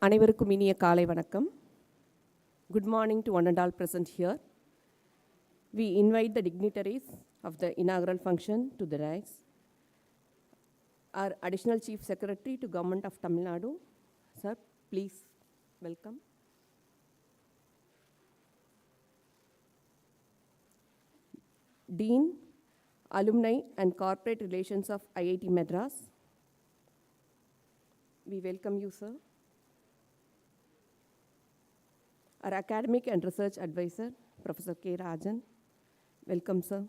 அனைவருக்கும் இனிய காலை வணக்கம். Good morning to one and all present here. We invite the dignitaries of the inaugural function to the dais. Our Additional Chief Secretary to Government of Tamil Nadu, sir, please welcome. Dean, Alumni and Corporate Relations of IIT Madras. We welcome you, sir. Our Academic and Research Advisor, Professor K. Rajan. Welcome, sir.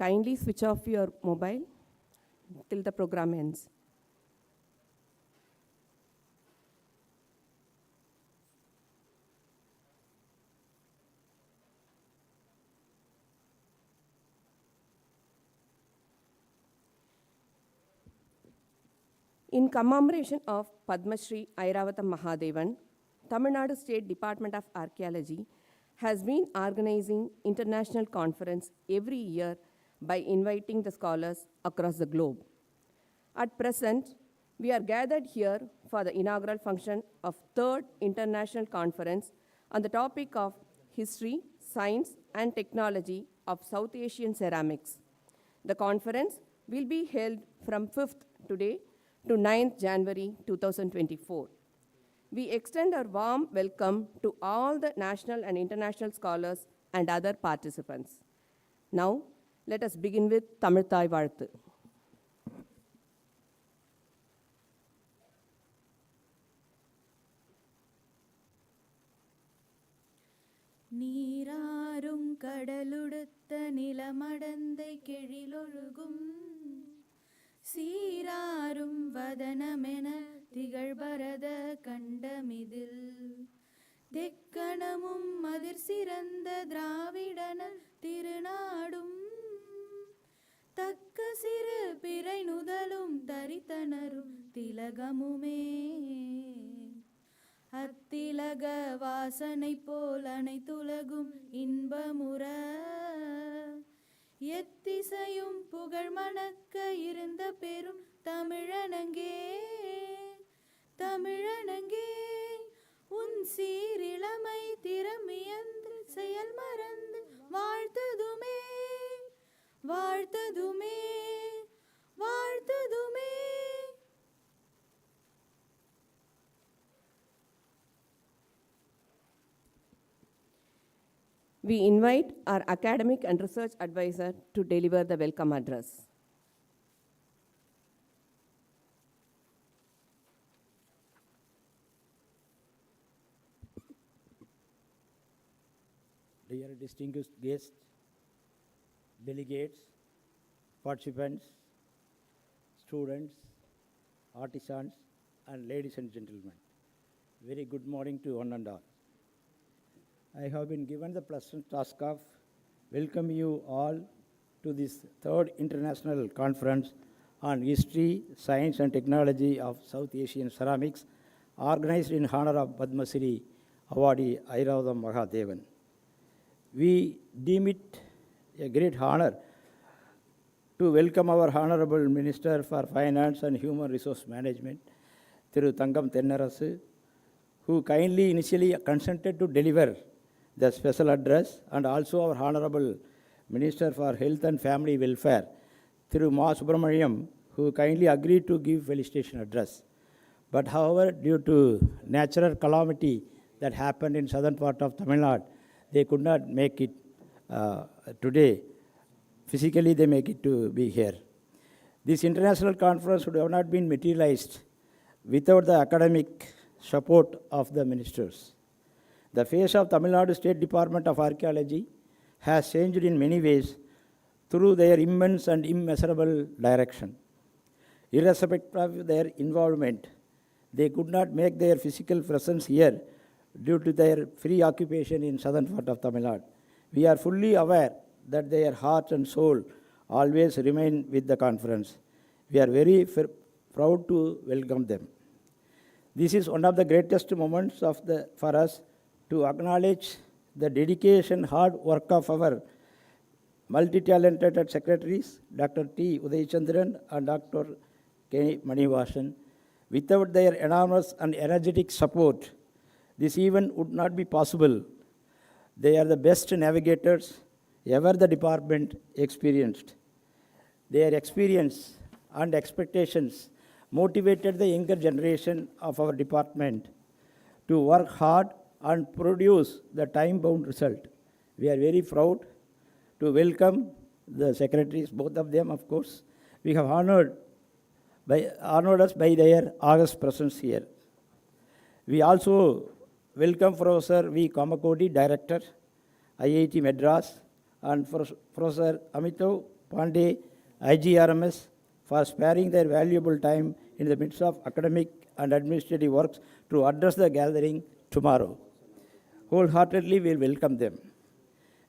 Kindly switch off your mobile till the program ends. In commemoration of Padmashree Iravatham Mahadevan, Tamil Nadu State Department of Archaeology has been organizing international conference every year by inviting the scholars across the globe. At present, we are gathered here for the inaugural function of third international conference on the topic of history, science, and technology of South Asian ceramics. The conference will be held from 5th today to 9th January 2024. We extend our warm welcome to all the national and international scholars and other participants. Now, let us begin with Tamil Thai Vazhathu. நீராறும் கடலுடுத்த நிலமடந்தை கெழிலொழுகும் சீராரும் வதனமென திகழ்பரத கண்டமிதில் தெக்கணமும் அதிர் சிறந்த திராவிடன திருநாடும் தக்க சிறு பிறை நுதலும் தரித்தனரும் திலகமுமே அத்திலக வாசனை போல் அனைத்துலகும் இன்பமுற எத்திசையும் புகழ் மணக்க இருந்த பெரும் தமிழனங்கே தமிழனங்கே உன் சீரிளமை திறமியன்று செயல் மறந்து வாழ்த்ததுமே வாழ்த்ததுமே வாழ்த்ததுமே. We invite our Academic and Research Advisor to deliver the welcome address. Dear distinguished guests, delegates, participants, students, artisans, and ladies and gentlemen, very good morning to one and all. I have been given the pleasant task of welcoming you all to this third international conference on history, science and technology of South Asian ceramics, organized in honor of Padmashree Awardee Iravatham Mahadevan. We deem it a great honor to welcome our Honorable Minister for Finance and Human Resource Management, Thiru Tennarasu, who kindly initially consented to deliver the special address, and also our Honorable Minister for Health and Family Welfare, Thiru Ma Subramaniam, who kindly agreed to give felicitation address. But however, due to natural calamity that happened in southern part of Tamil Nadu, they could not make it today. Physically, they make it to be here. This international conference would have not been materialized without the academic support of the ministers. The face of Tamil Nadu State Department of Archaeology has changed in many ways through their immense and immeasurable direction. Irrespective of their involvement, they could not make their physical presence here due to their free occupation in southern part of Tamil Nadu. We are fully aware that their heart and soul always remain with the conference. We are very proud to welcome them. This is one of the greatest moments for us to acknowledge the dedication, hard work of our multi-talented secretaries, Dr. T. Udaychandran and Dr. K. Manivasan. Without their enormous and energetic support, this event would not be possible. They are the best navigators ever the department experienced. Their experience and expectations motivated the younger generation of our department to work hard and produce the time-bound result. We are very proud to welcome the secretaries, both of them, of course. We have honored us by their august presence here. We also welcome Professor V. Kamakodi, Director, IIT Madras, and Professor Amitav Pandey, IGRMS, for sparing their valuable time in the midst of academic and administrative works to address the gathering tomorrow. Wholeheartedly, we welcome them.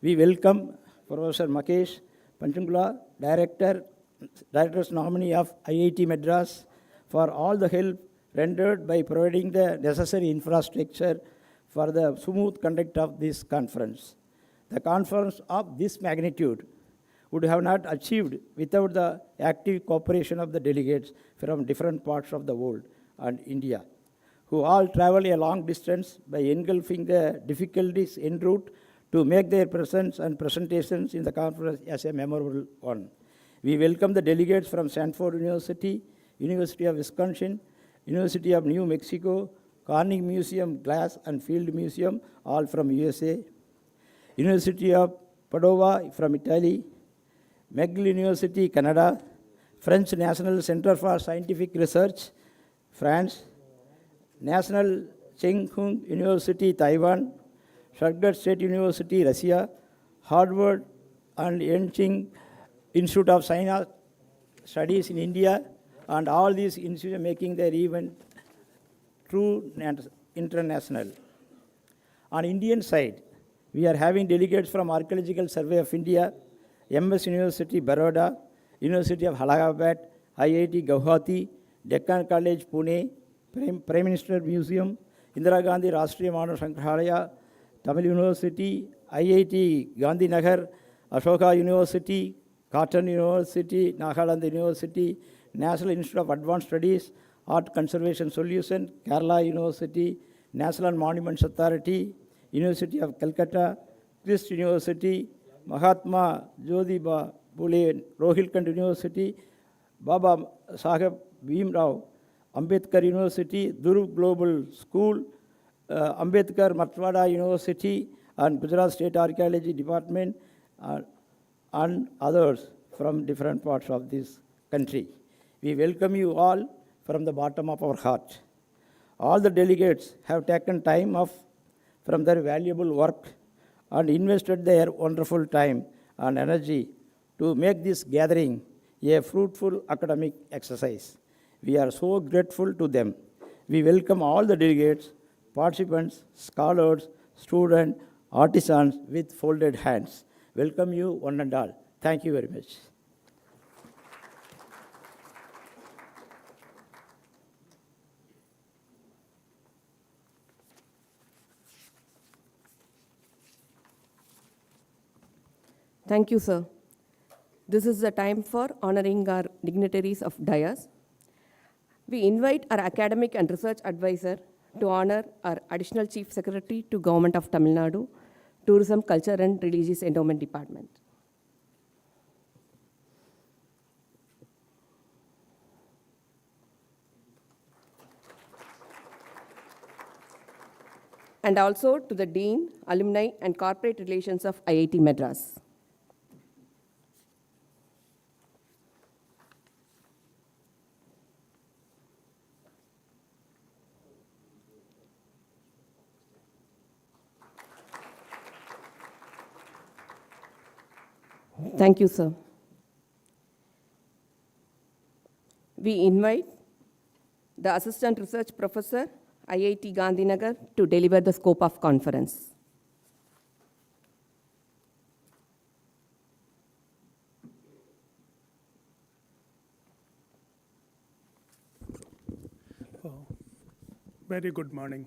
We welcome Professor Makesh Panchangula, Director's nominee of IIT Madras, for all the help rendered by providing the necessary infrastructure for the smooth conduct of this conference. The conference of this magnitude would have not achieved without the active cooperation of the delegates from different parts of the world and India, who all travel a long distance by engulfing the difficulties en route to make their presence and presentations in the conference as a memorable one. We welcome the delegates from Stanford University, University of Wisconsin, University of New Mexico, Carnegie Museum Glass and Field Museum, all from USA, University of Padova from Italy, McGill University, Canada, French National Center for Scientific Research, France, National Cheng Kung University, Taiwan, Sharjah State University, Russia, Harvard and Yenching Institute of Science Studies in India, and all these institutions making their event true international. On Indian side, we are having delegates from Archaeological Survey of India, MS University, Baroda, University of Allahabad, IIT Guwahati, Deccan College, Pune, Prime Minister Museum, Indira Gandhi Rashtriya Manav Sangrahalaya, Tamil University, IIT Gandhinagar, Ashoka University, Cotton University, Nagaland University, National Institute of Advanced Studies, Art Conservation Solution, Kerala University, National Monuments Authority, University of Calcutta, Christ University, Mahatma Jyotiba Phule Rohilkhand University, Baba Saheb Bhimrao Ambedkar University, Dhruv Global School, Ambedkar Matwada University, and Gujarat State Archaeology Department, and others from different parts of this country. We welcome you all from the bottom of our heart. All the delegates have taken time off from their valuable work and invested their wonderful time and energy to make this gathering a fruitful academic exercise. We are so grateful to them. We welcome all the delegates, participants, scholars, students, artisans with folded hands. Welcome you one and all. Thank you very much. Thank you, sir. This is the time for honoring our dignitaries of dais. We invite our academic and research advisor to honor our Additional Chief Secretary to Government of Tamil Nadu, Tourism, Culture and Religious Endowment Department. And also to the Dean, Alumni and Corporate Relations of IIT Madras. Thank you, sir. We invite the Assistant Research Professor, IIT Gandhinagar, to deliver the scope of conference. Very good morning.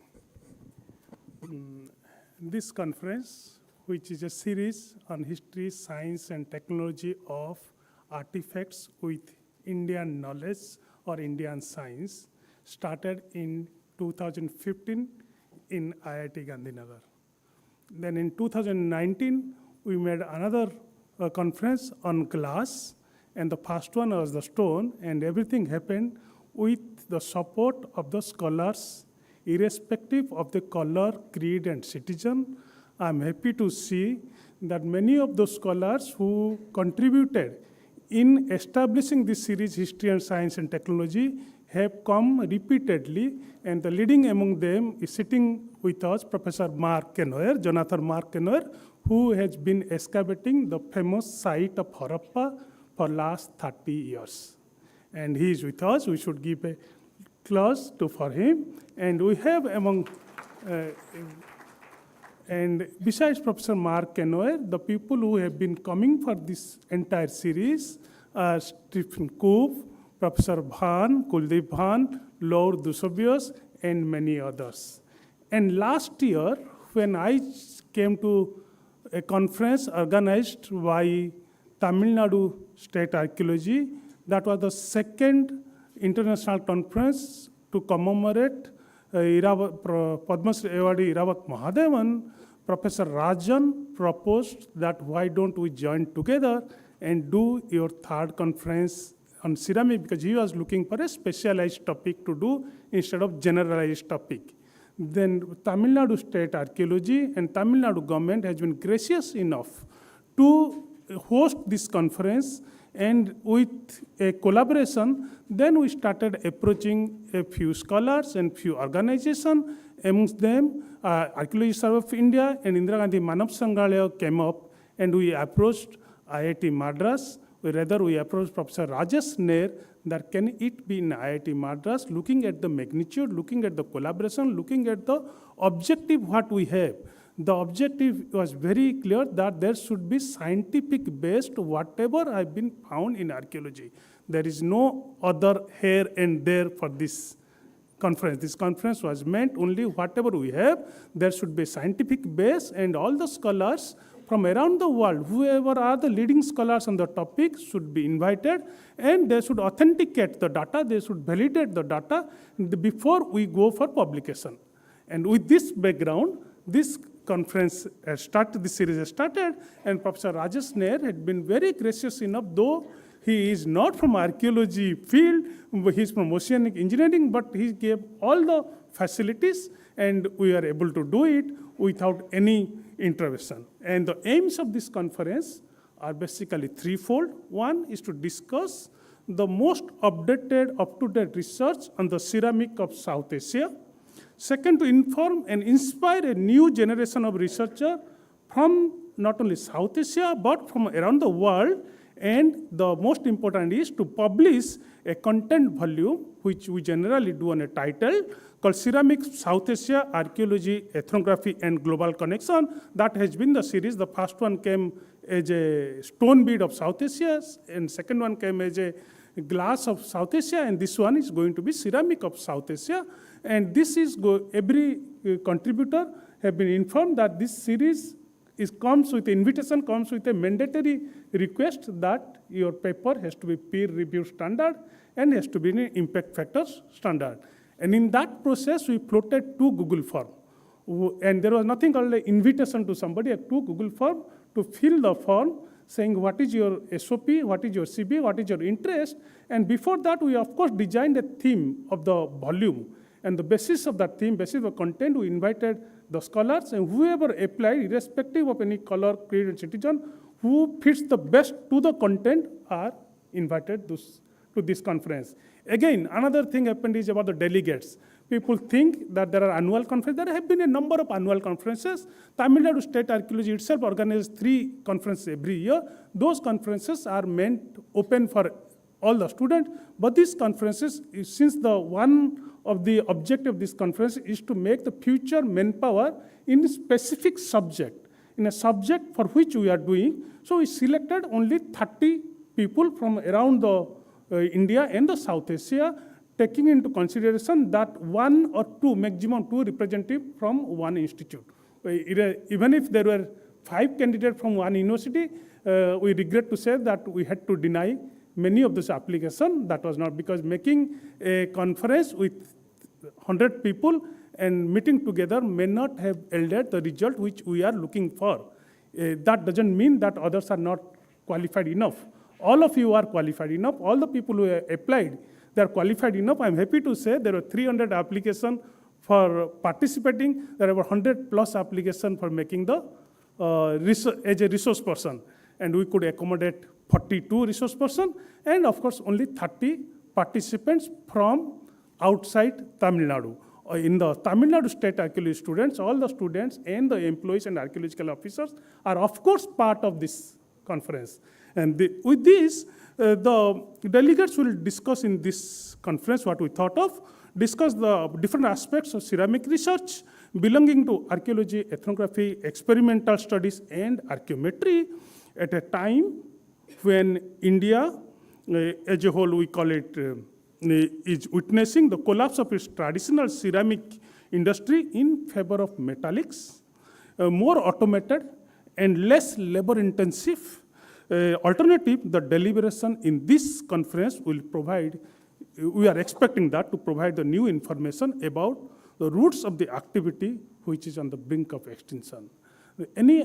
This conference which is a series on history, science, and technology of artifacts with Indian knowledge or Indian science, started in 2015 in IIT Gandhinagar. Then in 2019, we made another conference on glass, and the first one was the stone, and everything happened with the support of the scholars, irrespective of the color, creed, and citizen. I'm happy to see that many of those scholars who contributed in establishing this series, History and Science and Technology, have come repeatedly, and the leading among them is sitting with us, Professor Mark Kenoyer, Jonathan Mark Kenoyer, who has been excavating the famous site of Harappa for last 30 years. And he is with us. We should give a applause for him. And we have among, and besides Professor Mark Kenoyer, the people who have been coming for this entire series are Stephen Coop, Professor Bhan, Kuldeep Bhan, Lord Dusobios, and many others. And last year, when I came to a conference organized by Tamil Nadu State Archaeology, that was the second international conference to commemorate Padmashree Awardee Iravatham Mahadevan. Professor Rajan proposed that why don't we join together and do your third conference on ceramic, because he was looking for a specialized topic to do instead of generalized topic. Then Tamil Nadu State Archaeology and Tamil Nadu government has been gracious enough to host this conference, and with a collaboration, then we started approaching a few scholars and few organizations. Amongst them, Archaeology Survey of India and Indira Gandhi Manav Sangrahalaya came up, and we approached IIT Madras. We approached Professor Rajesh Nair that can it be in IIT Madras, looking at the magnitude, looking at the collaboration, looking at the objective what we have. The objective was very clear that there should be scientific based whatever I've been found in archaeology. There is no other here and there for this conference. This conference was meant only whatever we have, there should be scientific base, and all the scholars from around the world, whoever are the leading scholars on the topic should be invited, and they should authenticate the data, they should validate the data before we go for publication. And with this background, this conference has started, this series has started, and Professor Rajesh Nair had been very gracious enough, though he is not from archaeology field, he's from oceanic engineering, but he gave all the facilities, and we are able to do it without any intervention. And the aims of this conference are basically threefold. One is to discuss the most updated, up-to-date research on the ceramic of South Asia. Second, to inform and inspire a new generation of researchers from not only South Asia, but from around the world. And the most important is to publish a content volume, which we generally do on a title, called Ceramics, South Asia, Archaeology, Ethnography, and Global Connection. That has been the series. The first one came as a stone bead of South Asia, and second one came as a glass of South Asia, and this one is going to be ceramic of South Asia. And this is, every contributor have been informed that this series comes with invitation, comes with a mandatory request that your paper has to be peer-reviewed standard and has to be in impact factors standard. And in that process, we floated 2 Google forms. And there was nothing called an invitation to somebody, 2 Google forms to fill the form, saying what is your SOP, what is your CB, what is your interest. And before that, we of course designed a theme of the volume. And the basis of that theme, basis of content, we invited the scholars, and whoever applied, irrespective of any color, creed, and citizen, who fits the best to the content are invited to this conference. Again, another thing happened is about the delegates. People think that there are annual conferences. There have been a number of annual conferences. Tamil Nadu State Archaeology itself organizes 3 conferences every year. Those conferences are meant open for all the students, but these conferences, since one of the objective of this conference is to make the future manpower in a specific subject, in a subject for which we are doing. So we selected only 30 people from around the India and the South Asia, taking into consideration that 1 or 2, maximum 2 representatives from one institute. Even if there were 5 candidates from one university, we regret to say that we had to deny many of those applications. That was not because making a conference with 100 people and meeting together may not have yielded the result which we are looking for. That doesn't mean that others are not qualified enough. All of you are qualified enough. All the people who applied, they are qualified enough. I'm happy to say there were 300 applications for participating. There were 100 plus applications for making the as a resource person. And we could accommodate 42 resource person and of course only 30 participants from outside Tamil Nadu. In the Tamil Nadu state archaeology students, all the students and the employees and archaeological officers are of course part of this conference. And with this, the delegates will discuss in this conference what we thought of, discuss the different aspects of ceramic research belonging to archaeology, ethnography, experimental studies, and archaeometry at a time when India, as a whole we call it, is witnessing the collapse of its traditional ceramic industry in favor of metallics, more automated and less labor-intensive alternative. The deliberation in this conference will provide, we are expecting that to provide the new information about the roots of the activity which is on the brink of extinction. Any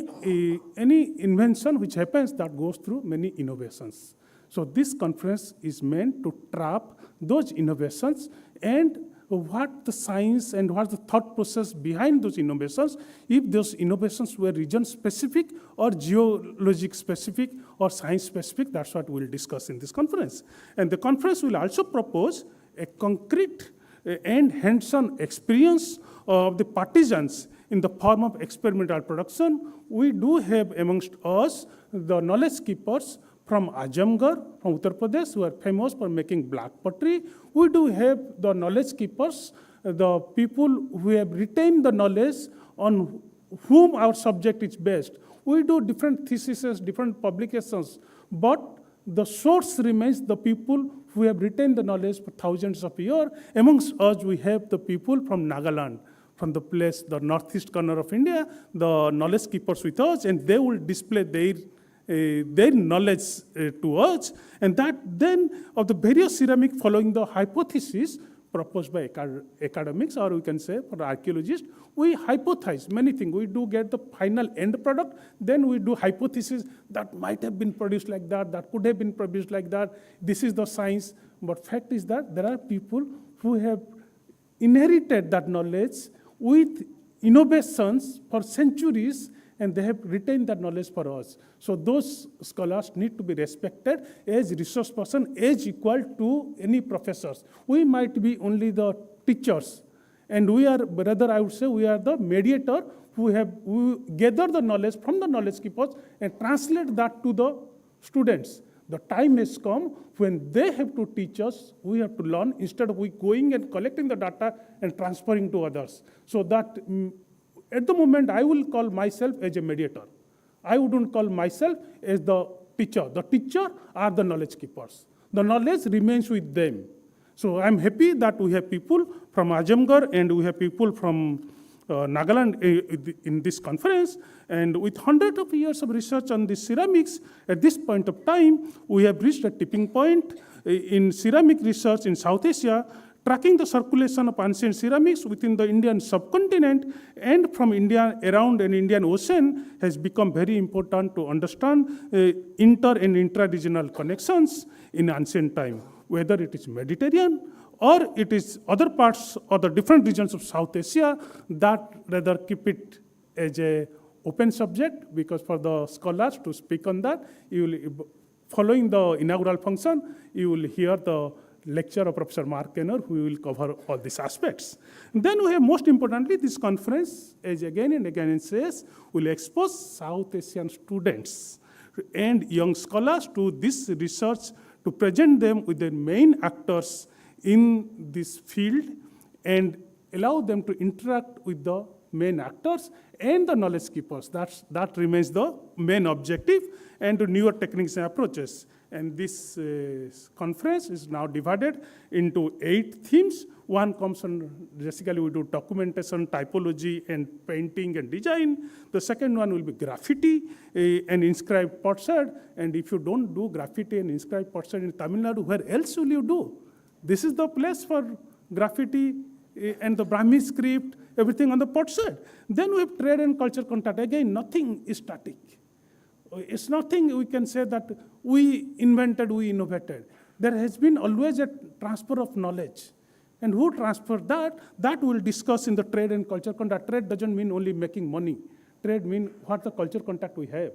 invention which happens that goes through many innovations. So this conference is meant to trap those innovations and what the science and what the thought process behind those innovations, if those innovations were region specific or geologic specific or science specific, that's what we'll discuss in this conference. And the conference will also propose a concrete and hands-on experience of the partisans in the form of experimental production. We do have amongst us the knowledge keepers from Azamgarh, from Uttar Pradesh, who are famous for making black pottery. We do have the knowledge keepers, the people who have retained the knowledge on whom our subject is based. We do different theses, different publications, but the source remains the people who have retained the knowledge for thousands of years. Amongst us, we have the people from Nagaland, from the place, the northeast corner of India, the knowledge keepers with us, and they will display their knowledge to us, and that then of the various ceramic following the hypothesis proposed by academics, or we can say for archaeologists, we hypothesize many things. We do get the final end product, then we do hypothesis that might have been produced like that, that could have been produced like that. This is the science, but fact is that there are people who have inherited that knowledge with innovations for centuries, and they have retained that knowledge for us. So those scholars need to be respected as resource person, as equal to any professors. We might be only the teachers, and we are, rather I would say, we are the mediator who gather the knowledge from the knowledge keepers and translate that to the students. The time has come when they have to teach us, we have to learn, instead of we going and collecting the data and transferring to others. So that at the moment, I will call myself as a mediator. I wouldn't call myself as the teacher. The teacher are the knowledge keepers. The knowledge remains with them. So I'm happy that we have people from Azamgarh and we have people from Nagaland in this conference. And with hundreds of years of research on the ceramics, at this point of time, we have reached a tipping point in ceramic research in South Asia. Tracking the circulation of ancient ceramics within the Indian subcontinent and from India around an Indian Ocean has become very important to understand inter and intra-regional connections in ancient time, whether it is Mediterranean or it is other parts or the different regions of South Asia, that rather keep it as a open subject, because for the scholars to speak on that, you will, following the inaugural function, you will hear the lecture of Professor Mark Kenner, who will cover all these aspects. Then we have, most importantly, this conference, as again and again it says, will expose South Asian students and young scholars to this research, to present them with the main actors in this field and allow them to interact with the main actors and the knowledge keepers. That remains the main objective, and the newer techniques and approaches. And this conference is now divided into 8 themes. One comes on, basically we do documentation, typology, and painting and design. The second one will be graffiti and inscribed potsherd. And if you don't do graffiti and inscribed potsherd in Tamil Nadu, where else will you do? This is the place for graffiti and the Brahmi script, everything on the potsherd. Then we have trade and culture contact. Again, nothing is static. It's nothing we can say that we invented, we innovated. There has been always a transfer of knowledge. And who transferred that? That we'll discuss in the trade and culture contact. Trade doesn't mean only making money. Trade means what the culture contact we have.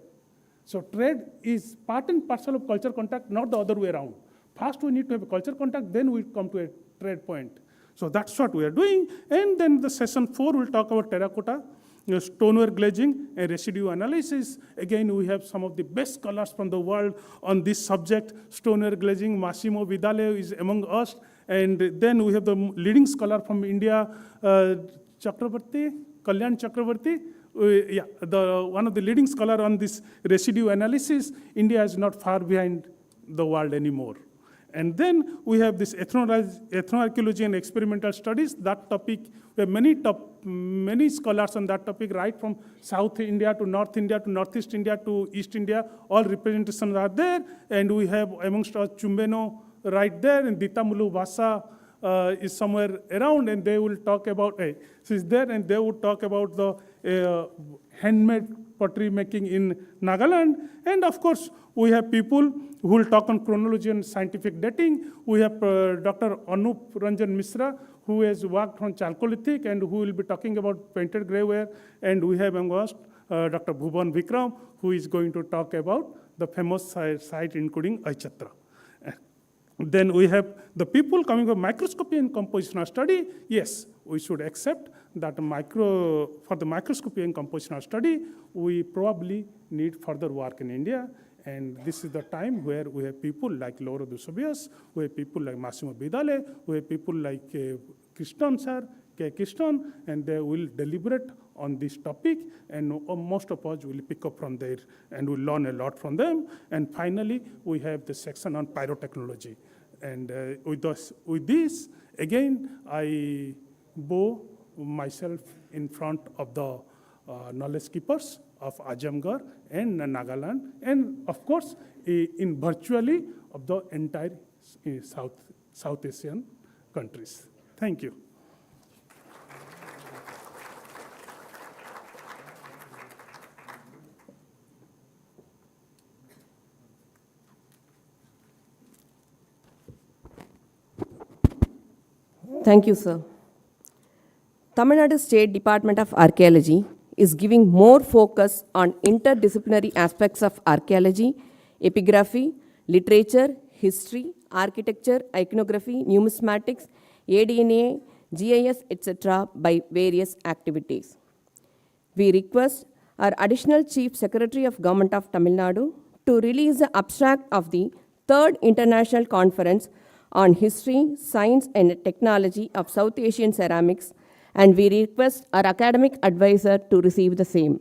So trade is part and parcel of culture contact, not the other way around. First we need to have a culture contact, then we come to a trade point. So that's what we are doing. And then the session 4 will talk about terracotta, stoneware glazing, and residue analysis. Again, we have some of the best scholars from the world on this subject. Stoneware glazing, Massimo Vidale is among us. And then we have the leading scholar from India, Chakravarti, Kalyan Chakravarti. One of the leading scholar on this residue analysis. India is not far behind the world anymore. And then we have this ethnoarchaeology and experimental studies. That topic, we have many scholars on that topic, right from South India to North India to Northeast India to East India. All representations are there. And we have amongst us Chumbeno right there, and Ditamulu Vasa is somewhere around, and they will talk about, she's there, and they will talk about the handmade pottery making in Nagaland. And of course, we have people who will talk on chronology and scientific dating. We have Dr. Anup Ranjan Misra, who has worked on Chalcolithic and who will be talking about painted graveware. And we have amongst Dr. Bhuvan Vikram, who is going to talk about the famous site including Aichatra. Then we have the people coming from microscopy and compositional study. Yes, we should accept that for the microscopy and compositional study, we probably need further work in India. And this is the time where we have people like Lauro Dusobius, we have people like Massimo Vidale, we have people like Krishnan sir, K. Krishnan, and they will deliberate on this topic, and most of us will pick up from there and will learn a lot from them. And finally, we have the section on pyrotechnology. And with this, again, I bow myself in front of the knowledge keepers of Ajamgarh and Nagaland, and of course, in virtually of the entire South Asian countries. Thank you. Thank you, sir. Tamil Nadu State Department of Archaeology is giving more focus on interdisciplinary aspects of archaeology, epigraphy, literature, history, architecture, iconography, numismatics, ADNA, GIS, etc. by various activities. We request our Additional Chief Secretary of Government of Tamil Nadu to release the abstract of the 3rd International Conference on History, Science and Technology of South Asian Ceramics, and we request our academic advisor to receive the same.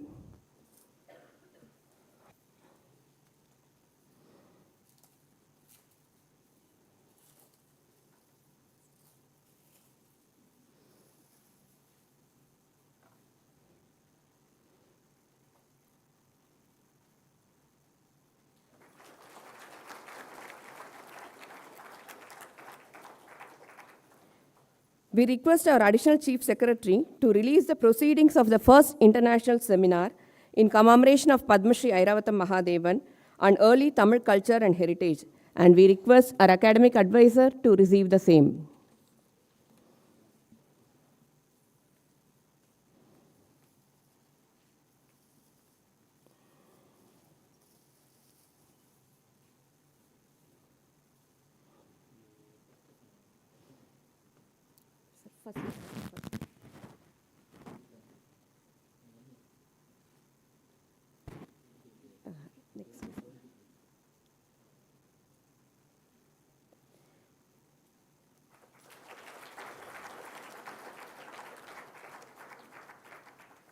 We request our Additional Chief Secretary to release the proceedings of the first international seminar in commemoration of Padmashree Iravatham Mahadevan on early Tamil culture and heritage, and we request our academic advisor to receive the same.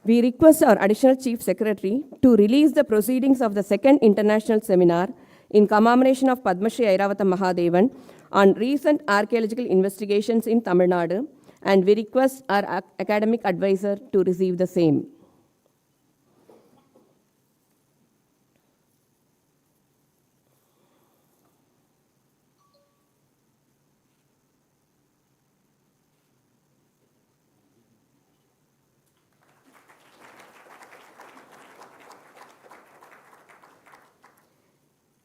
We request our Additional Chief Secretary to release the proceedings of the 2nd International Seminar in commemoration of Padmashree Iravatham Mahadevan on recent archaeological investigations in Tamil Nadu, and we request our academic advisor to receive the same.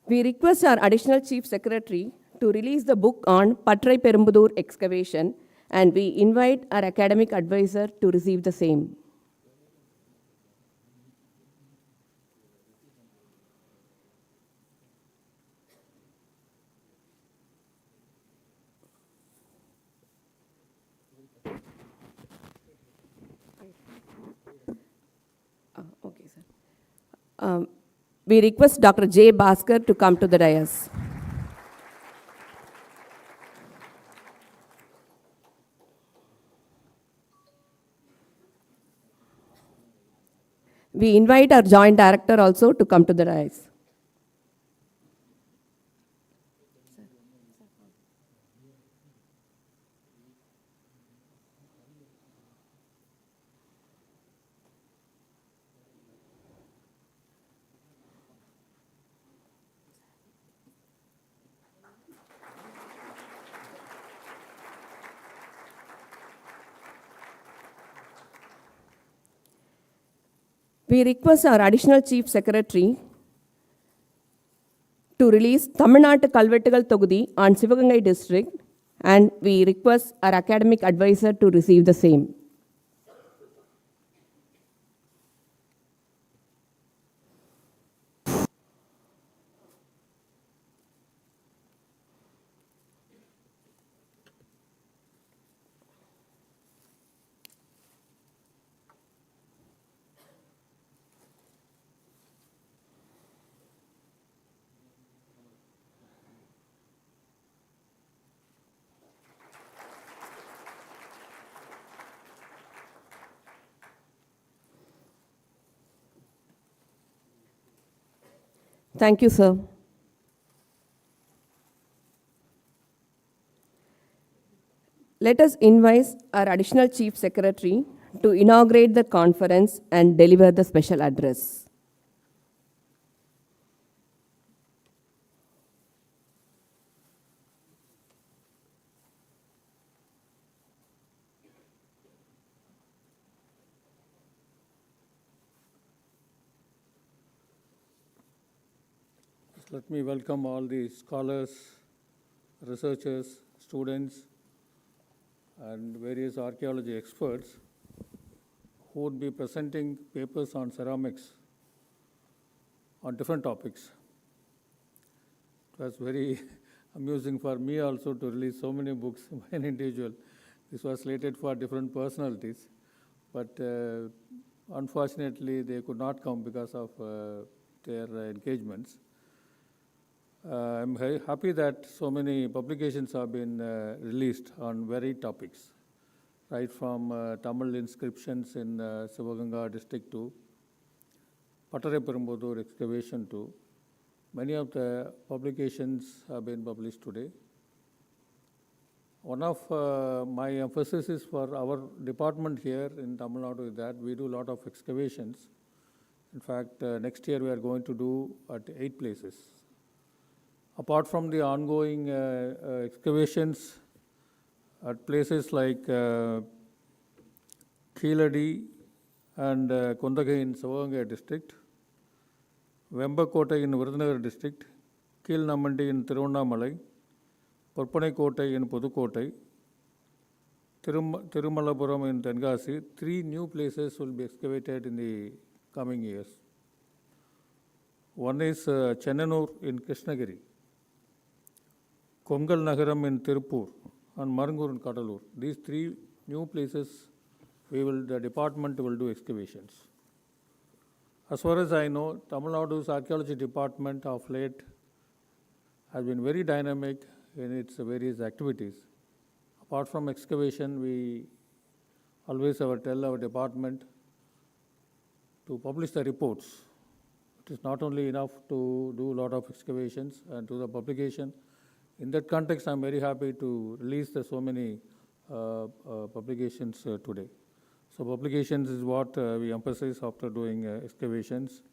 We request our Additional Chief Secretary to release the book on Patrai Perumbudur excavation, and we invite our academic advisor to receive the same. Okay, sir. We request Dr. J. Bhaskar to come to the dais. We invite our Joint Director also to come to the dais. We request our Additional Chief Secretary to release Tamil Nadu Kalvettugal Thogudi on Sivagangai district, and we request our academic advisor to receive the same. Thank you, sir. Let us invite our Additional Chief Secretary to inaugurate the conference and deliver the special address. Let me welcome all the scholars, researchers, students, and various archaeology experts who would be presenting papers on ceramics on different topics. It was very amusing for me also to release so many books by an individual. This was slated for different personalities, but unfortunately they could not come because of their engagements. I'm very happy that so many publications have been released on varied topics, right from Tamil inscriptions in Sivaganga district to Patrai Perumbudur excavation to many of the publications have been published today. One of my emphasis is for our department here in Tamil Nadu is that we do a lot of excavations. In fact, next year we are going to do at 8 places. Apart from the ongoing excavations at places like Keeladi and Kondagai in Sivaganga district, Vembakotai in Virudhunagar district, Keelnamandi in Thiruvannamalai, Porpanai in Pudukkottai, Tirumalapuram in Tenkasi. 3 new places will be excavated in the coming years. One is Chennanur in Krishnagiri, Kongal Nagaram in Tirupur, and Marangur in Kadalur. These 3 new places the department will do excavations. As far as I know, Tamil Nadu's archaeology department of late has been very dynamic in its various activities. Apart from excavation, we always tell our department to publish the reports It is not only enough to do a lot of excavations and do the publication. In that context, I'm very happy to release so many publications today. So publications is what we emphasize after doing excavations.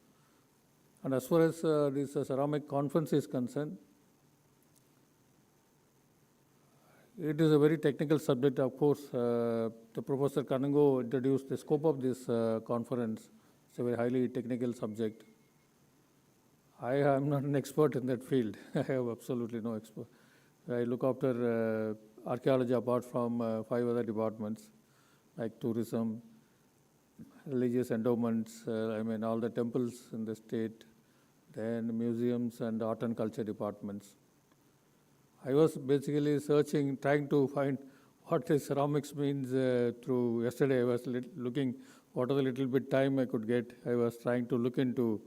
And as far as this ceramic conference is concerned, it is a very technical subject. Of course, the Professor Kanungo introduced the scope of this conference. It's a very highly technical subject. I am not an expert in that field. I have absolutely no expert. I look after archaeology apart from 5 other departments like tourism, religious endowments, all the temples in the state, then museums and art and culture departments. I was basically trying to find what the ceramics means through yesterday. I was looking what other little bit time I could get. I was trying to look into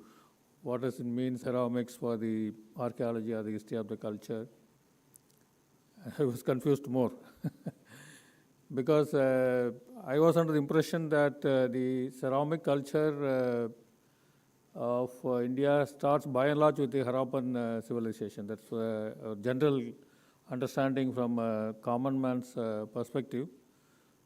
what does it mean ceramics for the archaeology or the history of the culture. I was confused more because I was under the impression that the ceramic culture of India starts by and large with the Harappan civilization. That's a general understanding from a common man's perspective.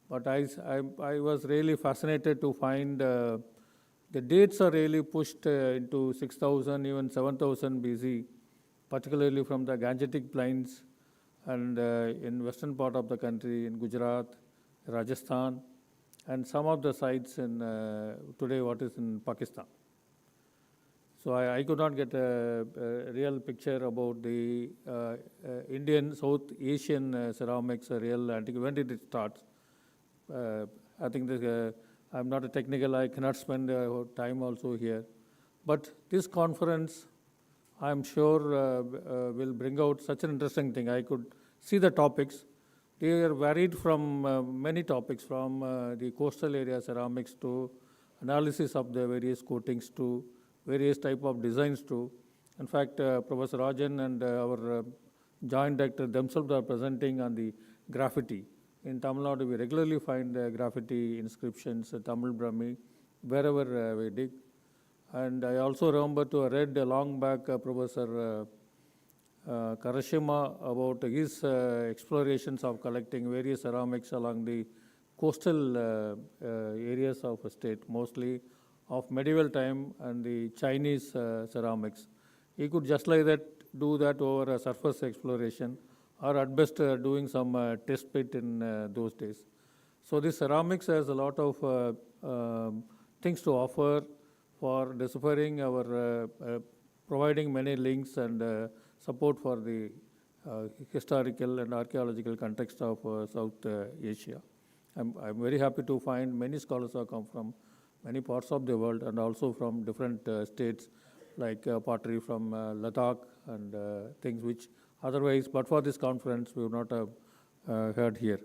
But I was really fascinated to find the dates are really pushed into 6000, even 7000 BC, particularly from the Gangetic Plains and in western part of the country, in Gujarat, Rajasthan, and some of the sites in today what is in Pakistan. So I could not get a real picture about the Indian, South Asian ceramics, real antique. When did it start? I think I'm not a technical, I cannot spend time also here. But this conference, I'm sure will bring out such an interesting thing. I could see the topics. They are varied from many topics, from the coastal area ceramics to analysis of the various coatings to various type of designs to. In fact, Professor Rajan and our joint director themselves are presenting on the graffiti. In Tamil Nadu, we regularly find graffiti inscriptions, Tamil-Brahmi, wherever we dig. And I also remember to read long back Professor Karashima about his explorations of collecting various ceramics along the coastal areas of a state, mostly of medieval time and the Chinese ceramics. He could just like that do that over a surface exploration, or at best doing some test pit in those days. So this ceramics has a lot of things to offer for deciphering our, providing many links and support for the historical and archaeological context of South Asia. I'm very happy to find many scholars have come from many parts of the world and also from different states like pottery from Ladakh and things which otherwise, but for this conference, we would not have heard here.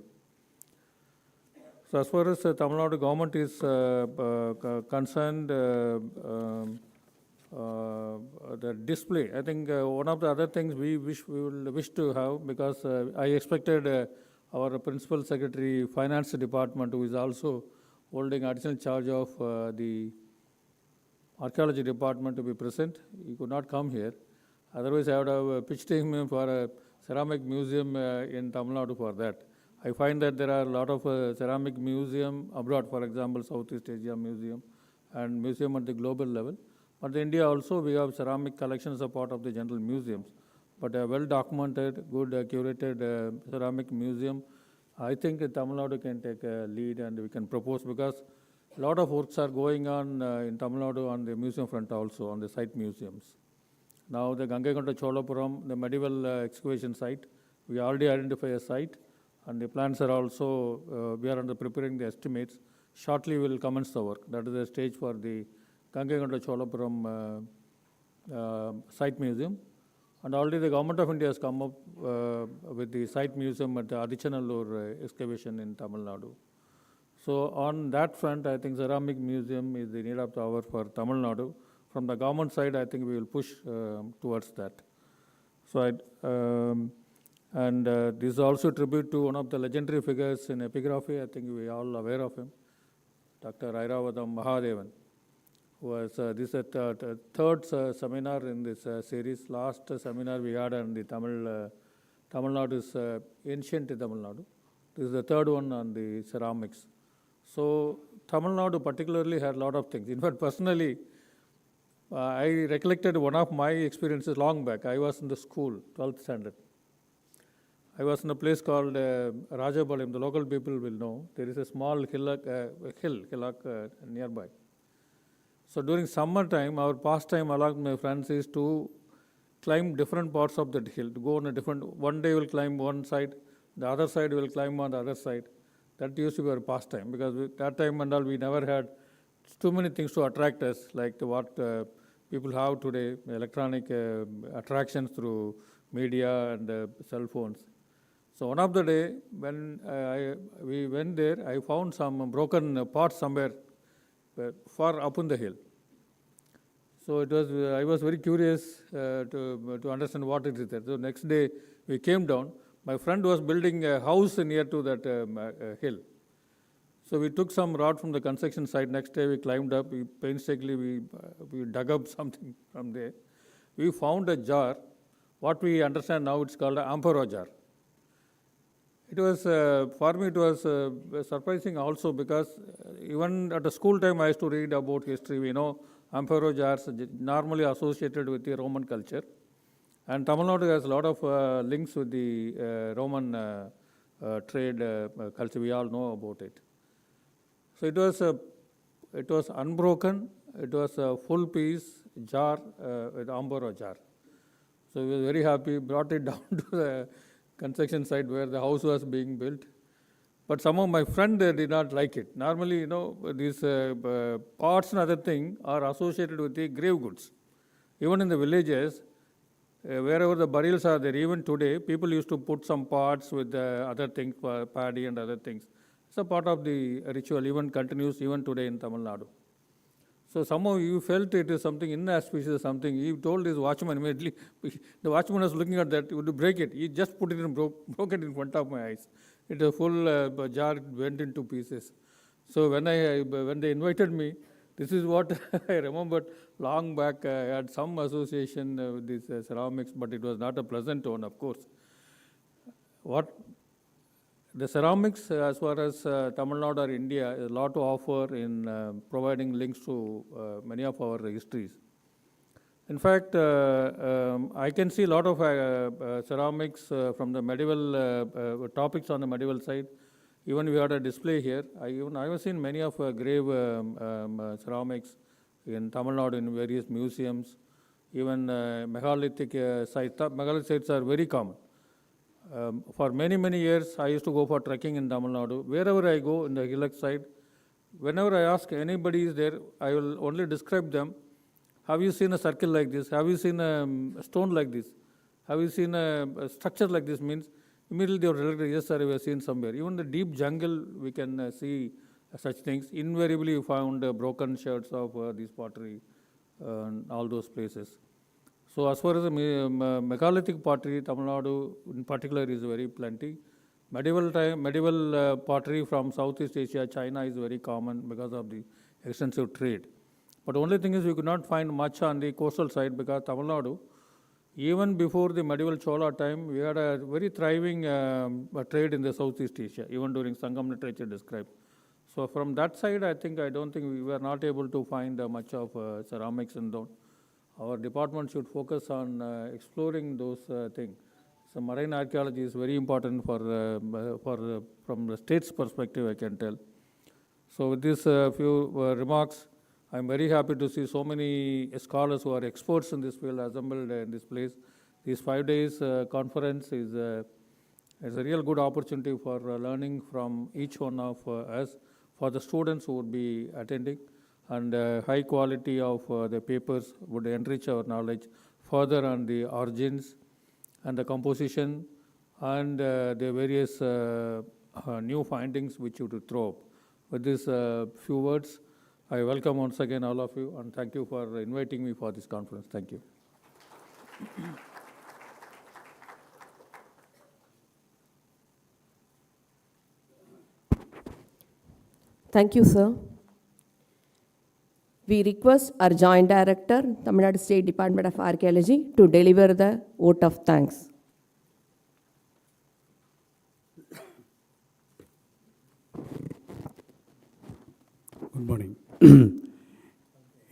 So as far as Tamil Nadu government is concerned, the display, I think one of the other things we will wish to have, because I expected our Principal Secretary, Finance Department, who is also holding additional charge of the Archaeology Department, to be present. He could not come here. Otherwise, I would have pitched him for a ceramic museum in Tamil Nadu for that. I find that there are a lot of ceramic museum abroad, for example, Southeast Asia Museum and museum at the global level. But in India also, we have ceramic collections as part of the general museums. But a well-documented, good curated ceramic museum, I think Tamil Nadu can take a lead and we can propose, because a lot of works are going on in Tamil Nadu on the museum front also, on the site museums. Now the Gangaikonda Cholapuram, the medieval excavation site, we already identified a site, and the plans are also, we are under preparing the estimates. Shortly we will commence the work. That is the stage for the Gangaikonda Cholapuram site museum. And already the Government of India has come up with the site museum at the Adichanallur excavation in Tamil Nadu. So on that front, I think ceramic museum is the need of the hour for Tamil Nadu. From the government side, I think we will push towards that. So this is also a tribute to one of the legendary figures in epigraphy. I think we are all aware of him, Dr. Iravatham Mahadevan, This is the third seminar in this series. Last seminar we had on the Tamil Nadu's ancient Tamil Nadu. This is the third one on the ceramics. So Tamil Nadu particularly had a lot of things. In fact, personally, I recollected one of my experiences long back. I was in the school, 12th standard. I was in a place called Rajapalayam. The local people will know. There is a small hillock nearby. So during summer time, our pastime along with my friends is to climb different parts of that hill, to go on a different, one day we'll climb one side, the other side we'll climb on the other side. That used to be our pastime, because that time and all we never had too many things to attract us, like what people have today, electronic attractions through media and cell phones. So one of the day when we went there, I found some broken parts somewhere far up in the hill. So it was, I was very curious to understand what it is there. So next day we came down. My friend was building a house near to that hill. So we took some rod from the construction site. Next day we climbed up. We painstakingly we dug up something from there. We found a jar. What we understand now, it's called an amphora jar. It was, for me, it was surprising also, because even at the school time I used to read about history. We know amphora jars normally associated with the Roman culture. And Tamil Nadu has a lot of links with the Roman trade culture. We all know about it. So it was unbroken. It was a full piece jar with amphora jar. So we were very happy. Brought it down to the construction site where the house was being built. But somehow my friend did not like it. Normally, you know, these pots and other things are associated with the grave goods. Even in the villages, wherever the burials are there, even today, people used to put some pots with other things, paddy and other things. It's a part of the ritual, even continues even today in Tamil Nadu. So somehow you felt it is something inauspicious, something. He told his watchman immediately. The watchman was looking at that, he would break it. He just put it and broke it in front of my eyes. It a full jar went into pieces. So when they invited me, this is what I remembered long back. I had some association with these ceramics, but it was not a pleasant one, of course. The ceramics, as far as Tamil Nadu or India, is a lot to offer in providing links to many of our histories. In fact, I can see a lot of ceramics from the medieval topics on the medieval side. Even we had a display here. I have seen many of grave ceramics in Tamil Nadu in various museums. Even megalithic sites. Megalithic sites are very common. For many, many years, I used to go for trekking in Tamil Nadu. Wherever I go in the hillock side, whenever I ask anybody is there, I will only describe them. Have you seen a circle like this? Have you seen a stone like this? Have you seen a structure like this? Means immediately they will relate, yes sir, we have seen somewhere. Even the deep jungle, we can see such things. Invariably, you found broken shards of these pottery and all those places. So as far as the megalithic pottery, Tamil Nadu in particular is very plenty. Medieval pottery from Southeast Asia, China is very common because of the extensive trade. But the only thing is we could not find much on the coastal side, because Tamil Nadu, even before the medieval Chola time, we had a very thriving trade in the Southeast Asia, even during Sangam literature described. So from that side, I don't think we were not able to find much of ceramics in those. Our department should focus on exploring those things. So marine archaeology is very important from the state's perspective, I can tell. So with these few remarks, I'm very happy to see so many scholars who are experts in this field assembled in this place. This 5 days conference is a real good opportunity for learning from each one of us, for the students who would be attending. And high quality of the papers would enrich our knowledge further on the origins and the composition and the various new findings which you would throw up. With these few words, I welcome once again all of you, and thank you for inviting me for this conference. Thank you. Thank you, sir. We request our Joint Director, Tamil Nadu State Department of Archaeology, to deliver the vote of thanks. Good morning.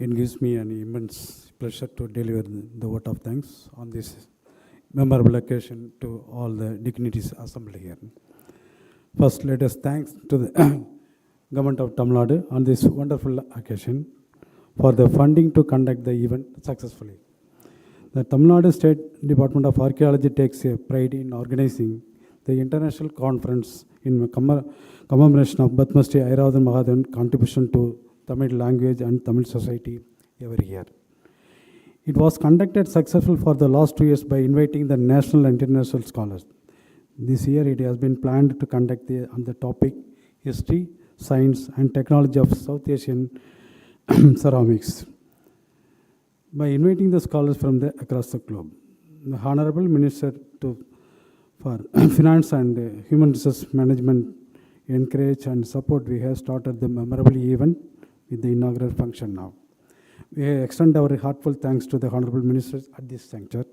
It gives me an immense pleasure to deliver the vote of thanks on this memorable occasion to all the dignitaries assembled here. First, let us thank to the Government of Tamil Nadu on this wonderful occasion for the funding to conduct the event successfully. The Tamil Nadu State Department of Archaeology takes a pride in organizing the international conference in commemoration of Padmashree Iravatham Mahadevan contribution to Tamil language and Tamil society every year. It was conducted successfully for the last 2 years by inviting the national and international scholars. This year it has been planned to conduct on the topic History, Science and Technology of South Asian Ceramics by inviting the scholars from across the globe. The Honorable Minister for Finance and Human Resource Management encourage and support. We have started the memorable event with the inaugural function now. We extend our heartfelt thanks to the Honorable Minister at this juncture.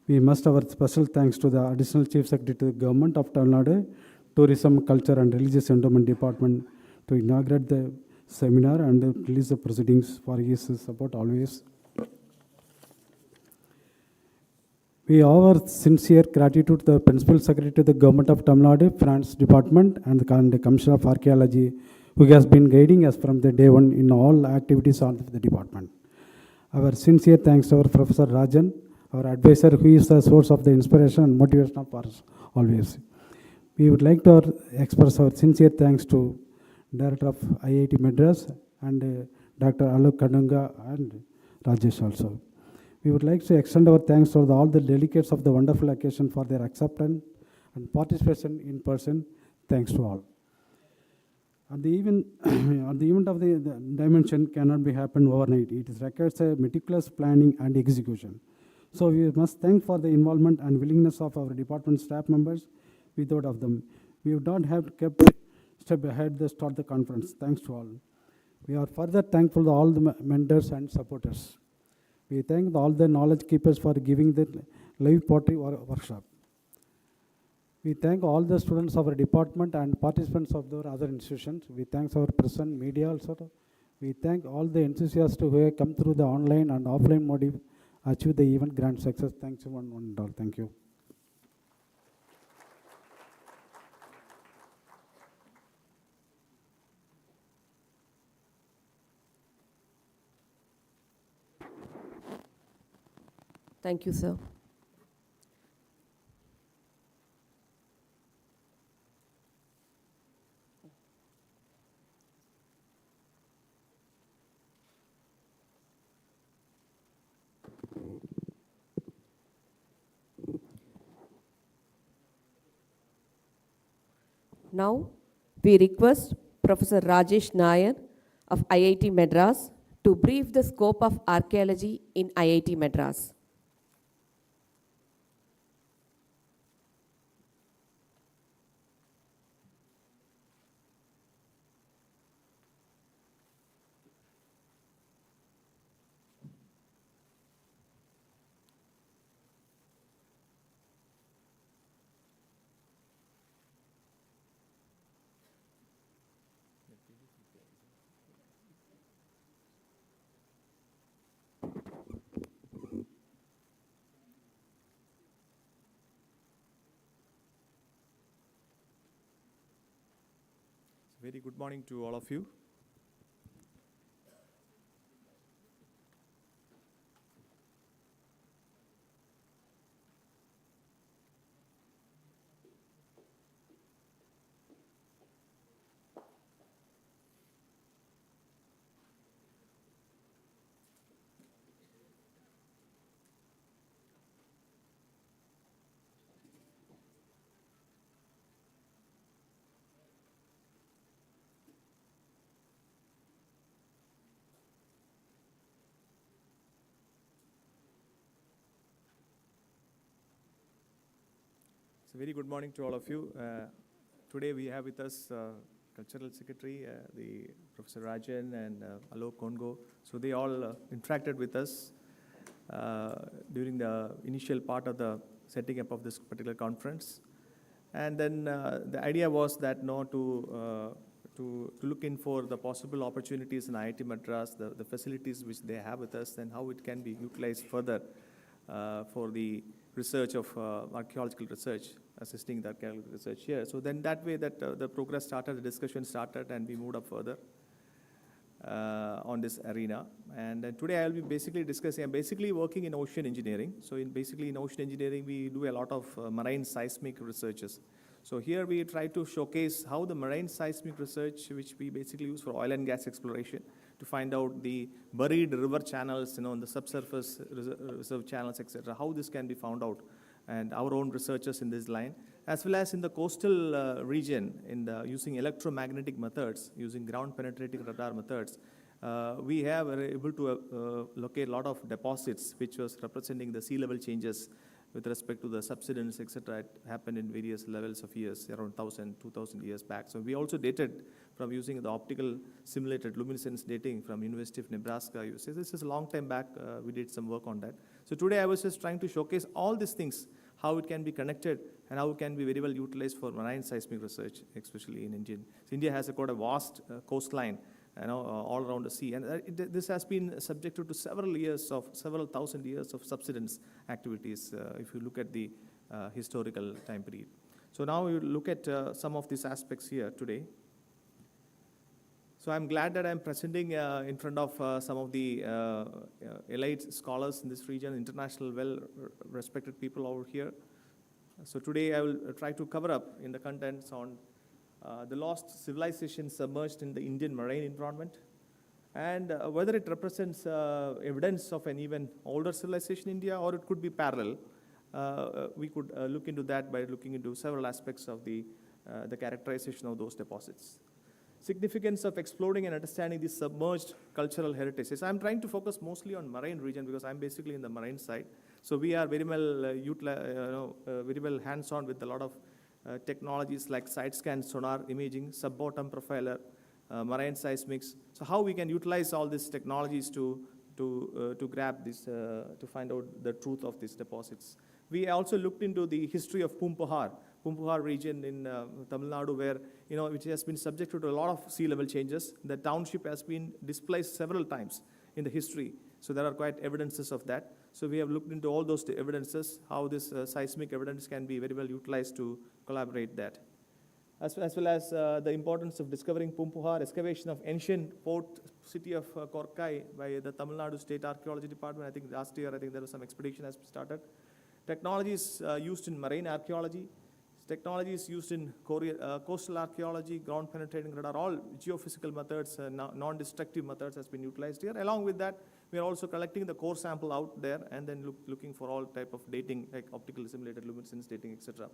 We must our special thanks to the Additional Chief Secretary to the Government of Tamil Nadu, Tourism, Culture and Religious Endowment Department to inaugurate the seminar and release the proceedings for his support always. We owe our sincere gratitude to the Principal Secretary to the Government of Tamil Nadu, Finance Department and the Commissioner of Archaeology who has been guiding us from the day one in all activities of the department. Our sincere thanks to our Professor Rajan, our advisor who is the source of the inspiration and motivation for us always. We would like to express our sincere thanks to Director of IIT Madras and Dr. Alok Kadunga and Rajesh also. We would like to extend our thanks to all the delegates of the wonderful occasion for their acceptance and participation in person. Thanks to all. And the event of the dimension cannot be happen overnight. It requires a meticulous planning and execution. So we must thank for the involvement and willingness of our department staff members. Without of them, we would not have kept step ahead to start the conference. Thanks to all. We are further thankful to all the mentors and supporters. We thank all the knowledge keepers for giving the live pottery workshop. We thank all the students of our department and participants of the other institutions. We thank our press and media also. We thank all the enthusiasts who have come through the online and offline mode to achieve the event grand success. Thanks one and all. Thank you. Thank you, sir. Now, we request Professor Rajesh Nair of IIT Madras to brief the scope of archaeology in IIT Madras. Very good morning to all of you. So very good morning to all of you. Today we have with us cultural secretary, the Professor Rajan and Alok Kongo. So they all interacted with us during the initial part of the setting up of this particular conference. And then the idea was that to look in for the possible opportunities in IIT Madras, the facilities which they have with us, and how it can be utilized further for the research of archaeological research, assisting the archaeological research here. So then that way that the progress started, the discussion started, and we moved up further on this arena. And today I'll be basically discussing, I'm basically working in ocean engineering. So in ocean engineering, we do a lot of marine seismic researches. So here we try to showcase how the marine seismic research, which we basically use for oil and gas exploration, to find out the buried river channels, in the subsurface reserve channels, etc., how this can be found out, and our own researchers in this line, as well as in the coastal region, using electromagnetic methods, using ground penetrating radar methods, we have able to locate a lot of deposits which was representing the sea level changes with respect to the subsidence, etc. It happened in various levels of years, around 1,000, 2,000 years back. So we also dated from using the optical simulated luminescence dating from University of Nebraska. USA. This is a long time back. We did some work on that. So today I was just trying to showcase all these things, how it can be connected and how it can be very well utilized for marine seismic research, especially in India. So India has quite a vast coastline, all around the sea. And this has been subjected to several thousand years of subsidence activities, if you look at the historical time period. So now we look at some of these aspects here today. So I'm glad that I'm presenting in front of some of the elite scholars in this region, international well-respected people over here. So today I will try to cover up in the contents on the lost civilization submerged in the Indian marine environment, and whether it represents evidence of an even older civilization in India, or it could be parallel. We could look into that by looking into several aspects of the characterization of those deposits. Significance of exploring and understanding the submerged cultural heritages. I'm trying to focus mostly on marine region because I'm basically in the marine side. So we are very well hands-on with a lot of technologies like side scan, sonar imaging, sub-bottom profiler, marine seismics. So how we can utilize all these technologies to grab this, to find out the truth of these deposits. We also looked into the history of Pumpahar region in Tamil Nadu, where, which has been subjected to a lot of sea level changes. The township has been displaced several times in the history. So there are quite evidences of that. So we have looked into all those evidences, how this seismic evidence can be very well utilized to collaborate that. As well as the importance of discovering Pumpahar, excavation of ancient port city of Korkai by the Tamil Nadu State Archaeology Department. I think last year, there was some expedition has started. Technologies used in marine archaeology, technologies used in coastal archaeology, ground penetrating radar, all geophysical methods, non-destructive methods has been utilized here. Along with that, we are also collecting the core sample out there and then looking for all type of dating, like optical simulated luminescence dating, etc.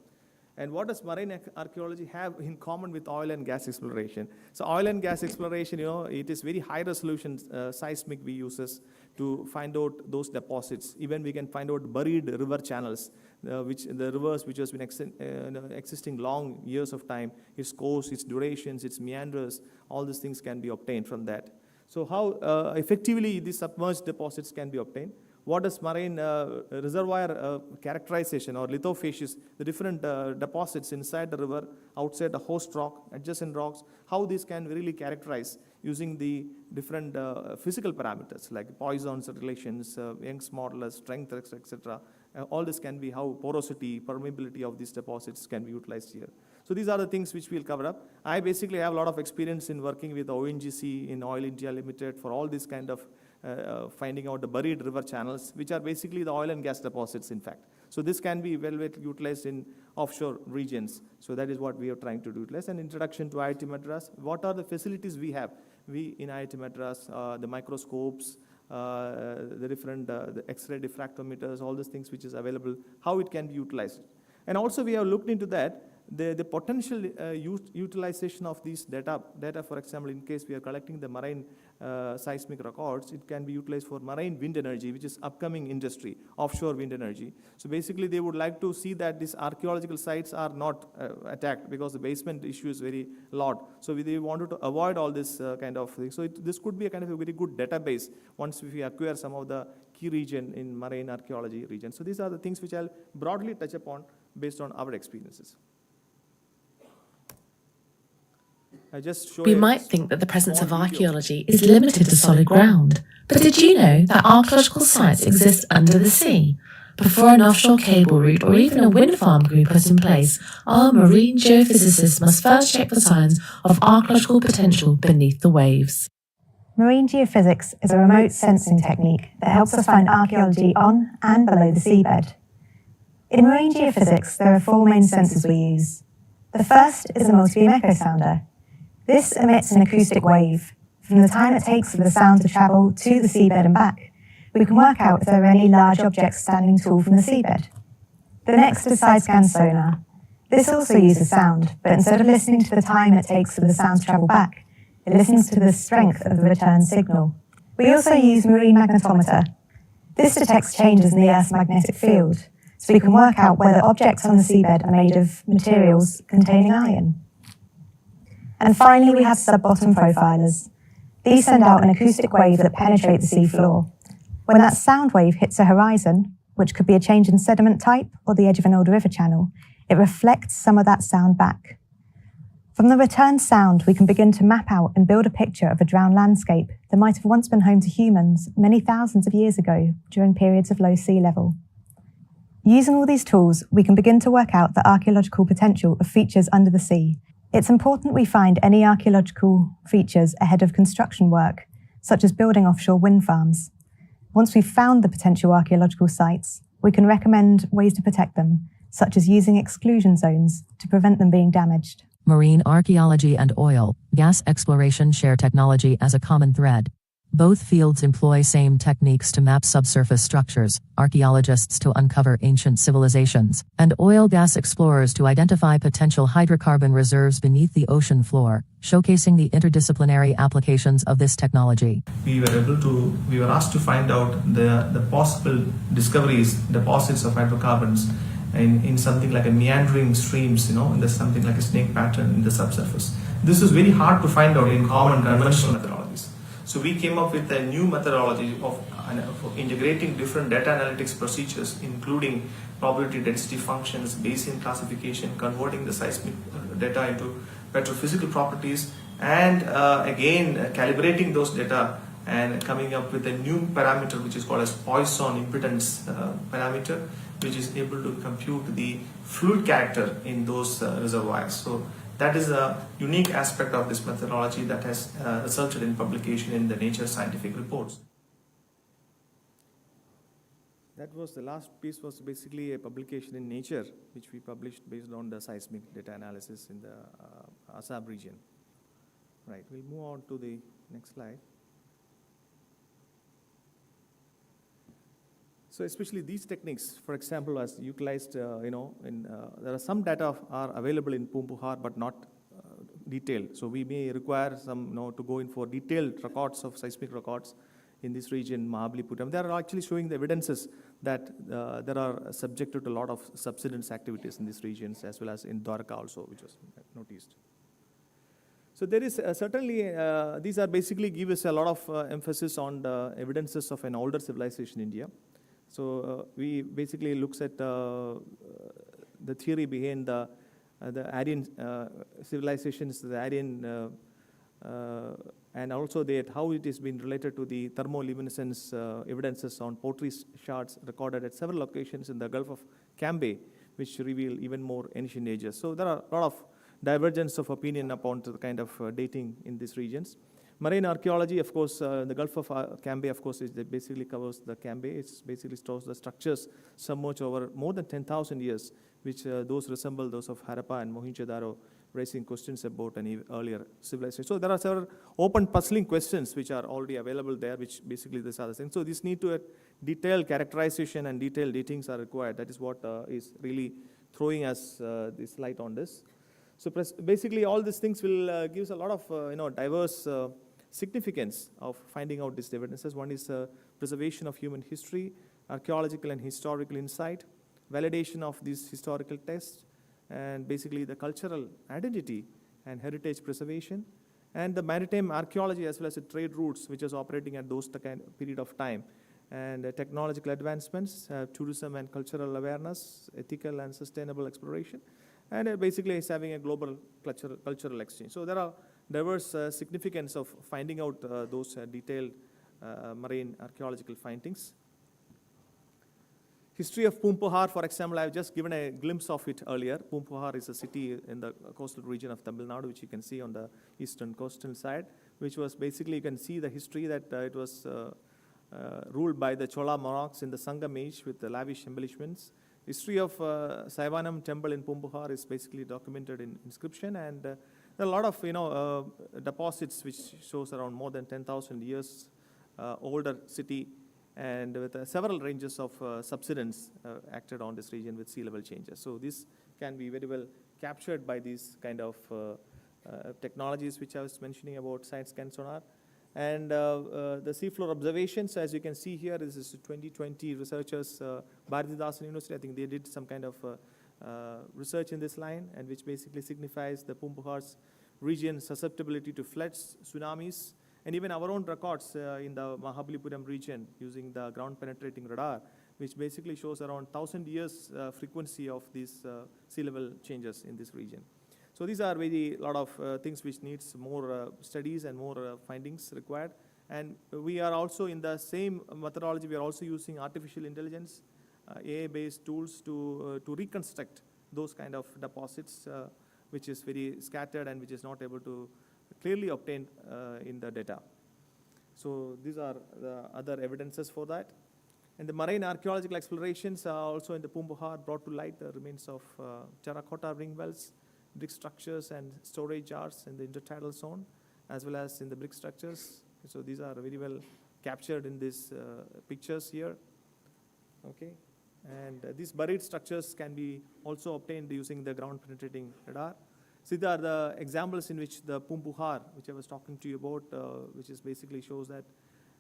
And what does marine archaeology have in common with oil and gas exploration? So oil and gas exploration, it is very high resolution seismic we uses to find out those deposits. Even we can find out buried river channels, the rivers which has been existing long years of time, its course, its durations, its meanders, all these things can be obtained from that. So how effectively these submerged deposits can be obtained? What is marine reservoir characterization or lithofacies, the different deposits inside the river, outside the host rock, adjacent rocks, how these can really characterize using the different physical parameters like Poisson's relations, Young's modulus, strength, etc. All this can be how porosity, permeability of these deposits can be utilized here. So these are the things which we'll cover up. I basically have a lot of experience in working with ONGC in Oil India Limited for all these kind of finding out the buried river channels, which are basically the oil and gas deposits, in fact. So this can be well utilized in offshore regions. So that is what we are trying to utilize. An introduction to IIT Madras. What are the facilities we have? We in IIT Madras, the microscopes, the different the X-ray diffractometers, all these things which is available, how it can be utilized. And also we have looked into that, the potential utilization of these data, for example, in case we are collecting the marine seismic records, it can be utilized for marine wind energy, which is upcoming industry, offshore wind energy. So basically, they would like to see that these archaeological sites are not attacked, because the basement issue is very large. So they wanted to avoid all this kind of thing. So this could be a kind of a very good database once we acquire some of the key region in marine archaeology region. So these are the things which I'll broadly touch upon based on our experiences. We might think that the presence of archaeology is limited to solid ground, but did you know that archaeological sites exist under the sea? Before an offshore cable route or even a wind farm can be put in place, our marine geophysicists must first check for signs of archaeological potential beneath the waves. Marine geophysics is a remote sensing technique that helps us find archaeology on and below the seabed. In marine geophysics, there are 4 main sensors we use. The first is a multibeam echo sounder. This emits an acoustic wave. From the time it takes for the sound to travel to the seabed and back, we can work out if there are any large objects standing tall from the seabed. The next is side-scan sonar. This also uses sound, but instead of listening to the time it takes for the sound to travel back, it listens to the strength of the return signal. We also use marine magnetometer. This detects changes in the Earth's magnetic field, so we can work out whether objects on the seabed are made of materials containing iron. And finally, we have sub-bottom profilers. These send out an acoustic wave that penetrates the seafloor. When that sound wave hits a horizon, which could be a change in sediment type or the edge of an old river channel, it reflects some of that sound back. From the return sound, we can begin to map out and build a picture of a drowned landscape that might have once been home to humans many thousands of years ago during periods of low sea level. Using all these tools, we can begin to work out the archaeological potential of features under the sea. It's important we find any archaeological features ahead of construction work, such as building offshore wind farms. Once we've found the potential archaeological sites, we can recommend ways to protect them, such as using exclusion zones to prevent them being damaged. Marine archaeology and oil, gas exploration share technology as a common thread. Both fields employ same techniques to map subsurface structures, archaeologists to uncover ancient civilizations, and oil-gas explorers to identify potential hydrocarbon reserves beneath the ocean floor, showcasing the interdisciplinary applications of this technology. We were asked to find out the possible discoveries, deposits of hydrocarbons in something like a meandering streams, in something like a snake pattern in the subsurface. This is very hard to find out in common conventional methodologies. So we came up with a new methodology of integrating different data analytics procedures, including probability density functions, Bayesian classification, converting the seismic data into petrophysical properties, and again calibrating those data and coming up with a new parameter which is called as Poisson impedance parameter, which is able to compute the fluid character in those reservoirs. So that is a unique aspect of this methodology that has resulted in publication in the Nature scientific reports. That was the last piece, was basically a publication in Nature, which we published based on the seismic data analysis in the Assam region. Right, we'll move on to the next slide. So especially these techniques, for example, as utilized, there are some data are available in Pumpuhar, but not detailed. So we may require some, to go in for detailed records of seismic records in this region, Mahabalipuram. They are actually showing the evidences that there are subjected to a lot of subsidence activities in these regions, as well as in Dwarka also, which was noticed. So there is certainly, these are basically give us a lot of emphasis on the evidences of an older civilization in India. So we basically looks at the theory behind the Aryan civilizations, the Aryan, and also how it has been related to the thermoluminescence evidences on pottery shards recorded at several locations in the Gulf of Cambay, which reveal even more ancient ages. So there are a lot of divergence of opinion upon the kind of dating in these regions. Marine archaeology, of course, the Gulf of Cambay, of course, it basically covers the Cambay. It basically stores the structures submerged over more than 10,000 years, which those resemble those of Harappa and Mohenjo-daro, raising questions about an earlier civilization. So there are several open puzzling questions which are already available there, which basically these are the things. So this need to detailed characterization and detailed datings are required. That is what is really throwing us this light on this. So basically, all these things will give us a lot of diverse significance of finding out these evidences. One is preservation of human history, archaeological and historical insight, validation of these historical texts, and basically the cultural identity and heritage preservation, and the maritime archaeology as well as the trade routes which is operating at those period of time, and technological advancements, tourism and cultural awareness, ethical and sustainable exploration, and basically it's having a global cultural exchange. So there are diverse significance of finding out those detailed marine archaeological findings. History of Poompuhar, for example, I've just given a glimpse of it earlier. Poompuhar is a city in the coastal region of Tamil Nadu, which you can see on the eastern coastal side, which was basically, you can see the history that it was ruled by the Chola monarchs in the Sangam age with the lavish embellishments. History of Saivanam temple in Poompuhar is basically documented in inscription, and there are a lot of deposits which shows around more than 10,000 years older city, and with several ranges of subsidence acted on this region with sea level changes. So this can be very well captured by these kind of technologies which I was mentioning about side scan sonar. And the seafloor observations, as you can see here, this is 2020 researchers, Bharatidasan University, I think they did some kind of research in this line, and which basically signifies the Poompuhar's region susceptibility to floods, tsunamis, and even our own records in the Mahabalipuram region using the ground penetrating radar, which basically shows around 1,000 years frequency of these sea level changes in this region. So these are very lot of things which needs more studies and more findings required. And we are also in the same methodology, we are also using artificial intelligence, AI-based tools to reconstruct those kind of deposits, which is very scattered and which is not able to clearly obtained in the data. So these are the other evidences for that. And the marine archaeological explorations are also in the Poompuhar brought to light the remains of terracotta ring wells, brick structures and storage jars in the intertidal zone, as well as in the brick structures. So these are very well captured in these pictures here. Okay, and these buried structures can be also obtained using the ground penetrating radar. So these are the examples in which the Poompuhar, which I was talking to you about, which is basically shows that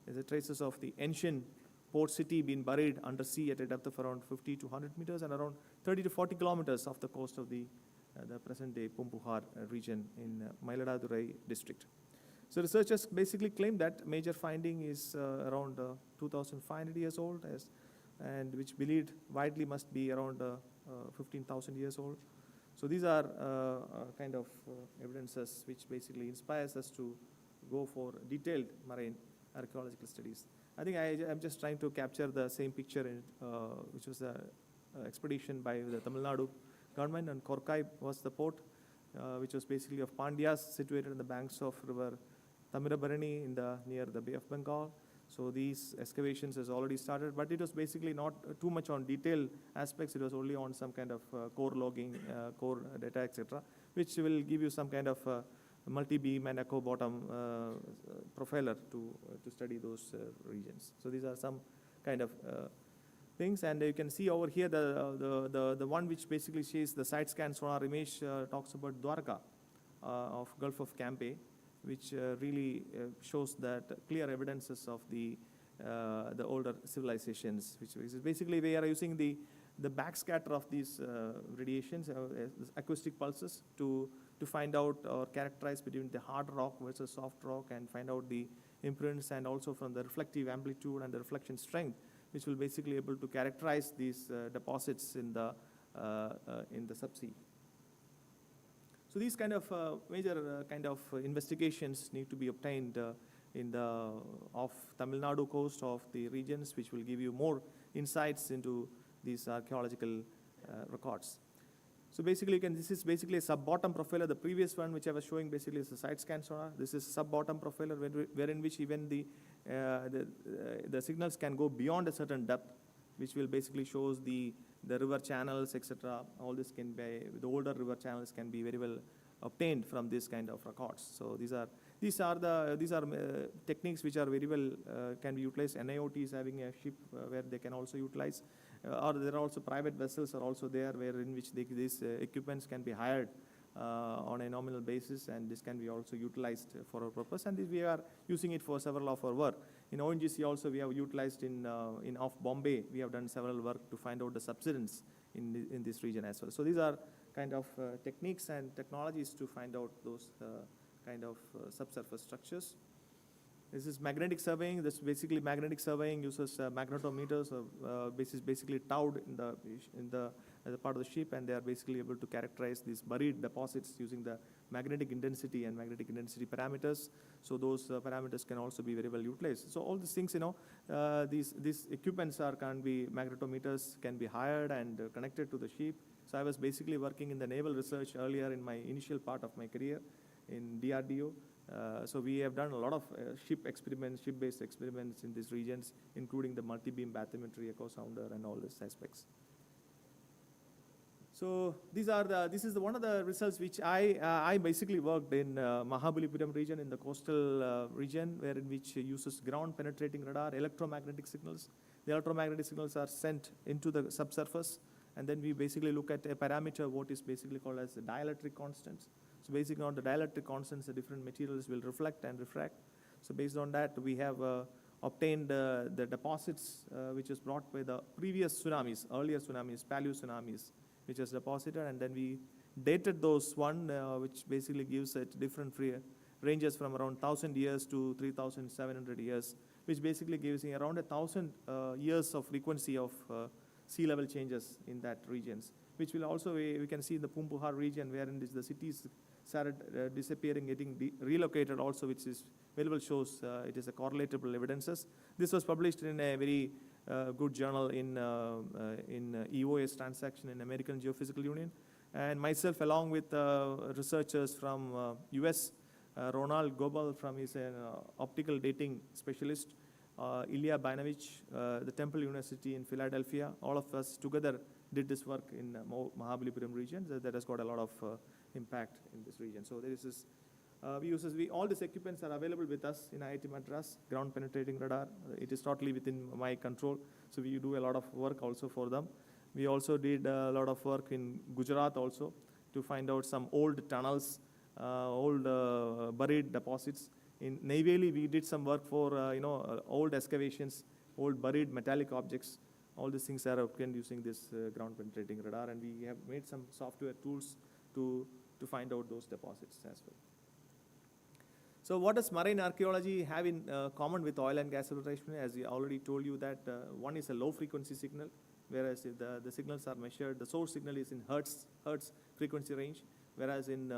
there's a traces of the ancient port city being buried under sea at a depth of around 50 to 100 meters and around 30 to 40 kilometers off the coast of the present-day Poompuhar region in Mayiladuthurai district. So researchers basically claim that major finding is around 2,500 years old, and which believed widely must be around 15,000 years old. So these are kind of evidences which basically inspires us to go for detailed marine archaeological studies. I think I'm just trying to capture the same picture, which was an expedition by the Tamil Nadu government, and Korkai was the port, which was basically of Pandyas, situated in the banks of river Tamil-Brahmi near the Bay of Bengal. So these excavations has already started, but it was basically not too much on detailed aspects. It was only on some kind of core logging, core data, etc., which will give you some kind of multi-beam and echo bottom profiler to study those regions. So these are some kind of things, and you can see over here the one which basically shows the side scan sonar image talks about Dwarka of Gulf of Campe, which really shows that clear evidences of the older civilizations, which is basically we are using the backscatter of these radiations, acoustic pulses, to find out or characterize between the hard rock versus soft rock, and find out the imprints, and also from the reflective amplitude and the reflection strength, which will basically able to characterize these deposits in the subsea. So these kind of major kind of investigations need to be obtained in the off Tamil Nadu coast of the regions, which will give you more insights into these archaeological records. So basically, this is basically a sub-bottom profiler. The previous one, which I was showing, basically is a side scan sonar. This is sub-bottom profiler, wherein which even the signals can go beyond a certain depth, which will basically shows the river channels, etc. All this can be, the older river channels can be very well obtained from this kind of records. So these are techniques which are very well can be utilized. NIOT is having a ship where they can also utilize, or there are also private vessels are also there where in which these equipments can be hired on a nominal basis, and this can be also utilized for our purpose, and we are using it for several of our work. In ONGC also we have utilized in off Bombay, we have done several work to find out the subsidence in this region as well. So these are kind of techniques and technologies to find out those kind of subsurface structures. This is magnetic surveying. This basically magnetic surveying uses magnetometers, basically towed in the as a part of the ship, and they are basically able to characterize these buried deposits using the magnetic intensity and magnetic intensity parameters. So those parameters can also be very well utilized. So all these things, these equipments can be magnetometers, can be hired and connected to the ship. So I was basically working in the naval research earlier in my initial part of my career in DRDO. So we have done a lot of ship-based experiments in these regions, including the multi-beam bathymetry, echo sounder, and all these aspects. So this is one of the results which I basically worked in Mahabalipuram region, in the coastal region, in which uses ground penetrating radar, electromagnetic signals. The electromagnetic signals are sent into the subsurface, and then we basically look at a parameter, what is basically called as the dielectric constants. So basically on the dielectric constants, the different materials will reflect and refract. So based on that, we have obtained the deposits which was brought by the previous tsunamis, earlier tsunamis, paleo tsunamis, which was deposited, and then we dated those which basically gives it different ranges from around 1,000 years to 3,700 years, which basically gives around 1,000 years of frequency of sea level changes in that regions, which will also, we can see in the Pumpuhar region, wherein the cities started disappearing, getting relocated also, which is available, shows it is a correlatable evidences. This was published in a very good journal in EOS transaction in American Geophysical Union. And myself, along with researchers from US, Ronald Gobel from is an optical dating specialist, Ilya Bainovich, the Temple University in Philadelphia, all of us together did this work in Mahabalipuram region that has got a lot of impact in this region. So there is this, all these equipments are available with us in IIT Madras, ground penetrating radar. It is totally within my control. So we do a lot of work also for them. We also did a lot of work in Gujarat also to find out some old tunnels, old buried deposits. In Neyveli, we did some work for old excavations, old buried metallic objects. All these things are obtained using this ground penetrating radar, and we have made some software tools to find out those deposits as well. So what does marine archaeology have in common with oil and gas exploration? As we already told you that one is a low frequency signal, whereas if the signals are measured, the source signal is in hertz frequency range, whereas in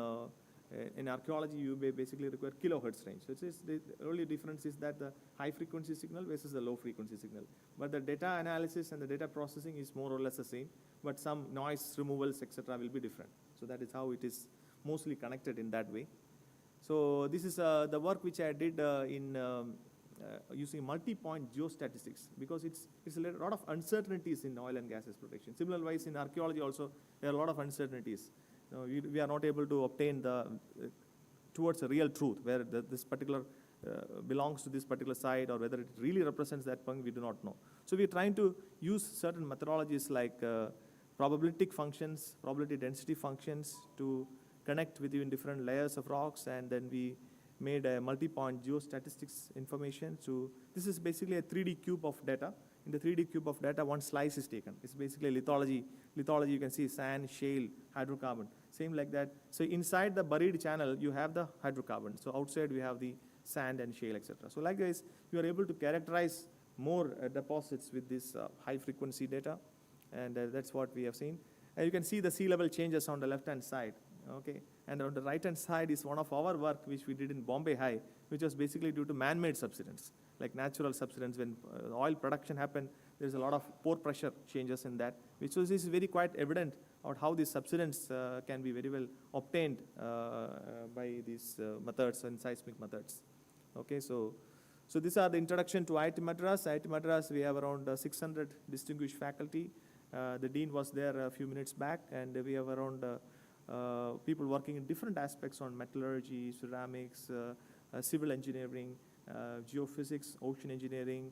archaeology, you basically require kilohertz range. So the only difference is that the high frequency signal versus the low frequency signal. But the data analysis and the data processing is more or less the same, but some noise removals, etc. will be different. So that is how it is mostly connected in that way. So this is the work which I did in using multi-point geostatistics, because it's a lot of uncertainties in oil and gas exploration. Similarly, in archaeology also, there are a lot of uncertainties. We are not able to obtain towards a real truth, where this particular belongs to this particular site, or whether it really represents that point, we do not know. So we are trying to use certain methodologies like probabilistic functions, probability density functions to connect between different layers of rocks, and then we made a multi-point geostatistics information. So this is basically a 3D cube of data. In the 3D cube of data, one slice is taken. It's basically lithology. Lithology, you can see sand, shale, hydrocarbon, same like that. So inside the buried channel, you have the hydrocarbon. So outside, we have the sand and shale, etc. So like this, you are able to characterize more deposits with this high frequency data, and that's what we have seen. And you can see the sea level changes on the left-hand side. Okay, and on the right-hand side is one of our work which we did in Bombay High, which was basically due to man-made subsidence, like natural subsidence. When oil production happened, there's a lot of pore pressure changes in that, which is very quite evident on how this subsidence can be very well obtained by these methods and seismic methods. Okay, so these are the introduction to IIT Madras. IIT Madras, we have around 600 distinguished faculty. The dean was there a few minutes back, and we have around people working in different aspects on metallurgy, ceramics, civil engineering, geophysics, ocean engineering,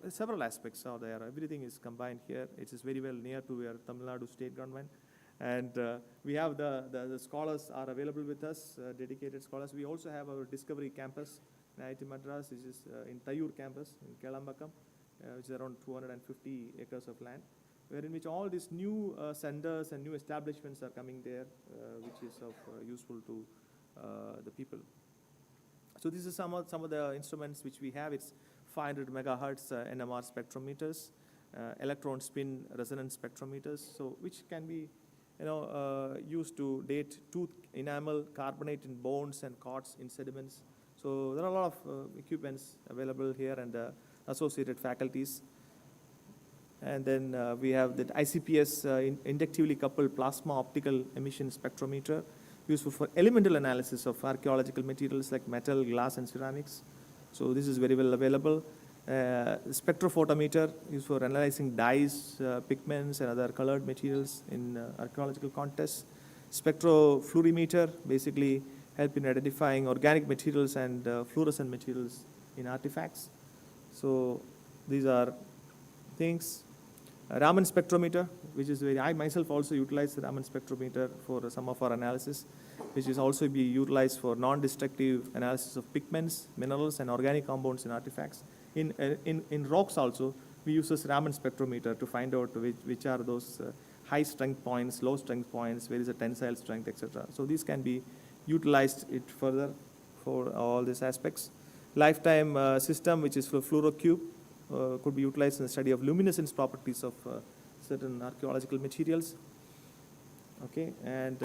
Several aspects are there. Everything is combined here. It is very well near to where Tamil Nadu state government. And we have the scholars are available with us, dedicated scholars. We also have our Discovery campus in IIT Madras, which is in Thiru campus in Kelambakam, which is around 250 acres of land, wherein which all these new centers and new establishments are coming there, which is of useful to the people. So this is some of the instruments which we have. It's 500 megahertz NMR spectrometers, electron spin resonance spectrometers, so which can be used to date tooth enamel, carbonate in bones and quartz in sediments. So there are a lot of equipments available here and associated faculties. And then we have the ICPS inductively coupled plasma optical emission spectrometer, useful for elemental analysis of archaeological materials like metal, glass, and ceramics. So this is very well available. Spectrophotometer used for analyzing dyes, pigments, and other colored materials in archaeological contests. Spectrofluorimeter basically help in identifying organic materials and fluorescent materials in artifacts. So these are things. Raman spectrometer, which is I myself also utilize the Raman spectrometer for some of our analysis, which is also be utilized for non-destructive analysis of pigments, minerals, and organic compounds in artifacts. In rocks also, we use this Raman spectrometer to find out which are those high strength points, low strength points, where is the tensile strength, etc. So these can be utilized it further for all these aspects. Lifetime system, which is for fluorocube, could be utilized in the study of luminescence properties of certain archaeological materials. Okay, and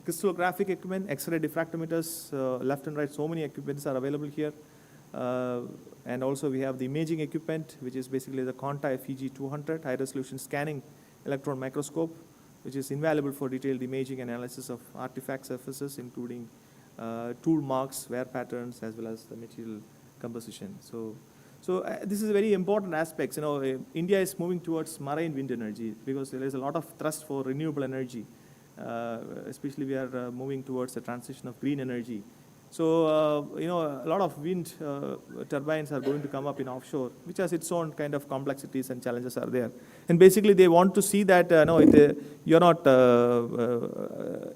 crystallographic equipment, X-ray diffractometers, left and right, so many equipments are available here. And also we have the imaging equipment, which is basically the Conta FEG200 high-resolution scanning electron microscope, which is invaluable for detailed imaging and analysis of artifact surfaces, including tool marks, wear patterns, as well as the material composition. So this is a very important aspect. India is moving towards marine wind energy because there is a lot of thrust for renewable energy. Especially we are moving towards the transition of green energy. So, a lot of wind turbines are going to come up in offshore, which has its own kind of complexities and challenges are there. And basically they want to see that, you're not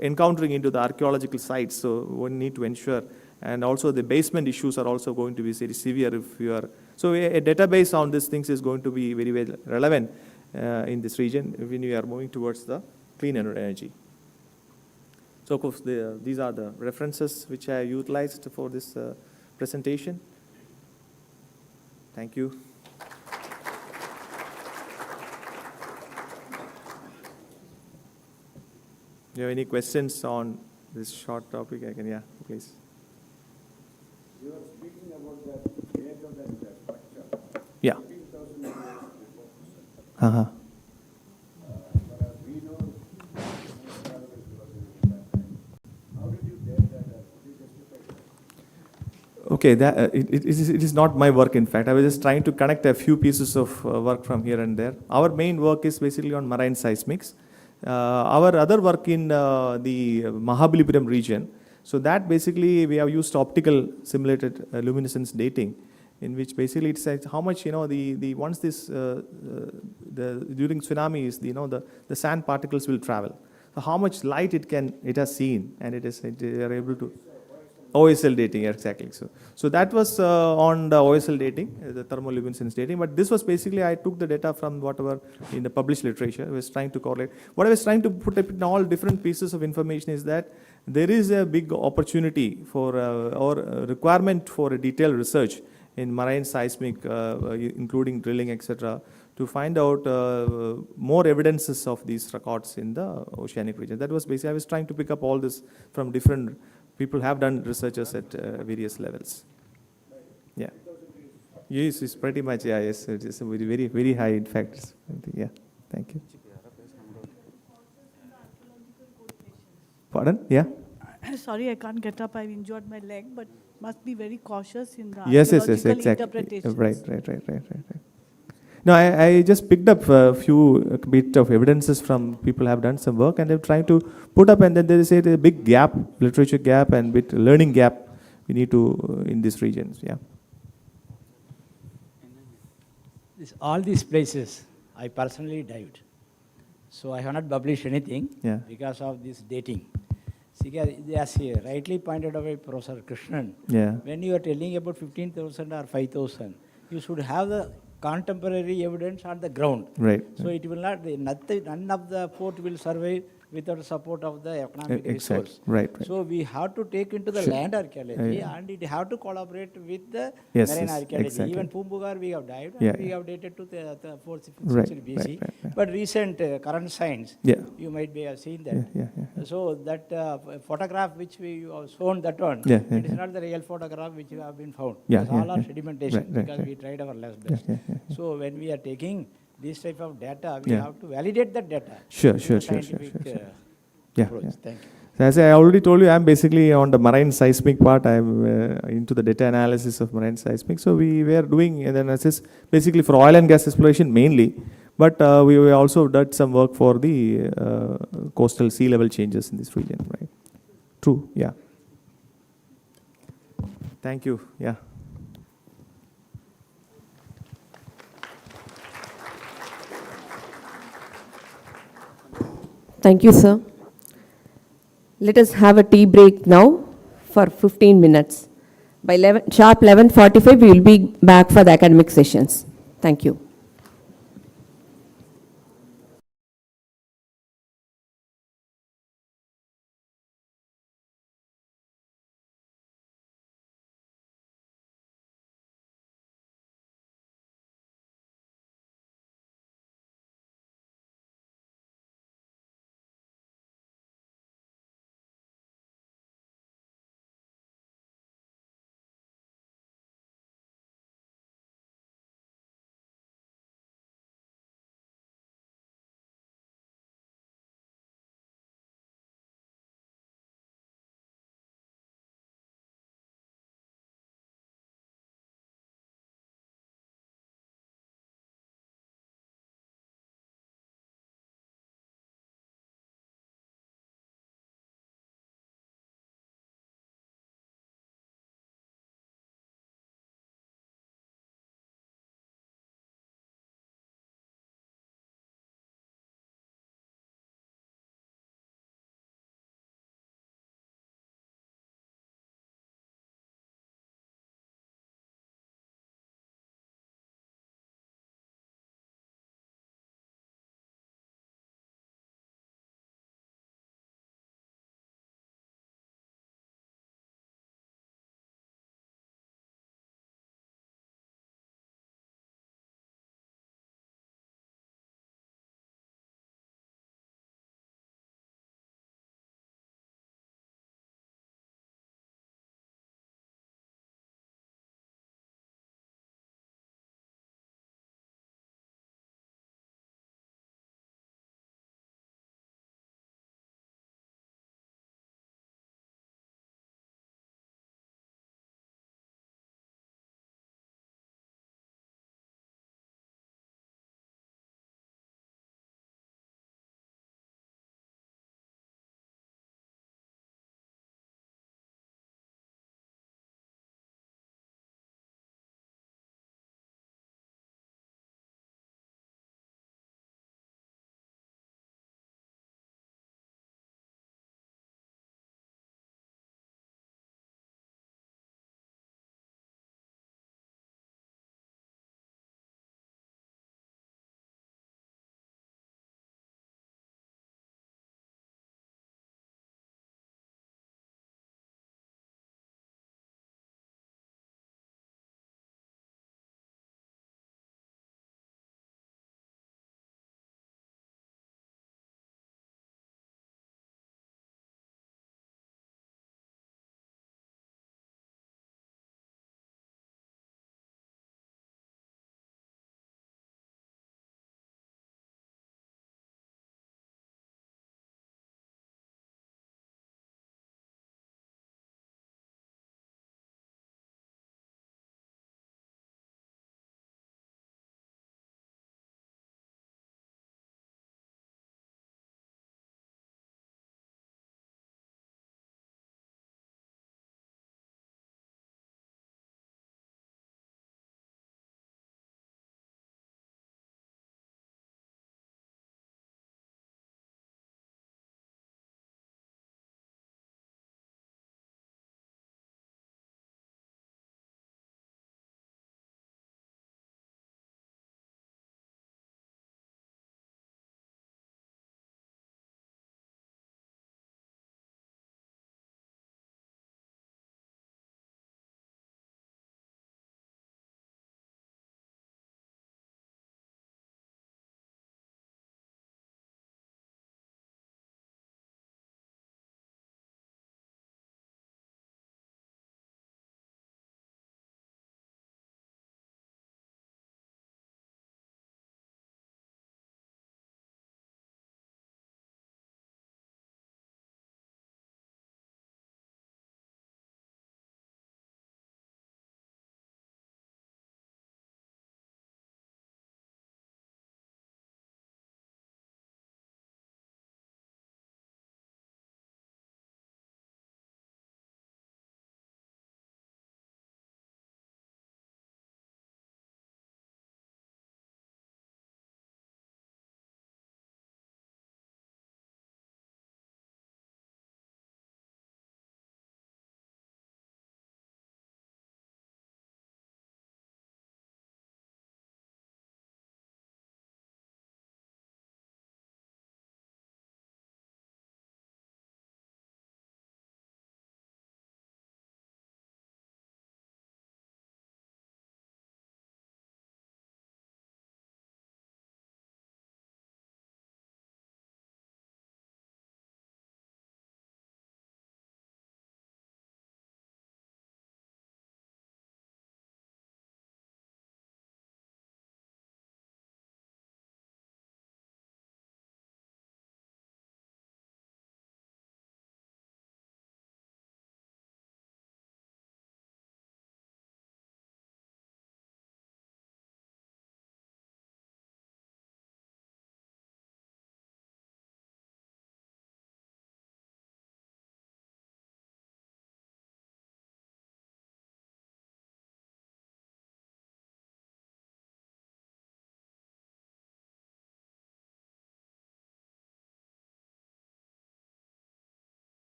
encountering into the archaeological sites, so one need to ensure. And also the basement issues are also going to be very severe if you are. So a database on these things is going to be very, very relevant in this region when we are moving towards the clean energy. So of course, these are the references which I utilized for this presentation. Thank you. Do you have any questions on this short topic? Yeah, please. You were speaking about the date of that structure. Yeah. 15,000 years before. Uh-huh. But we know how did you date that? Could you justify that? Okay, it is not my work, in fact. I was just trying to connect a few pieces of work from here and there. Our main work is basically on marine seismics. Our other work in the Mahabalipuram region, so that basically we have used optical simulated luminescence dating, in which basically it says how much, once this, during tsunamis, the sand particles will travel. So how much light it has seen, and they are able to. OSL dating, exactly. So that was on the OSL dating, the thermoluminescence dating. But this was basically, I took the data from whatever in the published literature. I was trying to correlate. What I was trying to put up in all different pieces of information is that there is a big opportunity for or requirement for a detailed research in marine seismic, including drilling, etc., to find out more evidences of these records in the oceanic region. That was basically, I was trying to pick up all this from different. People have done researches at various levels. Yeah. Yes, it's pretty much, yeah, yes. It is very, very, very high, in fact. Yeah, thank you. Pardon? Yeah? Sorry, I can't get up. I've injured my leg, but must be very cautious in the Yes, archaeological exactly. interpretations. Right. No, I just picked up a few bit of evidences from people who have done some work, and they're trying to put up, and then they say there's a big gap, literature gap and bit learning gap we need to in these regions. Yeah. all these places, I personally dived. So I have not published anything because of this dating. See, as he rightly pointed out by Professor Krishnan, when you are telling about 15,000 or 5,000, you should have the contemporary evidence on the ground. Right. So it will not, none of the fort will survive without the support of the economic resource. Right. So we have to take into the land archaeology and it have to collaborate with the marine archaeology. Exactly. Even Pumbugar we have dived and we have dated to the 4th, 5th Right, century BC. right. But recent current science, you might be have seen that. So that photograph which we have shown, that one, it is not the real photograph which we have been found. Because all are sedimentation because we tried our last best. So when we are taking this type of data, we have to validate that data. Sure. Scientific approach. Thank you. As I already told you, I'm basically on the marine seismic part. I'm into the data analysis of marine seismic. So we were doing an analysis basically for oil and gas exploration mainly, but we also did some work for the coastal sea level changes in this region, right? True, yeah. Thank you, yeah. Thank you, sir. Let us have a tea break now for 15 minutes. By sharp 11:45, we will be back for the academic sessions. Thank you.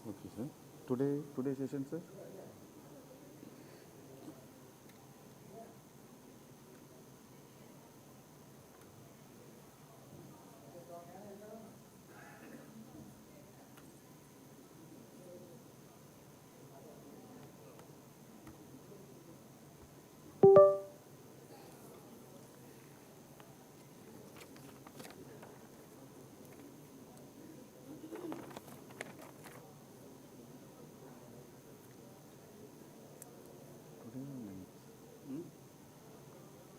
Okay, sir. Today's session, sir.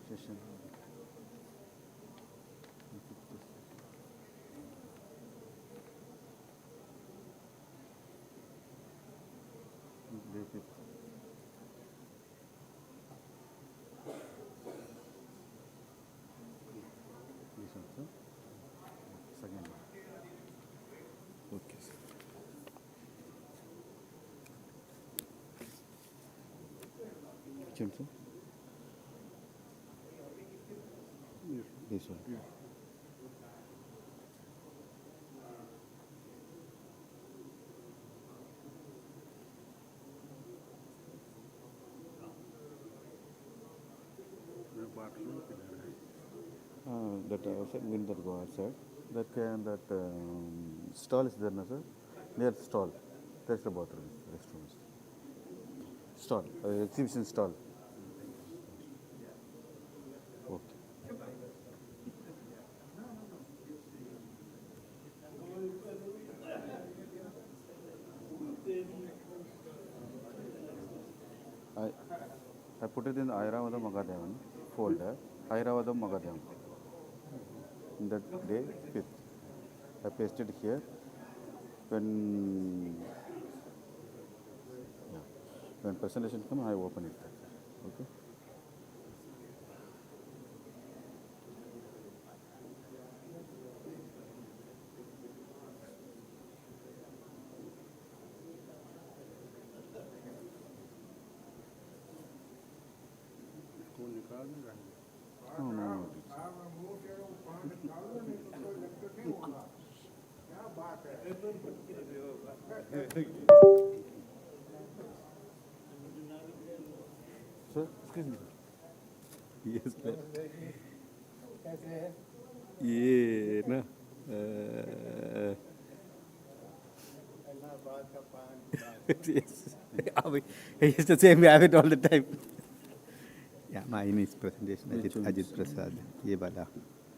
Session. Day fifth. This one, sir. Second one. Okay, sir. Which one, sir? This one. Yeah. That outside, when that go outside, that stall is there, no, sir? Near stall, there's the bathroom, restrooms. Stall, exhibition stall. Okay. I put it in Iravatham Mahadevan folder, Iravatham Mahadevan. In that day, 5th. I pasted here. When presentation comes, I open it. Okay. No, no, no. Sir, excuse me. Yes, sir. Yeah, no. Yes. It's the same, we have it all the time. Yeah, mine is presentation. Ajit Prasad. Ye bala.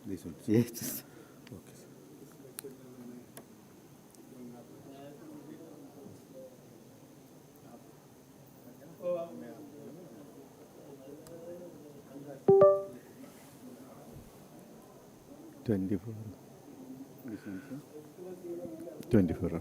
This one. Yes. Okay. Twenty-four. This one, sir. 24.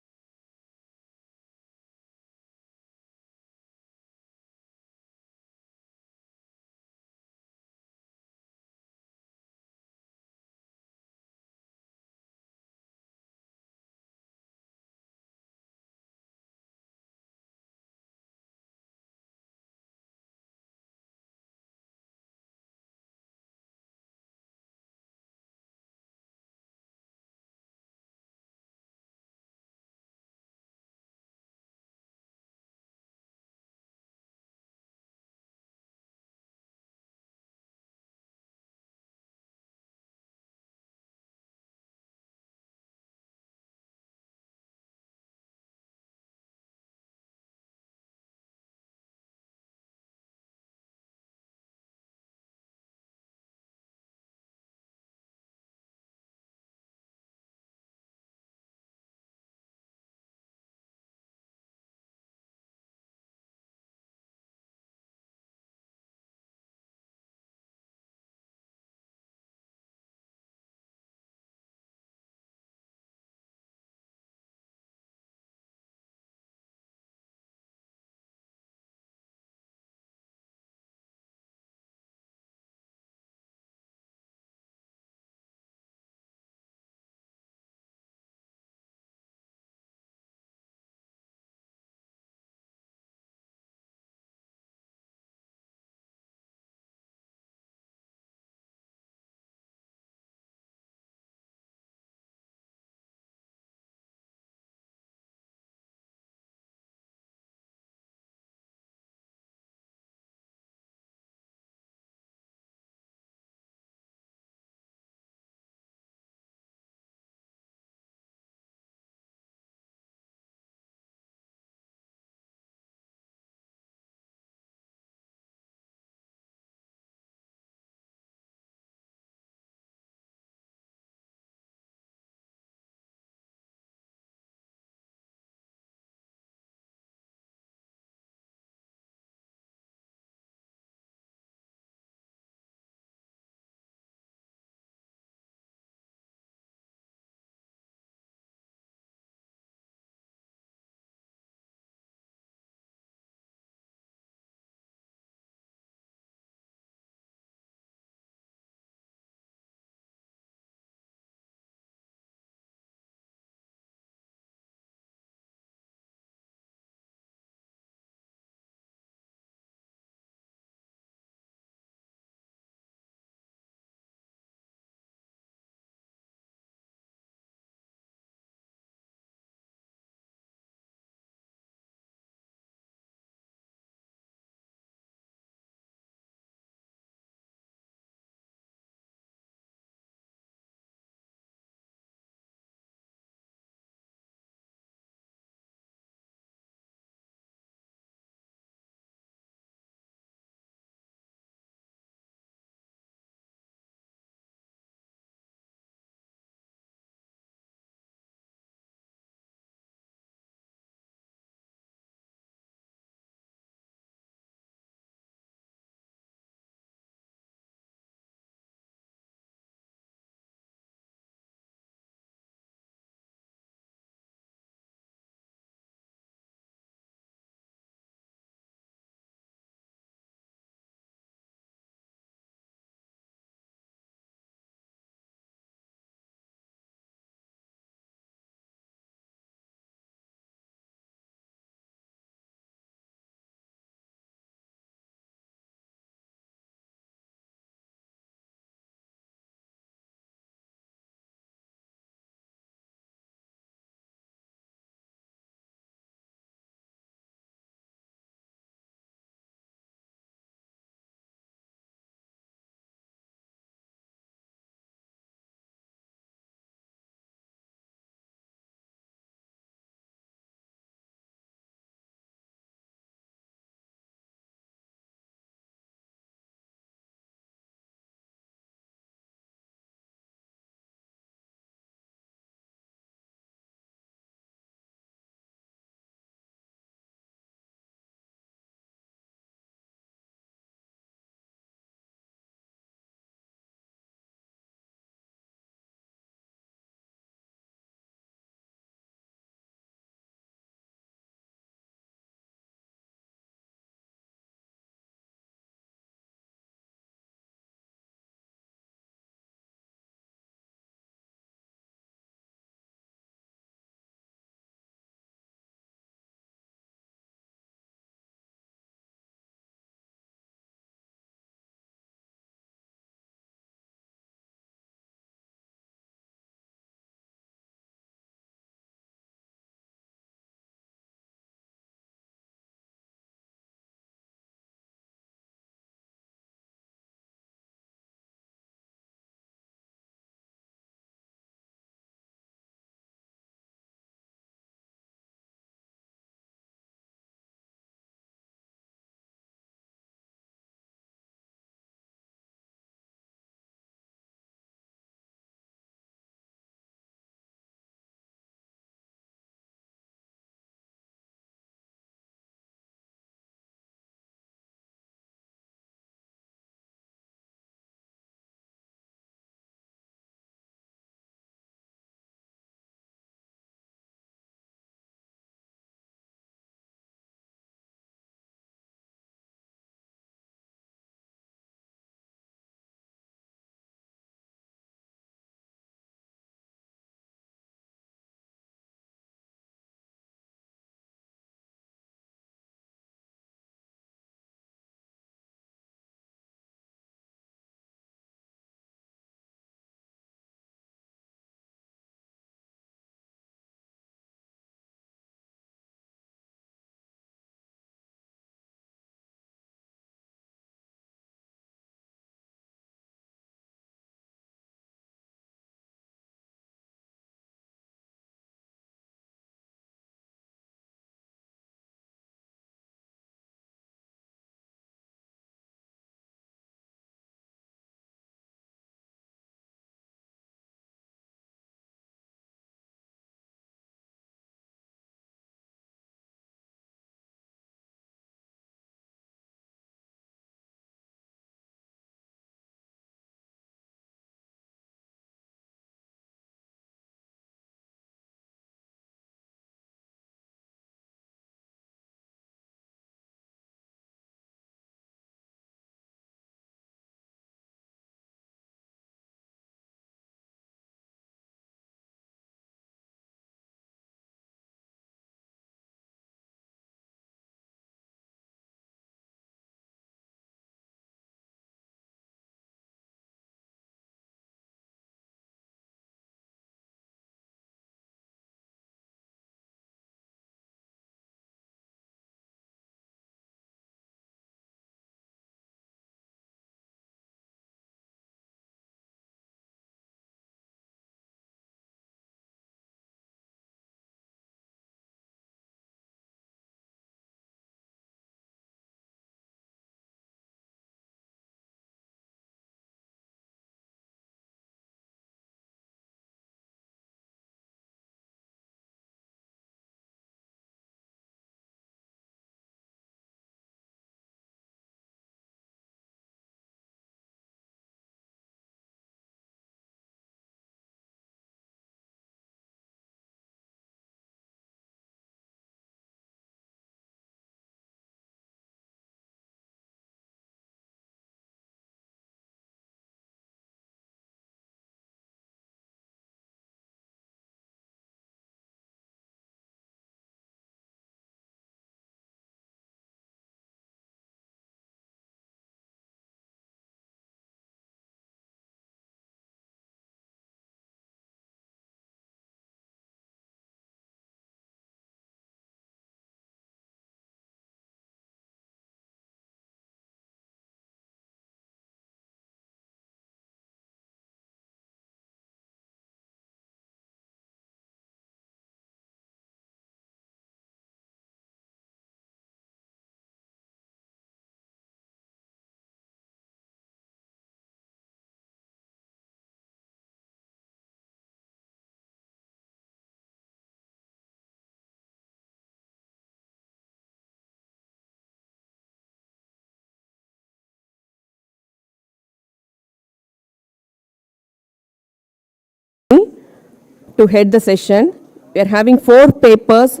to head the session. We are having 4 papers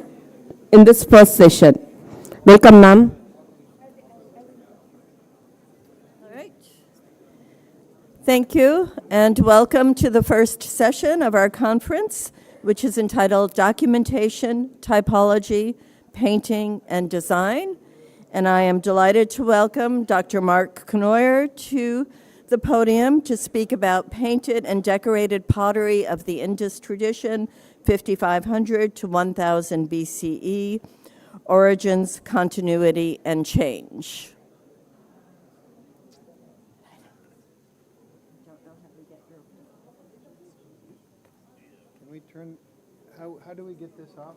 in this first session. Welcome, ma'am. All right. Thank you, and welcome to the first session of our conference, which is entitled Documentation, Typology, Painting, and Design. And I am delighted to welcome Dr. Mark Knoyer to the podium to speak about painted and decorated pottery of the Indus tradition, 5500 to 1000 BCE, origins, continuity, and change. Can we turn, how do we get this off?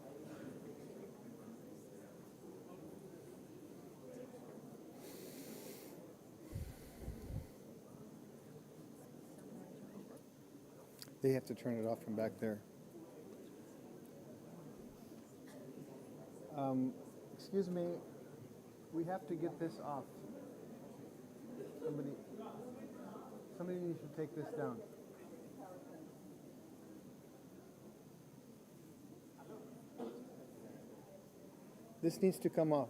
They have to turn it off from back there. Excuse me, we have to get this off. Somebody needs to take this down. This needs to come off.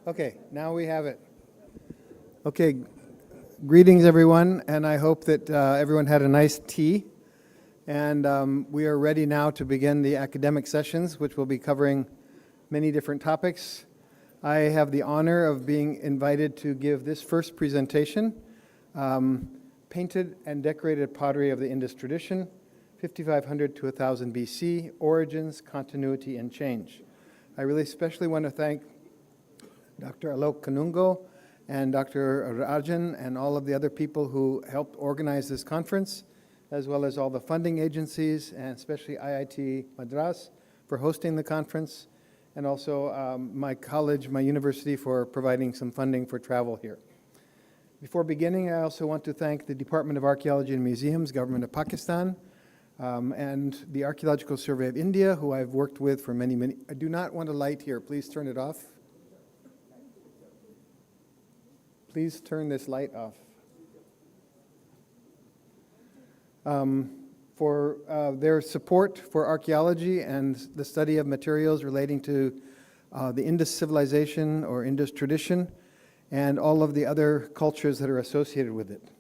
Okay, now we have it. Okay, greetings everyone, and I hope that everyone had a nice tea. And we are ready now to begin the academic sessions, which will be covering many different topics. I have the honor of being invited to give this first presentation, Painted and Decorated Pottery of the Indus Tradition, 5500 to 1000 BC, Origins, Continuity, and Change. I really especially want to thank Dr. Alok Kanungo and Dr. Rajan and all of the other people who helped organize this conference, as well as all the funding agencies, and especially IIT Madras for hosting the conference, and also my college, my university, for providing some funding for travel here. Before beginning, I also want to thank the Department of Archaeology and Museums, Government of Pakistan, and the Archaeological Survey of India, who I've worked with for many. I do not want a light here. Please turn it off. Please turn this light off. For their support for archaeology and the study of materials relating to the Indus civilization or Indus tradition and all of the other cultures that are associated with it.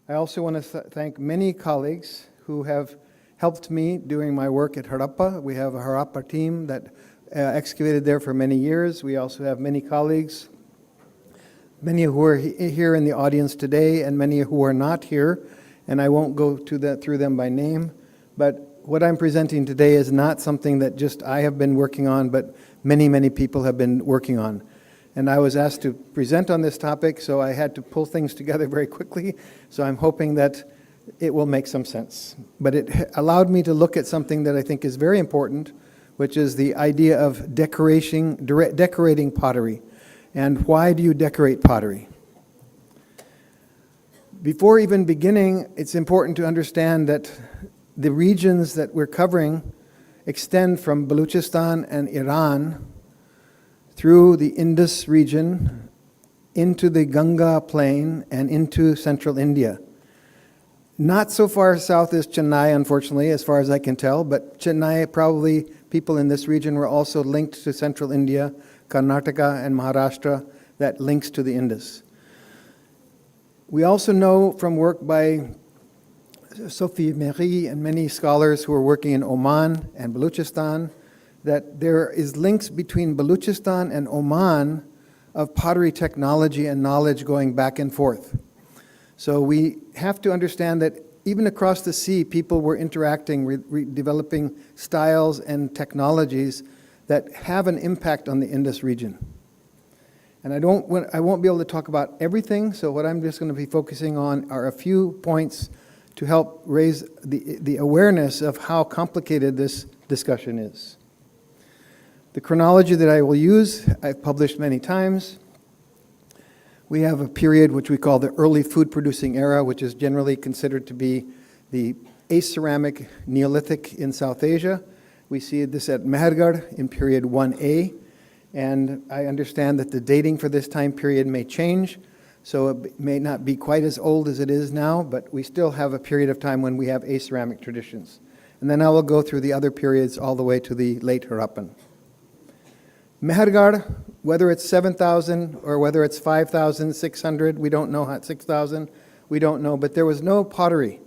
I also want to thank many colleagues who have helped me during my work at Harappa. We have a Harappa team that excavated there for many years. We also have many colleagues, many who are here in the audience today and many who are not here. And I won't go through them by name, but what I'm presenting today is not something that just I have been working on, but many people have been working on. And I was asked to present on this topic, so I had to pull things together very quickly, so I'm hoping that it will make some sense. But it allowed me to look at something that I think is very important, which is the idea of decorating pottery. And why do you decorate pottery? Before even beginning, it's important to understand that the regions that we're covering extend from Baluchistan and Iran through the Indus region into the Ganga plain and into central India. Not so far south as Chennai, unfortunately, as far as I can tell, but Chennai, probably people in this region were also linked to central India, Karnataka and Maharashtra, that links to the Indus. We also know from work by Sophie Méry and many scholars who are working in Oman and Baluchistan that there is links between Baluchistan and Oman of pottery technology and knowledge going back and forth. So we have to understand that even across the sea, people were interacting, developing styles and technologies that have an impact on the Indus region. And I won't be able to talk about everything, so what I'm just going to be focusing on are a few points to help raise the awareness of how complicated this discussion is. The chronology that I will use, I've published many times. We have a period which we call the early food-producing era, which is generally considered to be the aceramic Neolithic in South Asia. We see this at Mehergarh in period 1A. And I understand that the dating for this time period may change, so it may not be quite as old as it is now, but we still have a period of time when we have aceramic traditions. And then I will go through the other periods all the way to the late Harappan. Mehergarh, whether it's 7,000 or whether it's 5,600, we don't know, 6,000, we don't know, but there was no pottery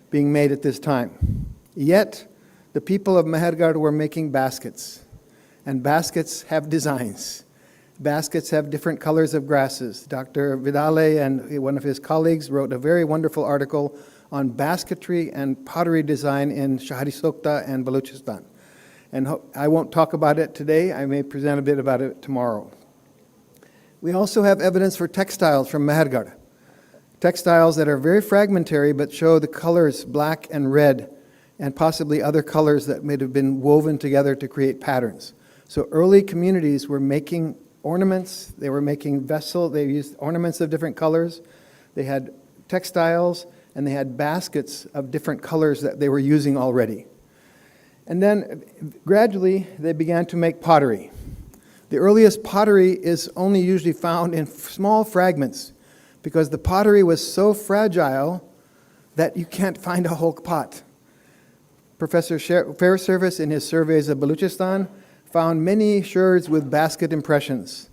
being made at this time. Yet, the people of Mehergarh were making baskets, and baskets have designs. Baskets have different colors of grasses. Dr. Vidale and one of his colleagues wrote a very wonderful article on basketry and pottery design in Shahri Sokta and Balochistan. And I won't talk about it today. I may present a bit about it tomorrow. We also have evidence for textiles from Mehergarh. Textiles that are very fragmentary but show the colors black and red and possibly other colors that may have been woven together to create patterns. So early communities were making ornaments, they were making vessels, they used ornaments of different colors, they had textiles, and they had baskets of different colors that they were using already. And then gradually they began to make pottery. The earliest pottery is only usually found in small fragments because the pottery was so fragile that you can't find a whole pot. Professor Fairservice in his surveys of Balochistan found many sherds with basket impressions.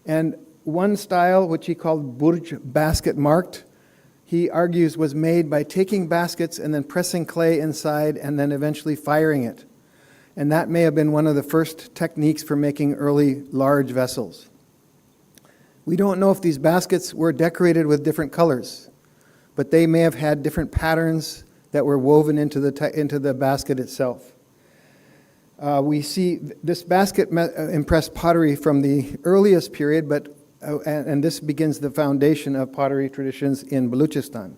And one style, which he called Burj basket marked, he argues was made by taking baskets and then pressing clay inside and then eventually firing it. And that may have been one of the first techniques for making early large vessels. We don't know if these baskets were decorated with different colors, but they may have had different patterns that were woven into the basket itself. We see this basket impressed pottery from the earliest period, but and this begins the foundation of pottery traditions in Balochistan.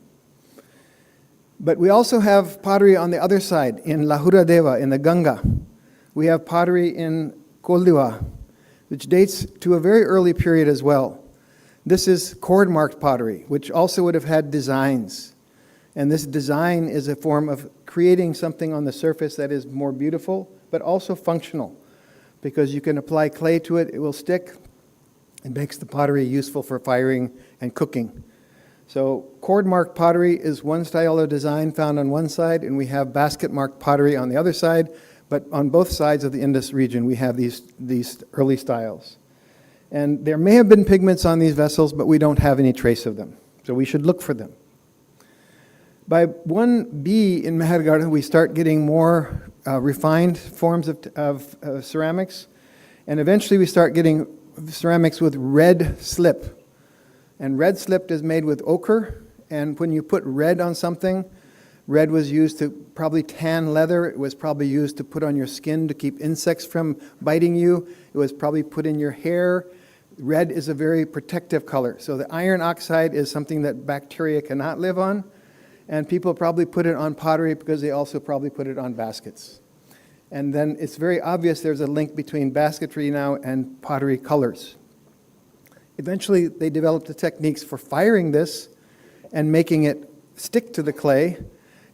But we also have pottery on the other side, in Lahura Deva, in the Ganga. We have pottery in Koldiwa, which dates to a very early period as well. This is cord-marked pottery, which also would have had designs. And this design is a form of creating something on the surface that is more beautiful, but also functional, because you can apply clay to it, it will stick. It makes the pottery useful for firing and cooking. So cord-marked pottery is one style of design found on one side, and we have basket-marked pottery on the other side, but on both sides of the Indus region we have these early styles. And there may have been pigments on these vessels, but we don't have any trace of them, so we should look for them. By 1B in Mehergarh, we start getting more refined forms of ceramics, and eventually we start getting ceramics with red slip. And red slip is made with ochre, and when you put red on something, red was used to probably tan leather, it was probably used to put on your skin to keep insects from biting you, it was probably put in your hair. Red is a very protective color, so the iron oxide is something that bacteria cannot live on, and people probably put it on pottery because they also probably put it on baskets. And then it's very obvious there's a link between basketry now and pottery colors. Eventually, they developed the techniques for firing this and making it stick to the clay.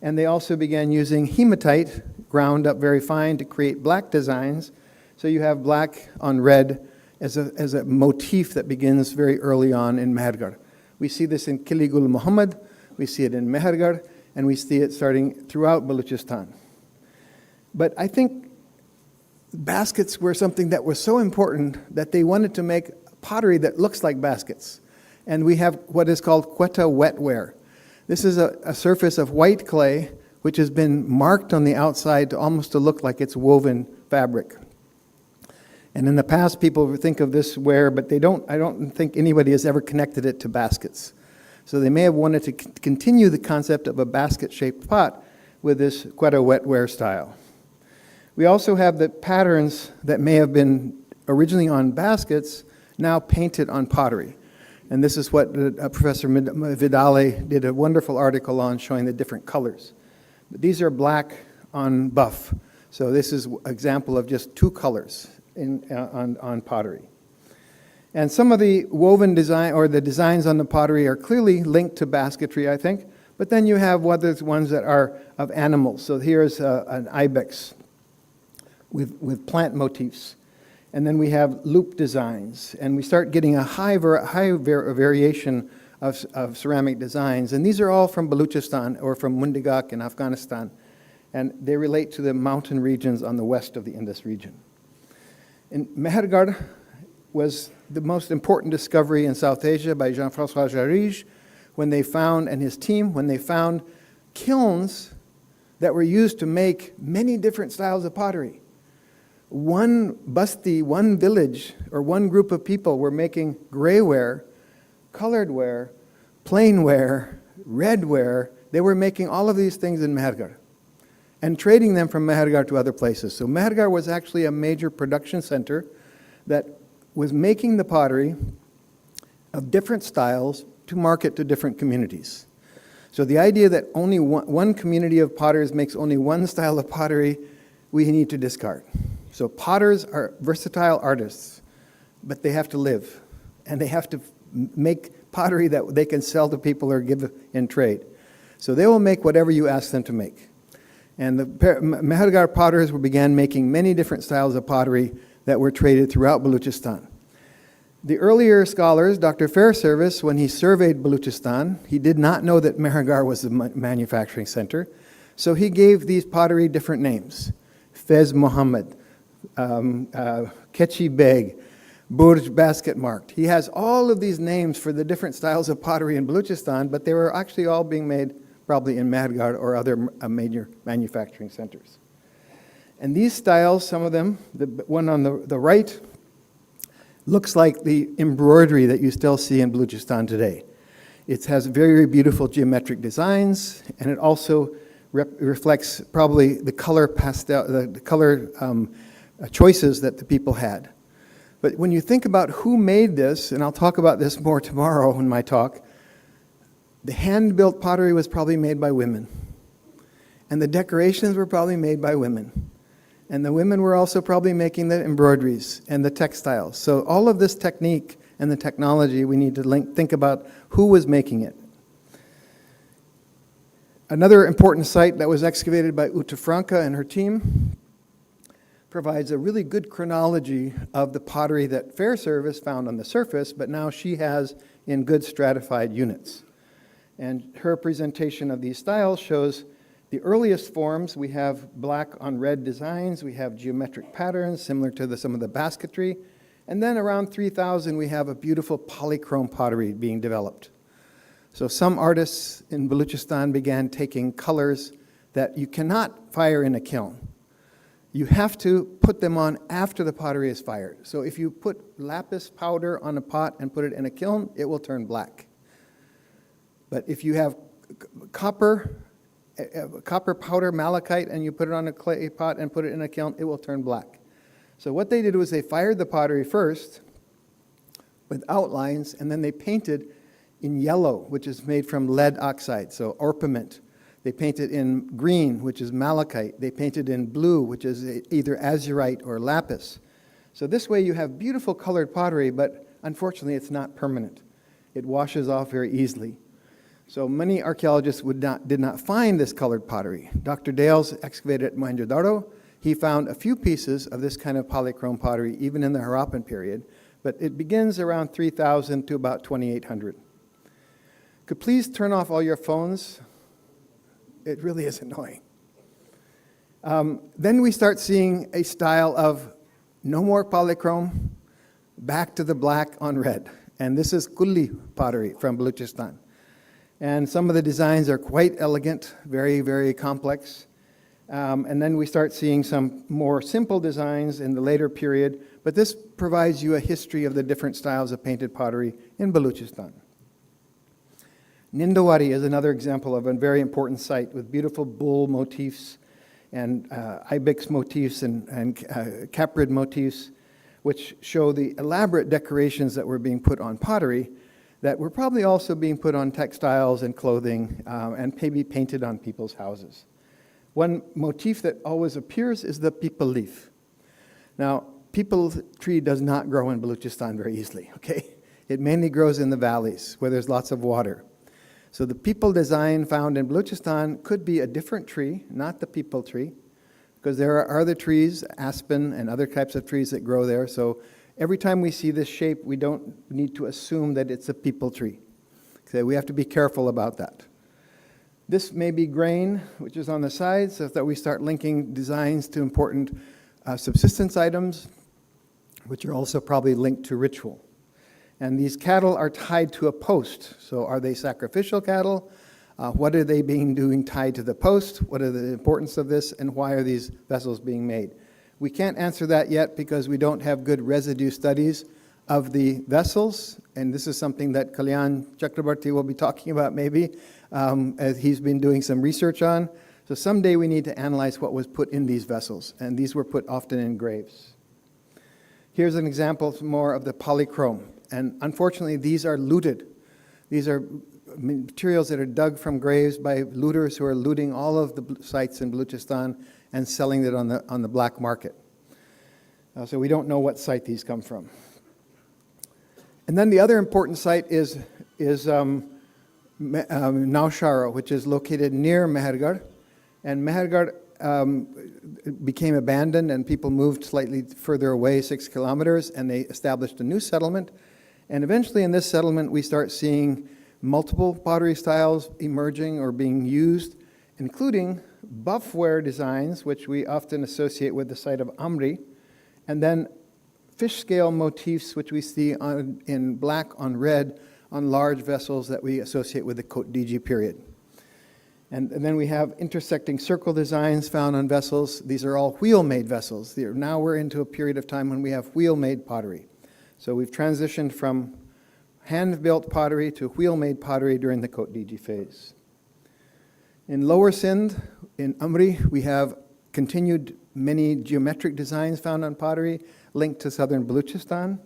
And they also began using hematite, ground up very fine, to create black designs. So you have black on red as a motif that begins very early on in Mehergarh. We see this in Kiligul Muhammad, we see it in Mehergarh, and we see it starting throughout Balochistan. But I think baskets were something that was so important that they wanted to make pottery that looks like baskets. And we have what is called quetta wetware. This is a surface of white clay which has been marked on the outside to almost to look like it's woven fabric. And in the past, people would think of this ware, but I don't think anybody has ever connected it to baskets. So they may have wanted to continue the concept of a basket-shaped pot with this quetta wetware style. We also have the patterns that may have been originally on baskets, now painted on pottery. And this is what Professor Vidale did a wonderful article on, showing the different colors. But these are black on buff. So this is an example of just two colors on pottery. And some of the woven design, or the designs on the pottery, are clearly linked to basketry, I think. But then you have ones that are of animals. So here's an ibex with plant motifs. And then we have loop designs, and we start getting a high variation of ceramic designs. And these are all from Baluchistan or from Mundigak in Afghanistan, and they relate to the mountain regions on the west of the Indus region. And Mehergarh was the most important discovery in South Asia by Jean-François Jarige when they found, and his team, when they found kilns that were used to make many different styles of pottery. One basti, one village, or one group of people were making gray ware, colored ware, plain ware, red ware. They were making all of these things in Mehergarh and trading them from Mehergarh to other places. So Mehergarh was actually a major production center that was making the pottery of different styles to market to different communities. So the idea that only one community of potters makes only one style of pottery, we need to discard. So potters are versatile artists, but they have to live, and they have to make pottery that they can sell to people or give in trade. So they will make whatever you ask them to make. And the Mehergarh potters began making many different styles of pottery that were traded throughout Baluchistan. The earlier scholars, Dr. Fairservice, when he surveyed Baluchistan, he did not know that Mehergarh was the manufacturing center, so he gave these pottery different names. Fez Muhammad, Kechi Beg, Burj Basket Marked. He has all of these names for the different styles of pottery in Baluchistan, but they were actually all being made probably in Mehergarh or other major manufacturing centers. And these styles, some of them, the one on the right, looks like the embroidery that you still see in Baluchistan today. It has very beautiful geometric designs, and it also reflects probably the color pastel, the color choices that the people had. But when you think about who made this, and I'll talk about this more tomorrow in my talk, the hand-built pottery was probably made by women. And the decorations were probably made by women. And the women were also probably making the embroideries and the textiles. So all of this technique and the technology, we need to think about who was making it. Another important site that was excavated by Uta Franca and her team provides a really good chronology of the pottery that Fairservice found on the surface, but now she has in good stratified units. And her presentation of these styles shows the earliest forms. We have black on red designs, we have geometric patterns similar to some of the basketry, and then around 3000 we have a beautiful polychrome pottery being developed. So some artists in Baluchistan began taking colors that you cannot fire in a kiln. You have to put them on after the pottery is fired. So if you put lapis powder on a pot and put it in a kiln, it will turn black. But if you have copper powder, malachite, and you put it on a clay pot and put it in a kiln, it will turn black. So what they did was they fired the pottery first with outlines, and then they painted in yellow, which is made from lead oxide, so orpiment. They painted in green, which is malachite. They painted in blue, which is either azurite or lapis. So this way you have beautiful colored pottery, but unfortunately it's not permanent. It washes off very easily. So many archaeologists did not find this colored pottery. Dr. Dales excavated at Mohenjo-Daro. He found a few pieces of this kind of polychrome pottery, even in the Harappan period, but it begins around 3000 to about 2800. Could please turn off all your phones? It really is annoying. Then we start seeing a style of no more polychrome, back to the black on red. And this is Kulli pottery from Baluchistan. And some of the designs are quite elegant, very, very complex. And then we start seeing some more simple designs in the later period, but this provides you a history of the different styles of painted pottery in Baluchistan. Nindawari is another example of a very important site with beautiful bull motifs and ibex motifs and caprid motifs, which show the elaborate decorations that were being put on pottery that were probably also being put on textiles and clothing and maybe painted on people's houses. One motif that always appears is the peepal leaf. Now, peepal tree does not grow in Baluchistan very easily, okay? It mainly grows in the valleys where there's lots of water. So the peepal design found in Baluchistan could be a different tree, not the peepal tree, because there are other trees, aspen and other types of trees that grow there. So every time we see this shape, we don't need to assume that it's a peepal tree. Okay, we have to be careful about that. This may be grain, which is on the side, so that we start linking designs to important subsistence items, which are also probably linked to ritual. And these cattle are tied to a post. So are they sacrificial cattle? What are they doing tied to the post? What are the importance of this? And why are these vessels being made? We can't answer that yet because we don't have good residue studies of the vessels. And this is something that Kalyan Chakrabarti will be talking about maybe, as he's been doing some research on. So someday we need to analyze what was put in these vessels. And these were put often in graves. Here's an example more of the polychrome. And unfortunately, these are looted. These are materials that are dug from graves by looters who are looting all of the sites in Balochistan and selling it on the black market. So we don't know what site these come from. And then the other important site is Naushara, which is located near Mehergarh. And Mehergarh became abandoned and people moved slightly further away, 6 kilometers, and they established a new settlement. And eventually in this settlement, we start seeing multiple pottery styles emerging or being used, including buffware designs, which we often associate with the site of Amri, and then fish scale motifs, which we see in black on red on large vessels that we associate with the Côte d'Ivoire period. And then we have intersecting circle designs found on vessels. These are all wheel-made vessels. Now we're into a period of time when we have wheel-made pottery. So we've transitioned from hand-built pottery to wheel-made pottery during the Côte d'Ivoire phase. In Lower Sindh, in Amri, we have continued many geometric designs found on pottery linked to southern Balochistan,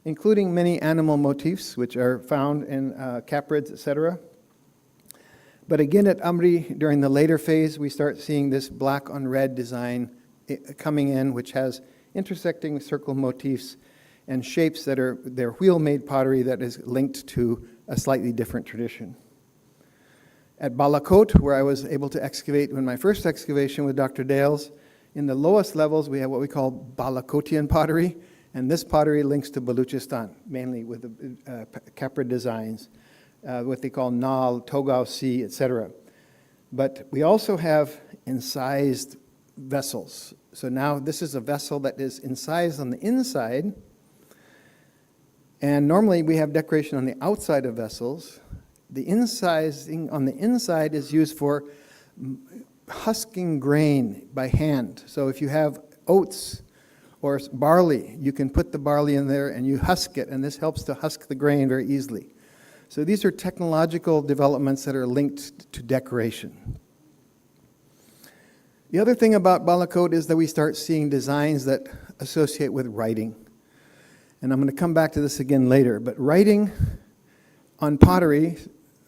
including many animal motifs, which are found in caprids, etc. But again, at Amri, during the later phase, we start seeing this black on red design coming in, which has intersecting circle motifs and shapes that are their wheel-made pottery that is linked to a slightly different tradition. At Balakot, where I was able to excavate in my first excavation with Dr. Dales, in the lowest levels, we have what we call Balakotian pottery, and this pottery links to Balochistan, mainly with the caprid designs, what they call Nal, Togao Si, etc. But we also have incised vessels. So now this is a vessel that is incised on the inside, and normally we have decoration on the outside of vessels. The incising on the inside is used for husking grain by hand. So if you have oats or barley, you can put the barley in there and you husk it, and this helps to husk the grain very easily. So these are technological developments that are linked to decoration. The other thing about Balakot is that we start seeing designs that associate with writing. And I'm going to come back to this again later, but writing on pottery,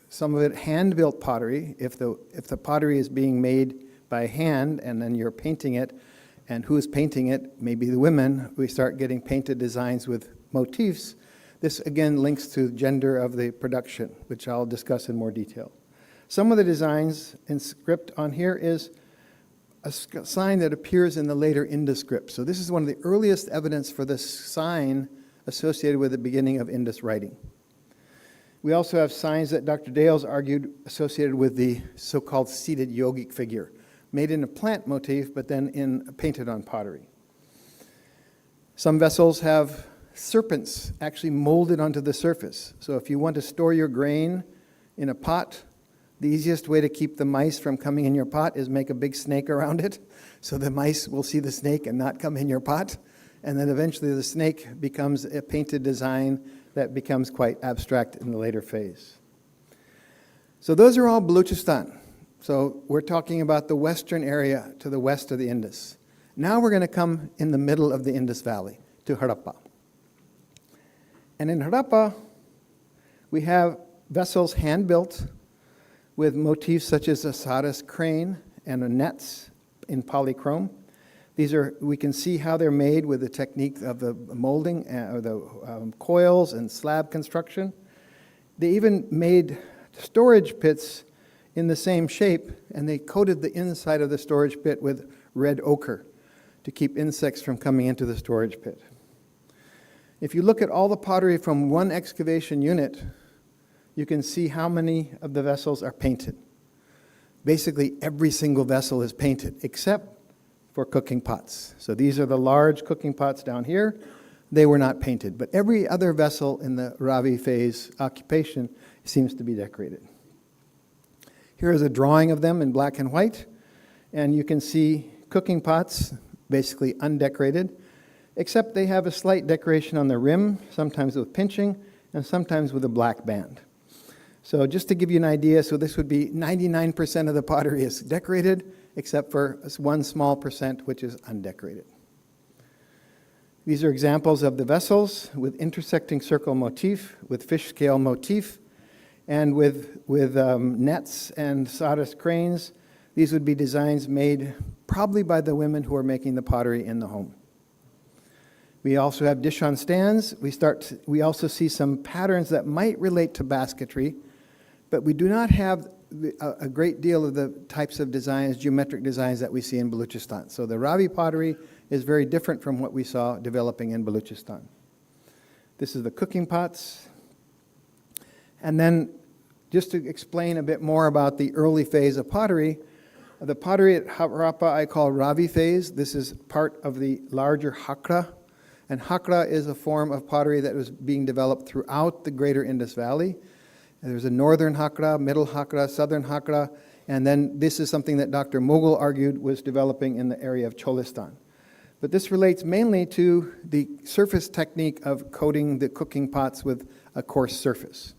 some of it hand-built pottery, if the pottery is being made by hand and then you're painting it, and who's painting it, maybe the women, we start getting painted designs with motifs. This again links to gender of the production, which I'll discuss in more detail. Some of the designs in script on here is a sign that appears in the later Indus script. So this is one of the earliest evidence for this sign associated with the beginning of Indus writing. We also have signs that Dr. Dales argued associated with the so-called seated yogic figure, made in a plant motif, but then painted on pottery. Some vessels have serpents actually molded onto the surface. So if you want to store your grain in a pot, the easiest way to keep the mice from coming in your pot is make a big snake around it, so the mice will see the snake and not come in your pot. And then eventually the snake becomes a painted design that becomes quite abstract in the later phase. So those are all Balochistan. So we're talking about the western area to the west of the Indus. Now we're going to come in the middle of the Indus Valley to Harappa. And in Harappa, we have vessels hand-built with motifs such as a saras crane and nets in polychrome. These are, we can see how they're made with the technique of the molding, or the coils and slab construction. They even made storage pits in the same shape, and they coated the inside of the storage pit with red ochre to keep insects from coming into the storage pit. If you look at all the pottery from one excavation unit, you can see how many of the vessels are painted. Basically, every single vessel is painted, except for cooking pots. So these are the large cooking pots down here. They were not painted, but every other vessel in the Ravi phase occupation seems to be decorated. Here is a drawing of them in black and white, and you can see cooking pots, basically undecorated, except they have a slight decoration on the rim, sometimes with pinching, and sometimes with a black band. So just to give you an idea, so this would be 99% of the pottery is decorated, except for one small percent, which is undecorated. These are examples of the vessels with intersecting circle motif, with fish scale motif, and with nets and sawdust cranes. These would be designs made probably by the women who are making the pottery in the home. We also have dish on stands. We also see some patterns that might relate to basketry, but we do not have a great deal of the types of designs, geometric designs that we see in Baluchistan. So the Ravi pottery is very different from what we saw developing in Baluchistan. This is the cooking pots. And then just to explain a bit more about the early phase of pottery, the pottery at Harappa I call Ravi phase. This is part of the larger Hakra. And Hakra is a form of pottery that was being developed throughout the greater Indus Valley. There's a northern Hakra, middle Hakra, southern Hakra, and then this is something that Dr. Mughal argued was developing in the area of Cholistan. But this relates mainly to the surface technique of coating the cooking pots with a coarse surface.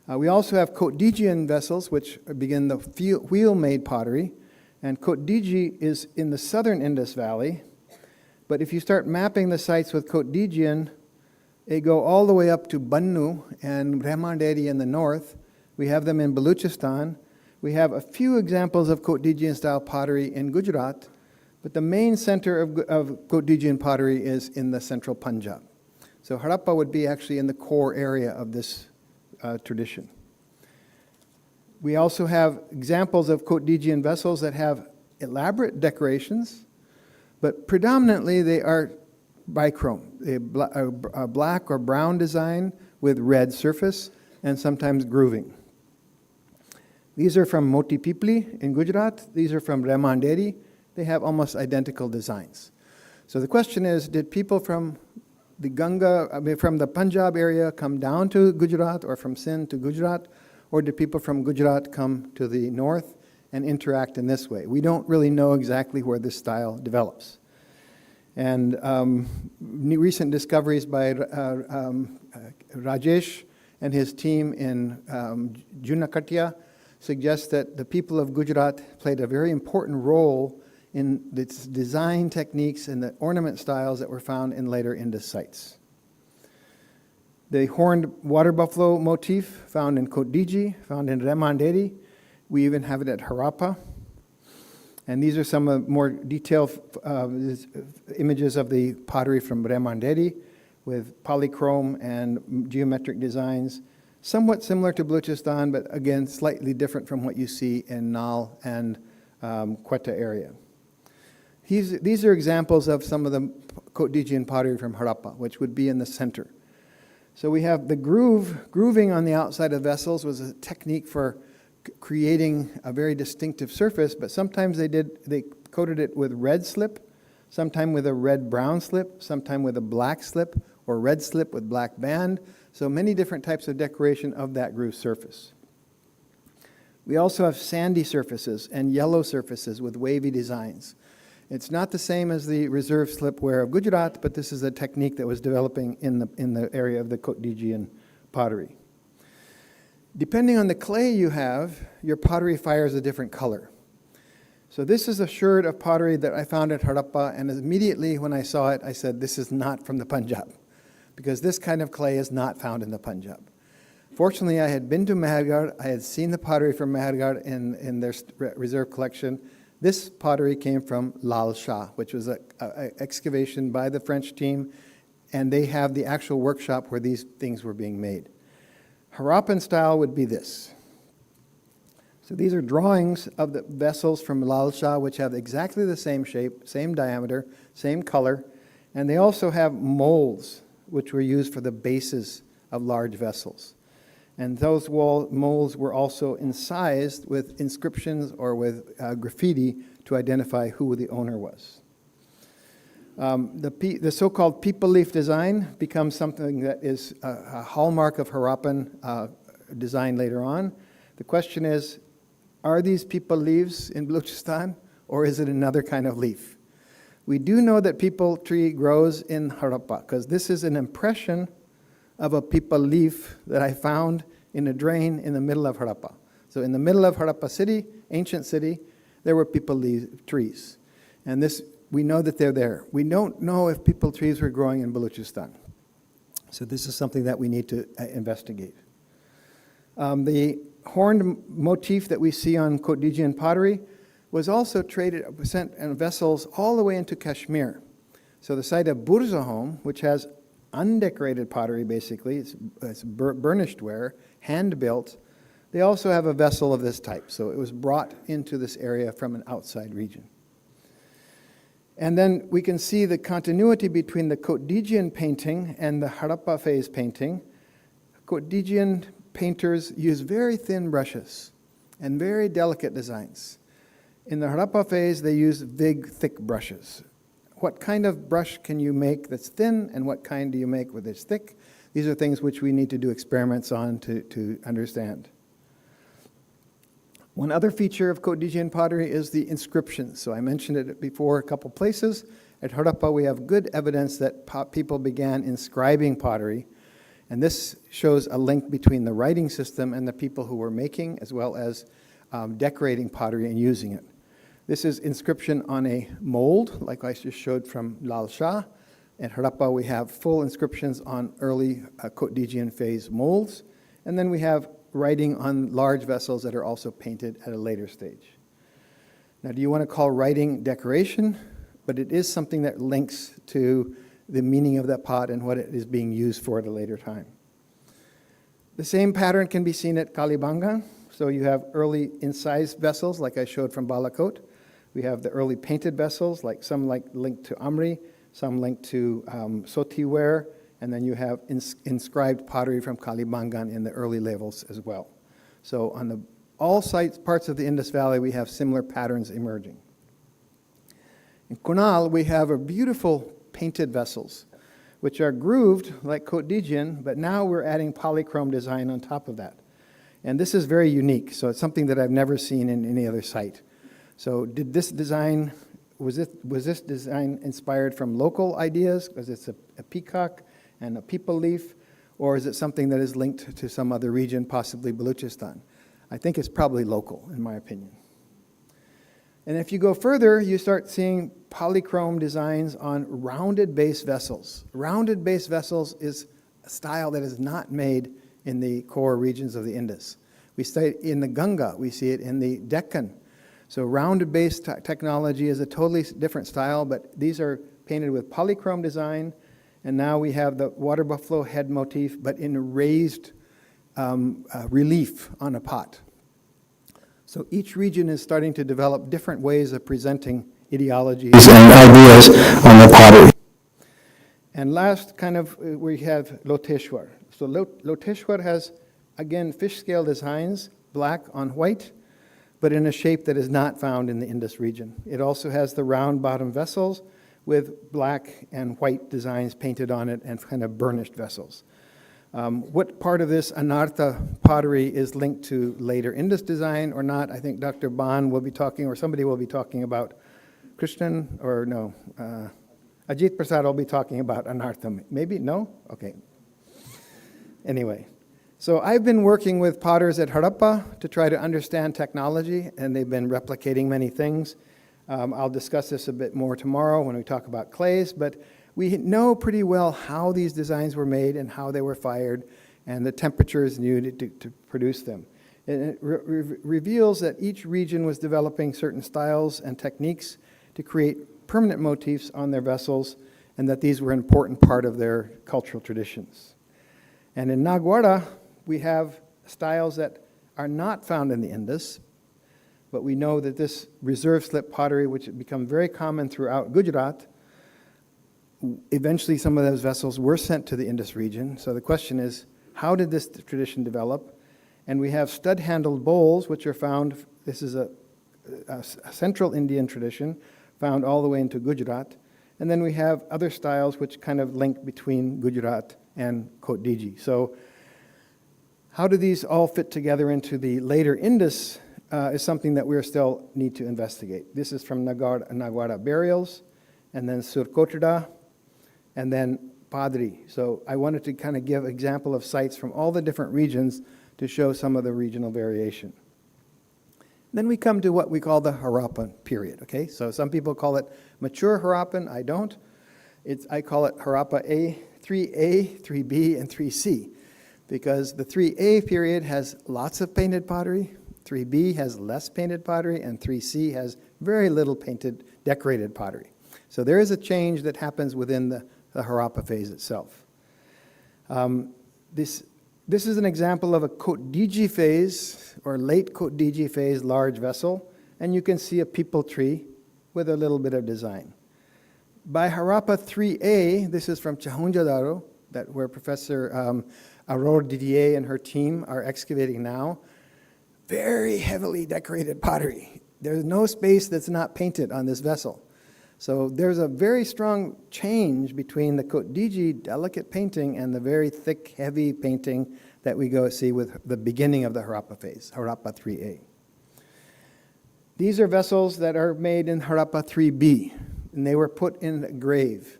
We also have Kotdijian vessels, which begin the wheel-made pottery, and Kotdiji is in the southern Indus Valley. But if you start mapping the sites with Kotdijian, they go all the way up to Bannu and Brahmanderi in the north. We have them in Baluchistan. We have a few examples of Kotdijian style pottery in Gujarat, but the main center of Kotdijian pottery is in the central Punjab. So Harappa would be actually in the core area of this tradition. We also have examples of Kotdijian vessels that have elaborate decorations, but predominantly they are bichrome, a black or brown design with red surface and sometimes grooving. These are from Moti Pipli in Gujarat. These are from Remanderi. They have almost identical designs. So the question is, did people from from the Punjab area come down to Gujarat, or from Sindh to Gujarat, or did people from Gujarat come to the north and interact in this way? We don't really know exactly where this style develops. And recent discoveries by Rajesh and his team in Junakatia suggest that the people of Gujarat played a very important role in the design techniques and the ornament styles that were found in later Indus sites. The horned water buffalo motif found in Kotdiji, found in Remanderi. We even have it at Harappa. And these are some more detailed images of the pottery from Remanderi with polychrome and geometric designs, somewhat similar to Baluchistan, but again, slightly different from what you see in Nal and Quetta area. These are examples of some of the Kotdijian pottery from Harappa, which would be in the center. So we have the grooving on the outside of vessels was a technique for creating a very distinctive surface, but sometimes they coated it with red slip, sometime with a red-brown slip, sometime with a black slip, or red slip with black band. So many different types of decoration of that grooved surface. We also have sandy surfaces and yellow surfaces with wavy designs. It's not the same as the reserve slipware of Gujarat, but this is a technique that was developing in the area of the Kotdijian pottery. Depending on the clay you have, your pottery fires a different color. So this is a sherd of pottery that I found at Harappa, and immediately when I saw it, I said, this is not from the Punjab, because this kind of clay is not found in the Punjab. Fortunately, I had been to Mehergarh. I had seen the pottery from Mehergarh in their reserve collection. This pottery came from Lal Shah, which was an excavation by the French team, and they have the actual workshop where these things were being made. Harappan style would be this. So these are drawings of the vessels from Lal Shah, which have exactly the same shape, same diameter, same color, and they also have molds, which were used for the bases of large vessels. And those molds were also incised with inscriptions or with graffiti to identify who the owner was. The so-called people leaf design becomes something that is a hallmark of Harappan design later on. The question is, are these people leaves in Balochistan, or is it another kind of leaf? We do know that people tree grows in Harappa, because this is an impression of a people leaf that I found in a drain in the middle of Harappa. So in the middle of Harappa city, ancient city, there were people leaf trees. And this, we know that they're there. We don't know if people trees were growing in Balochistan. So this is something that we need to investigate. The horned motif that we see on Kotdijian pottery was also sent in vessels all the way into Kashmir. So the site of Burzahom, which has undecorated pottery basically, it's burnished ware, hand-built, they also have a vessel of this type. So it was brought into this area from an outside region. And then we can see the continuity between the Kotdijian painting and the Harappa phase painting. Kotdijian painters use very thin brushes and very delicate designs. In the Harappa phase, they use big, thick brushes. What kind of brush can you make that's thin, and what kind do you make with this thick? These are things which we need to do experiments on to understand. One other feature of Kotdijian pottery is the inscriptions. So I mentioned it before a couple places. At Harappa, we have good evidence that people began inscribing pottery. And this shows a link between the writing system and the people who were making, as well as decorating pottery and using it. This is inscription on a mold, like I just showed from Lal Shah. At Harappa, we have full inscriptions on early Kotdijian phase molds. And then we have writing on large vessels that are also painted at a later stage. Now, do you want to call writing decoration? But it is something that links to the meaning of that pot and what it is being used for at a later time. The same pattern can be seen at Kalibangan. So you have early incised vessels, like I showed from Balakot. We have the early painted vessels, like some linked to Amri, some linked to Soti ware, and then you have inscribed pottery from Kalibangan in the early levels as well. So on all parts of the Indus Valley, we have similar patterns emerging. In Kunal, we have a beautiful painted vessels, which are grooved like Kotdijian, but now we're adding polychrome design on top of that. And this is very unique, so it's something that I've never seen in any other site. So did this design, was this design inspired from local ideas, because it's a peacock and a people leaf, or is it something that is linked to some other region, possibly Balochistan? I think it's probably local, in my opinion. And if you go further, you start seeing polychrome designs on rounded base vessels. Rounded base vessels is a style that is not made in the core regions of the Indus. We see it in the Ganga, we see it in the Deccan. So rounded base technology is a totally different style, but these are painted with polychrome design, and now we have the water buffalo head motif, but in raised relief on a pot. So each region is starting to develop different ways of presenting ideologies and ideas on the pottery. And last, we have Loteshwar. So Loteshwar has, again, fish scale designs, black on white, but in a shape that is not found in the Indus region. It also has the round bottom vessels with black and white designs painted on it and kind of burnished vessels. What part of this Anartha pottery is linked to later Indus design or not? I think Dr. Ban will be talking, or somebody will be talking about Krishnan, or no, Ajit Prasad will be talking about Anartha. Maybe, no? Okay. Anyway, so I've been working with potters at Harappa to try to understand technology, and they've been replicating many things. I'll discuss this a bit more tomorrow when we talk about clays, but we know pretty well how these designs were made and how they were fired and the temperatures needed to produce them. And it reveals that each region was developing certain styles and techniques to create permanent motifs on their vessels, and that these were an important part of their cultural traditions. And in Nagwara, we have styles that are not found in the Indus, but we know that this reserve slip pottery, which had become very common throughout Gujarat, eventually some of those vessels were sent to the Indus region. So the question is, how did this tradition develop? And we have stud-handled bowls, which are found, this is a central Indian tradition, found all the way into Gujarat. And then we have other styles which kind of link between Gujarat and Kot Diji. So how do these all fit together into the later Indus is something that we still need to investigate. This is from Nagwada burials, and then Surkotada, and then Padri. So I wanted to kind of give example of sites from all the different regions to show some of the regional variation. Then we come to what we call the Harappan period, okay? So some people call it mature Harappan, I don't. I call it Harappa 3A, 3B, and 3C, because the 3A period has lots of painted pottery, 3B has less painted pottery, and 3C has very little painted, decorated pottery. So there is a change that happens within the Harappa phase itself. This is an example of a Kot Diji phase, or late Kot Diji phase large vessel, and you can see a peepal tree with a little bit of design. By Harappa 3A, this is from Chahunjadaro, where Professor Awardee and her team are excavating now. Very heavily decorated pottery. There's no space that's not painted on this vessel. So there's a very strong change between the Kot Diji delicate painting and the very thick, heavy painting that we go see with the beginning of the Harappa phase, Harappa 3A. These are vessels that are made in Harappa 3B, and they were put in a grave.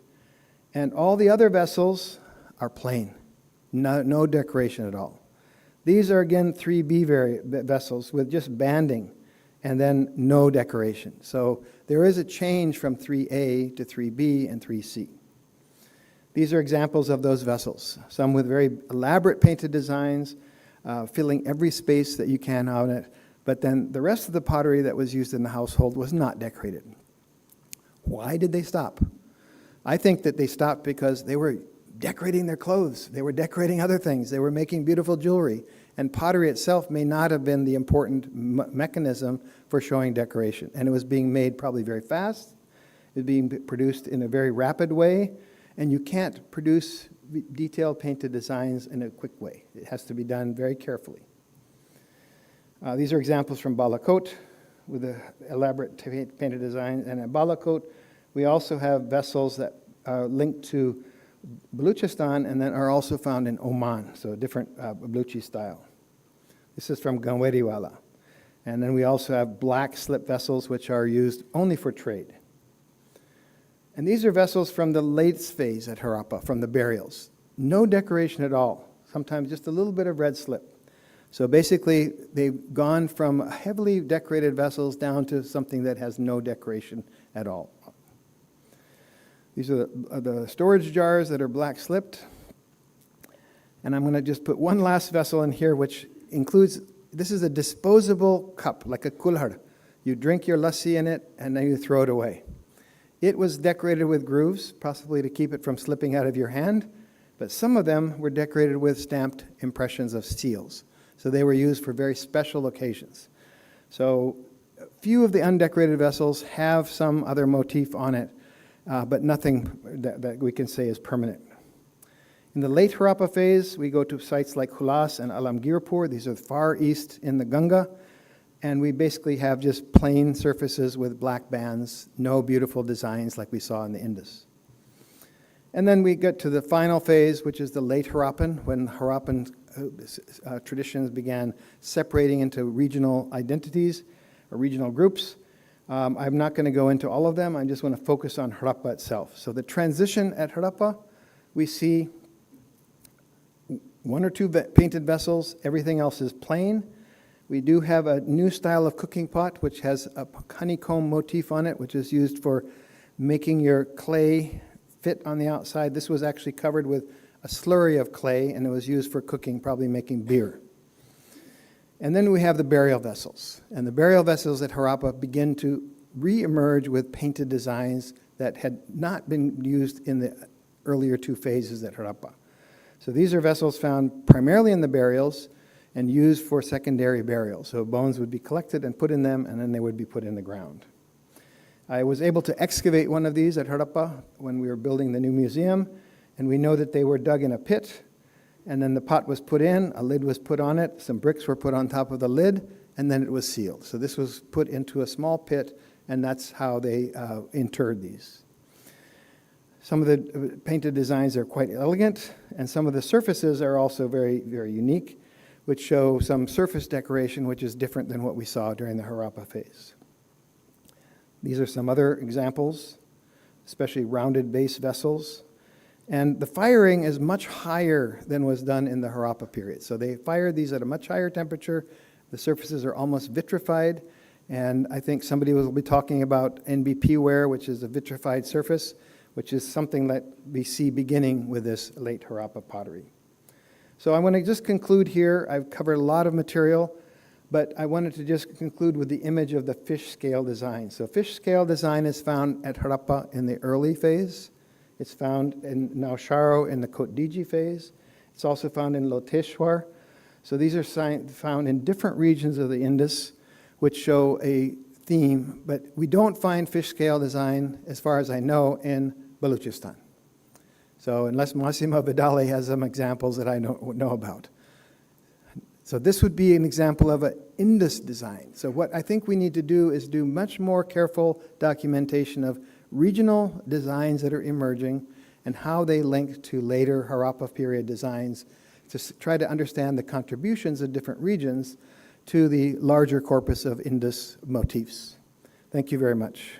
And all the other vessels are plain, no decoration at all. These are, again, 3B vessels with just banding and then no decoration. So there is a change from 3A to 3B and 3C. These are examples of those vessels, some with very elaborate painted designs, filling every space that you can on it, but then the rest of the pottery that was used in the household was not decorated. Why did they stop? I think that they stopped because they were decorating their clothes. They were decorating other things. They were making beautiful jewelry. And pottery itself may not have been the important mechanism for showing decoration. And it was being made probably very fast. It was being produced in a very rapid way. And you can't produce detailed painted designs in a quick way. It has to be done very carefully. These are examples from Balakot with the elaborate painted design. And at Balakot, we also have vessels that are linked to Baluchistan and then are also found in Oman, so a different Baluchi style. This is from Ganweriwala. And then we also have black slip vessels, which are used only for trade. And these are vessels from the latest phase at Harappa, from the burials. No decoration at all, sometimes just a little bit of red slip. So basically, they've gone from heavily decorated vessels down to something that has no decoration at all. These are the storage jars that are black slipped. And I'm going to just put one last vessel in here, which includes, this is a disposable cup, like a kulhar. You drink your lassi in it, and then you throw it away. It was decorated with grooves, possibly to keep it from slipping out of your hand, but some of them were decorated with stamped impressions of seals. So they were used for very special occasions. So a few of the undecorated vessels have some other motif on it, but nothing that we can say is permanent. In the late Harappa phase, we go to sites like Hulas and Alamgirpur. These are far east in the Ganga, and we basically have just plain surfaces with black bands, no beautiful designs like we saw in the Indus. And then we get to the final phase, which is the late Harappan, when Harappan traditions began separating into regional identities or regional groups. I'm not going to go into all of them. I just want to focus on Harappa itself. So the transition at Harappa, we see one or two painted vessels. Everything else is plain. We do have a new style of cooking pot, which has a honeycomb motif on it, which is used for making your clay fit on the outside. This was actually covered with a slurry of clay, and it was used for cooking, probably making beer. And then we have the burial vessels. And the burial vessels at Harappa begin to re-emerge with painted designs that had not been used in the earlier two phases at Harappa. So these are vessels found primarily in the burials. and used for secondary burial. So bones would be collected and put in them, and then they would be put in the ground. I was able to excavate one of these at Harappa when we were building the new museum, and we know that they were dug in a pit, and then the pot was put in, a lid was put on it, some bricks were put on top of the lid, and then it was sealed. So this was put into a small pit, and that's how they interred these. Some of the painted designs are quite elegant, and some of the surfaces are also very, very unique, which show some surface decoration which is different than what we saw during the Harappa phase. These are some other examples, especially rounded base vessels. And the firing is much higher than was done in the Harappa period. So they fired these at a much higher temperature. The surfaces are almost vitrified. And I think somebody will be talking about NBP ware, which is a vitrified surface, which is something that we see beginning with this late Harappa pottery. So I want to just conclude here. I've covered a lot of material, but I wanted to just conclude with the image of the fish scale design. So fish scale design is found at Harappa in the early phase. It's found in Nausharo in the Kotdiji phase. It's also found in Loteshwar. So these are found in different regions of the Indus, which show a theme, but we don't find fish scale design, as far as I know, in Baluchistan. So unless Massimo Vidali has some examples that I don't know about. So this would be an example of an Indus design. So what I think we need to do is do much more careful documentation of regional designs that are emerging and how they link to later Harappa period designs to try to understand the contributions of different regions to the larger corpus of Indus motifs. Thank you very much.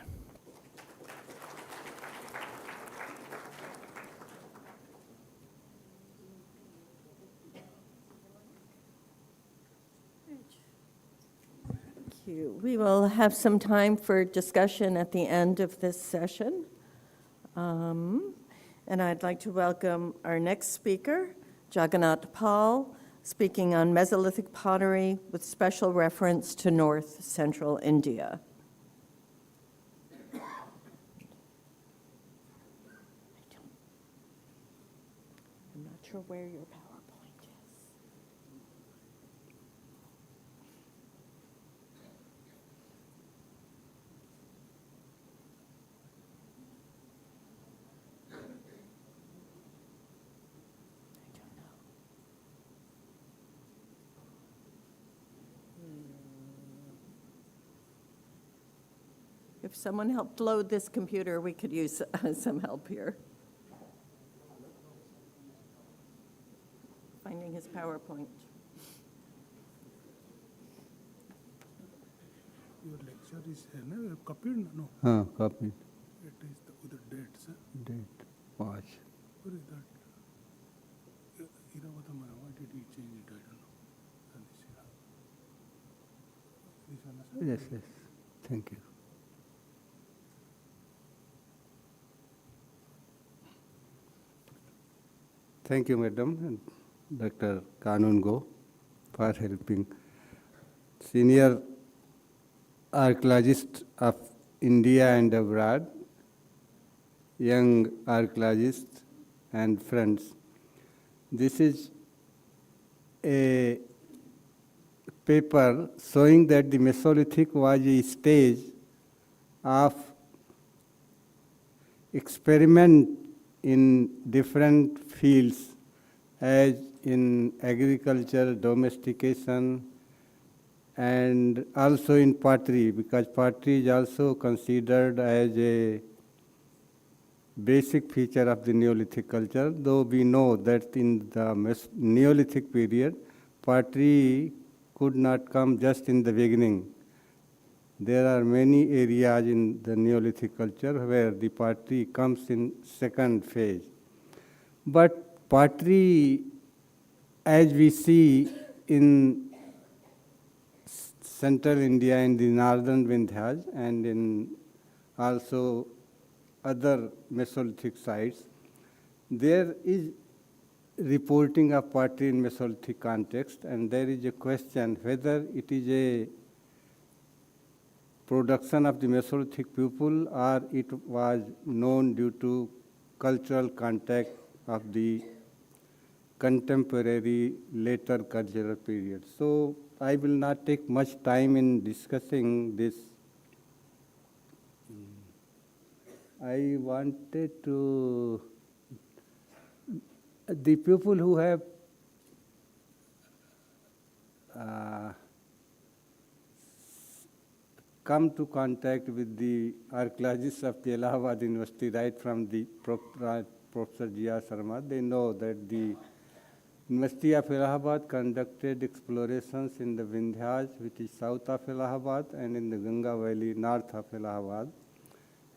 Thank you. We will have some time for discussion at the end of this session. And I'd like to welcome our next speaker, Jagannath Pal, speaking on Mesolithic pottery with special reference to North Central India. I'm not sure where your PowerPoint is. If someone helped load this computer, we could use some help here. Finding his PowerPoint. Your lecture is here, no? You have copied? No. Copied. It is with the dates. Date. Watch. What is that? Iravatham Mahadevan. Why did he change it? I don't know. This one, sir? Yes, yes. Thank you. Thank you, Madam and Dr. Kanungo, for helping. Senior archaeologist of India and abroad, young archaeologists and friends. This is a paper showing that the Mesolithic was a stage of experiment in different fields, as in agriculture, domestication, and also in pottery, because pottery is also considered as a basic feature of the Neolithic culture, though we know that in the Neolithic period, pottery could not come just in the beginning. There are many areas in the Neolithic culture where the pottery comes in second phase. But pottery, as we see in central India, in the northern Vindhyas, and in also other Mesolithic sites, there is reporting of pottery in Mesolithic context, and there is a question whether it is a production of the Mesolithic people or it was known due to cultural contact of the contemporary later cultural period. So I will not take much time in discussing this. I wanted to, the people who have come to contact with the archaeologists of the Allahabad University right from the Professor G.R. Sharma, they know that the University of Allahabad conducted explorations in the Vindhyas, which is south of Allahabad, and in the Ganga Valley, north of Allahabad.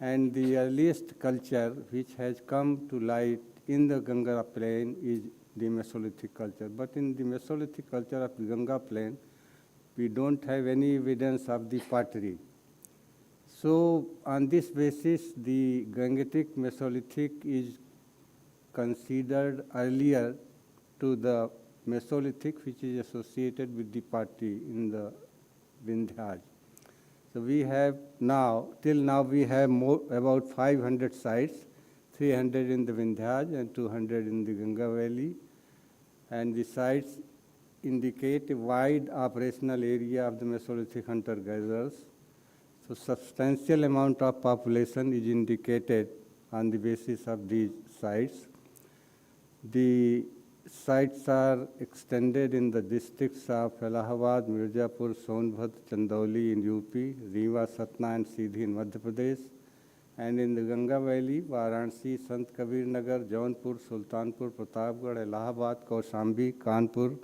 And the earliest culture which has come to light in the Ganga plain is the Mesolithic culture. But in the Mesolithic culture of the Ganga plain, we don't have any evidence of the pottery. So on this basis, the Gangetic Mesolithic is considered earlier to the Mesolithic, which is associated with the pottery in the Vindhyas. So we have now, till now we have about 500 sites, 300 in the Vindhyas and 200 in the Ganga Valley. And the sites indicate a wide operational area of the Mesolithic hunter-gatherers. So substantial amount of population is indicated on the basis of these sites. The sites are extended in the districts of Allahabad, Mirzapur, Sonbhat, Chandauli in UP, Rewa, Satna and Sindhi in Madhya Pradesh, and in the Ganga Valley, Varanasi, Sant Kabir Nagar, Jaunpur, Sultanpur, Pratapgarh, Allahabad, Kaushambi, Kanpur,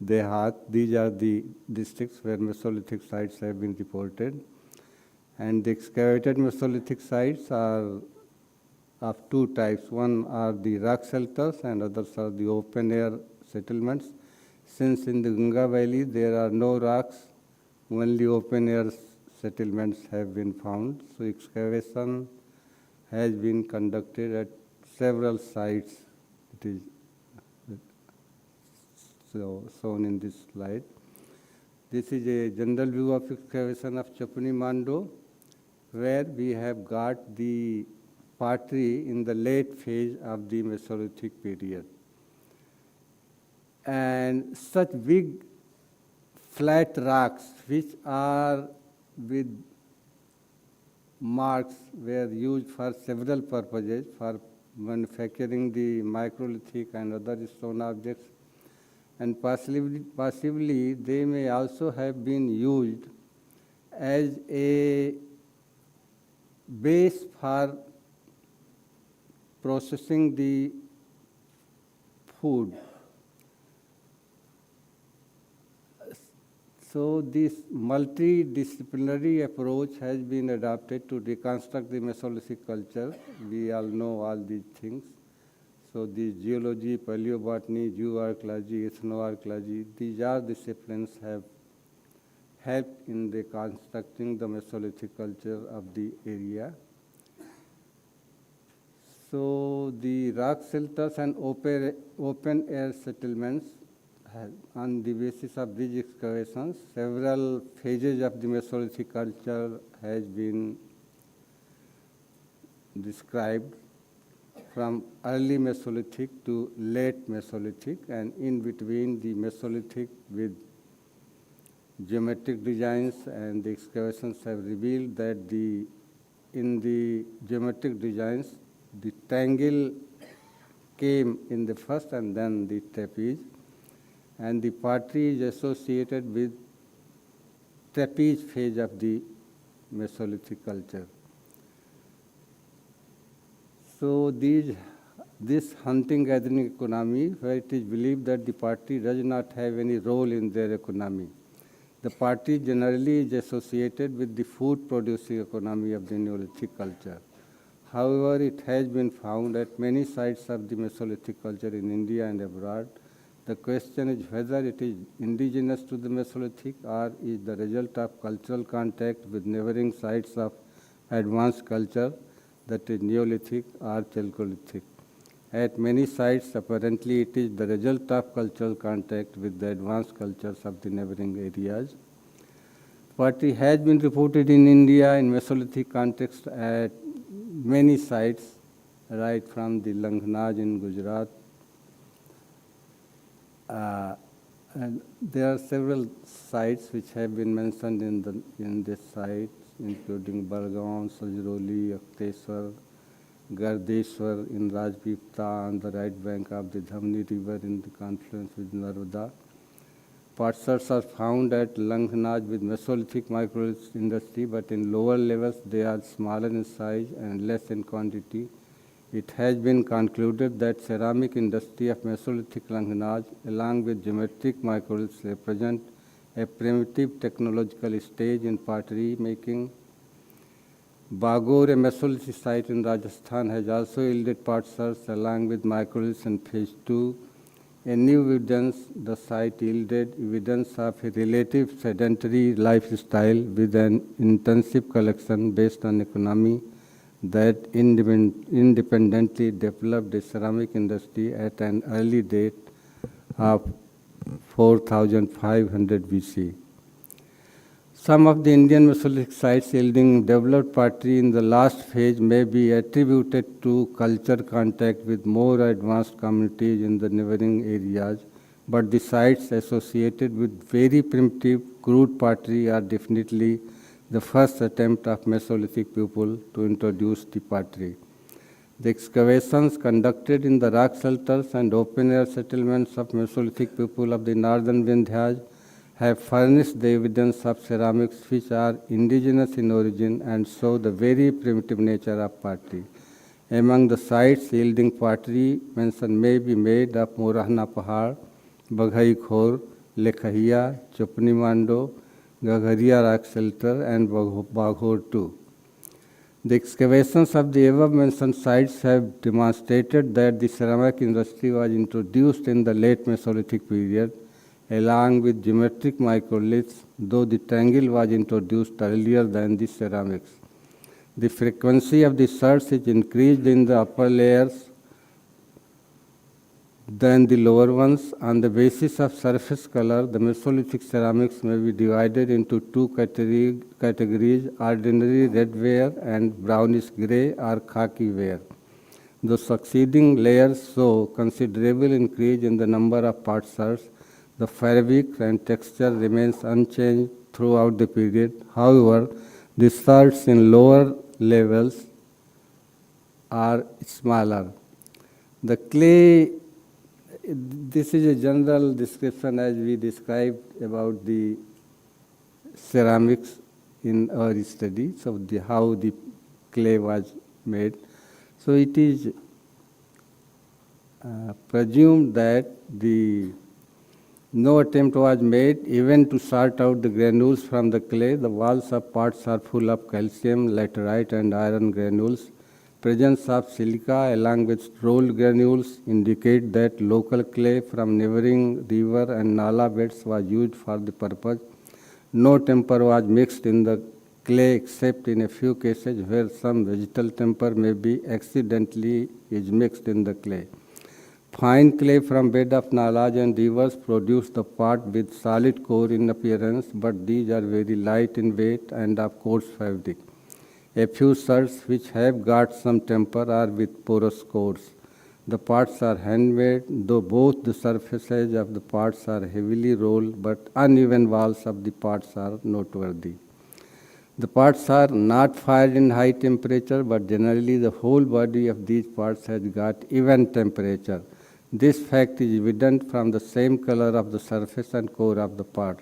Dehat. These are the districts where Mesolithic sites have been reported. And the excavated Mesolithic sites are of two types. One are the rock shelters and others are the open air settlements. Since in the Ganga Valley there are no rocks, only open air settlements have been found. So excavation has been conducted at several sites. It is shown in this slide. This is a general view of excavation of Chapuni Mando, where we have got the pottery in the late phase of the Mesolithic period. And such big flat rocks which are with marks were used for several purposes, for manufacturing the microlithic and other stone objects, and possibly they may also have been used as a base for processing the food. So this multidisciplinary approach has been adopted to reconstruct the Mesolithic culture. We all know all these things. So the geology, paleobotany, geoarchaeology, ethnoarchaeology, these are disciplines have helped in reconstructing the Mesolithic culture of the area. So the rock shelters and open air settlements, on the basis of these excavations, several phases of the Mesolithic culture has been described, from early Mesolithic to late Mesolithic, and in between the Mesolithic with geometric designs, and the excavations have revealed that in the geometric designs, the triangle came in the first and then the trapeze, and the pottery is associated with trapeze phase of the Mesolithic culture. So this hunting-gathering economy, where it is believed that the pottery does not have any role in their economy. The pottery generally is associated with the food-producing economy of the Neolithic culture. However, it has been found at many sites of the Mesolithic culture in India and abroad. The question is whether it is indigenous to the Mesolithic or is the result of cultural contact with neighboring sites of advanced culture, that is Neolithic or Chalcolithic. At many sites, apparently it is the result of cultural contact with the advanced cultures of the neighboring areas. Pottery has been reported in India in Mesolithic context at many sites, right from the Langhnaz in Gujarat And there are several sites which have been mentioned in this site, including Bargaon, Sajroli, Akteswar, Gardeshwar in Rajpipta on the right bank of the Dhamni river in the confluence with Narmada. Potsherds are found at Langhnaj with Mesolithic microlith industry, but in lower levels they are smaller in size and less in quantity. It has been concluded that ceramic industry of Mesolithic Langhnaj along with geometric microliths represent a primitive technological stage in pottery making. Bagor, a Mesolithic site in Rajasthan, has also yielded potsherds along with microliths in phase 2. A new evidence, the site yielded evidence of a relative sedentary lifestyle with an intensive collection based on economy that independently developed the ceramic industry at an early date of 4500 BC. Some of the Indian Mesolithic sites yielding developed pottery in the last phase may be attributed to culture contact with more advanced communities in the neighboring areas, but the sites associated with very primitive crude pottery are definitely the first attempt of Mesolithic people to introduce the pottery. The excavations conducted in the rock shelters and open-air settlements of Mesolithic people of the northern Vindhyas have furnished the evidence of ceramics which are indigenous in origin and show the very primitive nature of pottery. Among the sites yielding pottery, mention may be made of Morahna Pahar, Baghai Khor, Lekhahiya, Chupni Mando, Gagharia Rock Shelter, and Baghor too. The excavations of the above-mentioned sites have demonstrated that the ceramic industry was introduced in the late Mesolithic period, along with geometric microliths, though the triangle was introduced earlier than the ceramics. The frequency of the shards is increased in the upper layers than the lower ones. On the basis of surface color, the Mesolithic ceramics may be divided into two categories, ordinary red ware and brownish grey or khaki ware. The succeeding layers show considerable increase in the number of potsherds. The fabric and texture remains unchanged throughout the period. However, the shards in lower levels are smaller. The clay, this is a general description as we described about the ceramics in our study, so how the clay was made. So it is presumed that no attempt was made even to sort out the granules from the clay. The walls of pots are full of calcium, laterite, and iron granules. Presence of silica along with rolled granules indicate that local clay from neighboring river and nala beds was used for the purpose. No temper was mixed in the clay except in a few cases where some vegetal temper may be accidentally is mixed in the clay. Fine clay from bed of nalas and rivers produce the pot with solid core in appearance, but these are very light in weight and of coarse fabric. A few shards which have got some temper are with porous cores. The pots are handmade, though both the surfaces of the pots are heavily rolled, but uneven walls of the pots are noteworthy. The pots are not fired in high temperature, but generally the whole body of these pots has got even temperature. This fact is evident from the same color of the surface and core of the pot.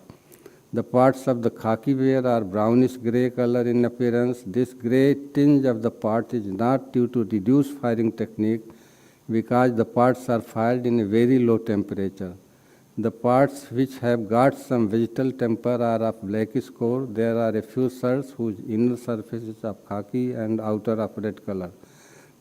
The pots of the khaki ware are brownish grey color in appearance. This grey tinge of the pot is not due to reduced firing technique because the pots are fired in a very low temperature. The pots which have got some vegetal temper are of blackish core. There are a few shards whose inner surface is of khaki and outer of red color.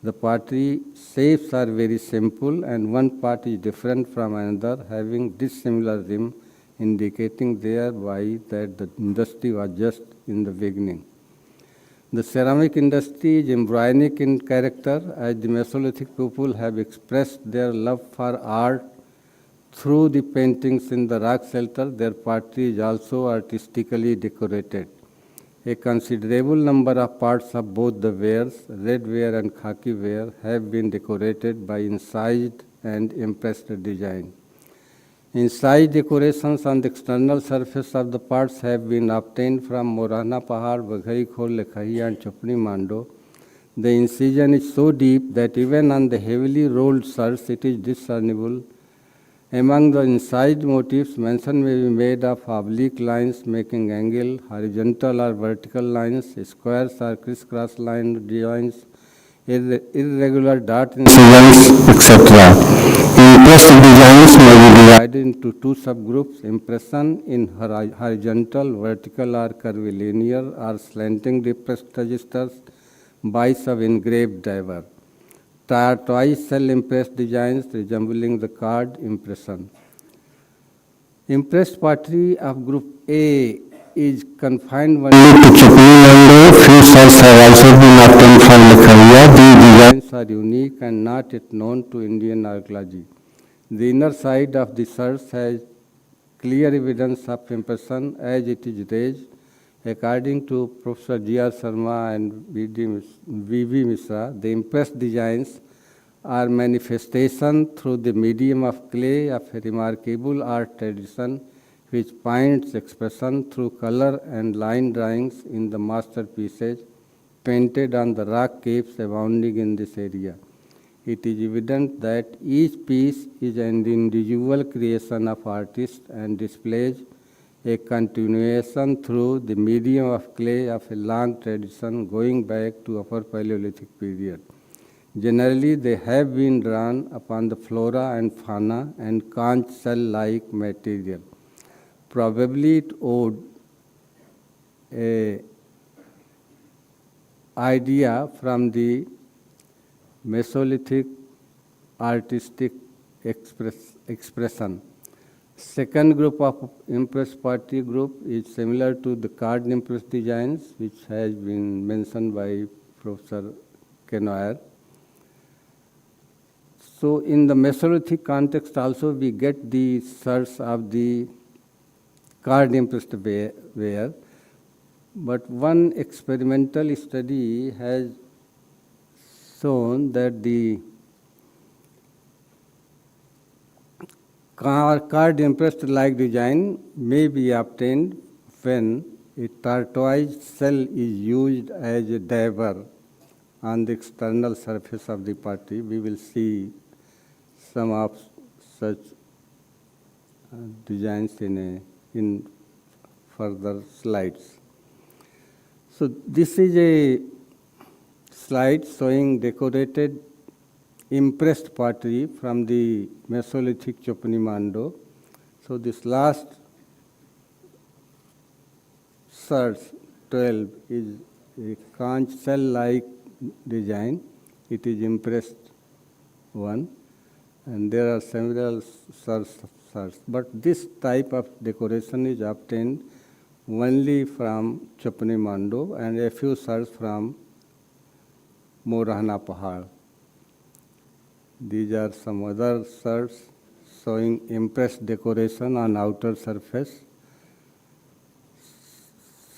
The pottery shapes are very simple and one pot is different from another, having dissimilar rim, indicating thereby that the industry was just in the beginning. The ceramic industry is embryonic in character, as the Mesolithic people have expressed their love for art through the paintings in the rock shelter. Their pottery is also artistically decorated. A considerable number of parts of both the wares, red ware and khaki ware, have been decorated by incised and impressed design. Inside decorations on the external surface of the parts have been obtained from Morana Pahar, Baghari Khor, Lekhahi and Chapni Mando. The incision is so deep that even on the heavily rolled shirts it is discernible. Among the incisive motifs, mention may be made of oblique lines making angle, horizontal or vertical lines, squares or crisscross line joints, irregular dot incisions, etc. Impressed designs may be divided into two subgroups: impression in horizontal, vertical or curvilinear or slanting depressed registers, bias of engraved diver. Twice cell impressed designs resembling the card impression. Impressed pottery of group A is confined only to Chapni. Few cells have also been obtained from Lekharia. These designs are unique and not yet known to Indian archaeology. The inner side of the shirts has clear evidence of impression as it is raised. According to Professor G.R. Sharma and V.V. Mishra, the impressed designs are manifestation through the medium of clay of a remarkable art tradition which finds expression through color and line drawings in the masterpieces painted on the rock capes abounding in this area. It is evident that each piece is an individual creation of artists and displays a continuation through the medium of clay of a long tradition going back to Upper Paleolithic period. Generally, they have been drawn upon the flora and fauna and conch shell-like material. Probably it owed a idea from the Mesolithic artistic expression. Second group of impressed pottery group is similar to the card impressed designs, which has been mentioned by Professor Kenoyer. So in the Mesolithic context also we get the source of the card impressed ware, but one experimental study has shown that the card impressed like design may be obtained when a tortoise shell is used as a diver on the external surface of the pottery. We will see some of such designs in further slides. So this is a slide showing decorated impressed pottery from the Mesolithic Chopni Mando. So this last search 12 is a conch shell-like design. It is impressed one, and there are several search. But this type of decoration is obtained only from Chopni Mando and a few search from Morana Pahar. These are some other shirts showing impressed decoration on outer surface.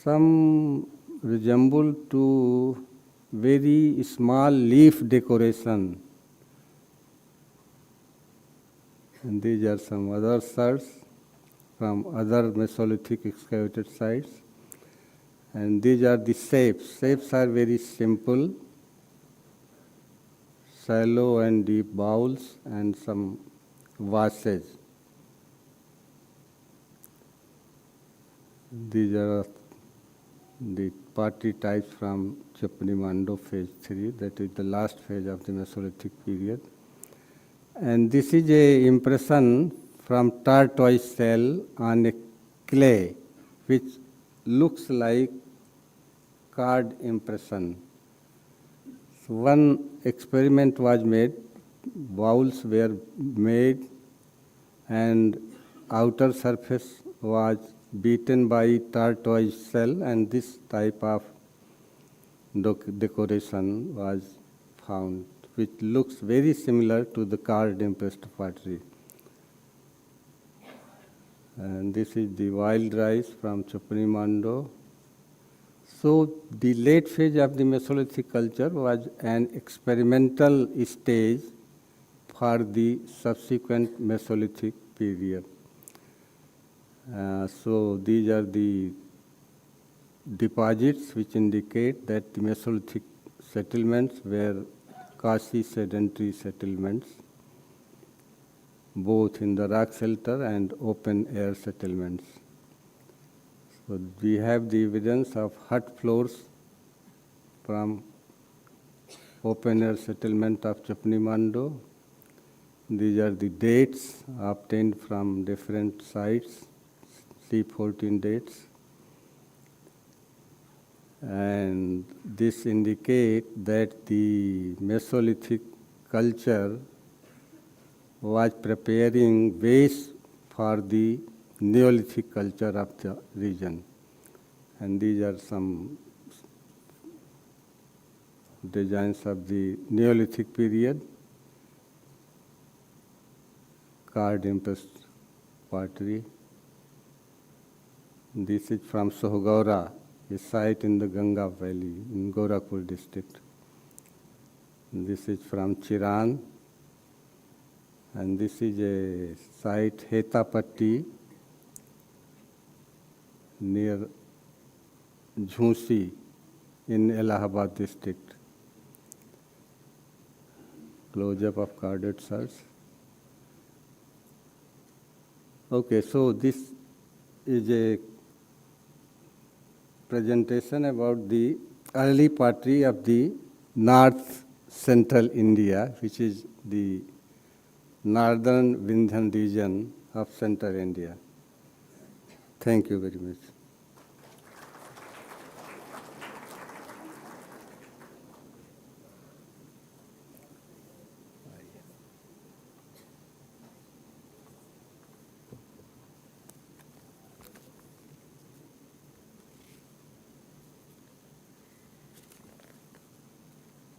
Some resemble to very small leaf decoration. And these are some other shirts from other Mesolithic excavated sites. And these are the shapes. Shapes are very simple. Shallow and deep bowls and some vases. These are the pottery types from Chapni Mando phase 3, that is the last phase of the Mesolithic period. And this is a impression from tortoise shell on a clay, which looks like card impression. So one experiment was made, bowls were made and outer surface was beaten by tortoise shell, and this type of decoration was found, which looks very similar to the card impressed pottery. And this is the wild rice from Chopni Mando. So the late phase of the Mesolithic culture was an experimental stage for the subsequent Mesolithic period. So these are the deposits which indicate that the Mesolithic settlements were quasi-sedentary settlements, both in the rock shelter and open-air settlements. So we have the evidence of hut floors from open-air settlement of Chapnimando. These are the dates obtained from different sites, C14 dates. And this indicates that the Mesolithic culture was preparing ways for the Neolithic culture of the region. And these are some designs of the Neolithic period, card impressed pottery. This is from Sohgaura, a site in the Ganga Valley in Gorakhpur district. This is from Chiran, and this is a site, Hetapatti, near Jhansi in Allahabad district. Close-up of carded shells. Okay, so this is a presentation about the early pottery of the North Central India, which is the northern Vindhyan region of Central India. Thank you very much.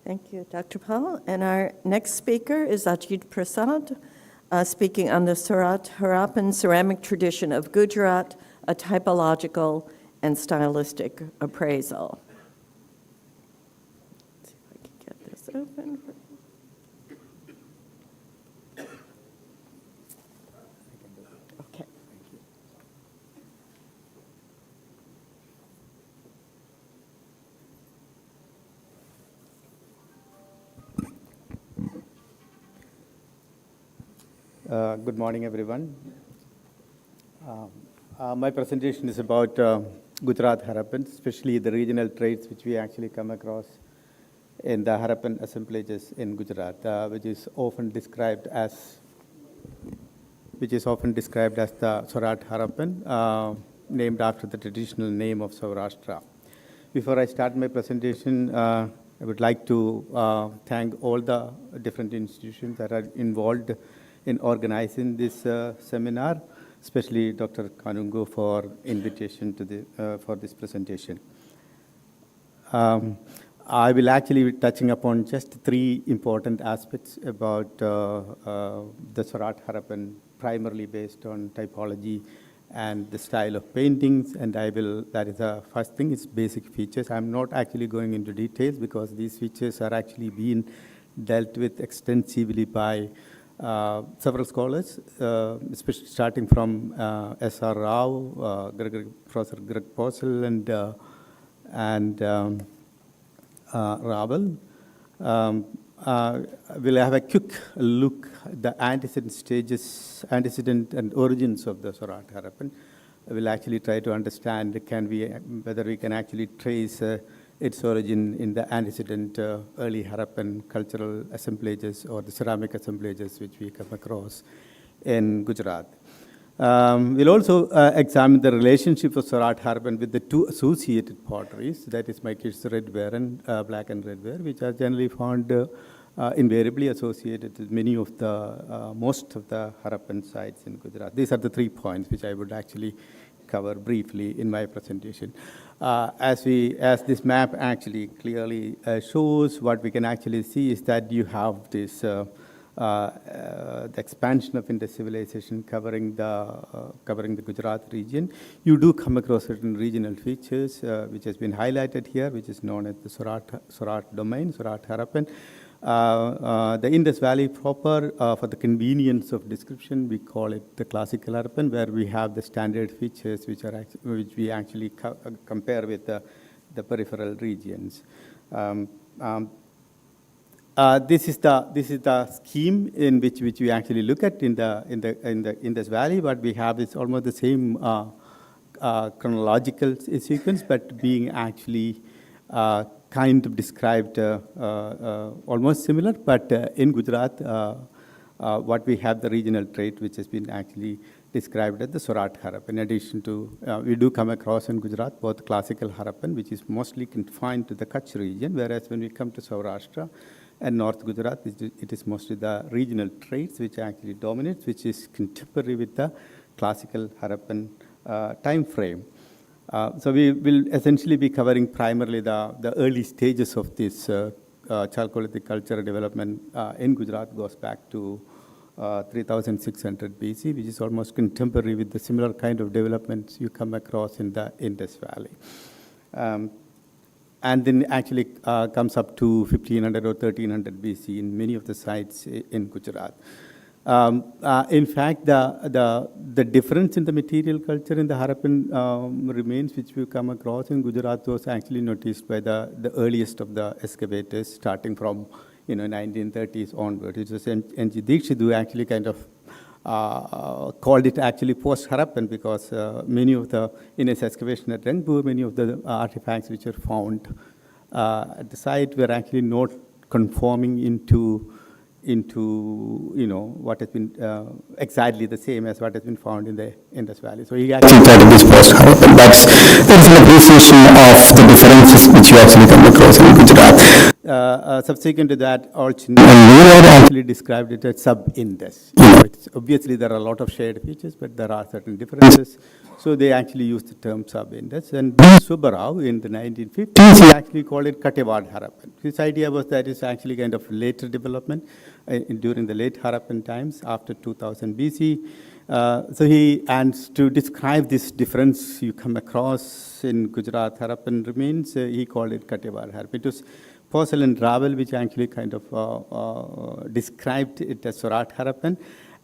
Thank you, Dr. Paul. And our next speaker is Ajit Prasad, speaking on the Surat Harappan ceramic tradition of Gujarat, a typological and stylistic appraisal. Let's see if I can get this open. Okay. Good morning, everyone. My presentation is about Gujarat Harappan, especially the regional traits which we actually come across in the Harappan assemblages in Gujarat, which is often described as the Surat Harappan, named after the traditional name of Saurashtra. Before I start my presentation, I would like to thank all the different institutions that are involved in organizing this seminar, especially Dr. Kanungo for invitation to for this presentation. I will actually be touching upon just three important aspects about the Surat Harappan, primarily based on typology and the style of paintings, and that is the first thing, is basic features. I'm not actually going into details because these features are actually being dealt with extensively by several scholars, especially starting from S.R. Rao, Professor Greg Posel, and Raval. We'll have a quick look at the antecedent and origins of the Surat Harappan. We'll actually try to understand whether we can actually trace its origin in the antecedent early Harappan cultural assemblages or the ceramic assemblages which we come across in Gujarat. We'll also examine the relationship of Surat Harappan with the two associated potteries, that is Mykish redware and black and redware, which are generally found invariably associated with most of the Harappan sites in Gujarat. These are the 3 points which I would actually cover briefly in my presentation. As this map actually clearly shows, what we can actually see is that you have this the expansion of Indus civilization covering the Gujarat region. You do come across certain regional features which has been highlighted here, which is known as the Surat domain, Surat Harappan. The Indus Valley proper, for the convenience of description, we call it the classical Harappan, where we have the standard features which we actually compare with the peripheral regions. This is the scheme in which we actually look at in the Indus Valley. What we have is almost the same chronological sequence, but being actually kind of described almost similar. But in Gujarat, what we have the regional trait, which has been actually described as the Sorat Harappan. In addition to, we do come across in Gujarat both classical Harappan, which is mostly confined to the Kutch region, whereas when we come to Saurashtra and North Gujarat, it is mostly the regional traits which actually dominates, which is contemporary with the classical Harappan time frame. So we will essentially be covering primarily the early stages of this Chalcolithic cultural development in Gujarat. Goes back to 3600 BC, which is almost contemporary with the similar kind of developments you come across in the Indus Valley. And then actually comes up to 1500 or 1300 BC in many of the sites in Gujarat. In fact, the difference in the material culture in the Harappan remains, which we come across in Gujarat, was actually noticed by the earliest of the excavators, starting from 1930s onward. It was N.G. Dikshit who actually kind of called it actually post-Harappan, because many of the, in his excavation at Rangpur, many of the artifacts which were found at the site were actually not conforming into what has been exactly the same as what has been found in the Indus Valley. So he actually thought it was post-Harappan. That's an appreciation of the differences which you actually come across in Gujarat. Subsequent to that, and Leland actually described it as sub-Indus. Obviously, there are a lot of shared features, but there are certain differences. So they actually used the term sub-Indus. And Subbarao in the 1950s, he actually called it Katewad Harappan. His idea was that it's actually kind of later development during the late Harappan times, after 2000 BC. And to describe this difference you come across in Gujarat Harappan remains, he called it Katewad Harappan. It was porcelain Ravel, which actually kind of described it as Sorat Harappan,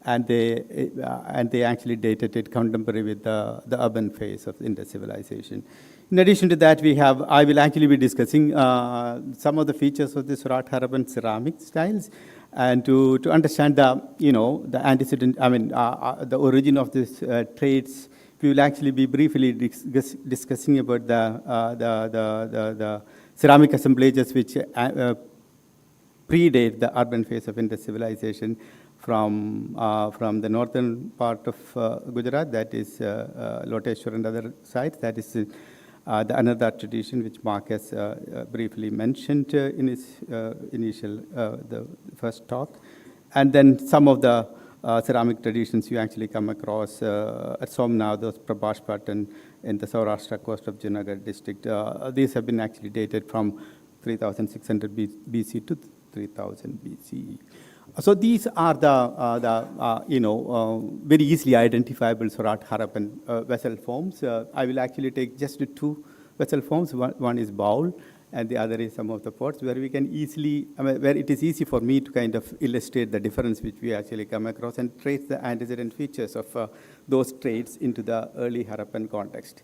and they actually dated it contemporary with the urban phase of Indus civilization. In addition to that, I will actually be discussing some of the features of the Sorat Harappan ceramic styles, and to understand the antecedent, the origin of these traits. We will actually be briefly discussing about the ceramic assemblages which predate the urban phase of Indus civilization from the northern part of Gujarat, that is Loteshwar and other sites. That is the another tradition which Mark has briefly mentioned in his the first talk. And then some of the ceramic traditions you actually come across at Somnath, those Padmashree in the Saurashtra coast of Junagadh district. These have been actually dated from 3600 BC to 3000 BC. So these are the very easily identifiable Sorat Harappan vessel forms. I will actually take just two vessel forms. One is bowl, and the other is some of the pots, where we can easily, where it is easy for me to kind of illustrate the difference which we actually come across and trace the antecedent features of those traits into the early Harappan context.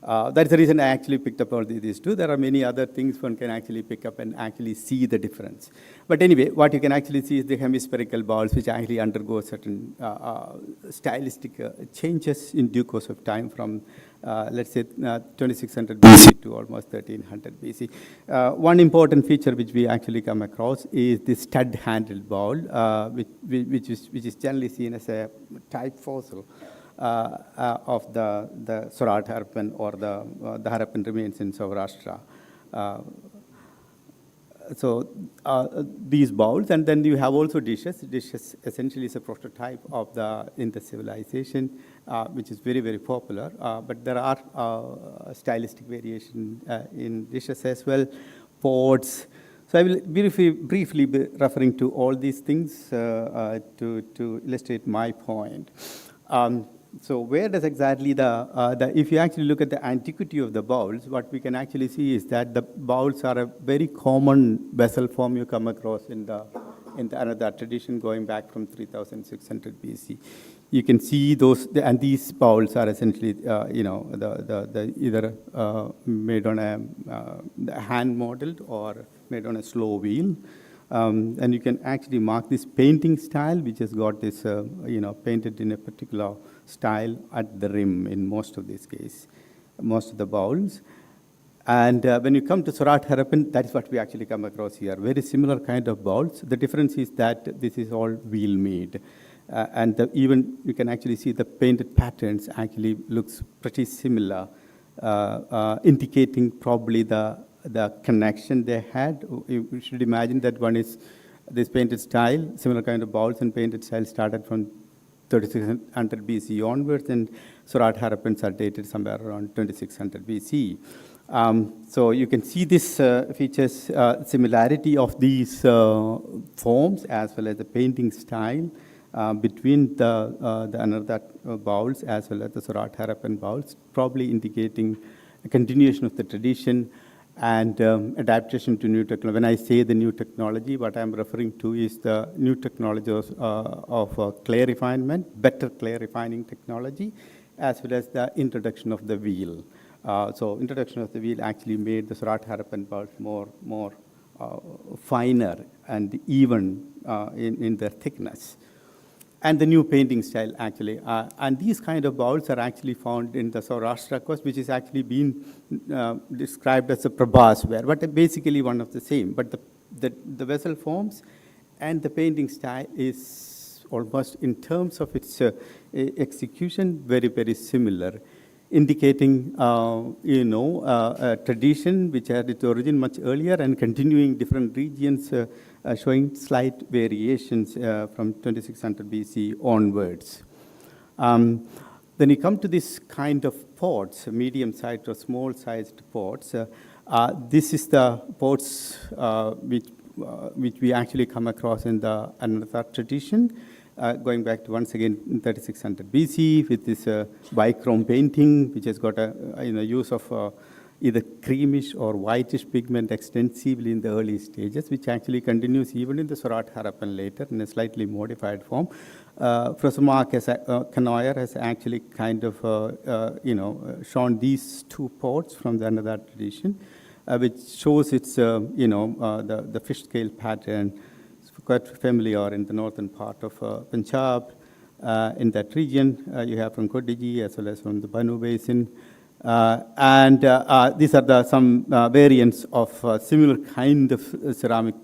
That's the reason I actually picked up all these two. There are many other things one can actually pick up and actually see the difference. But anyway, what you can actually see is the hemispherical bowls, which actually undergo certain stylistic changes in due course of time from, let's say, 2600 BC to almost 1300 BC. One important feature which we actually come across is the stud-handled bowl, which is generally seen as a type fossil of the Sorat Harappan or the Harappan remains in Saurashtra. So these bowls, and then you have also dishes. Dishes essentially is a prototype of the Indus civilization, which is very, very popular. But there are stylistic variation in dishes as well, pots. So I will briefly be referring to all these things to illustrate my point. So where does exactly if you actually look at the antiquity of the bowls, what we can actually see is that the bowls are a very common vessel form you come across in another tradition going back from 3600 BC. You can see and these bowls are essentially, either made on a hand modeled or made on a slow wheel. And you can actually mark this painting style, which has got this, painted in a particular style at the rim in most of these cases, most of the bowls. And when you come to Surat Harappan, that is what we actually come across here. Very similar kind of bowls. The difference is that this is all wheel made. And even you can actually see the painted patterns actually looks pretty similar, indicating probably the connection they had. You should imagine that one is this painted style, similar kind of bowls and painted style started from 3600 BC onwards, and Surat Harappans are dated somewhere around 2600 BC. So you can see this features similarity of these forms as well as the painting style between the Anartha bowls as well as the Surat Harappan bowls, probably indicating a continuation of the tradition and adaptation to new technology. When I say the new technology, what I'm referring to is the new technology of clay refinement, better clay refining technology, as well as the introduction of the wheel. So introduction of the wheel actually made the Surat Harappan bowls more finer and even in their thickness. And the new painting style, actually. And these kind of bowls are actually found in the Saurashtra coast, which is actually been described as a Prabhas ware, but basically one of the same. But the vessel forms and the painting style is almost, in terms of its execution, very, very similar, indicating, a tradition which had its origin much earlier and continuing different regions, showing slight variations from 2600 BC onwards. Then you come to this kind of pots, medium-sized or small-sized pots. This is the pots which we actually come across in the Anartha tradition, going back to once again in 3600 BC with this bichrome painting, which has got a use of either creamish or whitish pigment extensively in the early stages, which actually continues even in the Surat Harappan later in a slightly modified form. Professor Mark Canoyer has actually kind of shown these two pots from the Anartha tradition, which shows its the fish scale pattern. It's quite familiar in the northern part of Punjab. In that region, you have from Kodiji as well as from the Banu Basin. These are some variants of similar kind of ceramic,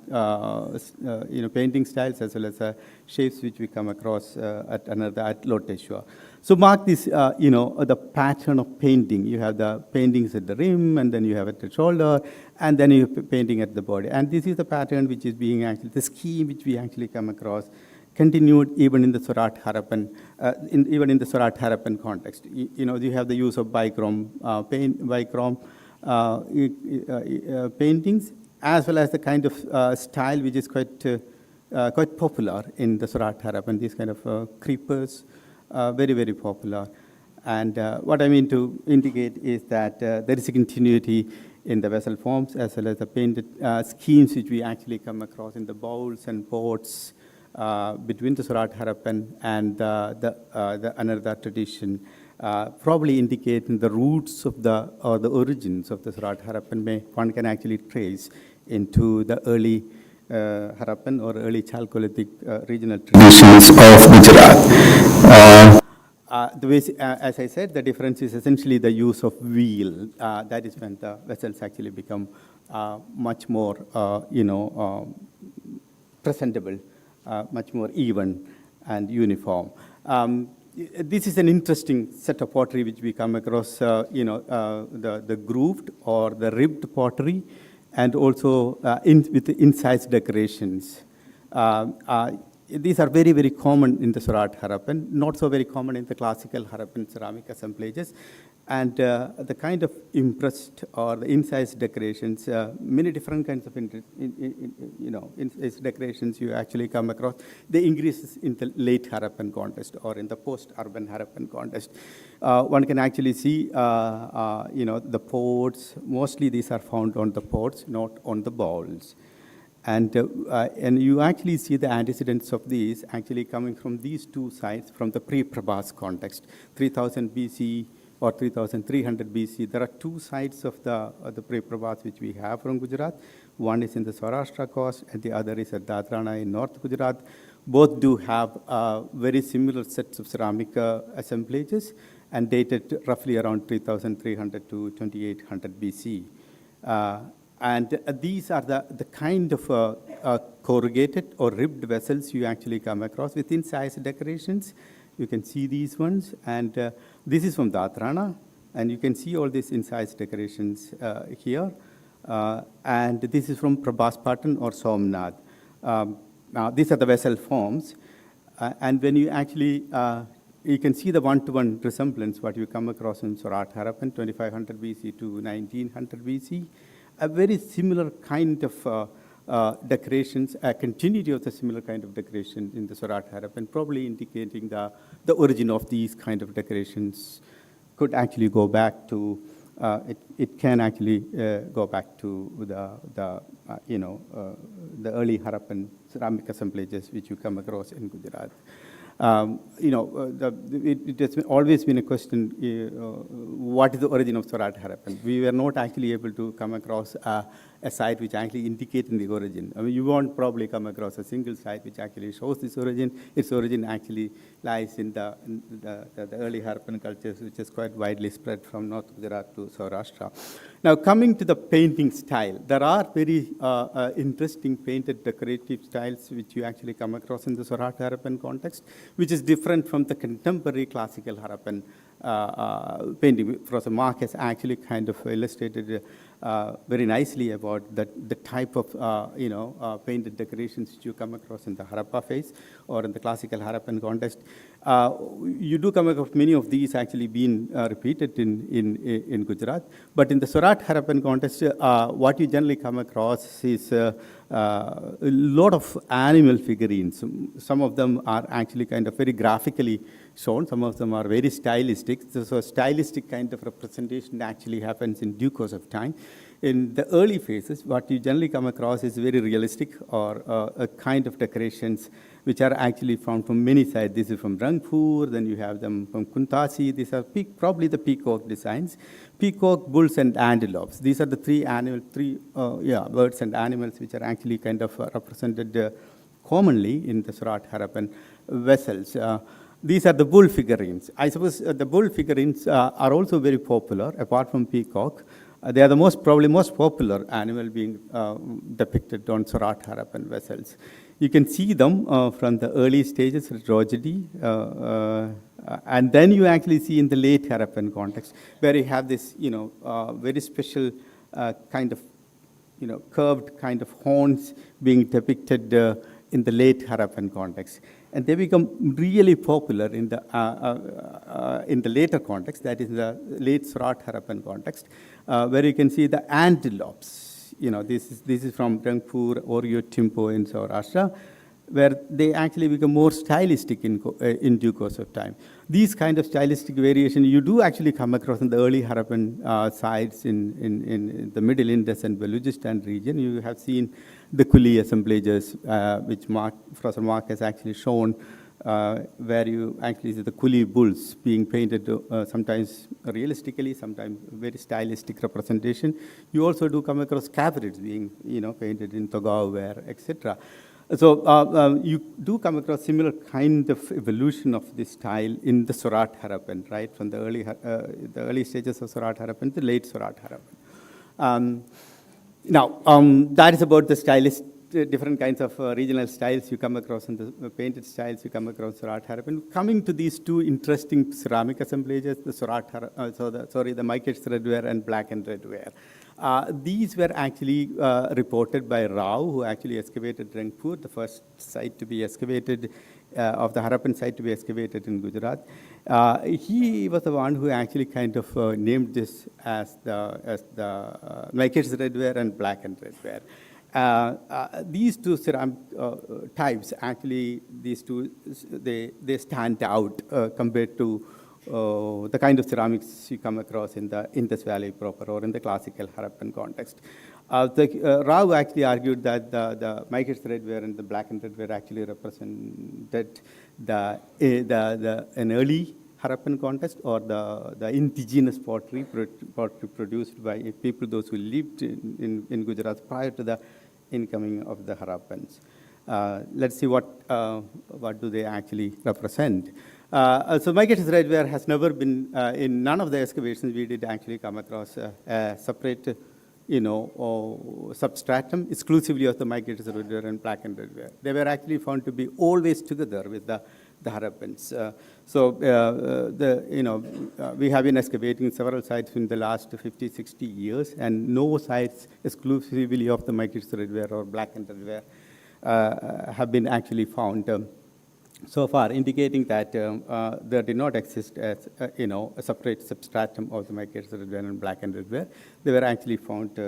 painting styles as well as shapes which we come across at Loteshwar. So mark this, the pattern of painting. You have the paintings at the rim, and then you have at the shoulder, and then you have painting at the body. And this is the pattern which is being actually, the scheme which we actually come across, continued even in the Surat Harappan, even in the Surat Harappan context. You have the use of bichrome paintings, as well as the kind of style which is quite popular in the Surat Harappan. These kind of creepers, very, very popular. And what I mean to indicate is that there is a continuity in the vessel forms as well as the painted schemes which we actually come across in the bowls and pots, between the Surat Harappan and the Anartha tradition, probably indicating the roots of the origins of the Surat Harappan. One can actually trace into the early Harappan or early Chalcolithic regional traditions of Gujarat. As I said, the difference is essentially the use of wheel. That is when the vessels actually become much more, presentable. Much more even and uniform. This is an interesting set of pottery which we come across, the grooved or the ribbed pottery, and also with the incised decorations. these are very, very common in the Surat Harappan, not so very common in the classical Harappan ceramic assemblages. And the kind of impressed or the incised decorations, many different kinds of incised decorations you actually come across. They increase in the late Harappan context or in the post-urban Harappan context. One can actually see, the pots. Mostly these are found on the pots, not on the bowls. And you actually see the antecedents of these actually coming from these two sites from the pre-Prabhas context, 3000 BC or 3300 BC. There are two sites of the pre-Prabhas which we have from Gujarat. One is in the Saurashtra coast and the other is at Dadrana in North Gujarat. Both do have very similar sets of ceramic assemblages and dated roughly around 3300 to 2800 BC. And these are the kind of corrugated or ribbed vessels you actually come across with incised decorations. You can see these ones. And this is from Datrana. And you can see all these incised decorations here. And this is from Prabhaspatan or Somnath. Now, these are the vessel forms. And when you actually, you can see the one-to-one resemblance, what you come across in Surat Harappan, 2500 BC to 1900 BC. A very similar kind of decorations, a continuity of the similar kind of decoration in the Surat Harappan, probably indicating the origin of these kind of decorations could actually go back to, it can actually go back to the early Harappan ceramic assemblages which you come across in Gujarat. It has always been a question, what is the origin of Surat Harappan? We were not actually able to come across a site which actually indicates the origin. I mean, you won't probably come across a single site which actually shows this origin. Its origin actually lies in the early Harappan cultures, which is quite widely spread from North Gujarat to Saurashtra. Now, coming to the painting style, there are very interesting painted decorative styles which you actually come across in the Surat Harappan context, which is different from the contemporary classical Harappan painting. Professor Mark has actually kind of illustrated very nicely about the type of painted decorations which you come across in the Harappa phase or in the classical Harappan context. You do come across many of these actually being repeated in Gujarat, but in the Surat Harappan context, what you generally come across is a lot of animal figurines. Some of them are actually kind of very graphically shown. Some of them are very stylistic. So a stylistic kind of representation actually happens in due course of time. In the early phases, what you generally come across is very realistic or a kind of decorations which are actually found from many sides. This is from Rangpur, then you have them from Kuntasi. These are probably the peacock designs. Peacock, bulls, and antelopes. These are the birds and animals which are actually kind of represented commonly in the Surat Harappan vessels. These are the bull figurines. I suppose the bull figurines are also very popular, apart from peacock. They are the probably most popular animal being depicted on Surat Harappan vessels. You can see them from the early stages of tragedy, and then you actually see in the late Harappan context, where you have this, very special kind of, curved kind of horns being depicted in the late Harappan context. And they become really popular in the later context, that is the late Surat Harappan context, where you can see the antelopes. This is from Rangpur, Oryo, Timpo in Saurashtra, where they actually become more stylistic in due course of time. These kind of stylistic variation you do actually come across in the early Harappan sites in the Middle Indus and Balochistan region. You have seen the Kuli assemblages, which Professor Mark has actually shown, where you actually see the Kuli bulls being painted sometimes realistically, sometimes very stylistic representation. You also do come across cabarets being painted in Togao ware, etc. So you do come across similar kind of evolution of this style in the Surat Harappan, right, from the early stages of Surat Harappan to the late Surat Harappan. That is about the different kinds of regional styles you come across and the painted styles you come across Surat Harappan. Coming to these two interesting ceramic assemblages, the Mikesh red ware and black and red ware. These were actually reported by Rao, who actually excavated Rangpur, the first site to be excavated, of the Harappan site to be excavated in Gujarat. He was the one who actually kind of named this as the Maiket's redware and black and redware. These two ceramic types, actually, these two, they stand out compared to the kind of ceramics you come across in the Indus Valley proper or in the classical Harappan context. Rao actually argued that the Maiket's redware and the black and redware actually represented an early Harappan context or the indigenous pottery produced by people, those who lived in Gujarat prior to the incoming of the Harappans. Let's see what do they actually represent. So Maiket's redware has never been, in none of the excavations we did actually come across a separate, substratum exclusively of the Maiket's redware and black and redware. They were actually found to be always together with the Harappans. We have been excavating several sites in the last 50, 60 years, and no sites exclusively of the Maiket's redware or black and redware have been actually found so far, indicating that there did not exist as a separate substratum of the Maiket's redware and black and redware. They were actually found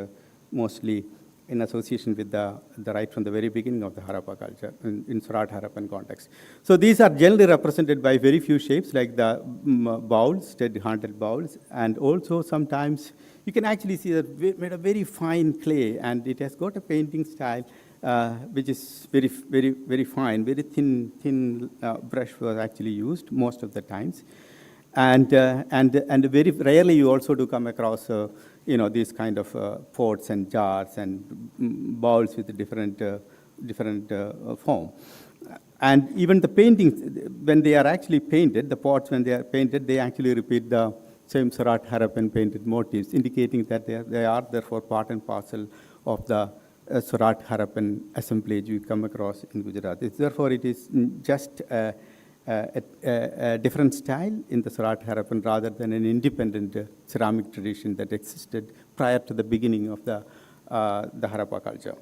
mostly in association with the right from the very beginning of the Harappa culture in Surat Harappan context. So these are generally represented by very few shapes, like the bowls, dead-handled bowls, and also sometimes you can actually see that we made a very fine clay, and it has got a painting style which is very, very, very fine, very thin brush was actually used most of the times. And very rarely you also do come across, these kind of pots and jars and bowls with different form. And even the paintings, when they are actually painted, the pots when they are painted, they actually repeat the same Surat Harappan painted motifs, indicating that they are therefore part and parcel of the Surat Harappan assemblage you come across in Gujarat. Therefore, it is just a different style in the Surat Harappan rather than an independent ceramic tradition that existed prior to the beginning of the Harappa culture.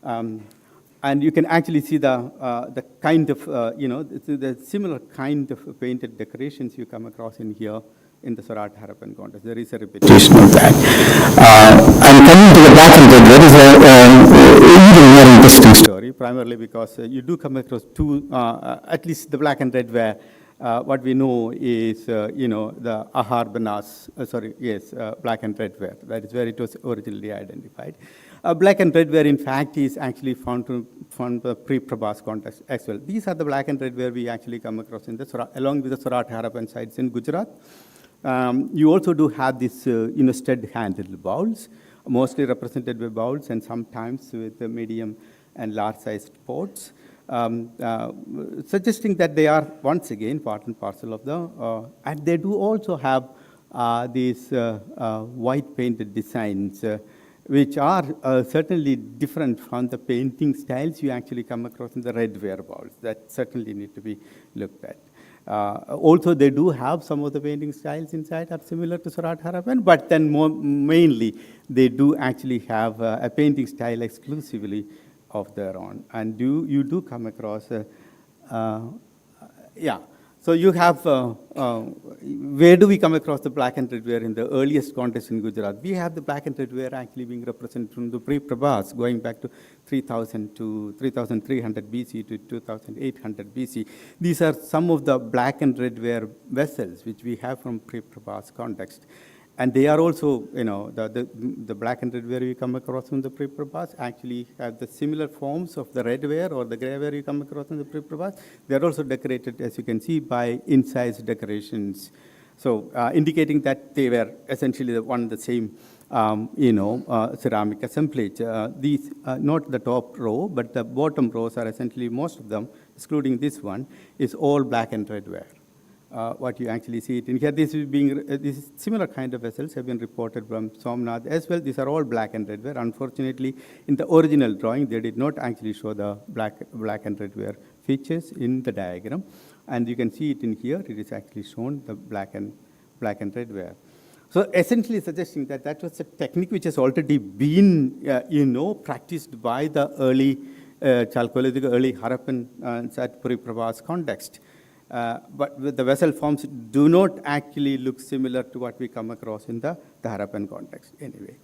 And you can actually see the kind of, the similar kind of painted decorations you come across in here in the Surat Harappan context. There is a repetition of that. And coming to the black and red, there is a even more interesting story, primarily because you do come across two, at least the black and red where what we know is, the Ahar Banas, black and red ware. That is where it was originally identified. Black and red ware, in fact, is actually found from the pre-Prabhas context as well. These are the black and red ware we actually come across in the Surat, along with the Surat Harappan sites in Gujarat. You also do have this stud-handled bowls, mostly represented by bowls and sometimes with medium and large-sized pots, suggesting that they are, once again, part and parcel of the, and they do also have these white painted designs, which are certainly different from the painting styles you actually come across in the redware bowls. That certainly need to be looked at. Also, they do have some of the painting styles inside are similar to Surat Harappan, but then mainly they do actually have a painting style exclusively of their own. And you do come across, So you have, where do we come across the black and red ware in the earliest context in Gujarat? We have the black and red ware actually being represented from the pre-Prabhas, going back to 3000 to 3300 BC to 2800 BC. These are some of the black and red ware vessels which we have from pre-Prabhas context. And they are also, the black and red ware you come across from the pre-Prabhas actually have the similar forms of the red ware or the grey ware you come across in the pre-Prabhas. They are also decorated, as you can see, by incised decorations. So indicating that they were essentially one and the same, ceramic assemblage. These, not the top row, but the bottom rows are essentially, most of them, excluding this one, is all black and red ware. What you actually see it in here. This similar kind of vessels have been reported from Somnath as well. These are all black and red ware. Unfortunately, in the original drawing, they did not actually show the black and red ware features in the diagram. And you can see it in here. It is actually shown the black and red ware. So essentially suggesting that that was a technique which has already been, practiced by the early Chalcolithic, early Harappan Satpuri Prabhas context. But the vessel forms do not actually look similar to what we come across in the Harappan context anyway.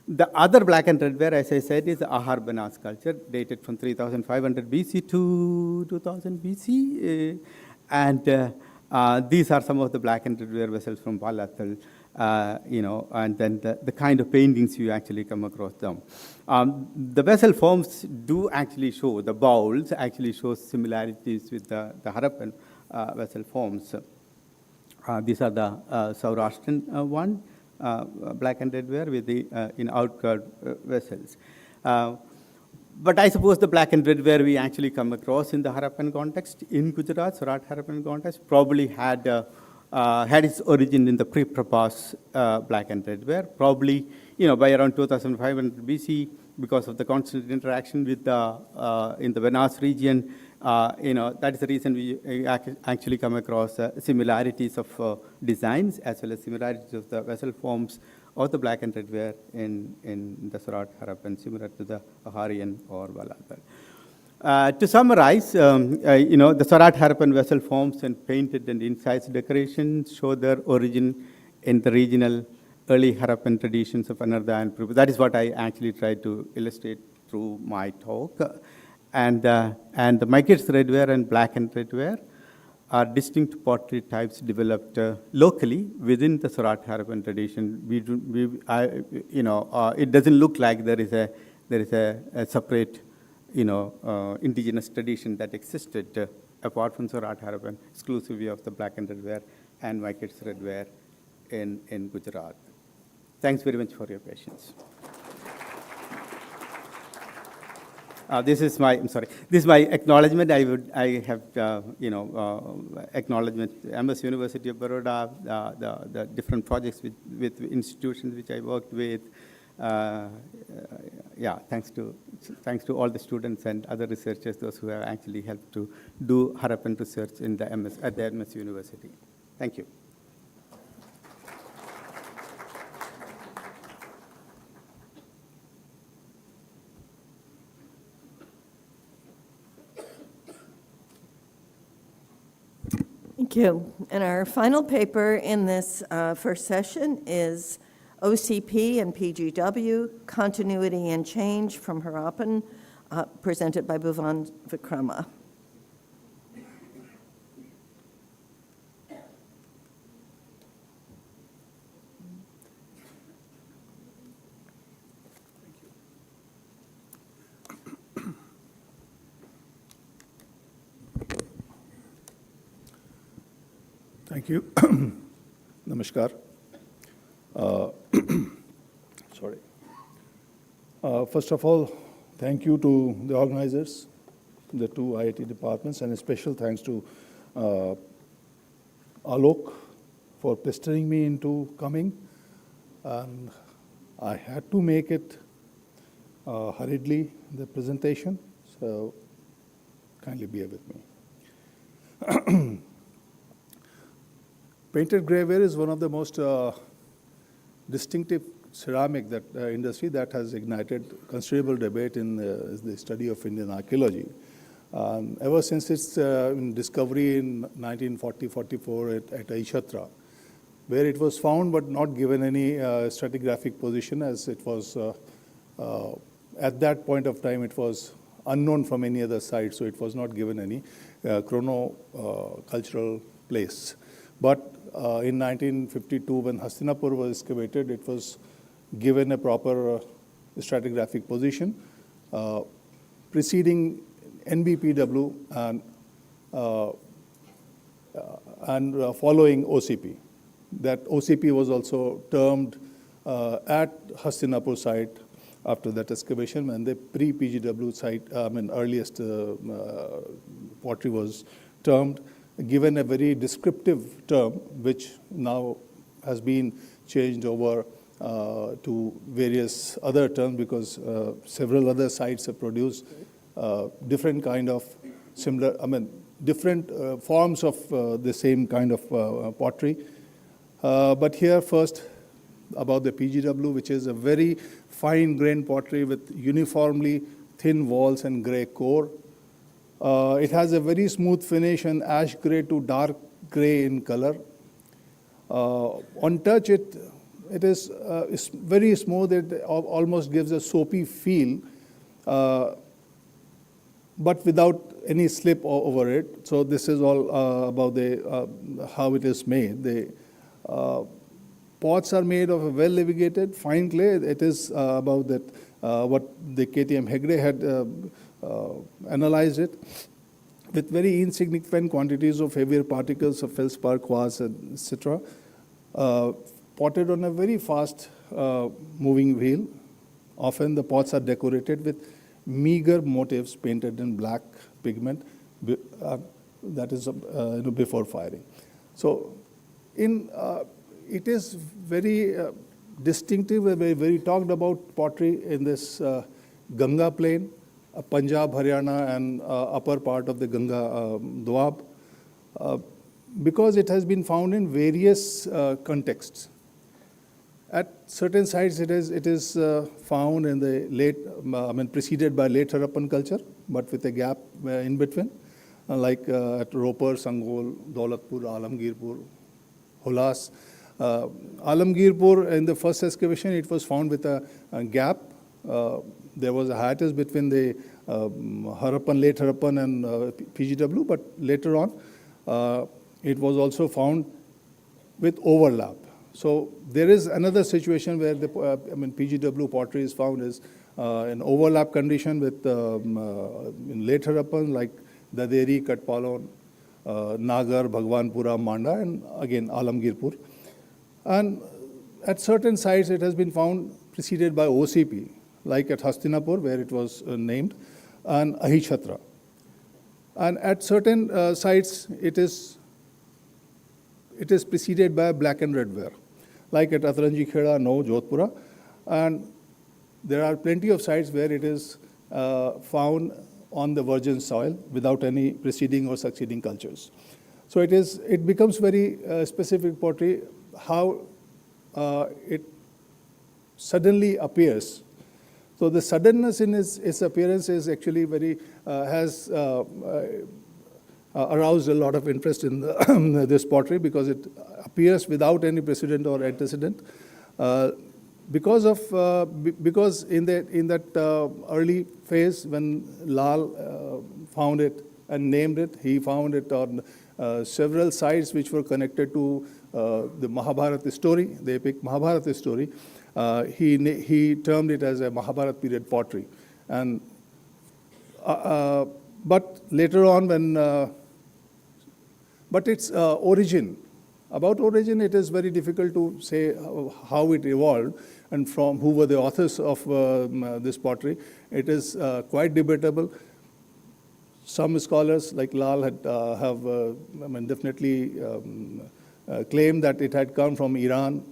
The other black and red ware, as I said, is the Ahar Bana sculpture, dated from 3500 BC to 2000 BC. And these are some of the black and red ware vessels from Palathal, and then the kind of paintings you actually come across them. The vessel forms do actually show, the bowls actually show similarities with the Harappan vessel forms. These are the Saurashtrian one, black and red ware with the outcurved vessels. But I suppose the black and red ware we actually come across in the Harappan context, in Gujarat, Surat Harappan context, probably had its origin in the pre-Prabhas black and red ware, probably by around 2500 BC, because of the constant interaction with in the Benas region. That is the reason we actually come across similarities of designs as well as similarities of the vessel forms of the black and red ware in the Surat Harappan, similar to the Aharian or Valadar. To summarize, the Surat Harappan vessel forms and painted and incised decorations show their origin in the regional early Harappan traditions of Anarda and Prupa. That is what I actually tried to illustrate through my talk. And the Maiket's red ware and black and red ware are distinct pottery types developed locally within the Surat Harappan tradition. It doesn't look like there is a separate, indigenous tradition that existed apart from Surat Harappan, exclusively of the black and red ware and Maiket's red ware in Gujarat. Thanks very much for your patience. This is my acknowledgement. I have, acknowledgement MS University of Baroda, the different projects with institutions which I worked with. Thanks to all the students and other researchers, those who have actually helped to do Harappan research at the MS University. Thank you. Thank you. And our final paper in this first session is OCP and PGW, Continuity and Change from Harappan, presented by Bhuvan Vikrama. Thank you. Namaskar. Sorry. First of all, thank you to the organizers, the two IIT departments, and a special thanks to Alok for pestering me into coming. And I had to make it hurriedly, the presentation, so kindly bear with me. Painted grey ware is one of the most distinctive ceramic industry that has ignited considerable debate in the study of Indian archaeology. Ever since its discovery in 1940-44 at Aishatra, where it was found but not given any stratigraphic position, as it was, at that point of time, it was unknown from any other site, so it was not given any chrono-cultural place. But in 1952, when Hastinapur was excavated, it was given a proper stratigraphic position, preceding NBPW and following OCP. That OCP was also termed at Hastinapur site after that excavation, and the pre-PGW site, earliest pottery was termed, given a very descriptive term, which now has been changed over to various other terms, because several other sites have produced different kind of similar, different forms of the same kind of pottery. But here first, about the PGW, which is a very fine-grained pottery with uniformly thin walls and gray core. It has a very smooth finish and ash gray to dark gray in color. On touch, it is very smooth. It almost gives a soapy feel, but without any slip over it. So this is all about how it is made. The pots are made of a well-levigated fine clay. It is about that what the KTM Hegde had analyzed it, with very insignificant quantities of heavier particles of feldspar, quartz, etc. Potted on a very fast moving wheel. Often the pots are decorated with meager motifs painted in black pigment, that is before firing. So it is very distinctive, very talked about pottery in this Ganga plain, Punjab, Haryana, and upper part of the Ganga Doab, because it has been found in various contexts. At certain sites, it is found in the late, preceded by late Harappan culture, but with a gap in between, like at Ropar, Sangol, Daulatpur, Alamgirpur, Hulas. Alamgirpur, in the first excavation, it was found with a gap. There was a hiatus between the Harappan, late Harappan and PGW, but later on, it was also found with overlap. So there is another situation where the PGW pottery is found is an overlap condition with in late Harappan, like Daderi, Katpalon, Nagar, Bhagwanpura, Manda, and again Alamgirpur. And at certain sites, it has been found preceded by OCP, like at Hastinapur, where it was named, and Ahichhatra. And at certain sites, it is preceded by black and red ware, like at Atranji Kheda, No, Jodhpura. And there are plenty of sites where it is found on the virgin soil without any preceding or succeeding cultures. So it becomes very specific pottery, how it suddenly appears. So the suddenness in its appearance is actually has aroused a lot of interest in this pottery, because it appears without any precedent or antecedent. Because in that early phase, when Lal found it and named it, he found it on several sites which were connected to the Mahabharata story, the epic Mahabharata story. He termed it as a Mahabharata period pottery. And but later on, but its origin, it is very difficult to say how it evolved and from who were the authors of this pottery. It is quite debatable. Some scholars like Lal have definitely claimed that it had come from Iran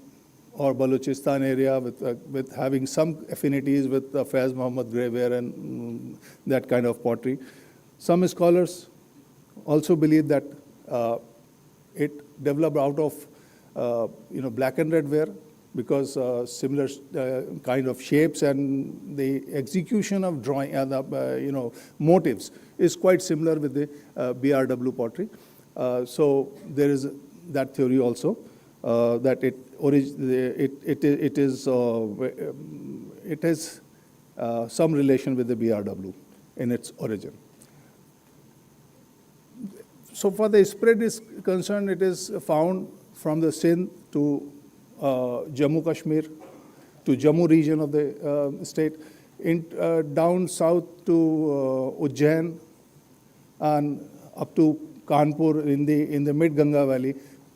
or Balochistan area, with having some affinities with Faiz Muhammad Grey and that kind of pottery. Some scholars also believe that it developed out of black and red ware, because similar kind of shapes and the execution of drawing motives is quite similar with the BRW pottery. So there is that theory also, that it has some relation with the BRW in its origin. So far the spread is concerned, it is found from the Sindh to Jammu Kashmir, to Jammu region of the state, down south to Ujjain, and up to Kanpur in the mid Ganga Valley,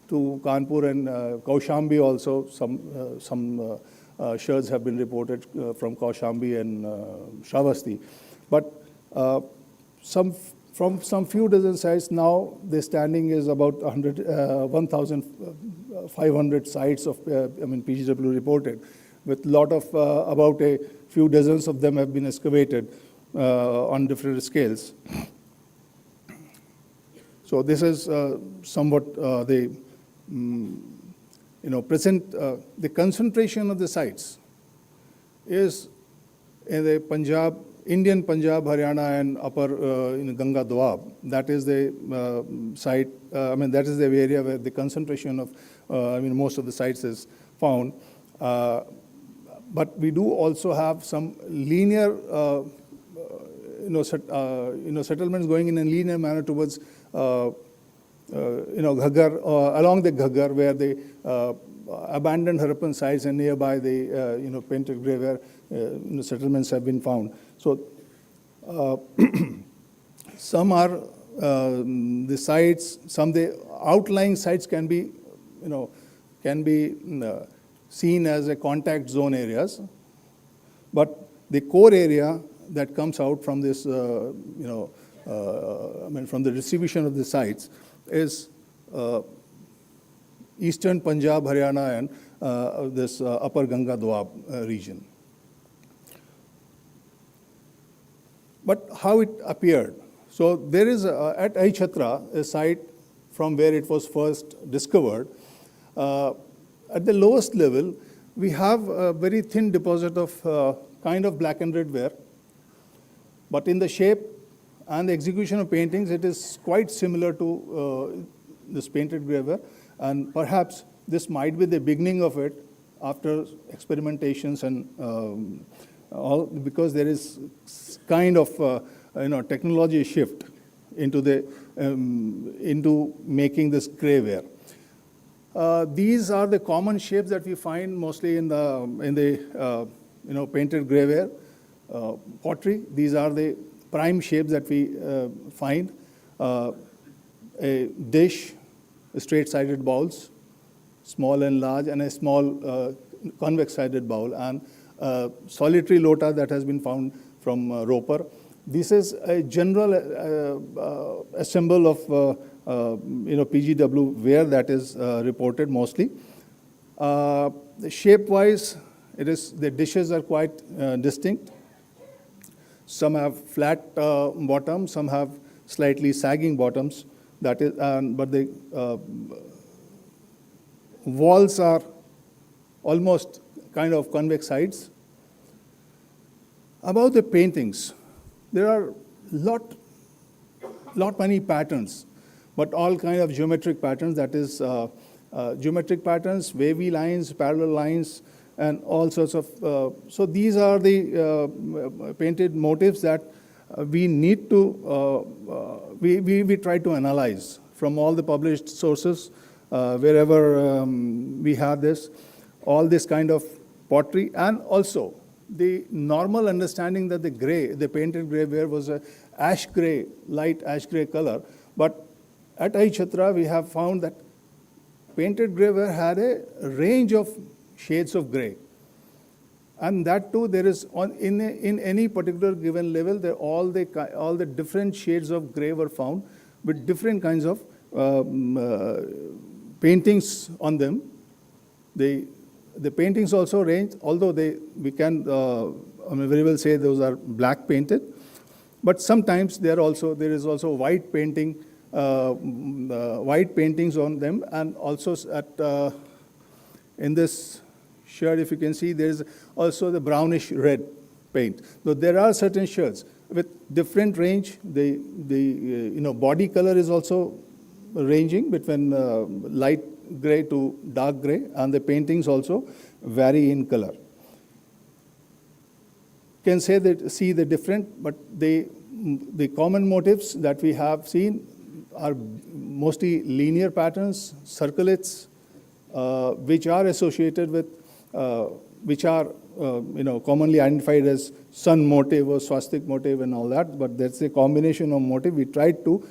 to Kanpur and Kaushambi also. Some shards have been reported from Kaushambi and Shravasti. But from some few dozen sites now, the standing is about 1,500 sites of PGW reported, with lot of about a few dozens of them have been excavated on different scales. So this is somewhat the the concentration of the sites is in the Punjab, Indian Punjab, Haryana, and upper Ganga Doab. That is the site, that is the area where the concentration of, most of the sites is found. But we do also have some linear, settlements going in a linear manner towards, Ghaggar, along the Ghaggar, where the abandoned Harappan sites and nearby the, painted grey where settlements have been found. So some are the sites, some the outlying sites can be, seen as a contact zone areas, but the core area that comes out from this, from the distribution of the sites is eastern Punjab, Haryana, and this upper Ganga Doab region. But how it appeared? So there is at Aichatra a site from where it was first discovered. At the lowest level, we have a very thin deposit of kind of black and red ware, but in the shape and the execution of paintings, it is quite similar to this painted grey ware, and perhaps this might be the beginning of it after experimentations and all, because there is kind of technology shift into the into making this grey ware. These are the common shapes that we find mostly in the painted grey ware pottery. These are the prime shapes that we find. A dish, straight-sided bowls, small and large, and a small convex-sided bowl, and solitary lota that has been found from Roper. This is a general assemble of PGW ware that is reported mostly. Shape-wise, the dishes are quite distinct. Some have flat bottoms, some have slightly sagging bottoms. That is, but the walls are almost kind of convex sides. About the paintings, there are lot many patterns, but all kind of geometric patterns. That is, geometric patterns, wavy lines, parallel lines, and all sorts of. So these are the painted motifs that we need to. We try to analyze from all the published sources, wherever we have this, all this kind of pottery, and also the normal understanding that the painted grey ware was a ash grey, light ash grey color. But at Aichatra, we have found that painted grey ware had a range of shades of grey. And that too, there is, in any particular given level, all the different shades of grey were found with different kinds of paintings on them. The paintings also range, although we can very well say those are black painted, but sometimes there is also white painting, white paintings on them, and also in this shirt, if you can see, there is also the brownish red paint. So there are certain shirts with different range. The body color is also ranging between light gray to dark gray, and the paintings also vary in color. Can see the different, but the common motifs that we have seen are mostly linear patterns, circlets, which are associated with, which are commonly identified as sun motif or swastik motif and all that. But that's a combination of motif. We try to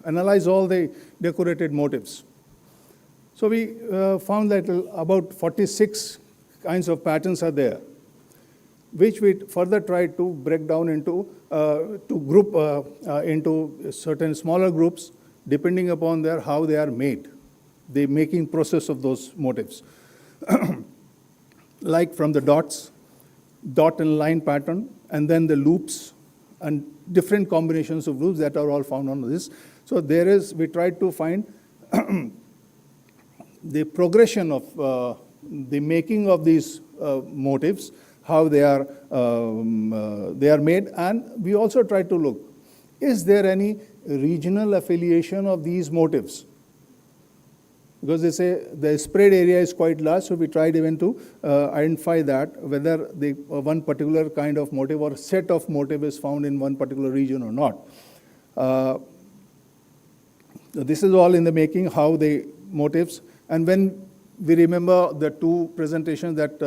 analyze all the decorated motifs. So we found that about 46 kinds of patterns are there, which we further tried to break down into, to group into certain smaller groups, depending upon how they are made, the making process of those motifs. Like from the dots, dot and line pattern, and then the loops, and different combinations of loops that are all found on this. So we tried to find the progression of the making of these motifs, how they are made, and we also try to look, is there any regional affiliation of these motifs? Because they say the spread area is quite large, so we tried even to identify that, whether the one particular kind of motif or set of motif is found in one particular region or not. This is all in the making, how the motifs, and when we remember the two presentations that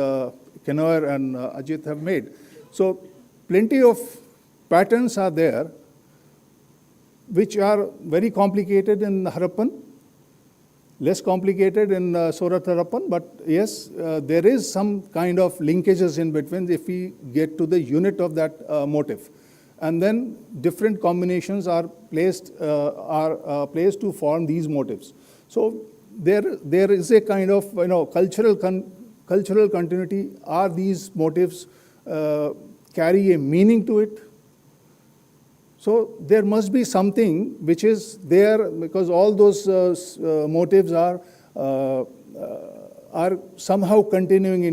Kenoer and Ajit have made. So plenty of patterns are there, which are very complicated in Harappan, less complicated in Sorat Harappan, but yes, there is some kind of linkages in between if we get to the unit of that motif. And then different combinations are placed to form these motifs. So there is a kind of cultural continuity. Are these motifs carry a meaning to it? So there must be something which is there, because all those motifs are somehow continuing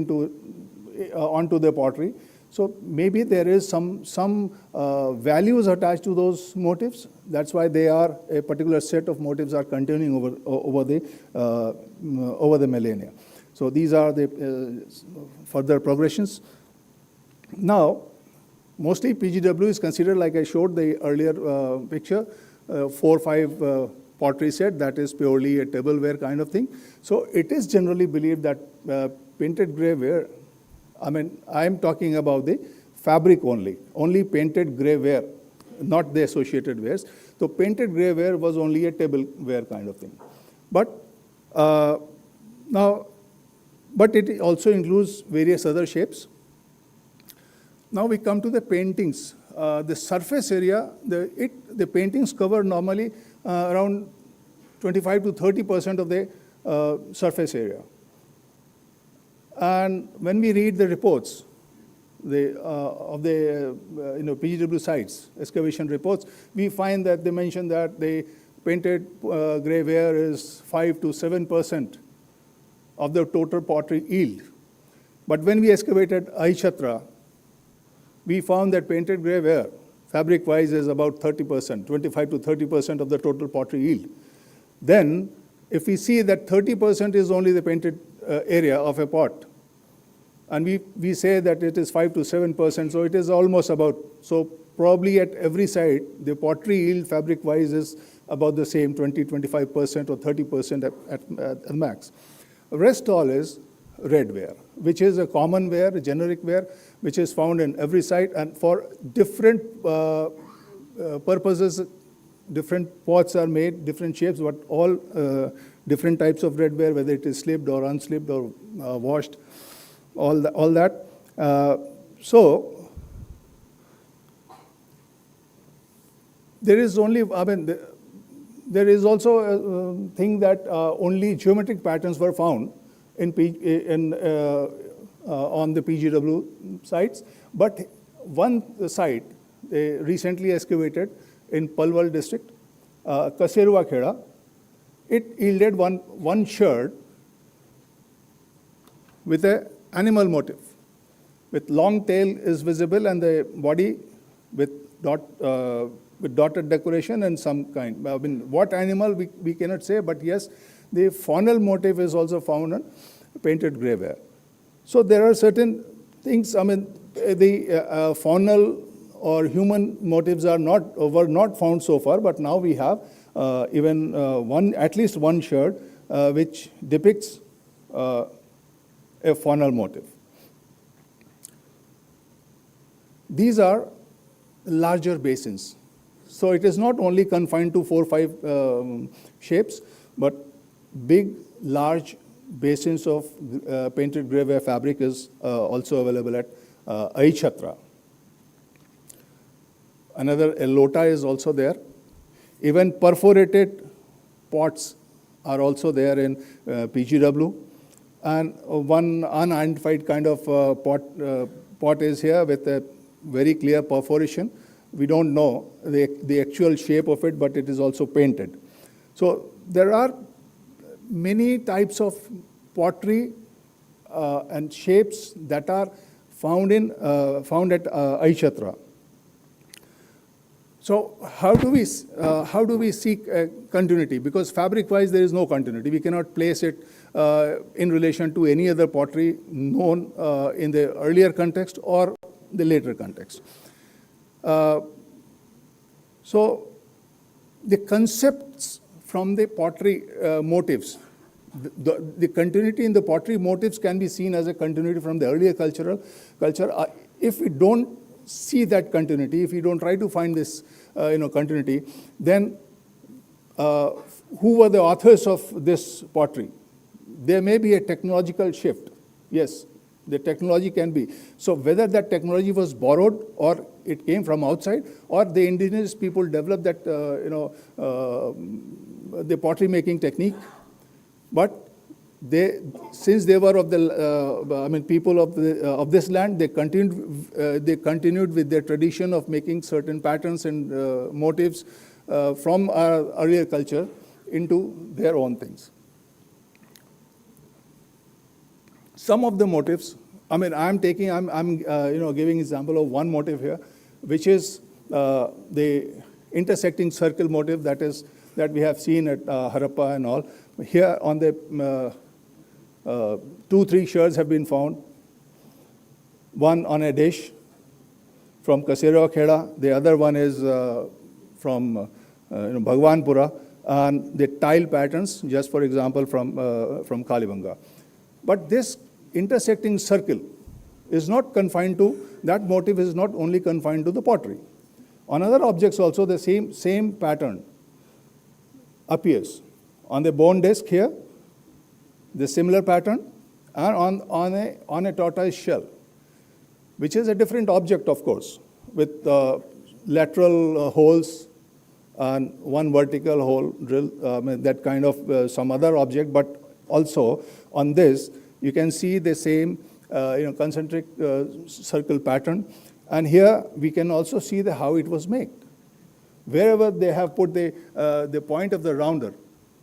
onto the pottery. So maybe there is some values attached to those motifs. That's why they are a particular set of motifs are continuing over the millennia. So these are the further progressions. Now, mostly PGW is considered, like I showed the earlier picture, 4 or 5 pottery set, that is purely a tableware kind of thing. So it is generally believed that painted grey ware, I am talking about the fabric only painted grey ware, not the associated wares. So painted grey ware was only a tableware kind of thing. But it also includes various other shapes. Now we come to the paintings. The surface area, the paintings cover normally around 25 to 30% of the surface area. And when we read the reports of the PGW sites, excavation reports, we find that they mention that the painted grey ware is 5 to 7% of the total pottery yield. But when we excavated Aichatra, we found that painted grey ware, fabric-wise, is about 30%, 25 to 30% of the total pottery yield. Then, if we see that 30% is only the painted area of a pot, and we say that it is 5 to 7%, so it is almost about, so probably at every site, the pottery yield fabric-wise is about the same, 20, 25% or 30% at max. The rest all is red ware, which is a common ware, a generic ware, which is found in every site, and for different purposes, different pots are made, different shapes, but all different types of red ware, whether it is slipped or unslipped or washed, all that. So there is only, there is also a thing that only geometric patterns were found on the PGW sites, but one site they recently excavated in Palwal district, Kaserua Kheda, it yielded one sherd with an animal motif, with long tail is visible and the body with dotted decoration and some kind. What animal we cannot say, but yes, the faunal motif is also found on painted grey ware. So there are certain things, the faunal or human motifs were not found so far, but now we have even at least one sherd which depicts a faunal motif. These are larger basins. So it is not only confined to 4 or 5 shapes, but big, large basins of painted grey ware fabric is also available at Aichatra. Another lota is also there. Even perforated pots are also there in PGW. And one unidentified kind of pot is here with a very clear perforation. We don't know the actual shape of it, but it is also painted. So there are many types of pottery and shapes that are found at Aichatra. So how do we seek continuity? Because fabric-wise, there is no continuity. We cannot place it in relation to any other pottery known in the earlier context or the later context. So the concepts from the pottery motifs, the continuity in the pottery motifs can be seen as a continuity from the earlier culture. If we don't see that continuity, if we don't try to find this continuity, then who were the authors of this pottery? There may be a technological shift. Yes, the technology can be. So whether that technology was borrowed or it came from outside, or the indigenous people developed that, the pottery making technique, but since they were of the, people of this land, they continued with their tradition of making certain patterns and motifs from our earlier culture into their own things. Some of the motifs, I'm giving example of one motif here, which is the intersecting circle motif that we have seen at Harappa and all. Here on the 2-3 shards have been found. One on a dish from Kasera Kheda. The other one is from Bhagwanpura, and the tile patterns, just for example, from Kalibanga. But this intersecting circle is not confined to, that motif is not only confined to the pottery. On other objects also the same pattern appears. On the bone disc here, the similar pattern, and on a tortoise shell, which is a different object, of course, with lateral holes and one vertical hole drill, that kind of some other object, but also on this, you can see the same concentric circle pattern. And here we can also see how it was made. Wherever they have put the point of the rounder,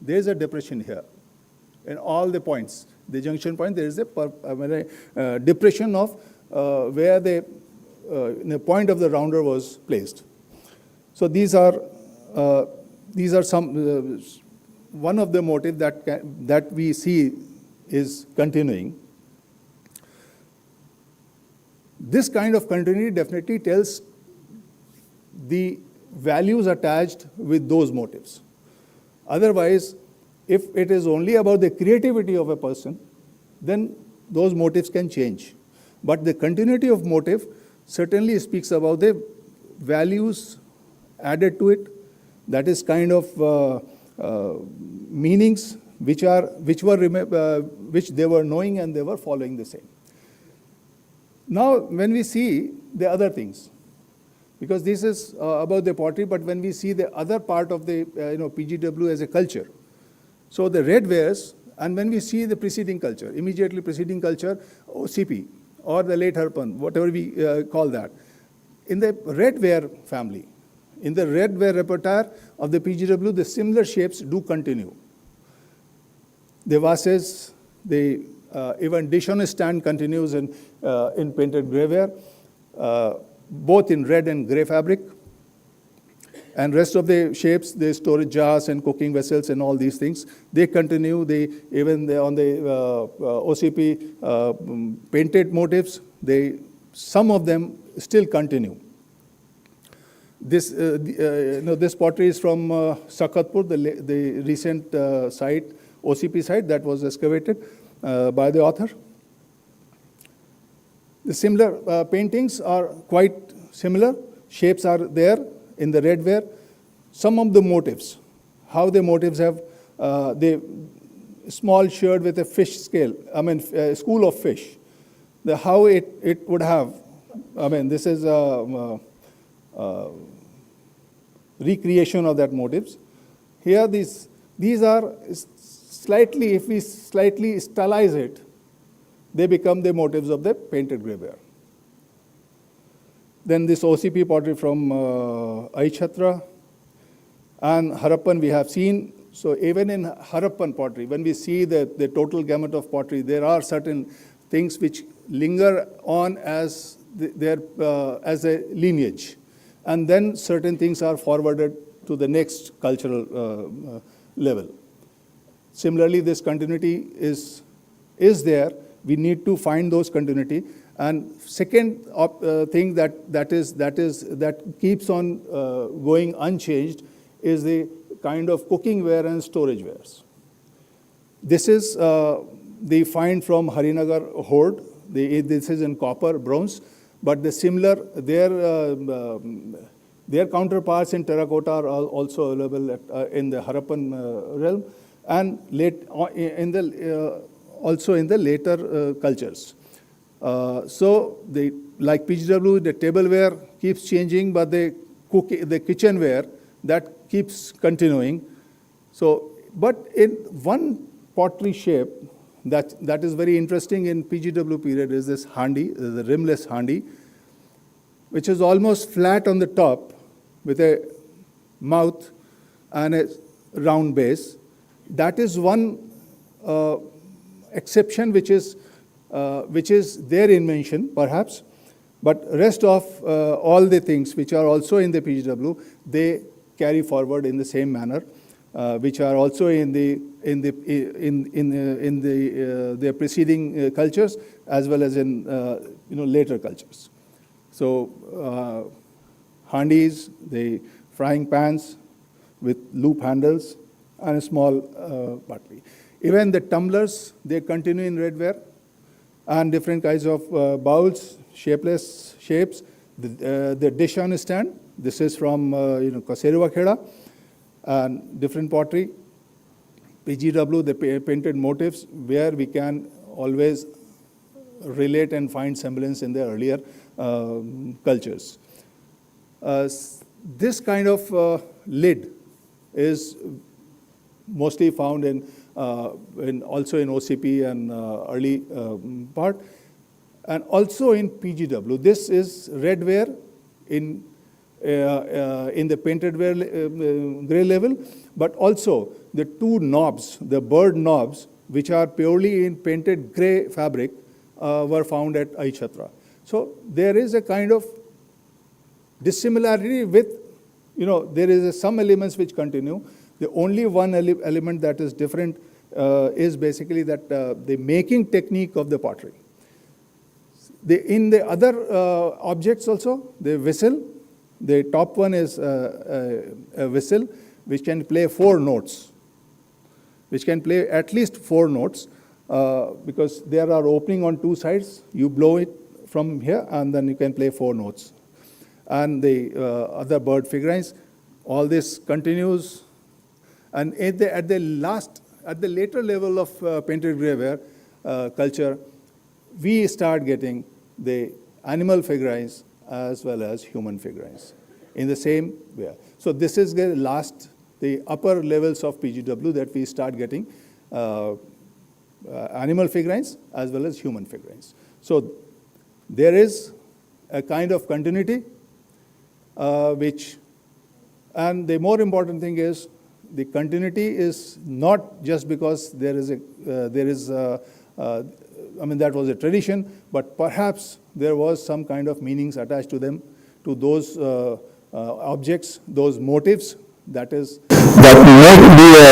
there is a depression here. In all the points, the junction point, there is a depression of where the point of the rounder was placed. So these are some one of the motifs that we see is continuing. This kind of continuity definitely tells the values attached with those motifs. Otherwise, if it is only about the creativity of a person, then those motifs can change. But the continuity of motif certainly speaks about the values added to it, that is kind of meanings which they were knowing and they were following the same. Now, when we see the other things, because this is about the pottery, but when we see the other part of the PGW as a culture, so the red wares, and when we see the preceding culture, immediately preceding culture, OCP, or the late Harappan, whatever we call that, in the red ware family, in the red ware repertoire of the PGW, the similar shapes do continue. The vases, even dish on a stand continues in painted grey ware, both in red and grey fabric. And rest of the shapes, the storage jars and cooking vessels and all these things, they continue. On the OCP painted motifs, some of them still continue. This pottery is from Sakatpur, the recent site, OCP site that was excavated by the author. The similar paintings are quite similar. Shapes are there in the red ware. Some of the motifs, how the motifs have the small sherd with a fish scale, a school of fish. How it would have, this is recreation of that motifs. Here these are slightly, if we slightly stylize it, they become the motifs of the painted grey ware. Then this OCP pottery from Aichatra and Harappan we have seen. So even in Harappan pottery, when we see the total gamut of pottery, there are certain things which linger on as as a lineage. And then certain things are forwarded to the next cultural level. Similarly, this continuity is there. We need to find those continuity. And second thing that keeps on going unchanged is the kind of cooking ware and storage wares. This is the find from Harinagar hoard. This is in copper, bronze, but the similar, their counterparts in terracotta are also available in the Harappan realm, and also in the later cultures. So like PGW, the tableware keeps changing, but the kitchenware, that keeps continuing. So, but in one pottery shape that is very interesting in PGW period is this handi, the rimless handi, which is almost flat on the top with a mouth and a round base. That is one exception which is their invention, perhaps, but rest of all the things which are also in the PGW, they carry forward in the same manner, which are also in the preceding cultures as well as in later cultures. So handis, the frying pans with loop handles and a small pottery. Even the tumblers, they continue in redware, and different kinds of bowls, shapeless shapes. The dish on a stand, this is from Kaseruwa Kheda, and different pottery. PGW, the painted motifs, where we can always relate and find semblance in the earlier cultures. This kind of lid is mostly found also in OCP and early part, and also in PGW. This is redware in the painted ware gray level, but also the two knobs, the bird knobs, which are purely in painted gray fabric, were found at Aichatra. So there is a kind of dissimilarity with, there is some elements which continue. The only one element that is different is basically that the making technique of the pottery. In the other objects also, the whistle, the top one is a whistle which can play 4 notes, which can play at least 4 notes, because there are opening on 2 sides. You blow it from here and then you can play 4 notes. And the other bird figurines, all this continues. And at the later level of painted graveware culture, we start getting the animal figurines as well as human figurines in the same way. So this is the upper levels of PGW that we start getting animal figurines as well as human figurines. So there is a kind of continuity and the more important thing is, the continuity is not just because that was a tradition, but perhaps there was some kind of meanings attached to them, to those objects, those motifs. That may be a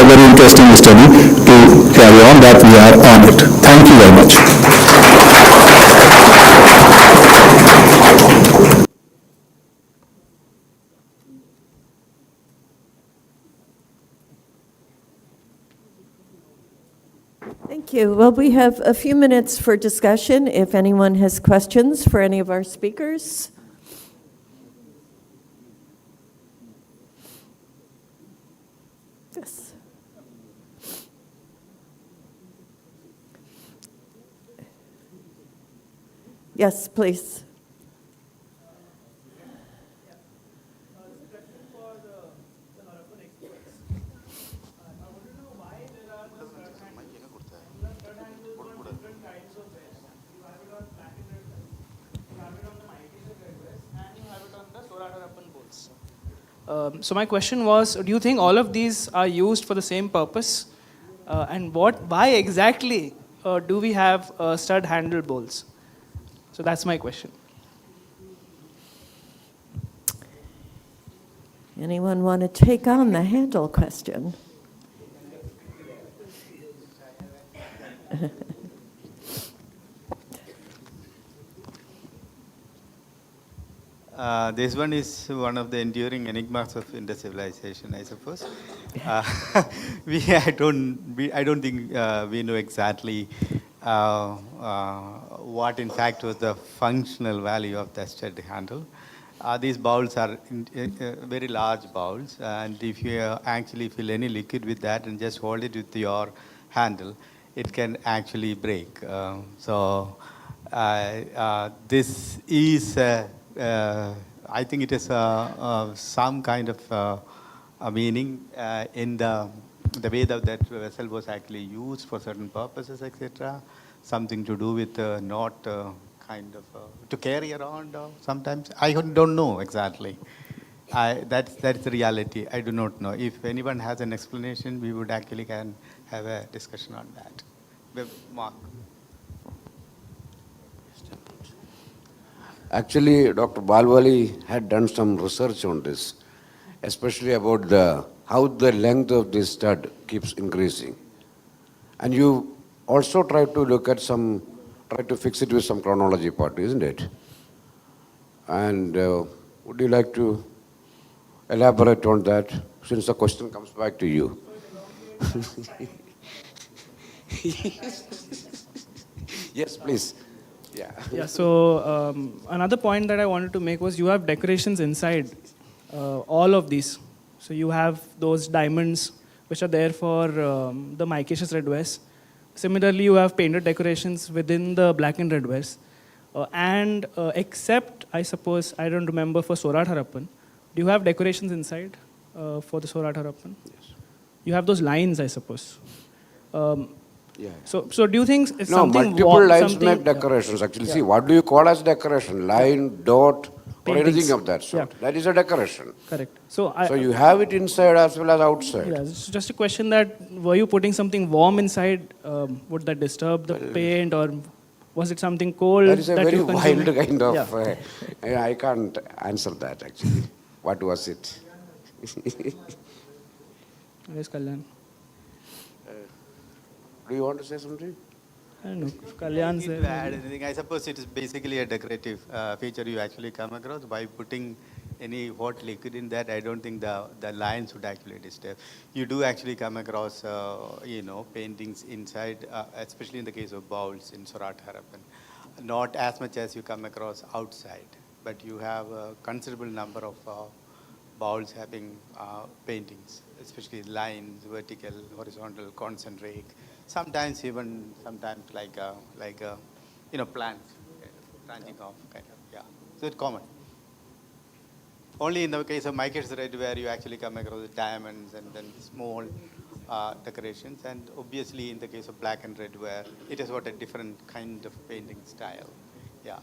very interesting study to carry on, that we are on it. Thank you very much. Thank you. Well, we have a few minutes for discussion if anyone has questions for any of our speakers. Yes. Yes, please. So my question was, do you think all of these are used for the same purpose? And why exactly do we have stud handle bowls? So that's my question. Anyone want to take on the handle question? This one is one of the enduring enigmas of Indus civilization, I suppose. I don't think we know exactly what in fact was the functional value of the stud handle. These bowls are very large bowls, and if you actually fill any liquid with that and just hold it with your handle, it can actually break. This is I think it is some kind of a meaning in the way that vessel was actually used for certain purposes, etc. Something to do with not kind of to carry around sometimes. I don't know exactly. That's the reality. I do not know. If anyone has an explanation, we would actually can have a discussion on that. Mark. Actually, Dr. Balwali had done some research on this, especially about how the length of this stud keeps increasing. And you also try to fix it with some chronology part, isn't it? And would you like to elaborate on that, since the question comes back to you? Yes, please. Yeah. So another point that I wanted to make was you have decorations inside all of these. So you have those diamonds which are there for the micaceous red wares. Similarly, you have painted decorations within the black and red wares. And except, I suppose, I don't remember for Sorat Harappan, do you have decorations inside for the Sorat Harappan? Yes. You have those lines, I suppose. Yeah. So do you think it's something... multiple lines make decorations. Actually, see, what do you call as decoration? Line, dot, or anything of that sort. That is a decoration. Correct. So you have it inside as well as outside. Yeah, it's just a question that, were you putting something warm inside? Would that disturb the paint, or was it something cold? That is a very wild kind of... Yeah. I can't answer that, actually. What was it? Yes, Kalyan. Do you want to say something? I don't know. Kalyan said. Add anything. I suppose it is basically a decorative feature you actually come across by putting any hot liquid in that. I don't think the lines would actually disturb. You do actually come across, paintings inside, especially in the case of bowls in Sorat Harappan. Not as much as you come across outside, but you have a considerable number of bowls having paintings, especially lines, vertical, horizontal, concentric. Sometimes like plants branching off, kind of, yeah. So it's common. Only in the case of micaceous red where you actually come across the diamonds and then small decorations, and obviously in the case of black and red where it has got a different kind of painting style, yeah,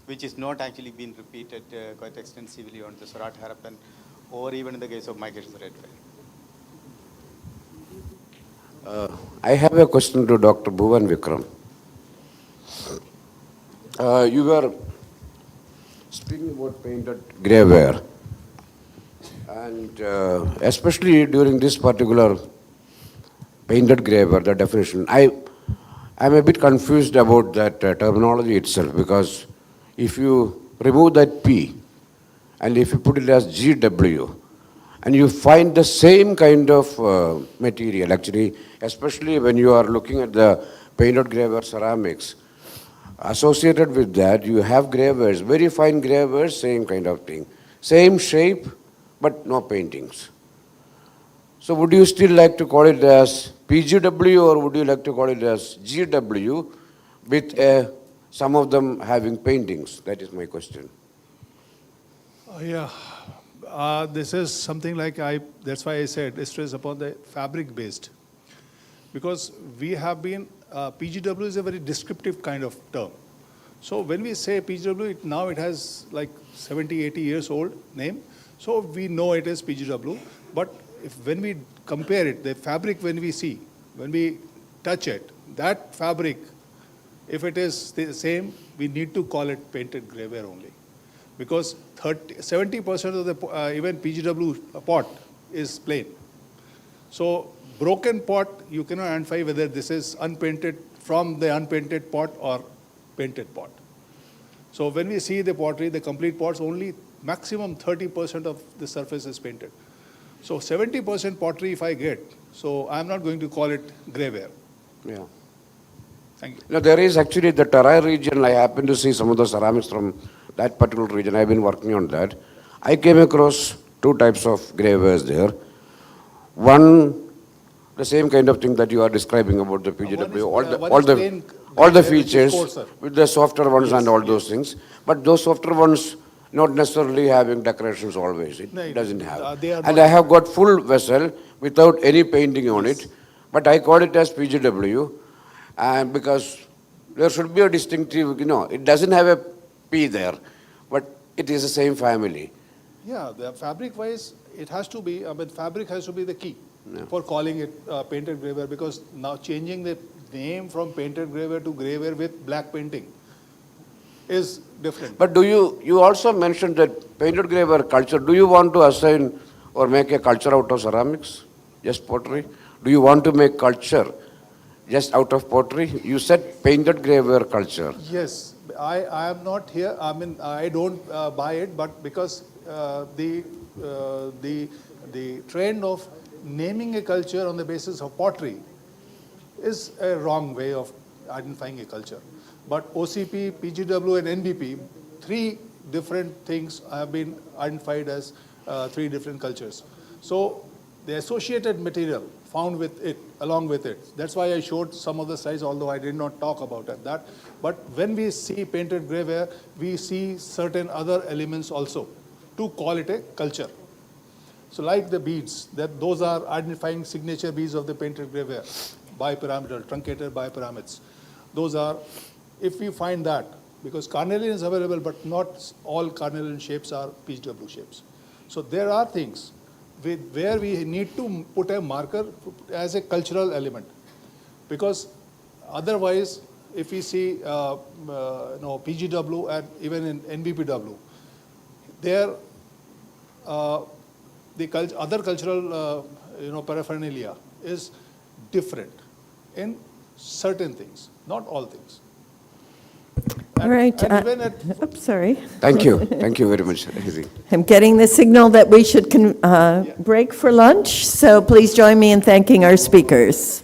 which is not actually been repeated quite extensively on the Sorat Harappan or even in the case of micaceous red ware. I have a question to Dr. Bhuvan Vikram. You were speaking about painted grey ware, and especially during this particular painted grey ware, the definition, I'm a bit confused about that terminology itself, because if you remove that P and if you put it as GW, and you find the same kind of material, actually, especially when you are looking at the painted grey ware ceramics. Associated with that, you have grey wares, very fine grey wares, same kind of thing. Same shape, but no paintings. So would you still like to call it as PGW, or would you like to call it as GW with some of them having paintings? That is my question. This is something like that's why I said stress upon the fabric based. Because we have been, PGW is a very descriptive kind of term. So when we say PGW, now it has like 70, 80 years old name. So we know it is PGW, but when we compare it, the fabric when we see, when we touch it, that fabric, if it is the same, we need to call it painted graveware only. Because 70% of the even PGW pot is plain. So broken pot, you cannot identify whether this is unpainted from the unpainted pot or painted pot. So when we see the pottery, the complete pots, only maximum 30% of the surface is painted. So 70% pottery if I get, so I'm not going to call it graveware. Yeah. Thank you. Now, there is actually the Terai region. I happen to see some of the ceramics from that particular region. I've been working on that. I came across two types of gravewares there. One, the same kind of thing that you are describing about the PGW, all the features with the softer ones and all those things. But those softer ones not necessarily having decorations always. It doesn't have. And I have got full vessel without any painting on it. But I call it as PGW. And because there should be a distinctive, it doesn't have a P there, but it is the same family. Yeah, the fabric-wise, it has to be, fabric has to be the key for calling it painted graveware, because now changing the name from painted graveware to graveware with black painting is different. But you also mentioned that painted graveware culture, do you want to assign or make a culture out of ceramics, just pottery? Do you want to make culture just out of pottery? You said painted graveware culture. Yes, I am not here. I don't buy it, but because the trend of naming a culture on the basis of pottery is a wrong way of identifying a culture. But OCP, PGW, and NBP, three different things have been identified as three different cultures. So the associated material found with it, along with it. That's why I showed some of the slides, although I did not talk about that. But when we see painted graveware, we see certain other elements also to call it a culture. So like the beads, those are identifying signature beads of the painted graveware, bipyramidal, truncated bipyramids. Those are, if we find that, because carnelian is available, but not all carnelian shapes are PGW shapes. So there are things where we need to put a marker as a cultural element, because otherwise, if we see PGW and even in NBPW, there the other cultural paraphernalia is different in certain things, not all things. All right. Oops, sorry. Thank you. Thank you very much. I'm getting the signal that we should break for lunch, so please join me in thanking our speakers.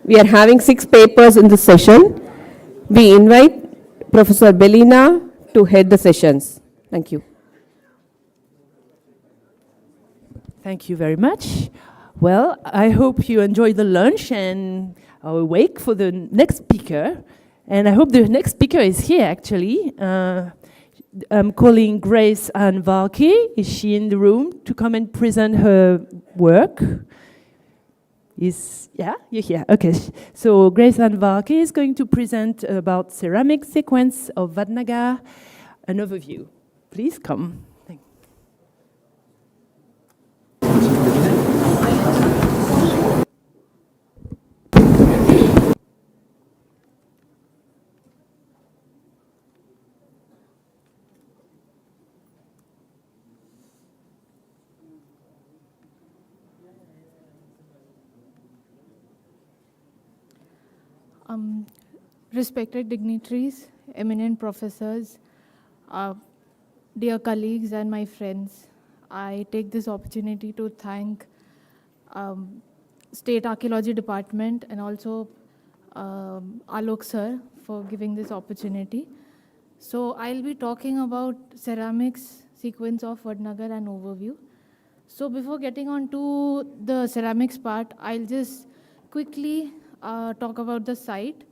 We are having 6 papers in this session. We invite Professor Bellina to head the sessions. Thank you. Thank you very much. Well, I hope you enjoyed the lunch and are awake for the next speaker. And I hope the next speaker is here, actually. I'm calling Grace Ann Varkey. Is she in the room to come and present her work? Yeah, you're here. Okay. So Grace Ann Varkey is going to present about ceramic sequence of Vadnagar, an overview. Please come. Respected dignitaries, eminent professors, dear colleagues and my friends, I take this opportunity to thank State Archaeology Department and also Alok sir for giving this opportunity. So I'll be talking about ceramics sequence of Vadnagar and overview. So before getting on to the ceramics part, I'll just quickly talk about the site.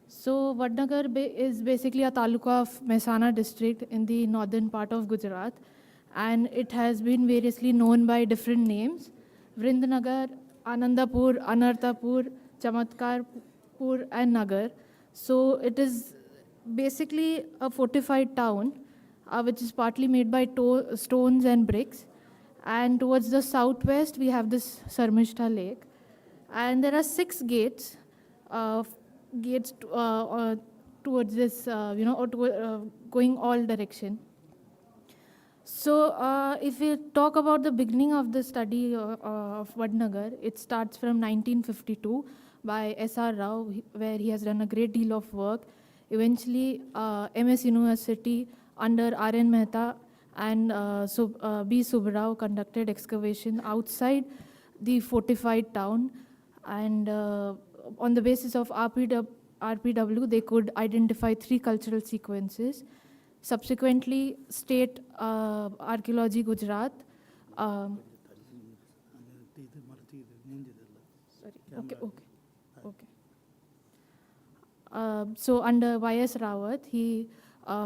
So Vadnagar is basically a taluka of Mehsana district in the northern part of Gujarat, and it has been variously known by different names: Vrindnagar, Anandapur, Anarthapur, Chamatkarpur, and Nagar. So it is basically a fortified town, which is partly made by stones and bricks. And towards the southwest, we have this Sarmishta lake. And there are 6 gates, towards this, going all direction. So if we talk about the beginning of the study of Vadnagar, it starts from 1952 by S.R. Rao, where he has done a great deal of work. Eventually, MS University under R.N. Mehta and B. Subbarao conducted excavation outside the fortified town. And on the basis of RPW, they could identify 3 cultural sequences. Subsequently, State Archaeology Gujarat. So under Y.S. Rawat, he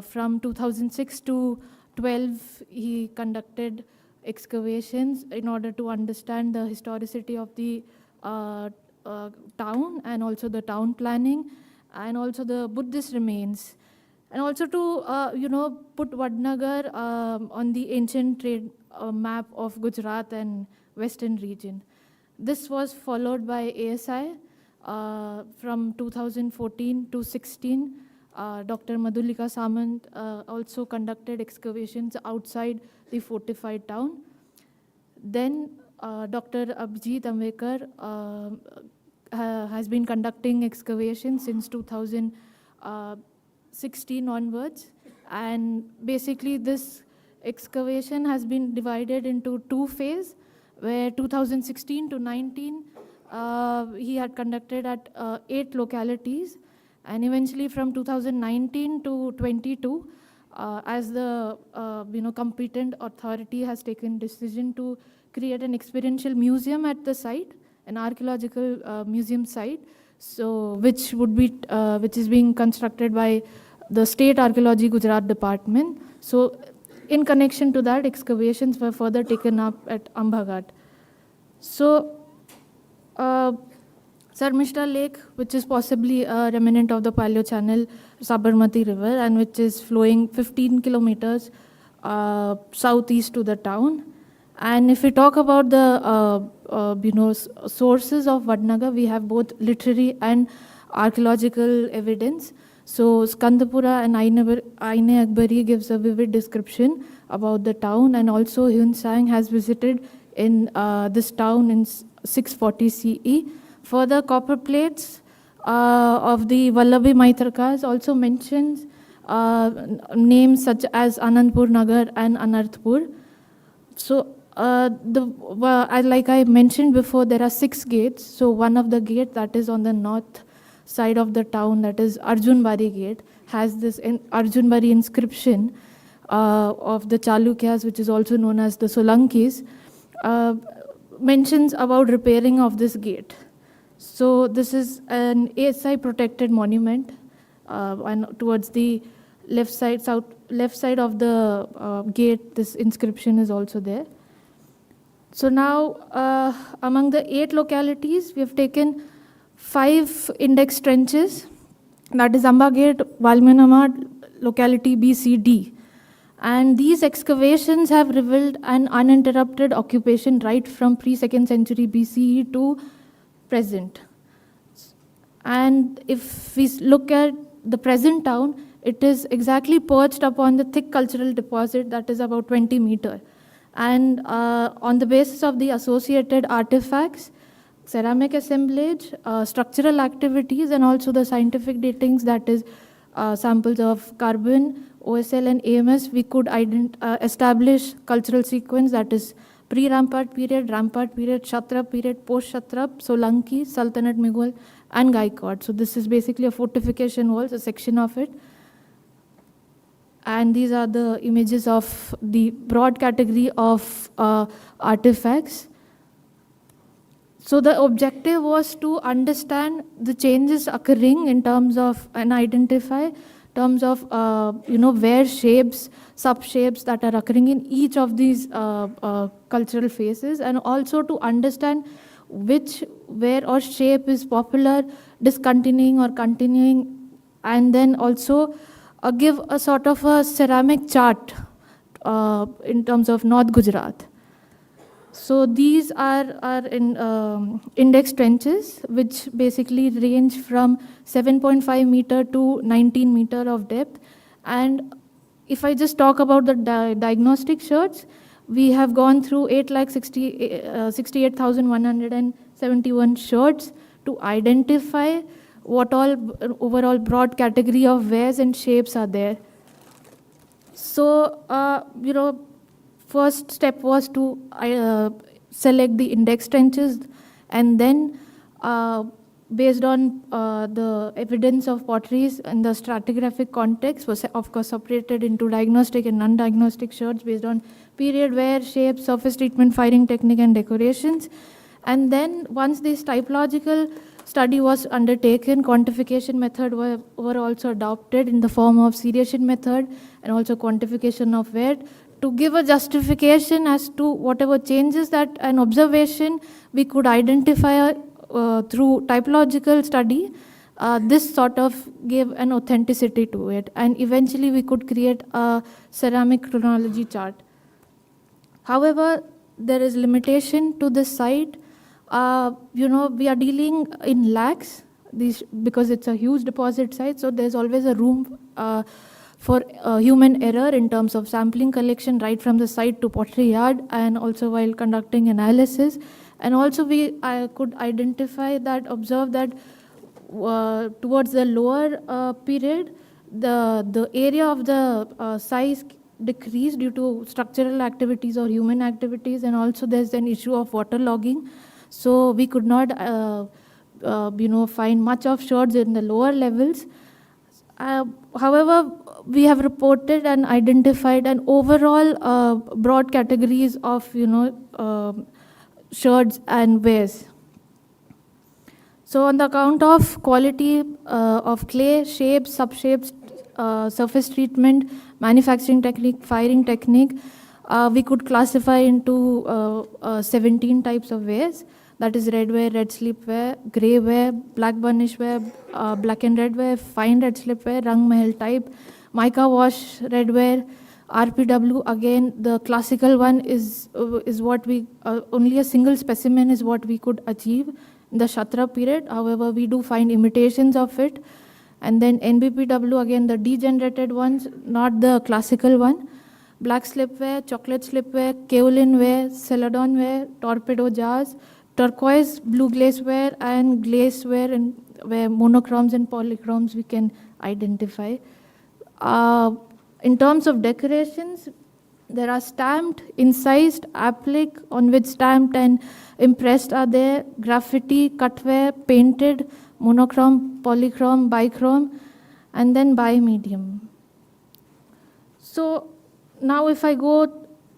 from 2006 to 12, he conducted excavations in order to understand the historicity of the town and also the town planning and also the Buddhist remains, and also to put Vadnagar on the ancient trade map of Gujarat and western region. This was followed by ASI from 2014 to 16. Dr. Madhulika Samant also conducted excavations outside the fortified town. Then Dr. Abhijit Ambekar has been conducting excavations since 2016 onwards. And basically this excavation has been divided into 2 phases, where 2016 to 19, he had conducted at 8 localities. And eventually from 2019 to 22, as the competent authority has taken decision to create an experiential museum at the site, an archaeological museum site, so which is being constructed by the State Archaeology Gujarat Department. So in connection to that, excavations were further taken up at Ambaghat. So Sarmishta Lake, which is possibly a remnant of the Paleo-Channel Sabarmati River and which is flowing 15 kilometers southeast to the town. And if we talk about the sources of Vadnagar, we have both literary and archaeological evidence. So Skandapura and Aine Akbari gives a vivid description about the town, and also Hyun Sang has visited in this town in 640 CE. Further, copper plates of the Vallabhi Maitrakas also mentions names such as Anandpur Nagar and Anarthpur. So Like I mentioned before, there are 6 gates. So one of the gate that is on the north side of the town, that is Arjunbari gate, has this Arjunbari inscription of the Chalukyas, which is also known as the Solankis, mentions about repairing of this gate. So this is an ASI protected monument, and towards the left side of the gate, this inscription is also there. So now, among the 8 localities, we have taken 5 index trenches, that is Amba Gate, Valminamad, locality B, C, D. And these excavations have revealed an uninterrupted occupation right from pre-2nd century BCE to present. And if we look at the present town, it is exactly perched upon the thick cultural deposit that is about 20 meters. And on the basis of the associated artifacts, ceramic assemblage, structural activities, and also the scientific datings, that is samples of carbon, OSL and AMS, we could establish cultural sequence, that is pre-Rampart period, Kshatrap period, post-Kshatrap, Solanki, Sultanate Mughal, and Gaikwad. So this is basically a fortification walls, a section of it. And these are the images of the broad category of artifacts. So the objective was to understand the changes occurring in terms of, and identify terms of, where shapes, sub-shapes that are occurring in each of these cultural phases, and also to understand which, where or shape is popular, discontinuing or continuing, and then also give a sort of a ceramic chart in terms of North Gujarat. So these are in index trenches, which basically range from 7.5 meter to 19 meter of depth. And if I just talk about the diagnostic sherds, we have gone through 8,68,171 sherds to identify what all overall broad category of wares and shapes are there. So, first step was to select the index trenches, and then based on the evidence of potteries in the stratigraphic context was of course separated into diagnostic and non-diagnostic sherds based on period, wear, shape, surface treatment, firing technique and decorations. And then once this typological study was undertaken, quantification method were also adopted in the form of seriation method and also quantification of wear to give a justification as to whatever changes that an observation we could identify through typological study. This sort of gave an authenticity to it, and eventually we could create a ceramic chronology chart. However, there is limitation to this site. We are dealing in lakhs because it's a huge deposit site, so there's always a room for human error in terms of sampling collection right from the site to pottery yard, and also while conducting analysis. And also I could observe that towards the lower period, the area of the size decreased due to structural activities or human activities, and also there's an issue of water logging. So we could not find much of sherds in the lower levels. However, we have reported and identified an overall broad categories of sherds and wares. So on the account of quality of clay, shapes, subshapes, surface treatment, manufacturing technique, firing technique, we could classify into 17 types of wares. That is red ware, red slip ware, grey ware, black burnish ware, black and red ware, fine red slip ware, rang mahal type, mica wash red ware, RPW. Again, the classical one is what we only a single specimen is what we could achieve in the Kshatrap period. However, we do find imitations of it. And then NBPW, again the degenerated ones, not the classical one. Black slipware, chocolate slipware, kaolin ware, celadon ware, torpedo jars, turquoise blue glazeware, and glazeware, and where monochromes and polychromes we can identify. In terms of decorations, There are stamped, incised, applique, on which stamped and impressed are there, graffiti, cutware, painted, monochrome, polychrome, bichrome, and then bi-medium. So now if I go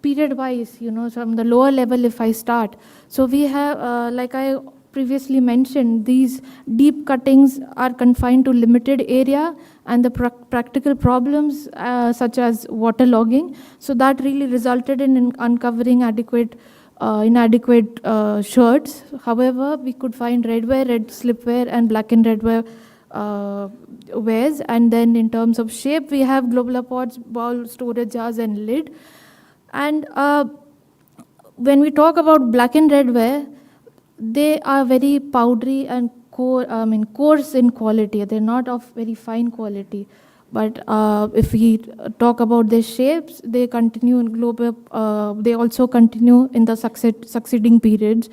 period-wise, from the lower level if I start, so we have, like I previously mentioned, these deep cuttings are confined to limited area and the practical problems such as waterlogging. So that really resulted in uncovering inadequate shirts. However, we could find red slipware and black and red wares. And then in terms of shape, we have globular pots, bowl, storage jars, and lid. And when we talk about black and red ware, they are very powdery and coarse in quality. They're not of very fine quality. But if we talk about their shapes, they continue in they also continue in the succeeding periods.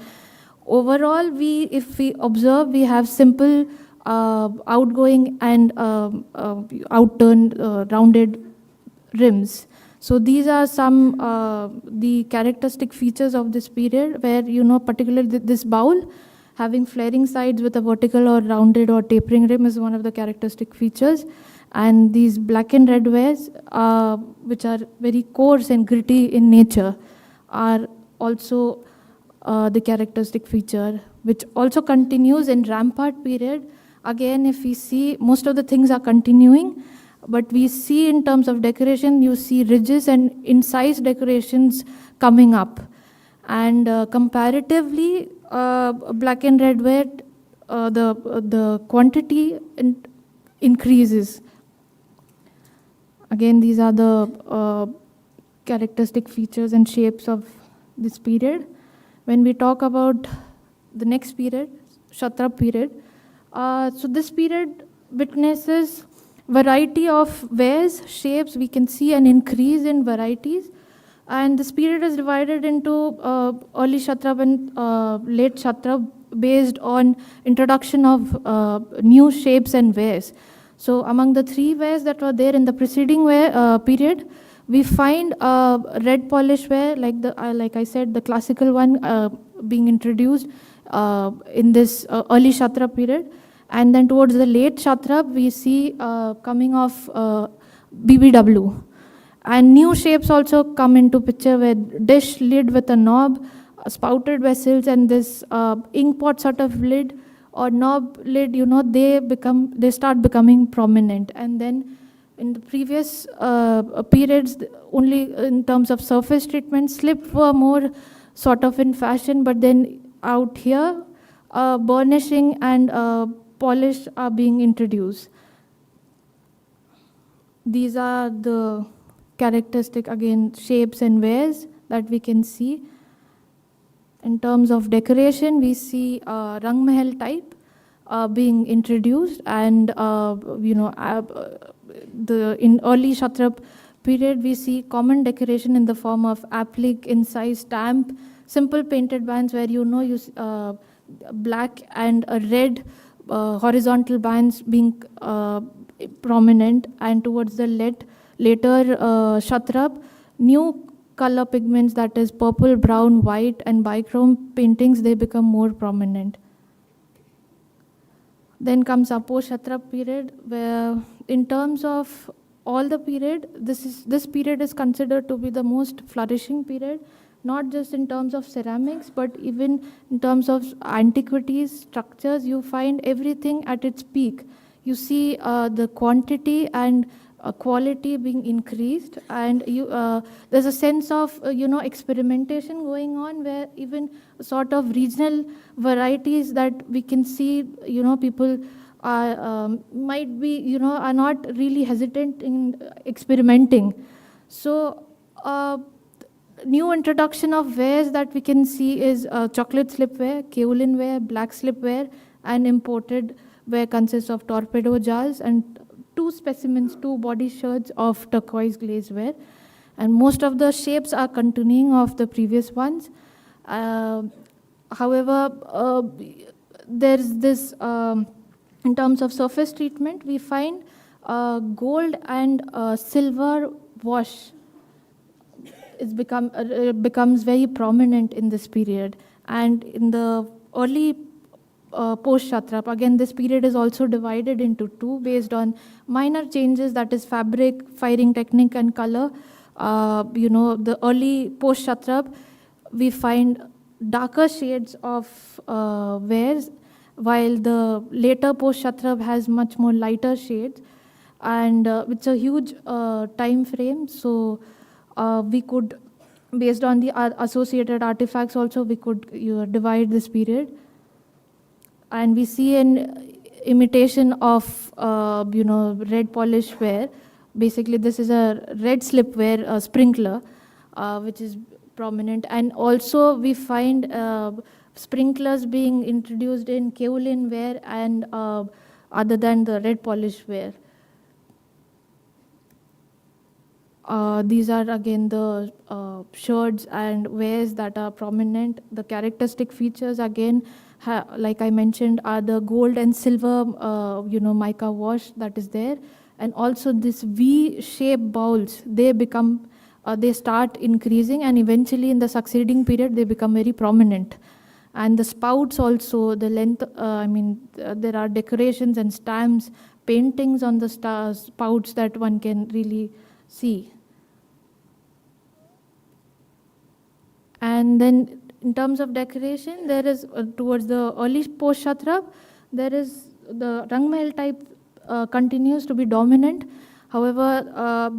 Overall, if we observe, we have simple outgoing and outturned rounded rims. So these are some the characteristic features of this period, where particularly this bowl having flaring sides with a vertical or rounded or tapering rim is one of the characteristic features. And these black and red wares, which are very coarse and gritty in nature, are also the characteristic feature, which also continues in rampart period. Again, if we see, most of the things are continuing, but we see in terms of decoration, you see ridges and incised decorations coming up. And comparatively, black and red ware, the quantity increases. Again, these are the characteristic features and shapes of this period. When we talk about the next period, Kshatrap period, so this period witnesses variety of wares, shapes. We can see an increase in varieties. And this period is divided into early Kshatrap and late Kshatrap based on introduction of new shapes and wares. So among the three wares that were there in the preceding period, we find red polish ware, like I said, the classical one being introduced in this early Kshatrap period. And then towards the late Kshatrap, we see coming of BBW. And new shapes also come into picture, with dish lid with a knob, spouted vessels, and this ink pot sort of lid or knob lid, they start becoming prominent. And then in the previous periods, only in terms of surface treatment, slip were more sort of in fashion, but then out here, burnishing and polish are being introduced. These are the characteristic, again, shapes and wares that we can see. In terms of decoration, we see Rang Mahal type being introduced, and in early Kshatrap period, we see common decoration in the form of applique, incise, stamp, simple painted bands where black and a red horizontal bands being prominent. And towards the later Kshatrap, new color pigments, that is purple, brown, white, and bichrome paintings, they become more prominent. Then comes our post-Kshatrap period, where in terms of all the period, this period is considered to be the most flourishing period, not just in terms of ceramics, but even in terms of antiquities, structures. You find everything at its peak. You see the quantity and quality being increased, and there's a sense of experimentation going on, where even sort of regional varieties that we can see, people are might be are not really hesitant in experimenting. So new introduction of wares that we can see is chocolate slipware, kaolin ware, black slipware, and imported ware consists of torpedo jars and two body shirts of turquoise glaze ware. And most of the shapes are continuing of the previous ones. However, there's this, in terms of surface treatment, we find gold and silver wash becomes very prominent in this period. And in the early post-Kshatrap, again, this period is also divided into two based on minor changes, that is fabric, firing technique, and color. The early post-Kshatrap, we find darker shades of wares, while the later post-Kshatrap has much more lighter shades. And it's a huge time frame, so we could, based on the associated artifacts also, we could divide this period. And we see an imitation of, red polish ware. Basically, this is a red slipware sprinkler, which is prominent. And also, we find sprinklers being introduced in kaolin ware and other than the red polish ware. These are again the shirts and wares that are prominent. The characteristic features again, like I mentioned, are the gold and silver, mica wash that is there, and also this V-shaped bowls. They start increasing, and eventually in the succeeding period they become very prominent. And the spouts also, the length. There are decorations and stamps, paintings on the spouts that one can really see. And then in terms of decoration, there is towards the early post-Kshatrap, there is the Rang Mahal type continues to be dominant. However,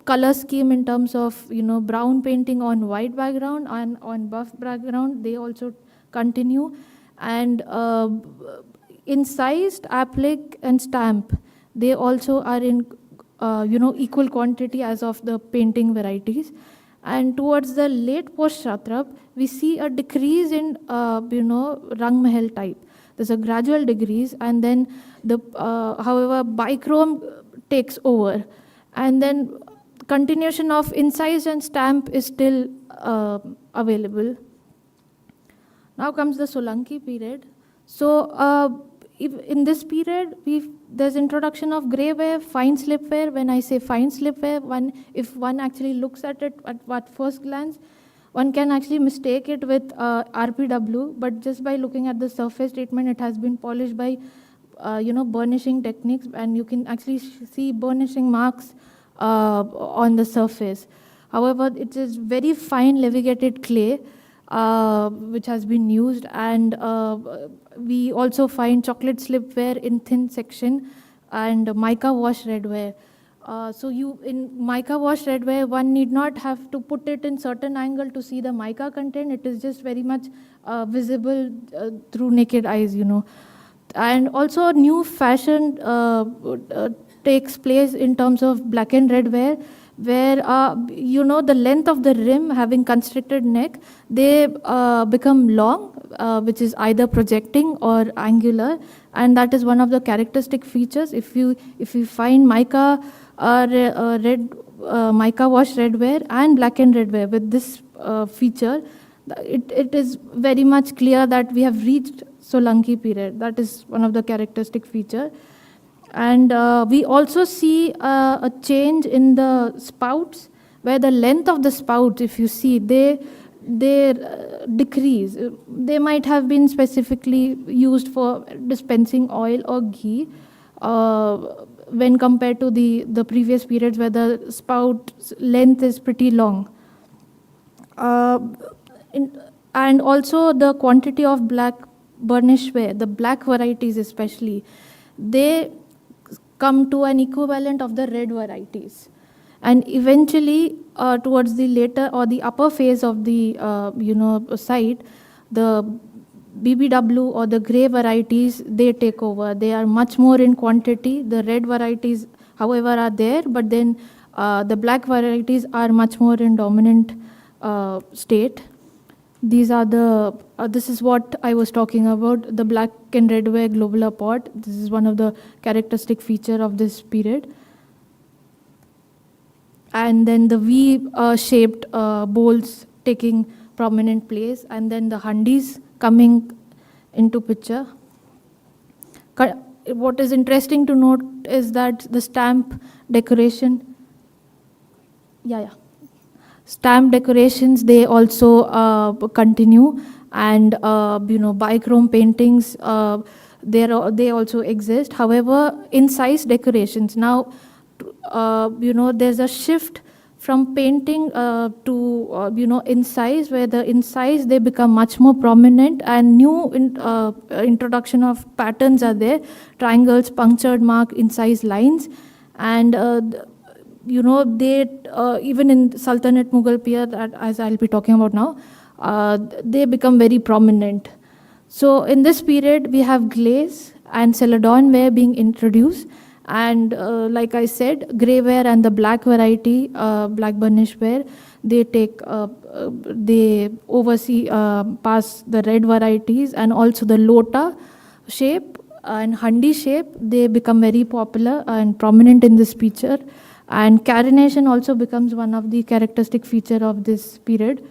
color scheme in terms of brown painting on white background and on buff background, they also continue. And incised, applique, and stamp, they also are in equal quantity as of the painting varieties. And towards the late post-Kshatrap, we see a decrease in Rang Mahal type. There's a gradual decrease, and then however, bichrome takes over, and then continuation of incised and stamp is still available. Now comes the Solanki period. So in this period, there's introduction of grey ware, fine slipware. When I say fine slipware, if one actually looks at it at first glance, one can actually mistake it with RPW, but just by looking at the surface treatment, it has been polished by burnishing techniques, and you can actually see burnishing marks on the surface. However, it is very fine levigated clay which has been used, and we also find chocolate slipware in thin section and mica wash redware. So in mica wash redware, one need not have to put it in certain angle to see the mica content. It is just very much visible through naked eyes, And also a new fashion takes place in terms of black and red ware, where the length of the rim having constricted neck, they become long, which is either projecting or angular, and that is one of the characteristic features. If you find mica mica wash red ware and black and red ware with this feature, it is very much clear that we have reached Solanki period. That is one of the characteristic feature. And we also see a change in the spouts, where the length of the spouts, if you see, they decrease. They might have been specifically used for dispensing oil or ghee when compared to the previous periods where the spout length is pretty long. And also the quantity of black burnish ware, the black varieties especially, they come to an equivalent of the red varieties. And eventually, towards the later or the upper phase of the site, the BBW or the grey varieties, they take over. They are much more in quantity. The red varieties, however, are there, but then the black varieties are much more in dominant state. These are this is what I was talking about, the black and red ware globular pot. This is one of the characteristic feature of this period. And then the V-shaped bowls taking prominent place, and then the handis coming into picture. What is interesting to note is that the stamp decoration, Stamp decorations, they also continue, and bichrome paintings, they also exist. However, incise decorations, now there's a shift from painting to incise, where the incise, they become much more prominent, and new introduction of patterns are there: triangles, punctured mark, incise lines, and they even in Sultanate Mughal period, as I'll be talking about now, they become very prominent. So in this period, we have glaze and celadon ware being introduced, and like I said, grey ware and the black variety, black burnish ware, they oversee pass the red varieties, and also the lota shape and handi shape, they become very popular and prominent in this picture. And carenation also becomes one of the characteristic feature of this period.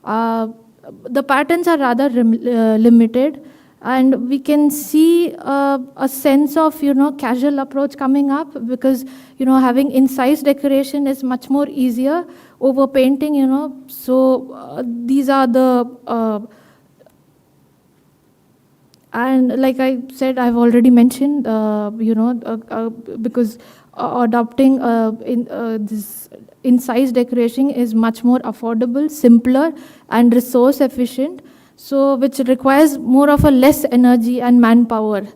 The patterns are rather limited, and we can see a sense of casual approach coming up, because having incise decoration is much more easier over painting. So these are the and like I said, I've already mentioned, because adopting this incise decoration is much more affordable, simpler, and resource efficient, so which requires more of a less energy and manpower.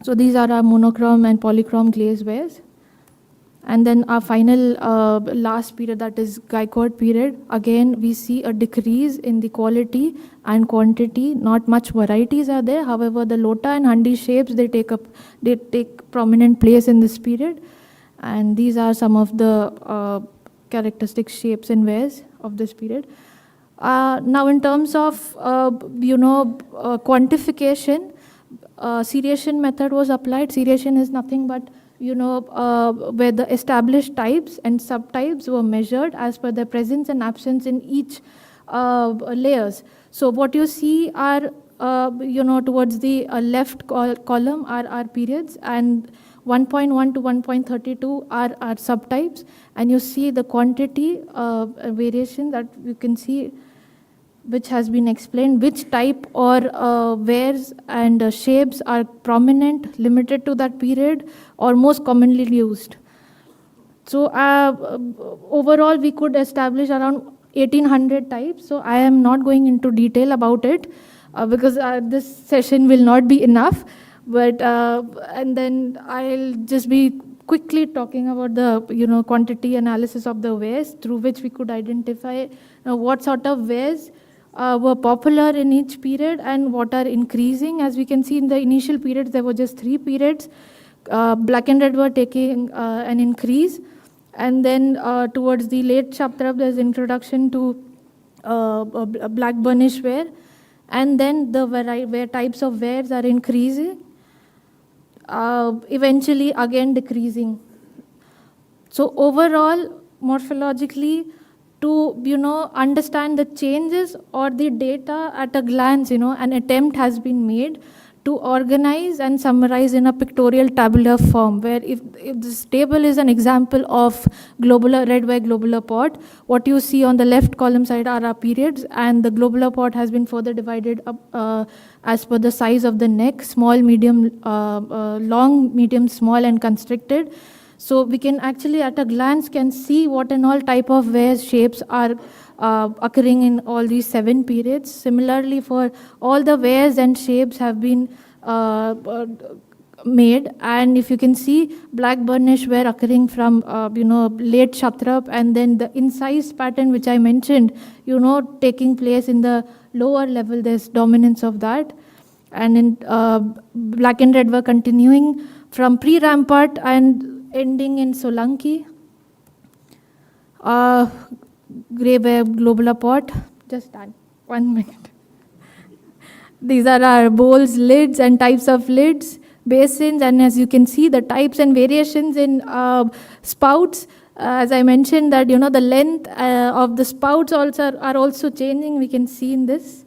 So these are our monochrome and polychrome glaze wares. And then our final last period, that is Gaikwad period, again we see a decrease in the quality and quantity. Not much varieties are there. However, the lota and handi shapes, they take prominent place in this period. And these are some of the characteristic shapes and wares of this period. Now in terms of quantification, seriation method was applied. Seriation is nothing but where the established types and subtypes were measured as per their presence and absence in each layers. So what you see are, towards the left column are our periods, and 1.1 to 1.32 are our subtypes, and you see the quantity variation that you can see, which has been explained, which type or wares and shapes are prominent, limited to that period, or most commonly used. So overall, we could establish around 1800 types. So I am not going into detail about it because this session will not be enough. But and then I'll just be quickly talking about the quantity analysis of the wares, through which we could identify what sort of wares were popular in each period and what are increasing. As we can see, in the initial periods, there were just 3 periods. Black and red were taking an increase. And then towards the late Shaptrap, there's introduction to black burnish ware. And then the where types of wares are increasing, eventually again decreasing. So overall, morphologically, to understand the changes or the data at a glance, an attempt has been made to organize and summarize in a pictorial tabular form, where if this table is an example of globular red ware globular pot, what you see on the left column side are our periods, and the globular pot has been further divided up as per the size of the neck: small, medium, long, medium, small, and constricted. So we can actually at a glance can see what and all type of wares shapes are occurring in all these 7 periods. Similarly, for all the wares and shapes have been made, and if you can see, black burnish ware occurring from late Kshatrap, and then the incise pattern which I mentioned, taking place in the lower level, there's dominance of that. And in black and red were continuing from pre-Rampart and ending in Solanki. Grey ware globular pot, just 1 minute. These are our bowls, lids, and types of lids, basins, and as you can see, the types and variations in spouts. As I mentioned that, the length of the spouts also are also changing. We can see in this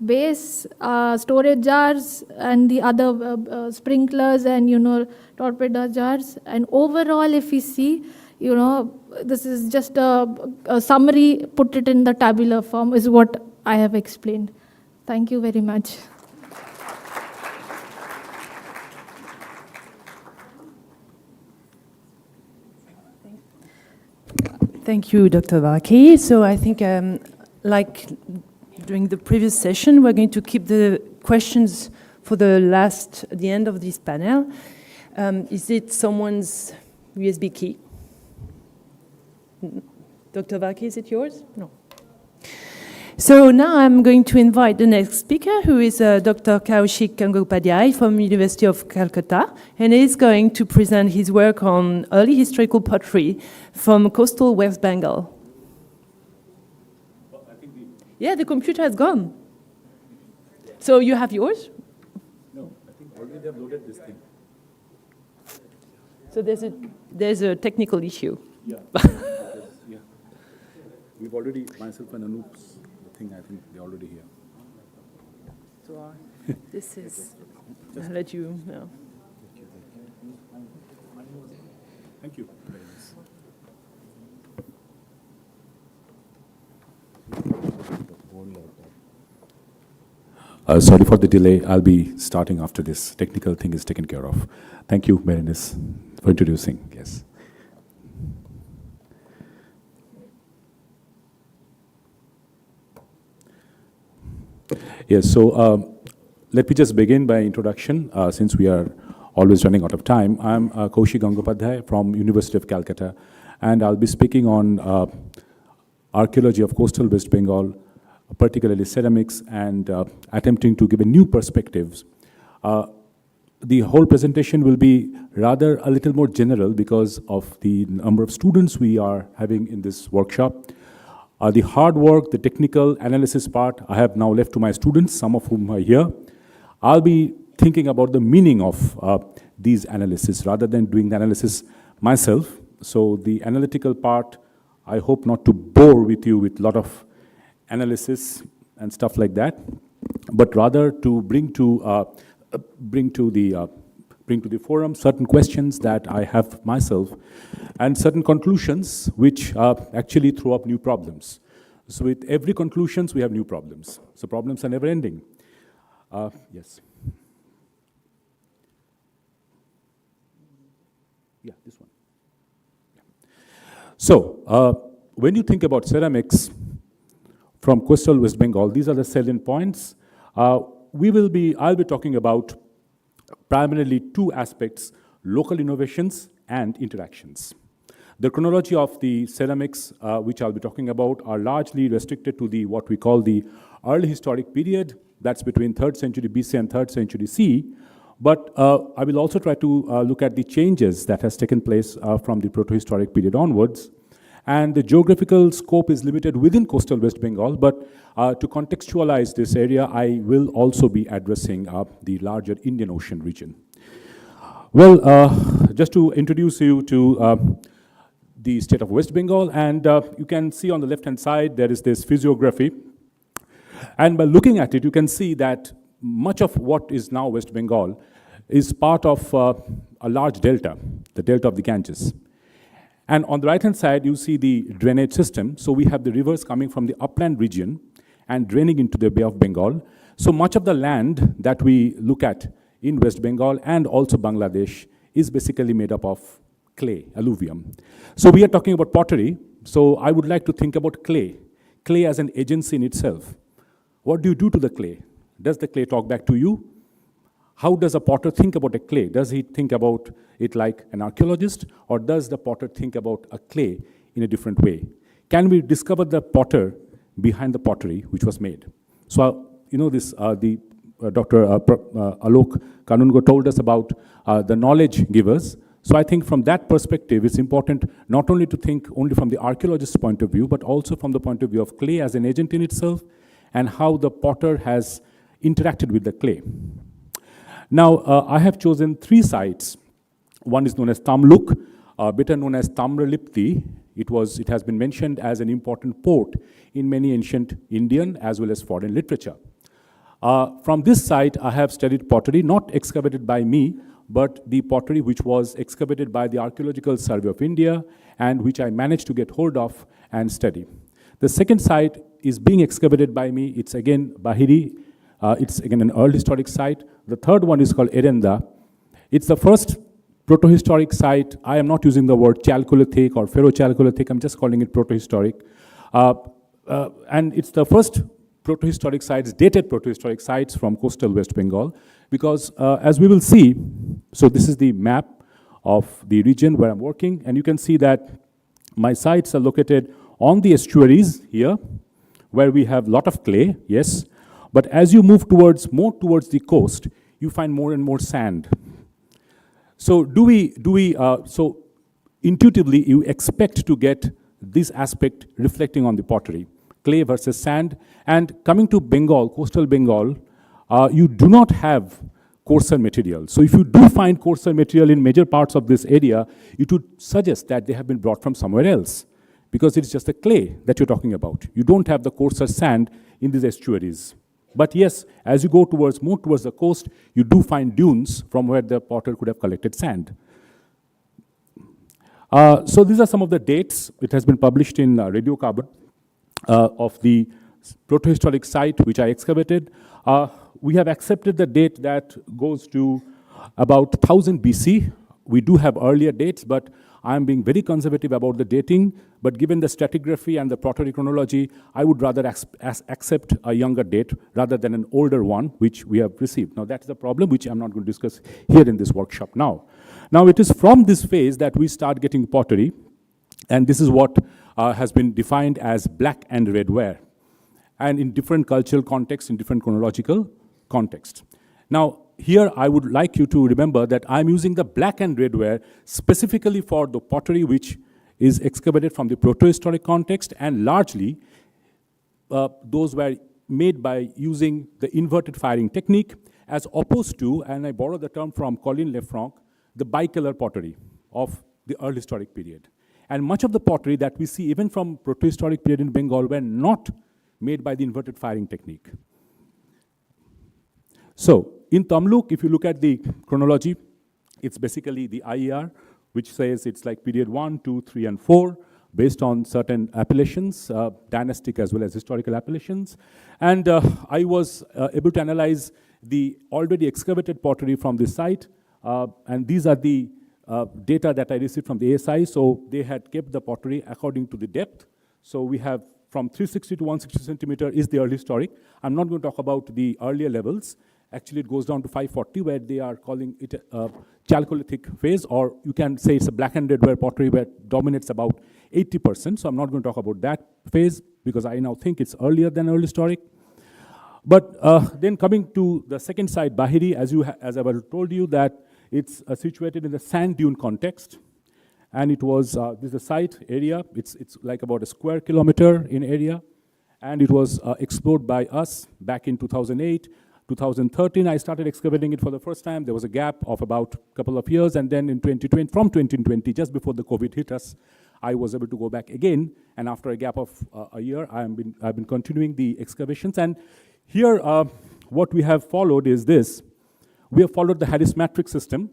base, storage jars, and the other sprinklers and, torpedo jars. And overall, if we see, this is just a summary, put it in the tabular form is what I have explained. Thank you very much. Thank you, Dr. Varkey. So I think, like during the previous session, we're going to keep the questions for the end of this panel. Is it someone's USB key? Dr. Varkey, is it yours? No. So now I'm going to invite the next speaker, who is Dr. Kaushik Gangotpadhyay from University of Calcutta, and he's going to present his work on early historical pottery from coastal West Bengal. Yeah, the computer has gone. So you have yours? No, I think already they have loaded this thing. So there's a technical issue. Yeah. Yeah. We've already, myself and Anoop's thing, I think they're already here. So this is, I'll let you know. Thank you. Sorry for the delay. I'll be starting after this technical thing is taken care of. Thank you, Berenice, for introducing. Yes. Yes, so let me just begin by introduction, since we are always running out of time. I'm Kaushik Gangotpadhyay from University of Calcutta, and I'll be speaking on archaeology of coastal West Bengal, particularly ceramics, and attempting to give a new perspectives. The whole presentation will be rather a little more general because of the number of students we are having in this workshop. The hard work, the technical analysis part, I have now left to my students, some of whom are here. I'll be thinking about the meaning of these analysis rather than doing the analysis myself. So the analytical part, I hope not to bore with you with a lot of analysis and stuff like that, but rather to bring to the forum certain questions that I have myself and certain conclusions which actually throw up new problems. So with every conclusions, we have new problems. So problems are never ending. Yes. Yeah, this one. Yeah. So when you think about ceramics from coastal West Bengal, these are the salient points. I'll be talking about primarily two aspects: local innovations and interactions. The chronology of the ceramics, which I'll be talking about, are largely restricted to what we call the early historic period. That's between 3rd century BC and 3rd century CE. But I will also try to look at the changes that has taken place from the proto-historic period onwards. And the geographical scope is limited within coastal West Bengal, but to contextualize this area, I will also be addressing the larger Indian Ocean region. Well, just to introduce you to the state of West Bengal, and you can see on the left-hand side, there is this physiography. And by looking at it, you can see that much of what is now West Bengal is part of a large delta, the delta of the Ganges. And on the right-hand side, you see the drainage system. So we have the rivers coming from the upland region and draining into the Bay of Bengal. So much of the land that we look at in West Bengal and also Bangladesh is basically made up of clay, alluvium. So we are talking about pottery. So I would like to think about clay as an agency in itself. What do you do to the clay? Does the clay talk back to you? How does a potter think about a clay? Does he think about it like an archaeologist, or does the potter think about a clay in a different way? Can we discover the potter behind the pottery which was made? So, Dr. Alok Kanungo told us about the knowledge givers. So I think from that perspective, it's important not only to think only from the archaeologist's point of view, but also from the point of view of clay as an agent in itself and how the potter has interacted with the clay. Now, I have chosen 3 sites. One is known as Tamluk, better known as Tamralipti. It has been mentioned as an important port in many ancient Indian as well as foreign literature. From this site, I have studied pottery, not excavated by me, but the pottery which was excavated by the Archaeological Survey of India and which I managed to get hold of and study. The second site is being excavated by me. It's again Bahiri. It's again an early historic site. The third one is called Erenda. It's the first protohistoric site. I am not using the word Chalcolithic or Ferro-Chalcolithic. I'm just calling it protohistoric. And it's the first protohistoric sites, dated protohistoric sites from coastal West Bengal, because as we will see, so this is the map of the region where I'm working, and you can see that my sites are located on the estuaries here, where we have a lot of clay, yes, but as you move more towards the coast, you find more and more sand. So so intuitively, you expect to get this aspect reflecting on the pottery, clay versus sand. And coming to Bengal, coastal Bengal, you do not have coarser material. So if you do find coarser material in major parts of this area, it would suggest that they have been brought from somewhere else, because it's just the clay that you're talking about. You don't have the coarser sand in these estuaries. But yes, as you go more towards the coast, you do find dunes from where the potter could have collected sand. So these are some of the dates. It has been published in radiocarbon of the protohistoric site which I excavated. We have accepted the date that goes to about 1000 BC. We do have earlier dates, but I'm being very conservative about the dating. But given the stratigraphy and the pottery chronology, I would rather accept a younger date rather than an older one, which we have received. Now, that's the problem, which I'm not going to discuss here in this workshop now. Now, it is from this phase that we start getting pottery, and this is what has been defined as black and red ware, and in different cultural contexts, in different chronological contexts. Now, here I would like you to remember that I'm using the black and red ware specifically for the pottery which is excavated from the protohistoric context, and largely those were made by using the inverted firing technique, as opposed to, and I borrow the term from Colin Lefranc, the bicolor pottery of the early historic period. And much of the pottery that we see even from protohistoric period in Bengal were not made by the inverted firing technique. So in Tamluk, if you look at the chronology, it's basically the IER, which says it's like period 1, 2, 3, and 4, based on certain appellations, dynastic as well as historical appellations. And I was able to analyze the already excavated pottery from this site, and these are the data that I received from the ASI. So they had kept the pottery according to the depth. So we have from 360 to 160 centimeter is the early historic. I'm not going to talk about the earlier levels. Actually, it goes down to 540, where they are calling it a Chalcolithic phase, or you can say it's a black and red ware pottery where it dominates about 80%. So I'm not going to talk about that phase because I now think it's earlier than early historic. But then coming to the second side, Bahiri, as I told you, that it's situated in the sand dune context. And it was, this is the site area. It's like about a square kilometer in area. And it was explored by us back in 2008. 2013, I started excavating it for the first time. There was a gap of about a couple of years, and then in 2020, from 2020, just before the COVID hit us, I was able to go back again. And after a gap of a year, I've been continuing the excavations. And here, what we have followed is this. We have followed the Harris matrix system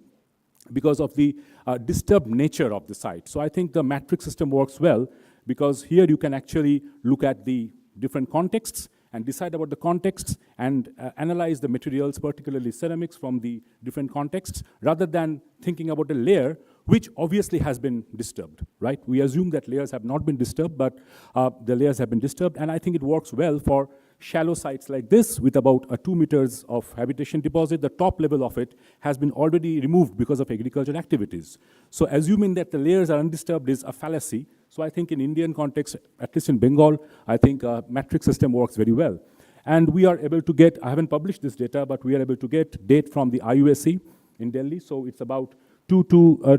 because of the disturbed nature of the site. So I think the matrix system works well because here you can actually look at the different contexts and decide about the contexts and analyze the materials, particularly ceramics, from the different contexts, rather than thinking about a layer which obviously has been disturbed, right? We assume that layers have not been disturbed, but the layers have been disturbed, and I think it works well for shallow sites like this with about 2 meters of habitation deposit. The top level of it has been already removed because of agricultural activities. So assuming that the layers are undisturbed is a fallacy. So I think in Indian context, at least in Bengal, I think matrix system works very well. And we are able to get, I haven't published this data, but we are able to get date from the IUSC in Delhi. So it's about 2 to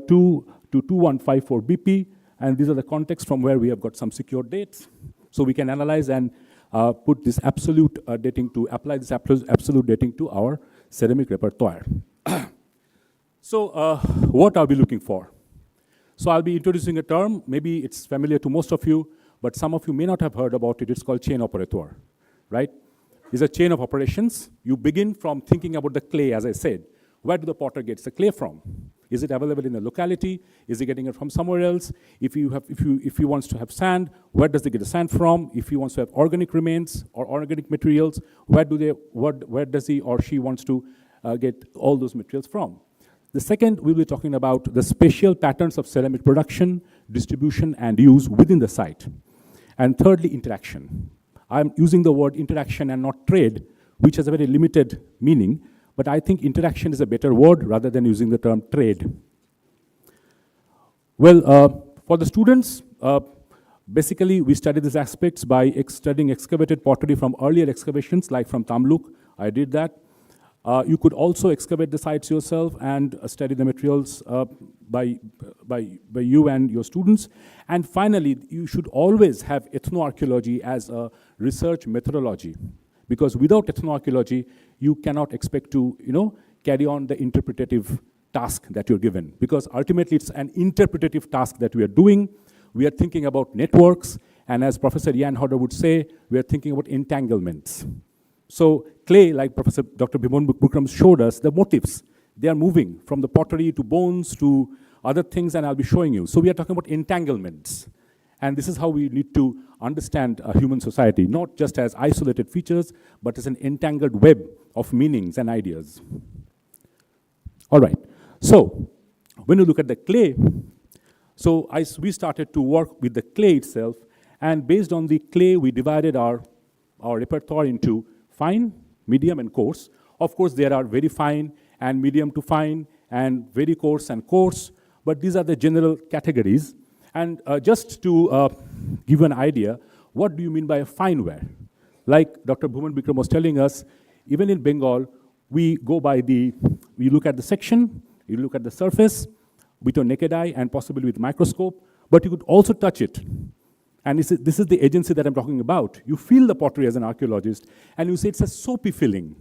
2154 BP. And these are the contexts from where we have got some secure dates. So we can analyze and put this absolute dating to, apply this absolute dating to our ceramic repertoire. So what are we looking for? So I'll be introducing a term, maybe it's familiar to most of you, but some of you may not have heard about it. It's called chain operator, right? It's a chain of operations. You begin from thinking about the clay, as I said. where do the potter gets the clay from? Is it available in the locality? Is he getting it from somewhere else? If he wants to have sand, where does he get the sand from? If he wants to have organic remains or organic materials, where does he or she wants to get all those materials from? The second, we'll be talking about the spatial patterns of ceramic production, distribution, and use within the site. And thirdly, interaction. I'm using the word interaction and not trade, which has a very limited meaning, but I think interaction is a better word rather than using the term trade. Well, for the students, basically we study these aspects by studying excavated pottery from earlier excavations, like from Tamluk. I did that. You could also excavate the sites yourself and study the materials by you and your students. And finally, you should always have ethnoarchaeology as a research methodology, because without ethnoarchaeology, you cannot expect to, carry on the interpretative task that you're given, because ultimately it's an interpretative task that we are doing. We are thinking about networks, and as Professor Jan Hodder would say, we are thinking about entanglements. So clay, like Professor Dr. Bhiman Bukram showed us, the motifs, they are moving from the pottery to bones to other things, and I'll be showing you. So we are talking about entanglements. And this is how we need to understand human society, not just as isolated features, but as an entangled web of meanings and ideas. All right, so when you look at the clay, so we started to work with the clay itself, and based on the clay, we divided our repertoire into fine, medium, and coarse. Of course, there are very fine and medium to fine and very coarse and coarse, but these are the general categories. And just to give you an idea, what do you mean by a fine ware? Like Dr. Bhuman Bikram was telling us, even in Bengal, we look at the section, you look at the surface with your naked eye and possibly with microscope, but you could also touch it. And this is the agency that I'm talking about. You feel the pottery as an archaeologist, and you say it's a soapy feeling.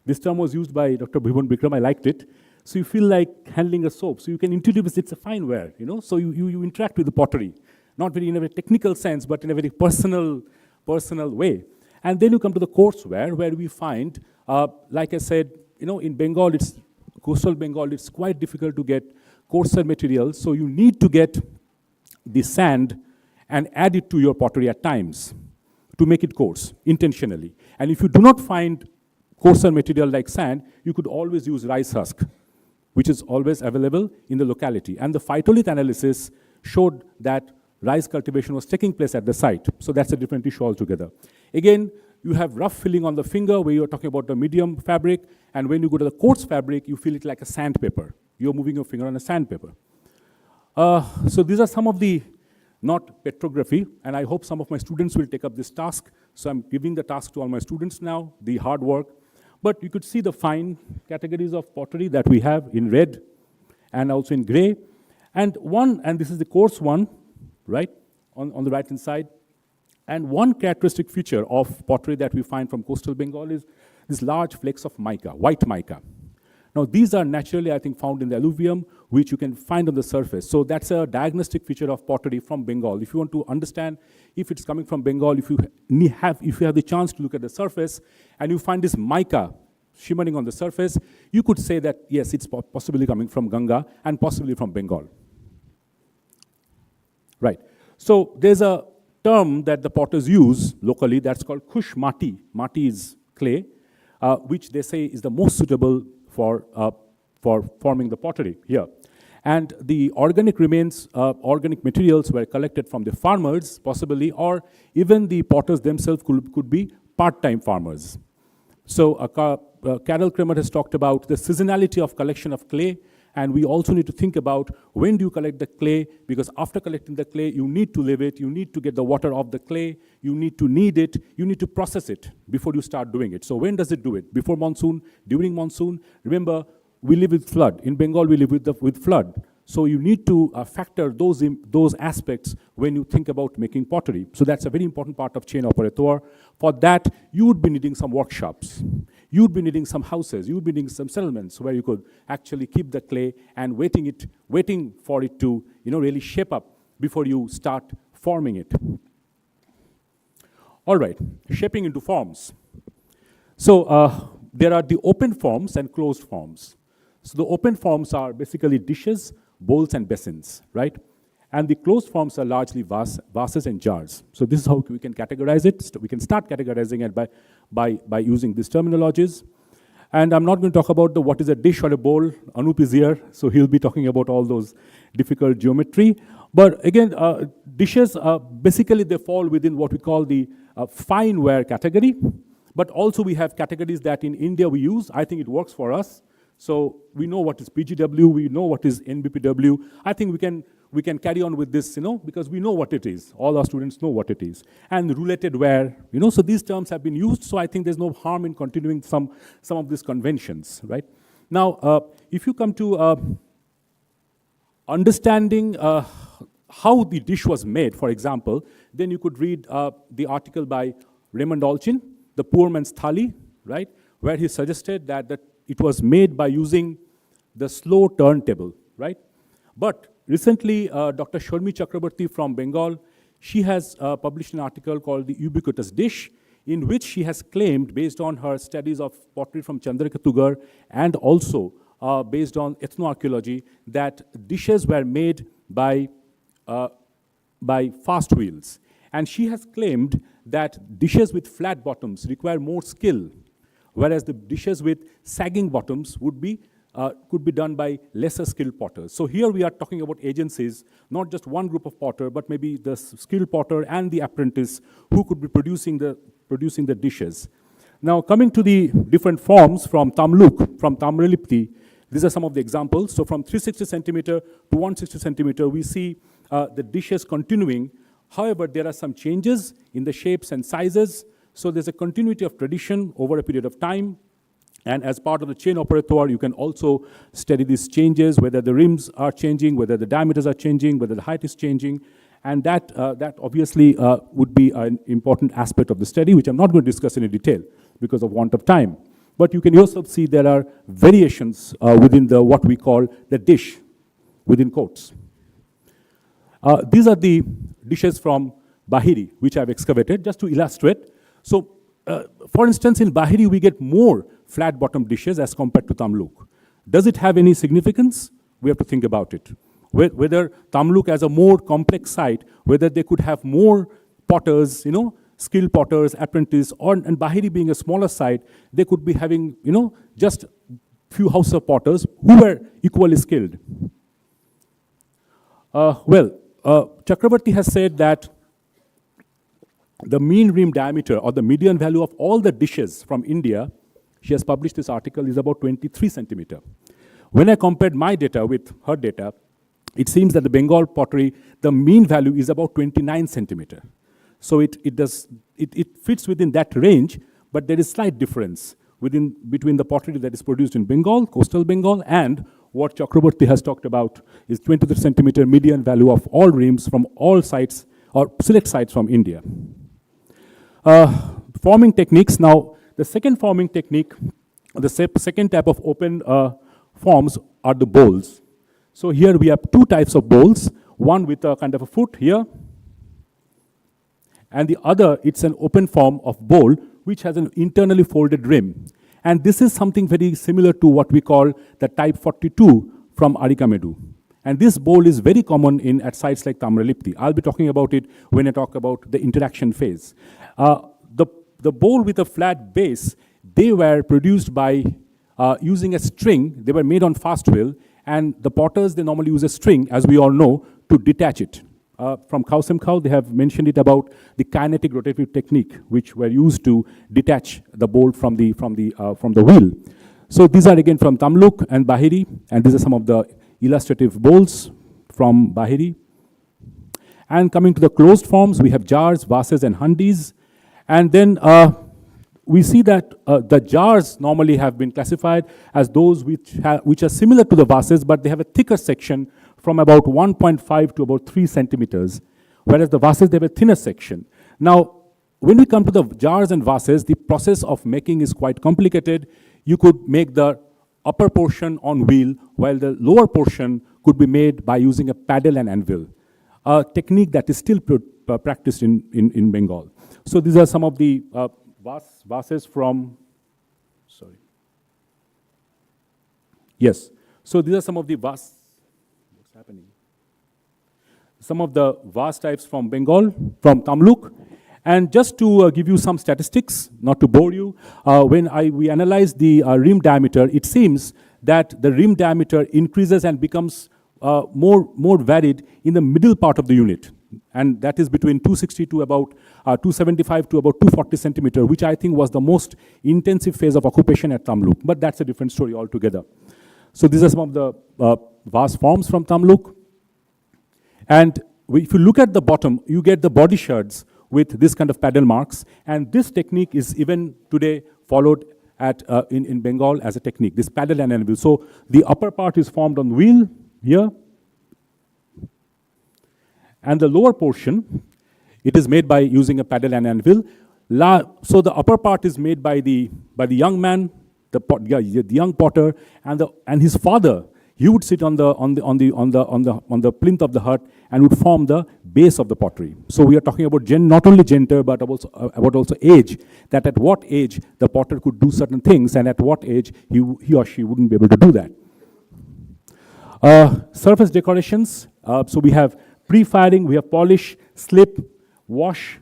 This term was used by Dr. Bhuman Bikram, I liked it. So you feel like handling a soap. So you can intuitively, it's a fine ware, So you interact with the pottery, not very in a very technical sense, but in a very personal way. And then you come to the coarse ware, where we find, like I said, in Bengal, coastal Bengal, it's quite difficult to get coarser materials. So you need to get the sand and add it to your pottery at times to make it coarse, intentionally. And if you do not find coarser material like sand, you could always use rice husk, which is always available in the locality. And the phytolith analysis showed that rice cultivation was taking place at the site. So that's a different issue altogether. Again, you have rough filling on the finger, where you're talking about the medium fabric, and when you go to the coarse fabric, you feel it like a sandpaper. You're moving your finger on a sandpaper. So these are some of the, not petrography, and I hope some of my students will take up this task. So I'm giving the task to all my students now, the hard work. But you could see the fine categories of pottery that we have in red and also in gray. And this is the coarse one, right, on the right-hand side. And one characteristic feature of pottery that we find from coastal Bengal is these large flakes of mica, white mica. Now, these are naturally, I think, found in the alluvium, which you can find on the surface. So that's a diagnostic feature of pottery from Bengal. If you want to understand if it's coming from Bengal, if you have the chance to look at the surface and you find this mica shimmering on the surface, you could say that, yes, it's possibly coming from Ganga and possibly from Bengal. Right. So there's a term that the potters use locally that's called kush mati. Mati is clay, which they say is the most suitable for forming the pottery here. And the organic remains, organic materials were collected from the farmers, possibly, or even the potters themselves could be part-time farmers. So Carol Kramer has talked about the seasonality of collection of clay, and we also need to think about when do you collect the clay, because after collecting the clay, you need to leave it, you need to get the water off the clay, you need to knead it, you need to process it before you start doing it. So when does it do it? Before monsoon, during monsoon? Remember, we live with flood. In Bengal, we live with flood. So you need to factor those aspects when you think about making pottery. So that's a very important part of chain operateur. For that, you would be needing some workshops. You would be needing some houses. You would be needing some settlements where you could actually keep the clay and waiting for it to really shape up before you start forming it. All right, shaping into forms. So there are the open forms and closed forms. So the open forms are basically dishes, bowls, and basins, right? And the closed forms are largely vases and jars. So this is how we can categorize it. So we can start categorizing it by using these terminologies. And I'm not going to talk about what is a dish or a bowl. Anup is here, so he'll be talking about all those difficult geometry. But again, dishes, basically they fall within what we call the fine ware category. But also we have categories that in India we use. I think it works for us. So we know what is PGW, we know what is NBPW. I think we can carry on with this, because we know what it is. All our students know what it is. And related ware, so these terms have been used, so I think there's no harm in continuing some of these conventions, right? Now, if you come to understanding how the dish was made, for example, then you could read the article by Raymond Olchin, The Poor Man's Thali, right? Where he suggested that it was made by using the slow turntable, right? But recently, Dr. Sharmi Chakrabarti from Bengal, she has published an article called The Ubiquitous Dish, in which she has claimed, based on her studies of pottery from Chandrakatugar and also based on ethnoarchaeology, that dishes were made by fast wheels. And she has claimed that dishes with flat bottoms require more skill, whereas the dishes with sagging bottoms could be done by lesser skilled potters. So here we are talking about agencies, not just one group of potter, but maybe the skilled potter and the apprentice who could be producing the dishes. Now, coming to the different forms from Tamluk, from Tamralipti, these are some of the examples. So from 360 centimeter to 160 centimeter, we see the dishes continuing. However, there are some changes in the shapes and sizes. So there's a continuity of tradition over a period of time. And as part of the chain operator, you can also study these changes, whether the rims are changing, whether the diameters are changing, whether the height is changing. And that obviously would be an important aspect of the study, which I'm not going to discuss in detail because of want of time. But you can yourself see there are variations within what we call the dish, within quotes. These are the dishes from Bahiri, which I've excavated, just to illustrate. So, for instance, in Bahiri, we get more flat-bottom dishes as compared to Tamluk. Does it have any significance? We have to think about it. Whether Tamluk as a more complex site, whether they could have more potters, skilled potters, apprentices, and Bahiri being a smaller site, they could be having, just few house of potters who were equally skilled. Chakrabarti has said that the mean rim diameter or the median value of all the dishes from India, she has published this article, is about 23 centimeter. When I compared my data with her data, it seems that the Bengal pottery, the mean value is about 29 centimeter. So it fits within that range, but there is slight difference between the pottery that is produced in Bengal, coastal Bengal, and what Chakrabarti has talked about is 23 centimeter median value of all rims from all sites or select sites from India. Forming techniques. Now, the second forming technique, the second type of open forms are the bowls. So here we have two types of bowls, one with a kind of a foot here, and the other, it's an open form of bowl, which has an internally folded rim. And this is something very similar to what we call the type 42 from Arikamedu. And this bowl is very common at sites like Tamralipti. I'll be talking about it when I talk about the interaction phase. The bowl with a flat base, they were produced by using a string. They were made on fast wheel, and the potters, they normally use a string, as we all know, to detach it. From Kausemkau, they have mentioned it about the kinetic rotative technique, which were used to detach the bowl from the wheel. So these are again from Tamluk and Bahiri, and these are some of the illustrative bowls from Bahiri. And coming to the closed forms, we have jars, vases, and handis. And then we see that the jars normally have been classified as those which are similar to the vases, but they have a thicker section from about 1.5 to about 3 centimeters, whereas the vases, they have a thinner section. Now, when we come to the jars and vases, the process of making is quite complicated. You could make the upper portion on wheel, while the lower portion could be made by using a paddle and anvil, a technique that is still practiced in Bengal. So these are some of the vases from, sorry. Yes, So these are some of the vast, what's happening? Some of the vast types from Bengal, from Tamluk. And just to give you some statistics, not to bore you, when we analyze the rim diameter, it seems that the rim diameter increases and becomes more varied in the middle part of the unit. And that is between 260 to about 275 to about 240 centimeter, which I think was the most intensive phase of occupation at Tamluk. But that's a different story altogether. So these are some of the vast forms from Tamluk. And if you look at the bottom, you get the body shards with this kind of paddle marks. And this technique is even today followed in Bengal as a technique, this paddle and anvil. So the upper part is formed on wheel here. And the lower portion, it is made by using a paddle and anvil. So the upper part is made by the young man, the young potter, and his father. He would sit on the plinth of the hut and would form the base of the pottery. So we are talking about not only gender, but also age. That at what age the potter could do certain things, and at what age he or she wouldn't be able to do that. Surface decorations. So we have pre-firing, we have polish, slip, wash.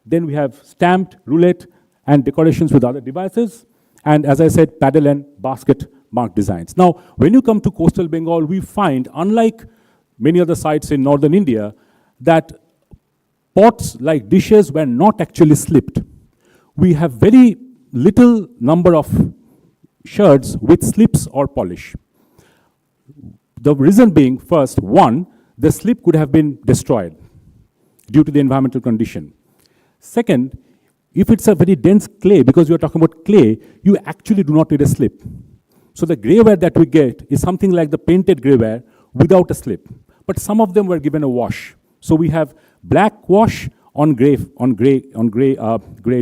Then we have stamped, roulette, and decorations with other devices. And as I said, paddle and basket mark designs. Now, when you come to coastal Bengal, we find, unlike many other sites in northern India, that pots like dishes were not actually slipped. We have very little number of shards with slips or polish. The reason being, first, one, the slip could have been destroyed due to the environmental condition. Second, if it's a very dense clay, because you're talking about clay, you actually do not need a slip. So the grayware that we get is something like the painted grayware without a slip. But some of them were given a wash. So we have black wash on gray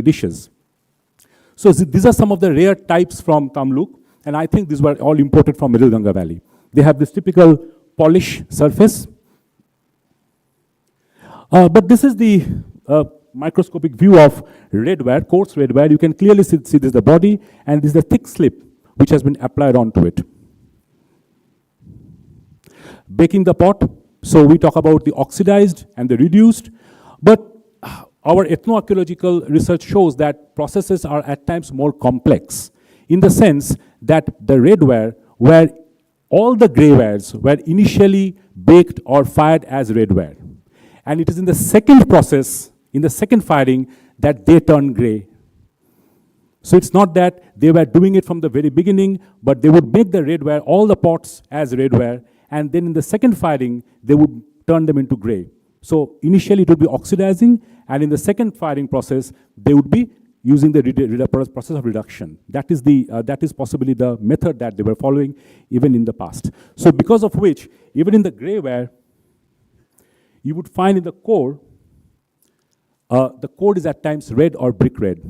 dishes. So these are some of the rare types from Tamluk, and I think these were all imported from Middle Ganga Valley. They have this typical polish surface. But this is the microscopic view of redware, coarse redware. You can clearly see this is the body, and this is the thick slip which has been applied onto it. Baking the pot. So we talk about the oxidized and the reduced, but our ethnoarchaeological research shows that processes are at times more complex, in the sense that the redware, where all the greywares were initially baked or fired as redware. And it is in the second process, in the second firing, that they turn gray. So it's not that they were doing it from the very beginning, but they would make the redware, all the pots as redware, and then in the second firing, they would turn them into gray. So initially it would be oxidizing, and in the second firing process, they would be using the process of reduction. That is possibly the method that they were following even in the past. So because of which, even in the grayware, you would find in the core, the core is at times red or brick red,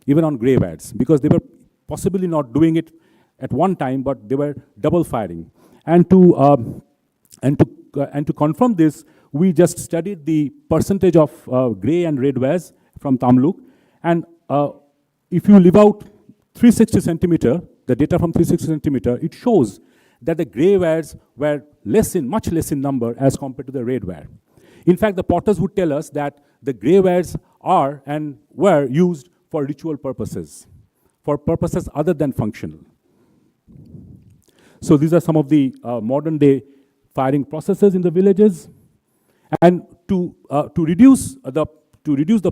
even on greywares, because they were possibly not doing it at one time, but they were double firing. And to confirm this, we just studied the percentage of grey and red wares from Tamluk. And if you leave out 360 centimeter, the data from 360 centimeter, it shows that the grey wares were much less in number as compared to the red ware. In fact, the potters would tell us that the grey wares are and were used for ritual purposes, for purposes other than functional. So these are some of the modern day firing processes in the villages. And to reduce the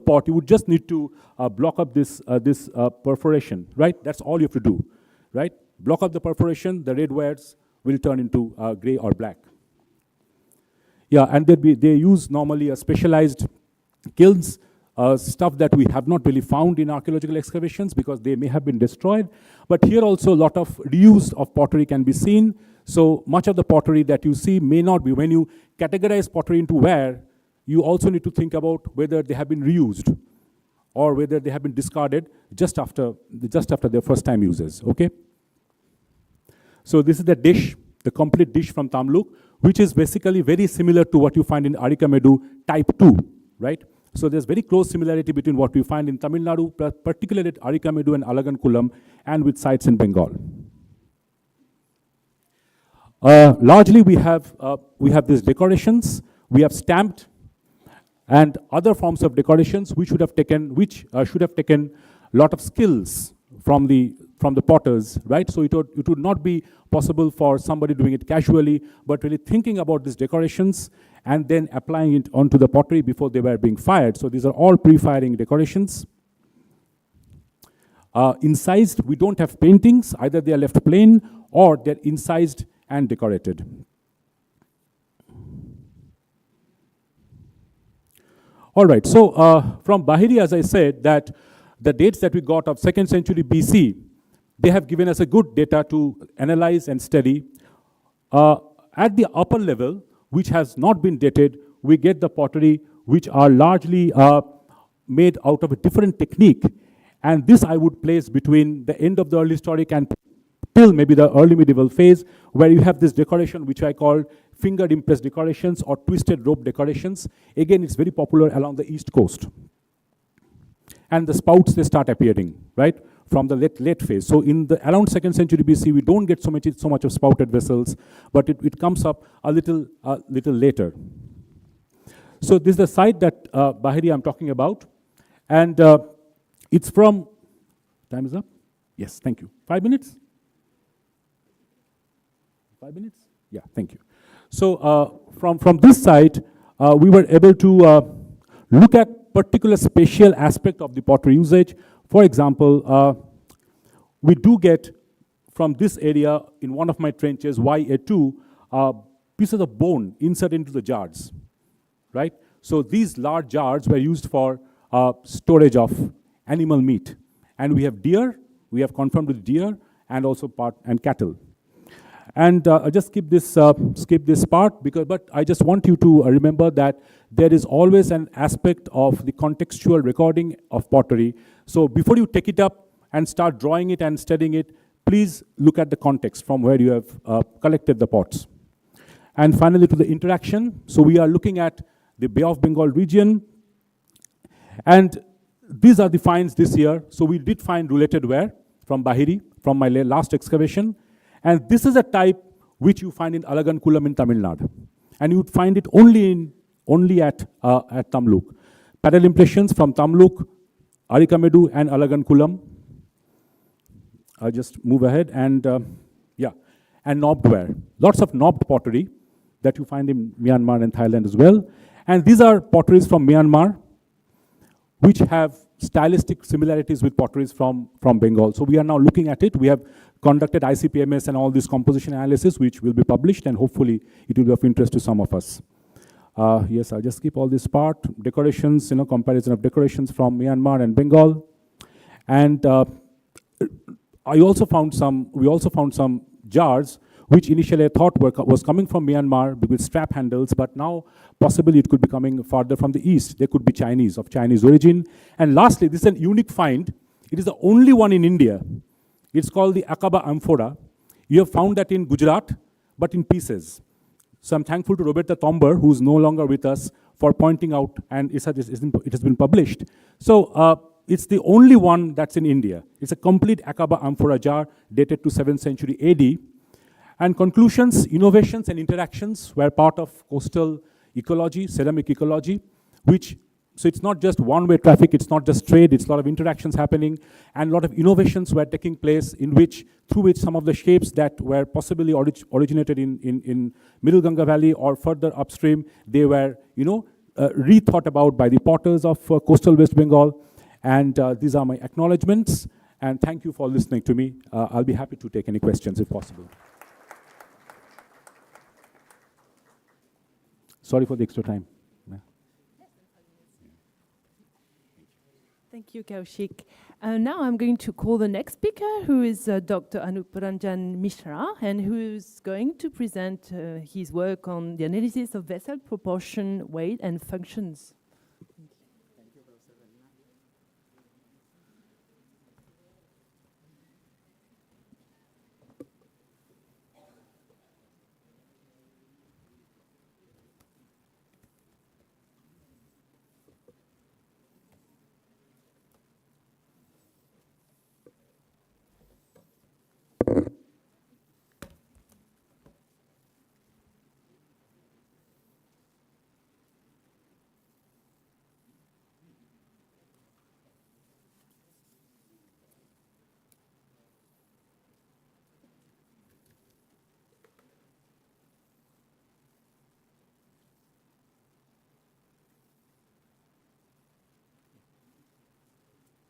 pot, you would just need to block up this perforation, right? That's all you have to do, right? Block up the perforation, the red wares will turn into gray or black. Yeah, and they use normally a specialized kilns, stuff that we have not really found in archaeological excavations because they may have been destroyed. But here also a lot of reuse of pottery can be seen. So much of the pottery that you see may not be. When you categorize pottery into ware, you also need to think about whether they have been reused or whether they have been discarded just after their first time uses, okay? So this is the dish, the complete dish from Tamluk, which is basically very similar to what you find in Arikamedu type 2, right? So there's very close similarity between what we find in Tamil Nadu, particularly at Arikamedu and Alagankulam, and with sites in Bengal. Largely, we have these decorations, we have stamped, and other forms of decorations which should have taken a lot of skills from the potters, right? So it would not be possible for somebody doing it casually, but really thinking about these decorations and then applying it onto the pottery before they were being fired. So these are all pre-firing decorations. Incised, we don't have paintings. Either they are left plain or they're incised and decorated. All right, so from Bahiri, as I said, that the dates that we got of 2nd century BC, they have given us a good data to analyze and study. At the upper level, which has not been dated, we get the pottery which are largely made out of a different technique. And this I would place between the end of the early historic and till maybe the early medieval phase, where you have this decoration which I call fingered impress decorations or twisted rope decorations. Again, it's very popular along the east coast. And the spouts, they start appearing, right, from the late phase. So in the around 2nd century BC, we don't get so much of spouted vessels, but it comes up a little later. So this is the site that Bahiri I'm talking about, and it's from, time is up? Yes, thank you. 5 minutes? 5 minutes? Yeah, thank you. So from this site, we were able to look at particular spatial aspect of the pottery usage. For example, we do get from this area in one of my trenches, YA2, pieces of bone inserted into the jars, right? So these large jars were used for storage of animal meat. And we have deer, we have confirmed with deer, and also cattle. And I just skip this part, but I just want you to remember that there is always an aspect of the contextual recording of pottery. So before you take it up and start drawing it and studying it, please look at the context from where you have collected the pots. And finally, to the interaction. So we are looking at the Bay of Bengal region. And these are the finds this year. So we did find related ware from Bahiri, from my last excavation. And this is a type which you find in Alagankulam in Tamil Nadu. And you would find it only at Tamluk. Paddle impressions from Tamluk, Arikamedu, and Alagankulam. I'll just move ahead, and and knobbed ware. Lots of knobbed pottery that you find in Myanmar and Thailand as well. And these are potteries from Myanmar, which have stylistic similarities with potteries from Bengal. So we are now looking at it. We have conducted ICPMS and all this composition analysis, which will be published, and hopefully it will be of interest to some of us. Yes, I'll just skip all this part. Decorations, comparison of decorations from Myanmar and Bengal. And we also found some jars which initially I thought was coming from Myanmar with strap handles, but now possibly it could be coming farther from the east. They could be Chinese, of Chinese origin. And lastly, this is a unique find. It is the only one in India. It's called the Akaba amphora. You have found that in Gujarat, but in pieces. So I'm thankful to Roberta Tomber, who's no longer with us, for pointing out, and it has been published. So it's the only one that's in India. It's a complete Akaba amphora jar dated to 7th century AD. And conclusions, innovations, and interactions were part of coastal ecology, ceramic ecology, so it's not just one-way traffic, it's not just trade, it's a lot of interactions happening, and a lot of innovations were taking place through which some of the shapes that were possibly originated in Middle Ganga Valley or further upstream, they were, rethought about by the potters of coastal West Bengal. And these are my acknowledgements, and thank you for listening to me. I'll be happy to take any questions if possible. Sorry for the extra time. Thank you, Kaushik. Now I'm going to call the next speaker, who is Dr. Anup Mishra, and who is going to present his work on the analysis of vessel proportion, weight, and functions.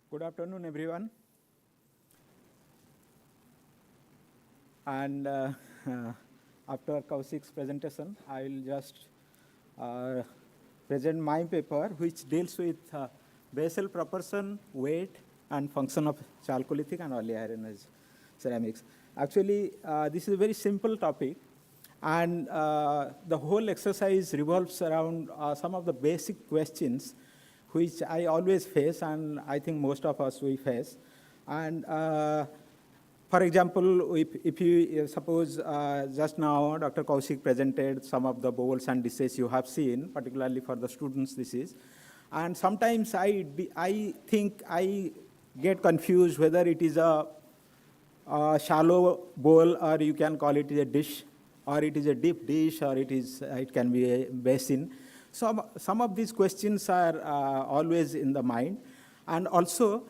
Good afternoon, everyone. And after Kaushik's presentation, I will just present my paper, which deals with basal proportion, weight, and function of Chalcolithic and early Iron Age ceramics. Actually, this is a very simple topic, and the whole exercise revolves around some of the basic questions which I always face, and I think most of us we face. And for example, if you suppose just now Dr. Kaushik presented some of the bowls and dishes you have seen, particularly for the students this is. And sometimes I think I get confused whether it is a shallow bowl, or you can call it a dish, or it is a deep dish, or it can be a basin. Some of these questions are always in the mind. And also,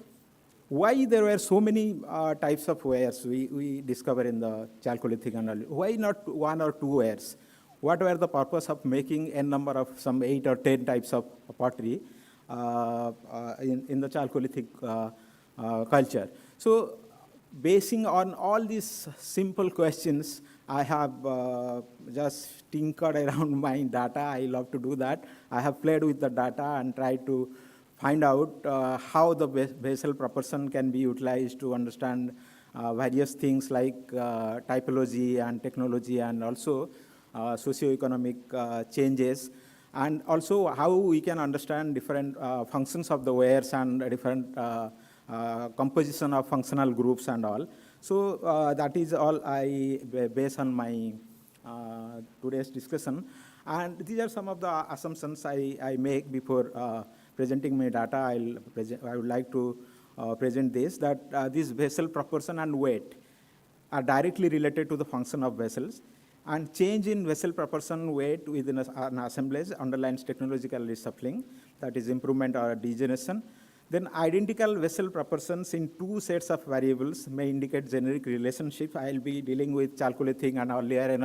why there were so many types of wares we discover in the Chalcolithic and early. Why not 1 or 2 wares? What were the purpose of making n number of some 8 or 10 types of pottery in the Chalcolithic culture? So, basing on all these simple questions, I have just tinkered around my data. I love to do that. I have played with the data and tried to find out how the basal proportion can be utilized to understand various things like typology and technology, and also socioeconomic changes, and also how we can understand different functions of the wares and different composition of functional groups and all. So that is all I base on my today's discussion. And these are some of the assumptions I make before presenting my data. I would like to present this, that this basal proportion and weight are directly related to the function of vessels, and change in vessel proportion weight within an assemblage underlines technological reshuffling, that is improvement or degeneration. Then identical vessel proportions in 2 sets of variables may indicate generic relationship. I will be dealing with Chalcolithic and earlier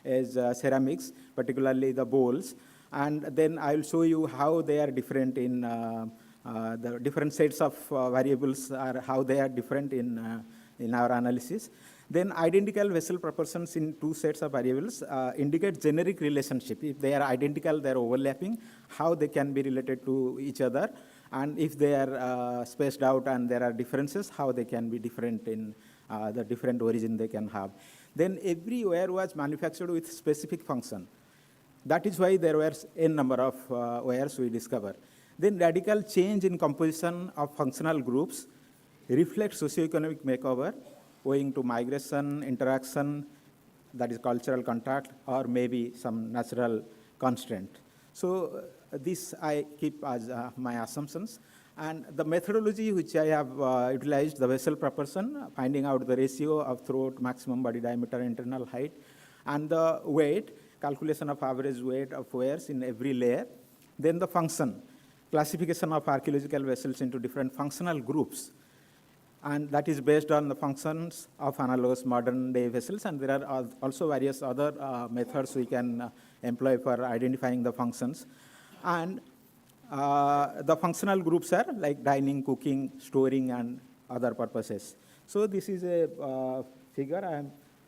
as ceramics, particularly the bowls. And then I will show you how they are different in the different sets of variables, are how they are different in our analysis. Then identical vessel proportions in 2 sets of variables indicate generic relationship. If they are identical, they are overlapping, how they can be related to each other. And if they are spaced out and there are differences, how they can be different in the different origin they can have. Then every ware was manufactured with specific function. That is why there were n number of wares we discover. Then radical change in composition of functional groups reflects socioeconomic makeover owing to migration, interaction, that is cultural contact, or maybe some natural constraint. So this I keep as my assumptions. And the methodology which I have utilized, the vessel proportion, finding out the ratio of throat, maximum body diameter, internal height, and the weight, calculation of average weight of wares in every layer. Then the function, classification of archaeological vessels into different functional groups. And that is based on the functions of analogous modern day vessels. And there are also various other methods we can employ for identifying the functions. And the functional groups are like dining, cooking, storing, and other purposes. So this is a figure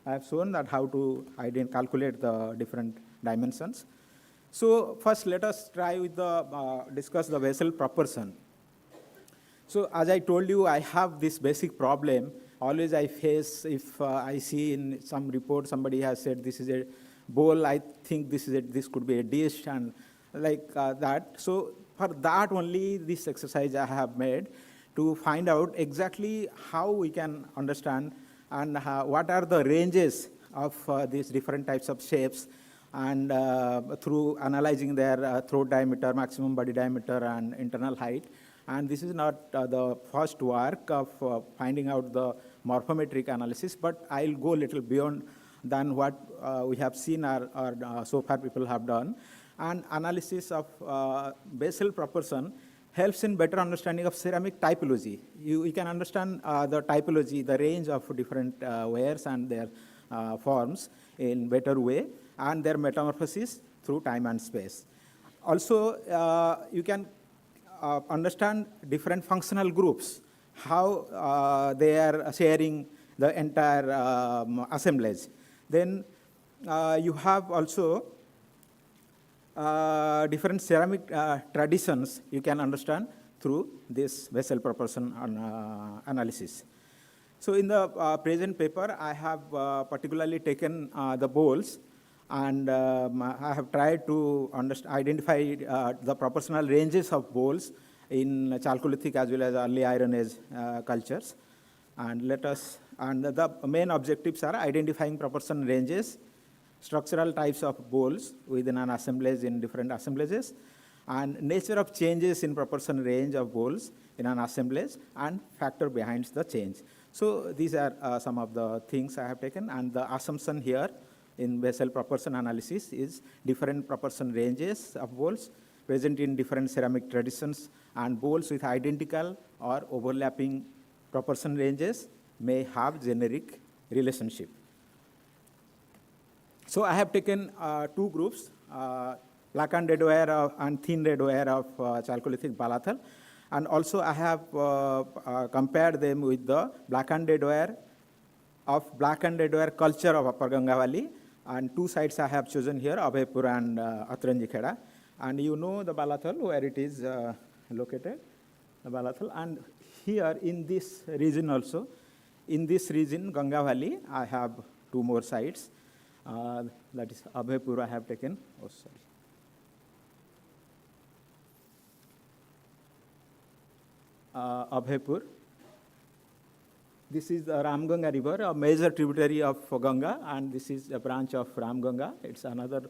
I have shown that how to calculate the different dimensions. So first let us try with discuss the vessel proportion. So as I told you, I have this basic problem. Always I face, if I see in some report somebody has said this is a bowl, I think this could be a dish, and like that. So for that only this exercise I have made to find out exactly how we can understand and what are the ranges of these different types of shapes, and through analyzing their throat diameter, maximum body diameter, and internal height. And this is not the first work of finding out the morphometric analysis, but I'll go a little beyond than what we have seen or so far people have done. And analysis of basal proportion helps in better understanding of ceramic typology. You can understand the typology, the range of different wares and their forms in better way, and their metamorphosis through time and space. Also, you can understand different functional groups, how they are sharing the entire assemblage. Then you have also different ceramic traditions you can understand through this vessel proportion analysis. So in the present paper, I have particularly taken the bowls, and I have tried to identify the proportional ranges of bowls in Chalcolithic as well as early Iron Age cultures. And the main objectives are identifying proportion ranges, structural types of bowls within an assemblage in different assemblages, and nature of changes in proportion range of bowls in an assemblage, and factor behind the change. So these are some of the things I have taken, and the assumption here in vessel proportion analysis is different proportion ranges of bowls present in different ceramic traditions, and bowls with identical or overlapping proportion ranges may have generic relationship. So I have taken two groups, blackened redware and thin redware of Chalcolithic Balathal, and also I have compared them with the blackened redware culture of Upper Ganga Valley, and two sites I have chosen here, Abhaypur and Atranjikheda. And you know the Balathal, where it is located, the Balathal. And here in this region also, in this region, Ganga Valley, I have two more sites. That is Abhaypur I have taken. Oh, sorry. Abhaypur. This is the Ramganga River, a major tributary of Ganga, and this is a branch of Ramganga. It's another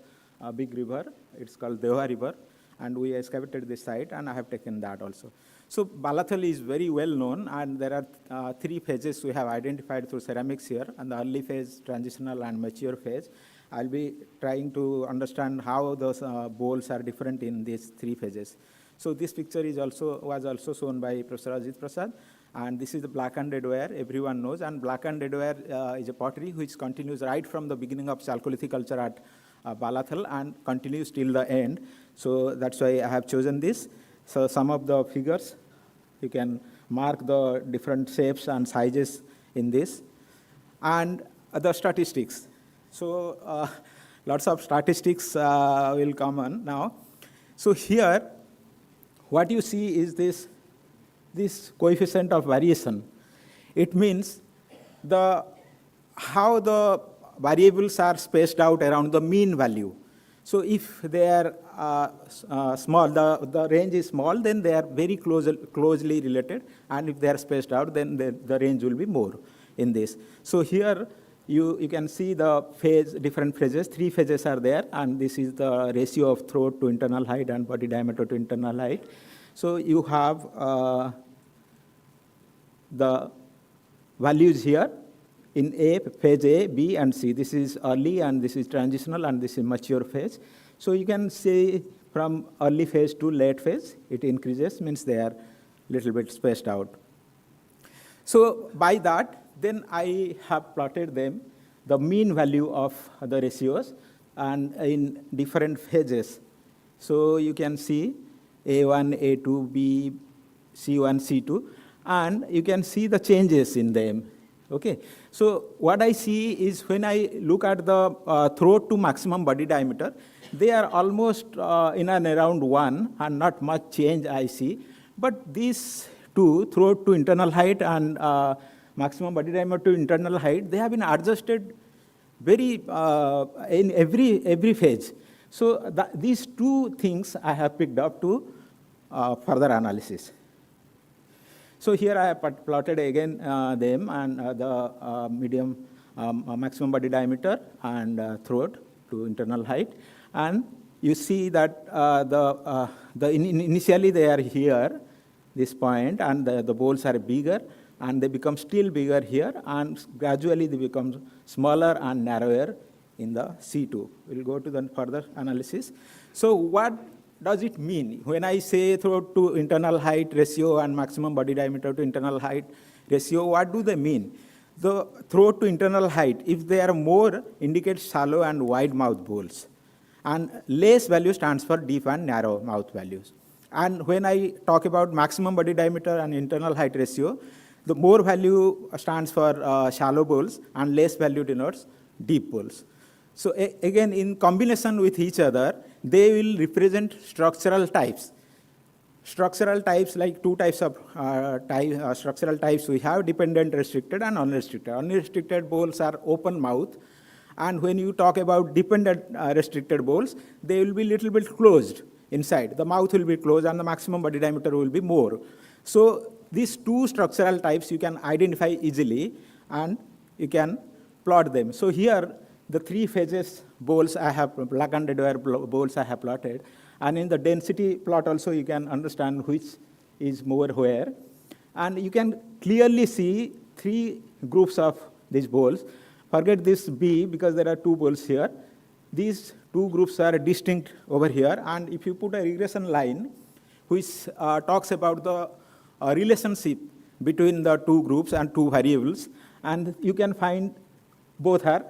big river. It's called Dewa River, and we excavated this site, and I have taken that also. So Balathal is very well known, and there are three phases we have identified through ceramics here, and the early phase, transitional, and mature phase. I'll be trying to understand how those bowls are different in these three phases. So this picture was also shown by Professor Ajit Prasad, and this is the blackened redware, everyone knows, and blackened redware is a pottery which continues right from the beginning of Chalcolithic culture at Balathal and continues till the end. So that's why I have chosen this. So some of the figures, you can mark the different shapes and sizes in this. And the statistics. So lots of statistics will come on now. So here, what you see is this coefficient of variation. It means how the variables are spaced out around the mean value. So if they are small, the range is small, then they are very closely related. And if they are spaced out, then the range will be more in this. So here you can see the different phases. Three phases are there, and this is the ratio of throat to internal height and body diameter to internal height. So you have the values here in phase A, B, and C. This is early, and this is transitional, and this is mature phase. So you can see from early phase to late phase, it increases, means they are little bit spaced out. So by that, then I have plotted them, the mean value of the ratios, and in different phases. So you can see A1, A2, B, C1, C2, and you can see the changes in them. Okay, so what I see is when I look at the throat to maximum body diameter, they are almost in and around 1, and not much change I see. But these two, throat to internal height and maximum body diameter to internal height, they have been adjusted very in every phase. So these two things I have picked up to further analysis. So here I have plotted again them and the medium maximum body diameter and throat to internal height. And you see that initially they are here, this point, and the bowls are bigger, and they become still bigger here, and gradually they become smaller and narrower in the C2. We'll go to the further analysis. So what does it mean? When I say throat to internal height ratio and maximum body diameter to internal height ratio, what do they mean? The throat to internal height, if they are more, indicates shallow and wide mouth bowls. And less value stands for deep and narrow mouth values. And when I talk about maximum body diameter and internal height ratio, the more value stands for shallow bowls and less value denotes deep bowls. So again, in combination with each other, they will represent structural types. Structural types, like two types of structural types we have, dependent, restricted, and unrestricted. Unrestricted bowls are open mouth, and when you talk about dependent restricted bowls, they will be little bit closed inside. The mouth will be closed and the maximum body diameter will be more. So these two structural types you can identify easily and you can plot them. So here, the three phases bowls I have, black and red wire bowls I have plotted. And in the density plot also, you can understand which is more where. And you can clearly see three groups of these bowls. Forget this B, because there are two bowls here. These two groups are distinct over here. And if you put a regression line, which talks about the relationship between the two groups and two variables, and you can find both are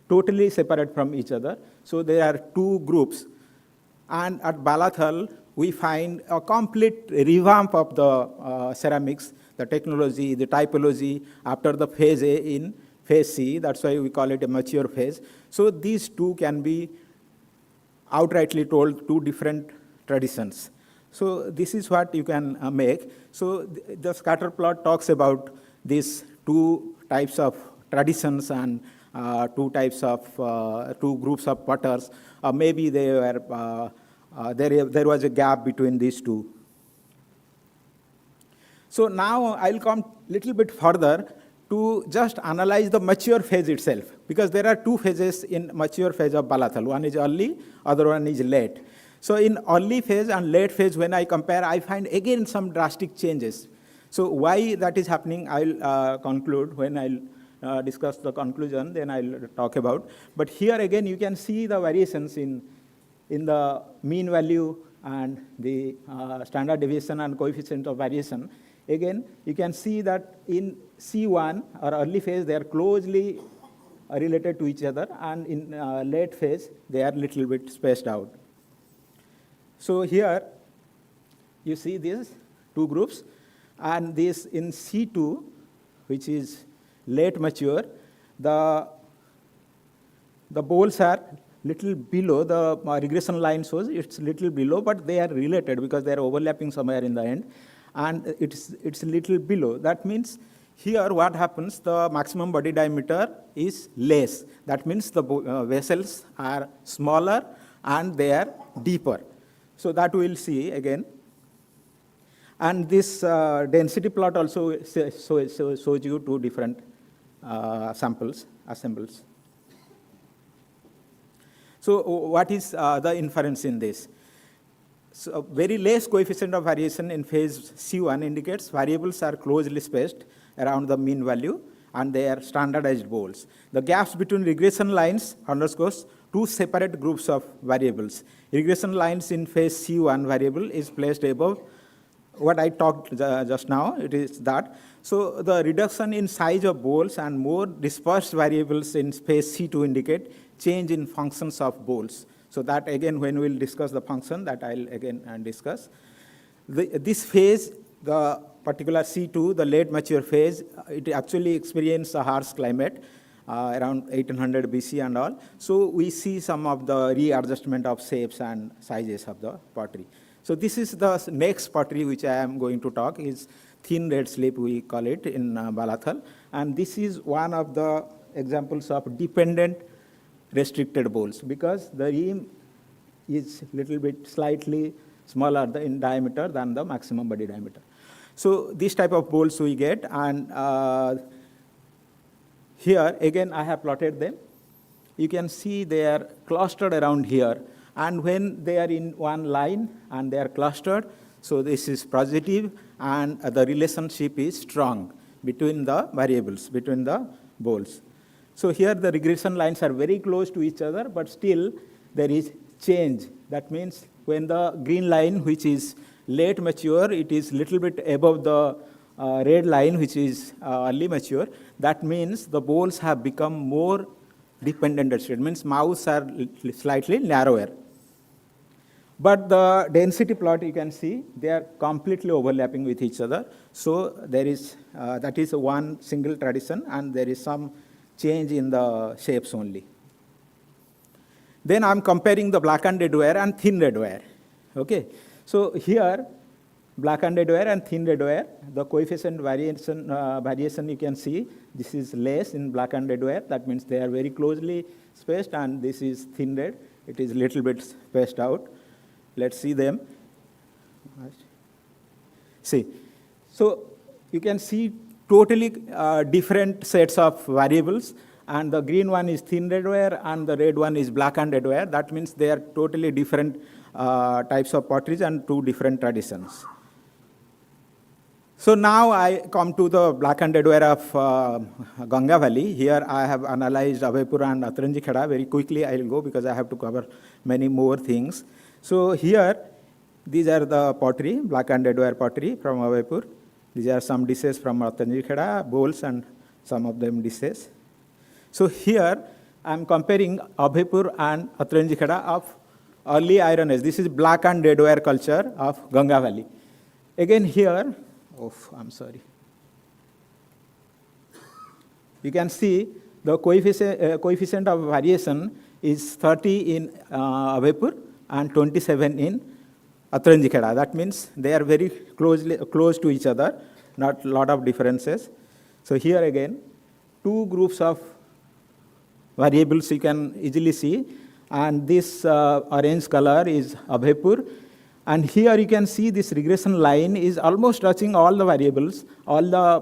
totally separate from each other. So there are two groups. And at Balathal, we find a complete revamp of the ceramics, the technology, the typology after the phase A in phase C. That's why we call it a mature phase. So these two can be outrightly told two different traditions. So this is what you can make. So the scatter plot talks about these two types of traditions and two types of, two groups of potters. Maybe they were, there was a gap between these two. So now I'll come a little bit further to just analyze the mature phase itself, because there are two phases in mature phase of Balathal. One is early, other one is late. So in early phase and late phase, when I compare, I find again some drastic changes. So why that is happening, I'll conclude when I'll discuss the conclusion, then I'll talk about. But here again, you can see the variations in the mean value and the standard deviation and coefficient of variation. Again, you can see that in C1 or early phase, they are closely related to each other, and in late phase, they are little bit spaced out. So here, you see these two groups, and this in C2, which is late mature, the bowls are little below, the regression line shows it's little below, but they are related because they are overlapping somewhere in the end, and it's little below. That means here what happens, the maximum body diameter is less. That means the vessels are smaller and they are deeper. So that we'll see again. And this density plot also shows you two different assembles. So what is the inference in this? So very less coefficient of variation in phase C1 indicates variables are closely spaced around the mean value, and they are standardized bowls. The gaps between regression lines underscores two separate groups of variables. Regression lines in phase C1 variable is placed above what I talked just now, it is that. So the reduction in size of bowls and more dispersed variables in phase C2 indicate change in functions of bowls. So that again, when we'll discuss the function, that I'll again discuss. This phase, the particular C2, the late mature phase, it actually experienced a harsh climate around 1800 BC and all. So we see some of the readjustment of shapes and sizes of the pottery. So this is the next pottery which I am going to talk, is thin red slip, we call it in Balathal. And this is one of the examples of dependent restricted bowls, because the rim is little bit slightly smaller in diameter than the maximum body diameter. So this type of bowls we get, and here again I have plotted them. You can see they are clustered around here, and when they are in one line and they are clustered, so this is positive, and the relationship is strong between the variables, between the bowls. So here the regression lines are very close to each other, but still there is change. That means when the green line, which is late mature, it is little bit above the red line, which is early mature. That means the bowls have become more dependent. It means mouths are slightly narrower. But the density plot, you can see, they are completely overlapping with each other. So there is, that is one single tradition, and there is some change in the shapes only. Then I'm comparing the black and red ware and thin red ware. Okay, so here, black and red ware and thin red ware, the coefficient variation you can see, this is less in black and red ware. That means they are very closely spaced, and this is thin red. It is a little bit spaced out. Let's see them. See, so you can see totally different sets of variables, and the green one is thin red ware, and the red one is black and red ware. That means they are totally different types of potteries and two different traditions. So now I come to the black and red ware of Ganga Valley. Here I have analyzed Abhaipur and Atranji Kheda. Very quickly I will go because I have to cover many more things. So here, these are the pottery, black and red ware pottery from Abhaipur. These are some dishes from Atranji Kheda, bowls and some of them dishes. So here, I am comparing Abhaipur and Atranji Kheda of early Iron Age. This is black and red ware culture of Ganga Valley. Again here, I'm sorry. You can see the coefficient of variation is 30 in Abhaipur and 27 in Atranji Kheda. That means they are very close to each other, not a lot of differences. So here again, two groups of variables you can easily see, and this orange color is Abhaipur. And here you can see this regression line is almost touching all the variables, all the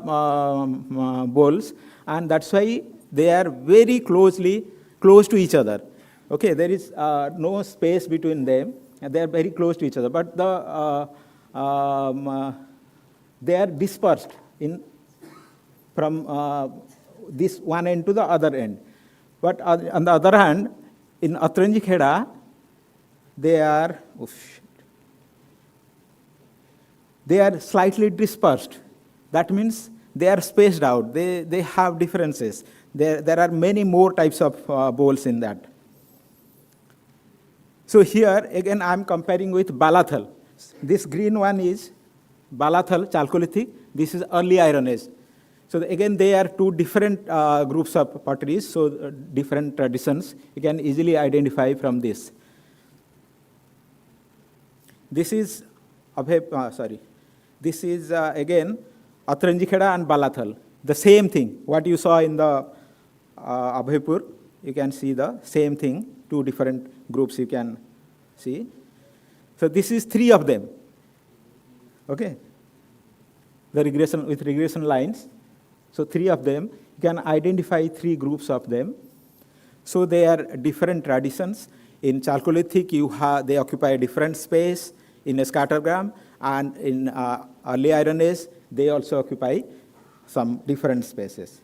bowls, and that's why they are very close to each other. Okay, there is no space between them, and they are very close to each other. But they are dispersed from this one end to the other end. But on the other hand, in Atranji Kheda, they are slightly dispersed. That means they are spaced out. They have differences. There are many more types of bowls in that. So here, again, I'm comparing with Balathal. This green one is Balathal, Chalcolithic. This is early Iron Age. So again, they are two different groups of potteries, so different traditions. You can easily identify from this. This is, this is again, Atranji Kheda and Balathal. The same thing, what you saw in the Abhaipur, you can see the same thing, two different groups you can see. So this is three of them, okay? The regression, with regression lines. So three of them, you can identify three groups of them. So they are different traditions. In Chalcolithic, they occupy a different space in a scattergram, and in early Iron Age, they also occupy some different spaces.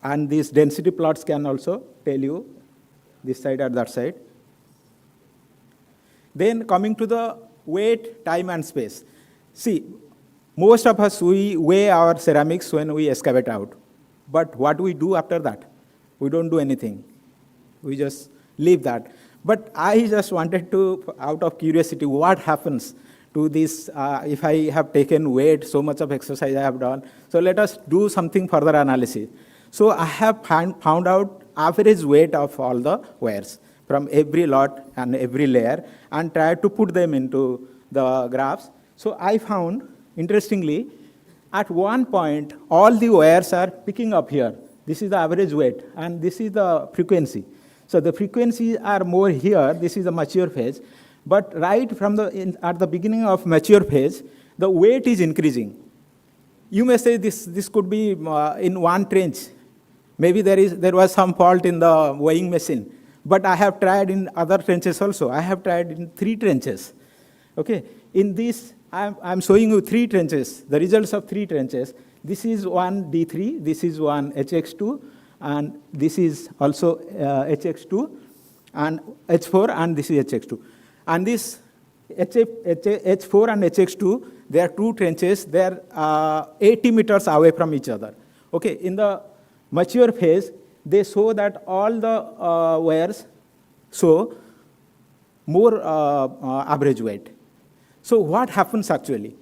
And these density plots can also tell you this side or that side. Then coming to the weight, time, and space. See, most of us, we weigh our ceramics when we excavate out. But what we do after that? We don't do anything. We just leave that. But I just wanted to, out of curiosity, what happens to this if I have taken weight, so much of exercise I have done. So let us do something further analysis. So I have found out average weight of all the wares from every lot and every layer and tried to put them into the graphs. So I found, interestingly, at one point, all the wires are picking up here. This is the average weight, and this is the frequency. So the frequencies are more here. This is the mature phase. But right from at the beginning of mature phase, the weight is increasing. You may say this could be in one trench. Maybe there was some fault in the weighing machine. But I have tried in other trenches also. I have tried in 3 trenches. Okay, in this, I'm showing you 3 trenches, the results of 3 trenches. This is one D3, this is one HX2, and this is also HX2, and H4, and this is HX2. And this H4 and HX2, they are 2 trenches. They are 80 meters away from each other. Okay, in the mature phase, they show that all the wires show more average weight. So what happens actually?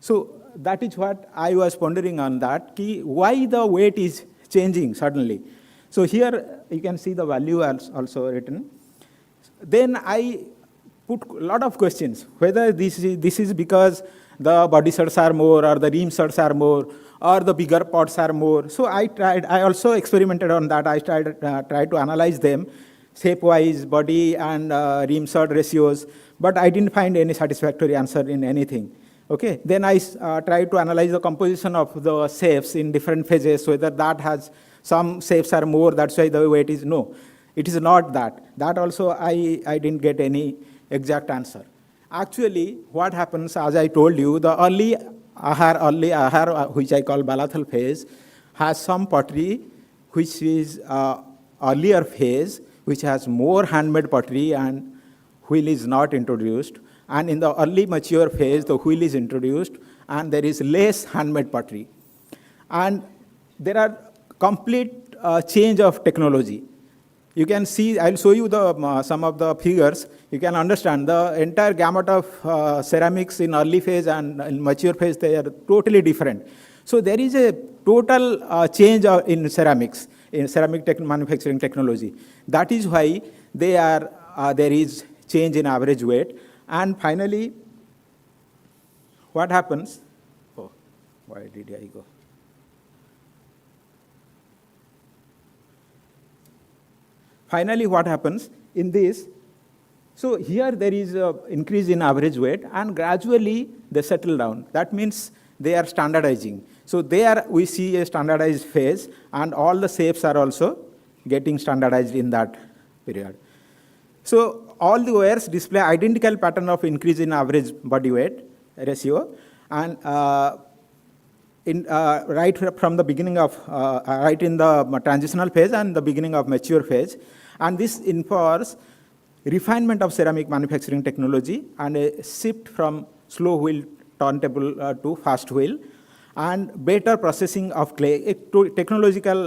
So that is what I was pondering on that, why the weight is changing suddenly. So here you can see the value also written. Then I put a lot of questions, whether this is because the body surds are more, or the rim surds are more, or the bigger pots are more. So I also experimented on that. I tried to analyze them, shape-wise, body and rim surd ratios, but I didn't find any satisfactory answer in anything. Okay, then I tried to analyze the composition of the shapes in different phases, whether that has some shapes are more, that's why the weight is no. It is not that. That also I didn't get any exact answer. Actually, what happens, as I told you, the early ahar, which I call Balathal phase, has some pottery which is earlier phase, which has more handmade pottery and wheel is not introduced. And in the early mature phase, the wheel is introduced and there is less handmade pottery. And there are complete change of technology. You can see, I'll show you some of the figures. You can understand the entire gamut of ceramics in early phase and in mature phase, they are totally different. So there is a total change in ceramics, in ceramic manufacturing technology. That is why there is change in average weight. And finally, what happens? Oh, why did I go? Finally, what happens in this? So here there is an increase in average weight and gradually they settle down. That means they are standardizing. So there we see a standardized phase and all the shapes are also getting standardized in that period. So all the wares display identical pattern of increase in average body weight ratio and right from the beginning of, right in the transitional phase and the beginning of mature phase. And this infers refinement of ceramic manufacturing technology and a shift from slow wheel turntable to fast wheel and better processing of clay, a technological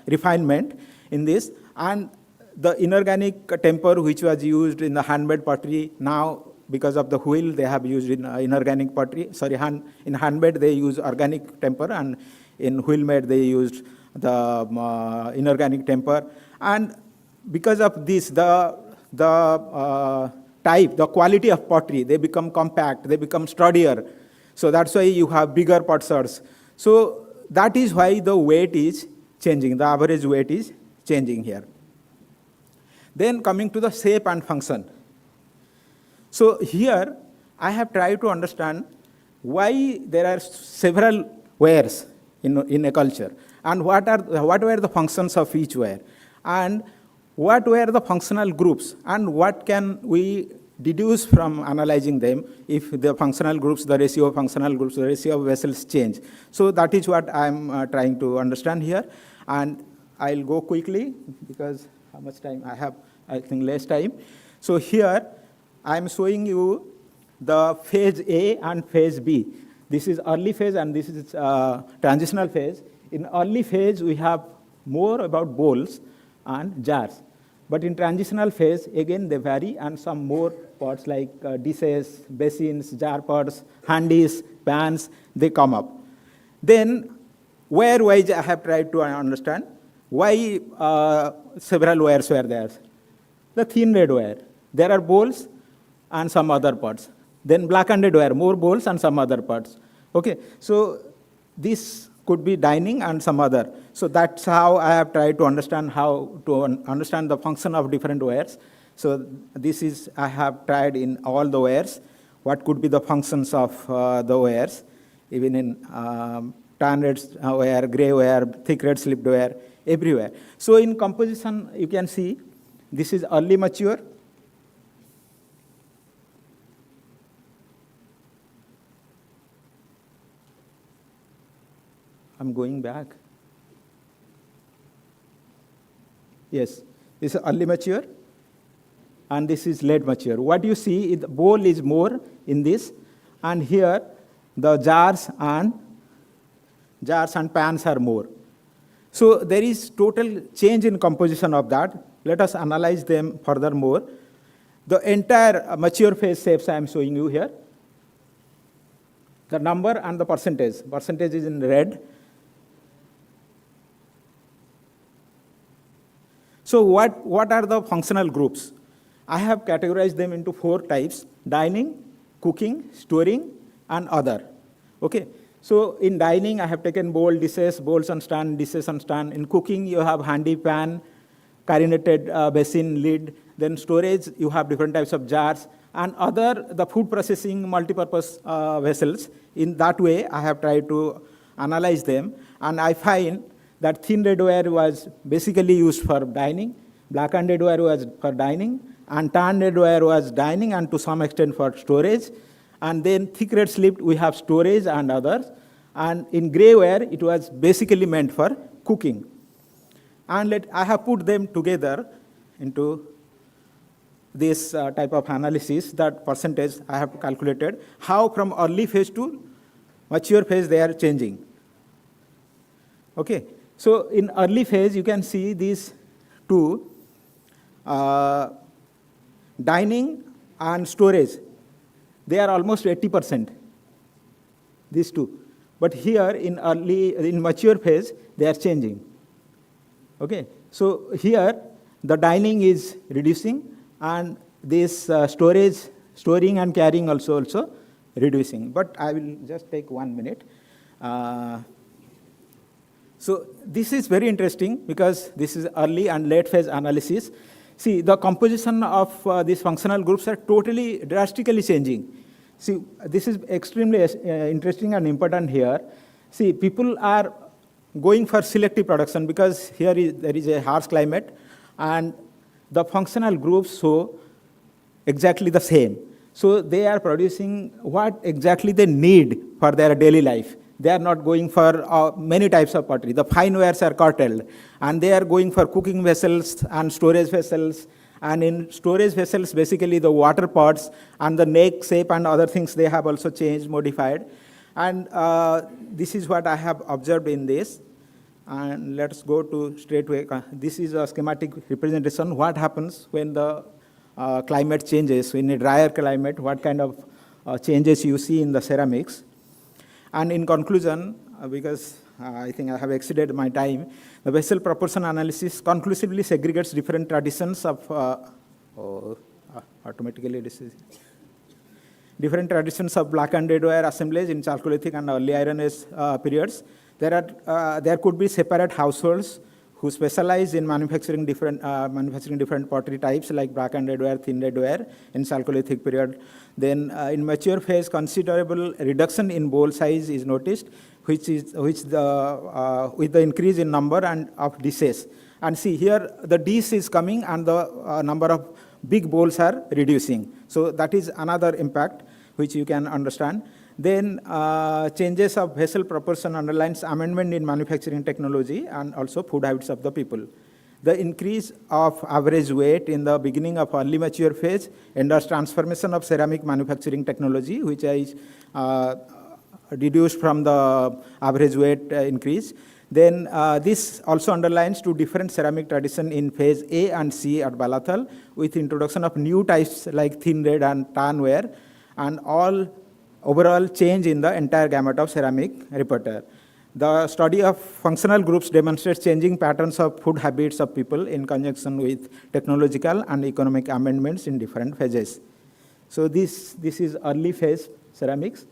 refinement in this. And the inorganic temper which was used in the handmade pottery, now because of the wheel they have used in inorganic pottery, in handmade they use organic temper and in wheel made they used the inorganic temper. And because of this, the quality of pottery, they become compact, they become sturdier. So that's why you have bigger pot surds. So that is why the weight is changing, the average weight is changing here. Then coming to the shape and function. So here I have tried to understand why there are several wares in a culture and what were the functions of each ware and what were the functional groups and what can we deduce from analyzing them if the functional groups, the ratio of functional groups, the ratio of vessels change. So that is what I'm trying to understand here. And I'll go quickly because how much time I have? I think less time. So here I'm showing you the phase A and phase B. This is early phase and this is transitional phase. In early phase, we have more about bowls and jars. But in transitional phase, again, they vary and some more pots like dishes, basins, jar pots, handies, pans, they come up. Then ware-wise, I have tried to understand why several wares were there. The thin red ware, there are bowls and some other pots. Then black and red ware, more bowls and some other pots. Okay, so this could be dining and some other. So that's how I have tried to understand understand the function of different wares. So this is, I have tried in all the wares, what could be the functions of the wares, even in tan red ware, gray ware, thick red slipped ware, everywhere. So in composition, you can see, this is early mature. I'm going back. Yes, this is early mature, and this is late mature. What you see, the bowl is more in this, and here the jars and pans are more. So there is total change in composition of that. Let us analyze them furthermore. the entire mature phase shapes I am showing you here. The number and the percentage. Percentage is in red. So what are the functional groups? I have categorized them into 4 types: dining, cooking, storing, and other. Okay. So in dining, I have taken bowl, dishes, bowls and stand, dishes and stand. In cooking, you have handy pan, carinated basin, lid. Then storage, you have different types of jars. And other, the food processing multipurpose vessels. In that way, I have tried to analyze them. And I find that thin redware was basically used for dining, blackened redware was for dining, and tan redware was dining and to some extent for storage. And then thick red slip, we have storage and others. And in gray ware, it was basically meant for cooking. And I have put them together into this type of analysis, that percentage I have calculated, how from early phase to mature phase they are changing. Okay, so in early phase, you can see these two, dining and storage. They are almost 80%, these two. But here in mature phase, they are changing. Okay, so here the dining is reducing and this storing and carrying also reducing. But I will just take 1 minute. So this is very interesting because this is early and late phase analysis. See, the composition of these functional groups are totally drastically changing. See, this is extremely interesting and important here. See, people are going for selective production because there is a harsh climate and the functional groups show exactly the same. So they are producing what exactly they need for their daily life. They are not going for many types of pottery. The fine wares are curtailed, and they are going for cooking vessels and storage vessels. And in storage vessels, basically the water pots and the neck shape and other things, they have also changed, modified. And this is what I have observed in this. And let's go to straightway. This is a schematic representation. What happens when the climate changes? In a drier climate, what kind of changes you see in the ceramics? And in conclusion, because I think I have exceeded my time, the vessel proportion analysis conclusively segregates different traditions of different traditions of black and red ware assemblage in Chalcolithic and early Iron Age periods. There could be separate households who specialize in manufacturing different pottery types like black and red ware, thin red ware in Chalcolithic period. Then in mature phase, considerable reduction in bowl size is noticed, with the increase in number and of dishes. And see here, the dish is coming and the number of big bowls are reducing. So that is another impact which you can understand. Then changes of vessel proportion underlines amendment in manufacturing technology and also food habits of the people. The increase of average weight in the beginning of early mature phase endorses transformation of ceramic manufacturing technology, which is deduced from the average weight increase. Then this also underlines two different ceramic traditions in phase A and C at Balathal, with introduction of new types like thin red and tan ware, and all overall change in the entire gamut of ceramic repertoire. The study of functional groups demonstrates changing patterns of food habits of people in conjunction with technological and economic amendments in different phases. So this is early phase ceramics,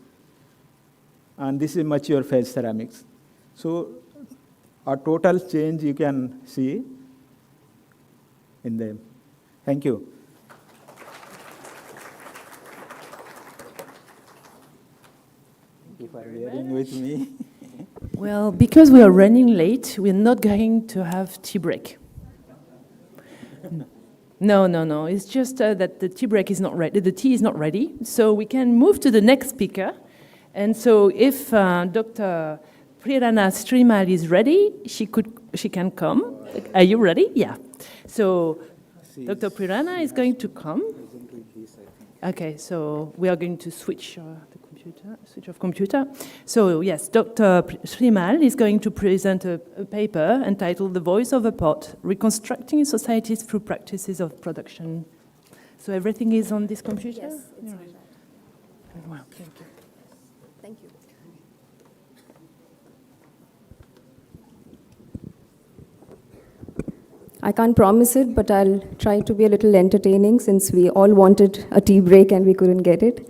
and this is mature phase ceramics. So a total change you can see in them. Thank you. If you are bearing with me. Well, because we are running late, we're not going to have tea break. No. It's just that the tea break is not ready. The tea is not ready. So we can move to the next speaker. And so if Dr. Prirana Srimal is ready, she can come. Are you ready? Yeah. So Dr. Prirana is going to come. Okay, so we are going to switch switch off computer. So yes, Dr. Srimal is going to present a paper entitled The Voice of a Pot, Reconstructing Societies Through Practices of Production. So everything is on this computer? Yes, it's on that. Wow, thank you. Thank you. I can't promise it, but I'll try to be a little entertaining since we all wanted a tea break and we couldn't get it.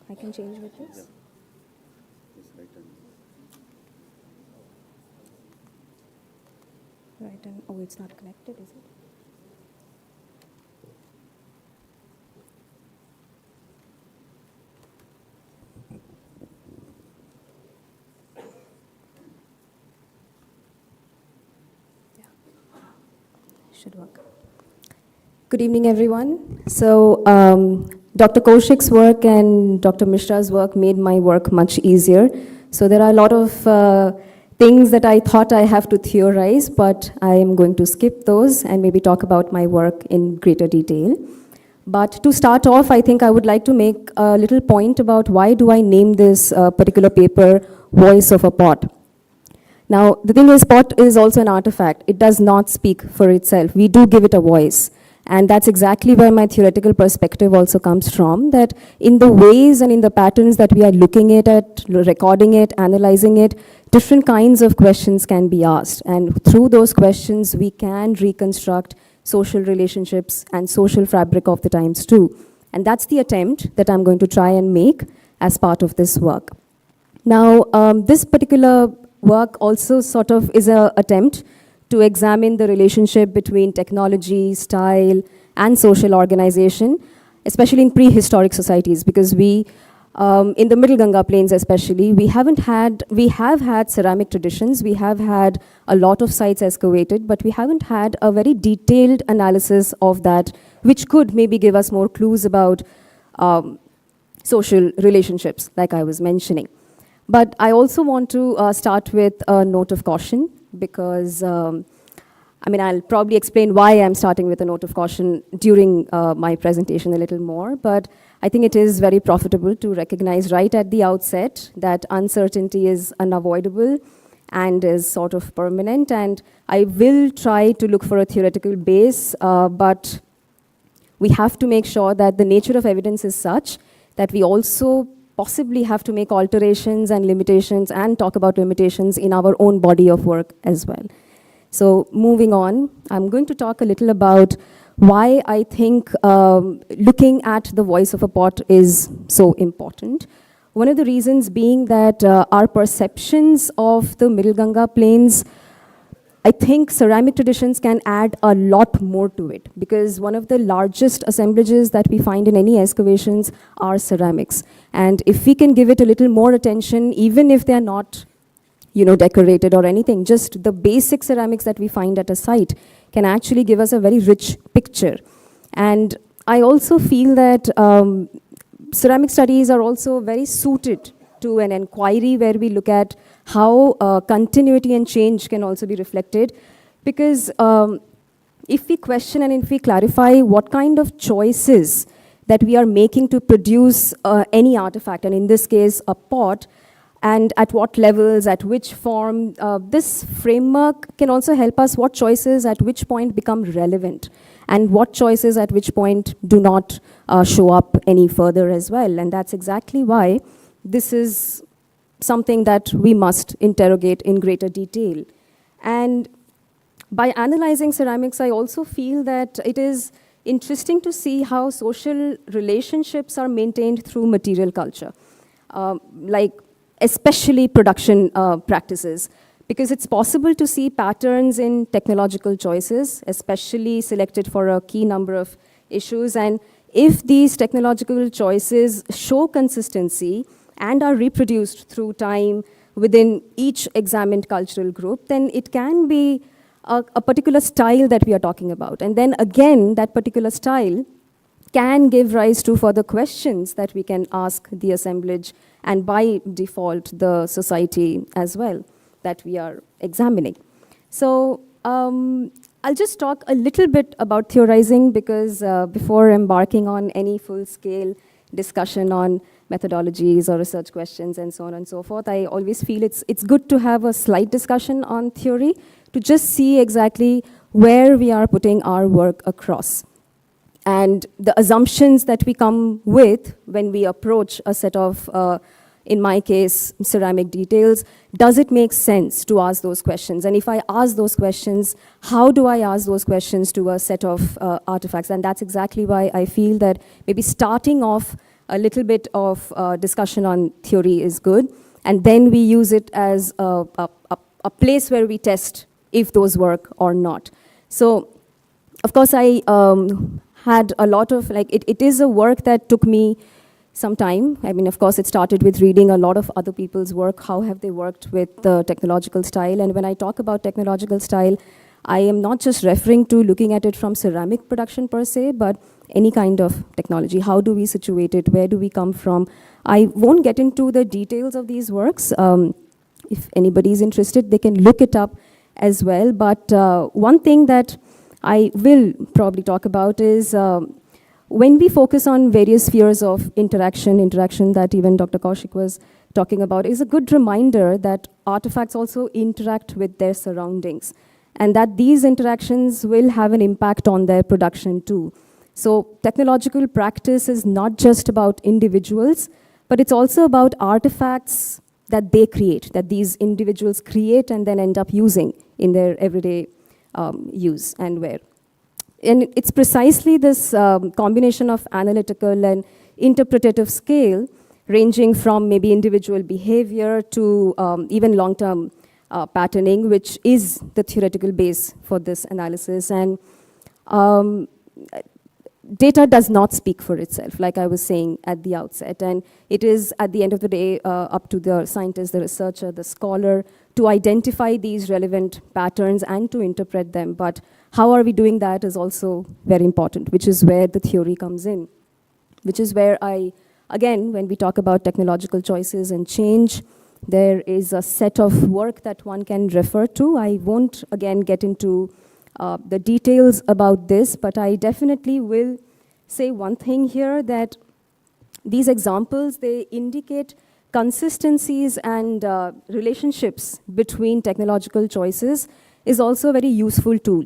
I can change with this. Right, and oh, it's not connected, is it? Yeah, should work. Good evening, everyone. So, Dr. Kaushik's work and Dr. Mishra's work made my work much easier. So there are a lot of things that I thought I have to theorize, but I am going to skip those and maybe talk about my work in greater detail. But to start off, I think I would like to make a little point about why do I name this particular paper Voice of a Pot. Now, the thing is, pot is also an artifact. It does not speak for itself. We do give it a voice. And that's exactly where my theoretical perspective also comes from, that in the ways and in the patterns that we are looking at, recording it, analyzing it, different kinds of questions can be asked. And through those questions, we can reconstruct social relationships and social fabric of the times too. And that's the attempt that I'm going to try and make as part of this work. Now, this particular work also sort of is an attempt to examine the relationship between technology, style, and social organization, especially in prehistoric societies, because we, in the Middle Ganga Plains especially, we have had ceramic traditions, we have had a lot of sites excavated, but we haven't had a very detailed analysis of that, which could maybe give us more clues about social relationships, like I was mentioning. But I also want to start with a note of caution, because I'll probably explain why I'm starting with a note of caution during my presentation a little more, but I think it is very profitable to recognize right at the outset that uncertainty is unavoidable and is sort of permanent, and I will try to look for a theoretical base, but we have to make sure that the nature of evidence is such that we also possibly have to make alterations and limitations and talk about limitations in our own body of work as well. So moving on, I'm going to talk a little about why I think looking at the voice of a pot is so important. One of the reasons being that our perceptions of the Middle Ganga Plains, I think ceramic traditions can add a lot more to it, because one of the largest assemblages that we find in any excavations are ceramics. And if we can give it a little more attention, even if they're not decorated or anything, just the basic ceramics that we find at a site can actually give us a very rich picture. And I also feel that ceramic studies are also very suited to an inquiry where we look at how continuity and change can also be reflected. Because if we question and if we clarify what kind of choices that we are making to produce any artifact, and in this case, a pot, and at what levels, at which form, this framework can also help us what choices at which point become relevant, and what choices at which point do not show up any further as well. And that's exactly why this is something that we must interrogate in greater detail. And by analyzing ceramics, I also feel that it is interesting to see how social relationships are maintained through material culture, like especially production practices, because it's possible to see patterns in technological choices, especially selected for a key number of issues. And if these technological choices show consistency and are reproduced through time within each examined cultural group, then it can be a particular style that we are talking about. And then again, that particular style can give rise to further questions that we can ask the assemblage and by default the society as well. that we are examining. So I'll just talk a little bit about theorizing because before embarking on any full-scale discussion on methodologies or research questions and so on and so forth, I always feel it's good to have a slight discussion on theory to just see exactly where we are putting our work across. And the assumptions that we come with when we approach a set of, in my case, ceramic details, does it make sense to ask those questions? And if I ask those questions, how do I ask those questions to a set of artifacts? And that's exactly why I feel that maybe starting off a little bit of discussion on theory is good, and then we use it as a place where we test if those work or not. So, of course, I had a lot of, it is a work that took me some time. I mean, of course, it started with reading a lot of other people's work. How have they worked with the technological style? And when I talk about technological style, I am not just referring to looking at it from ceramic production per se, but any kind of technology. How do we situate it? Where do we come from? I won't get into the details of these works. If anybody's interested, they can look it up as well. But one thing that I will probably talk about is when we focus on various spheres of interaction that even Dr. Kaushik was talking about, is a good reminder that artifacts also interact with their surroundings, and that these interactions will have an impact on their production too. So technological practice is not just about individuals, but it's also about artifacts that they create, that these individuals create and then end up using in their everyday use and wear. And it's precisely this combination of analytical and interpretative scale, ranging from maybe individual behavior to even long-term patterning, which is the theoretical base for this analysis. And data does not speak for itself, like I was saying at the outset. And it is, at the end of the day, up to the scientist, the researcher, the scholar, to identify these relevant patterns and to interpret them. But how are we doing that is also very important, which is where the theory comes in, which is where again, when we talk about technological choices and change, there is a set of work that one can refer to. I won't, again, get into the details about this, but I definitely will say one thing here, that these examples, they indicate consistencies and relationships between technological choices is also a very useful tool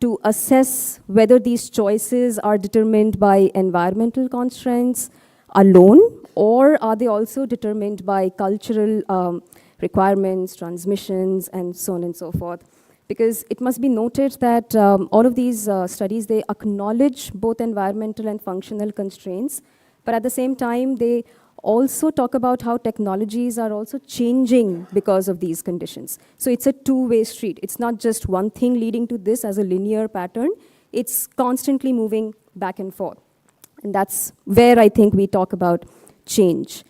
to assess whether these choices are determined by environmental constraints alone, or are they also determined by cultural requirements, transmissions, and so on and so forth. Because it must be noted that all of these studies, they acknowledge both environmental and functional constraints, but at the same time, they also talk about how technologies are also changing because of these conditions. So it's a two-way street. It's not just one thing leading to this as a linear pattern. It's constantly moving back and forth. And that's where I think we talk about change.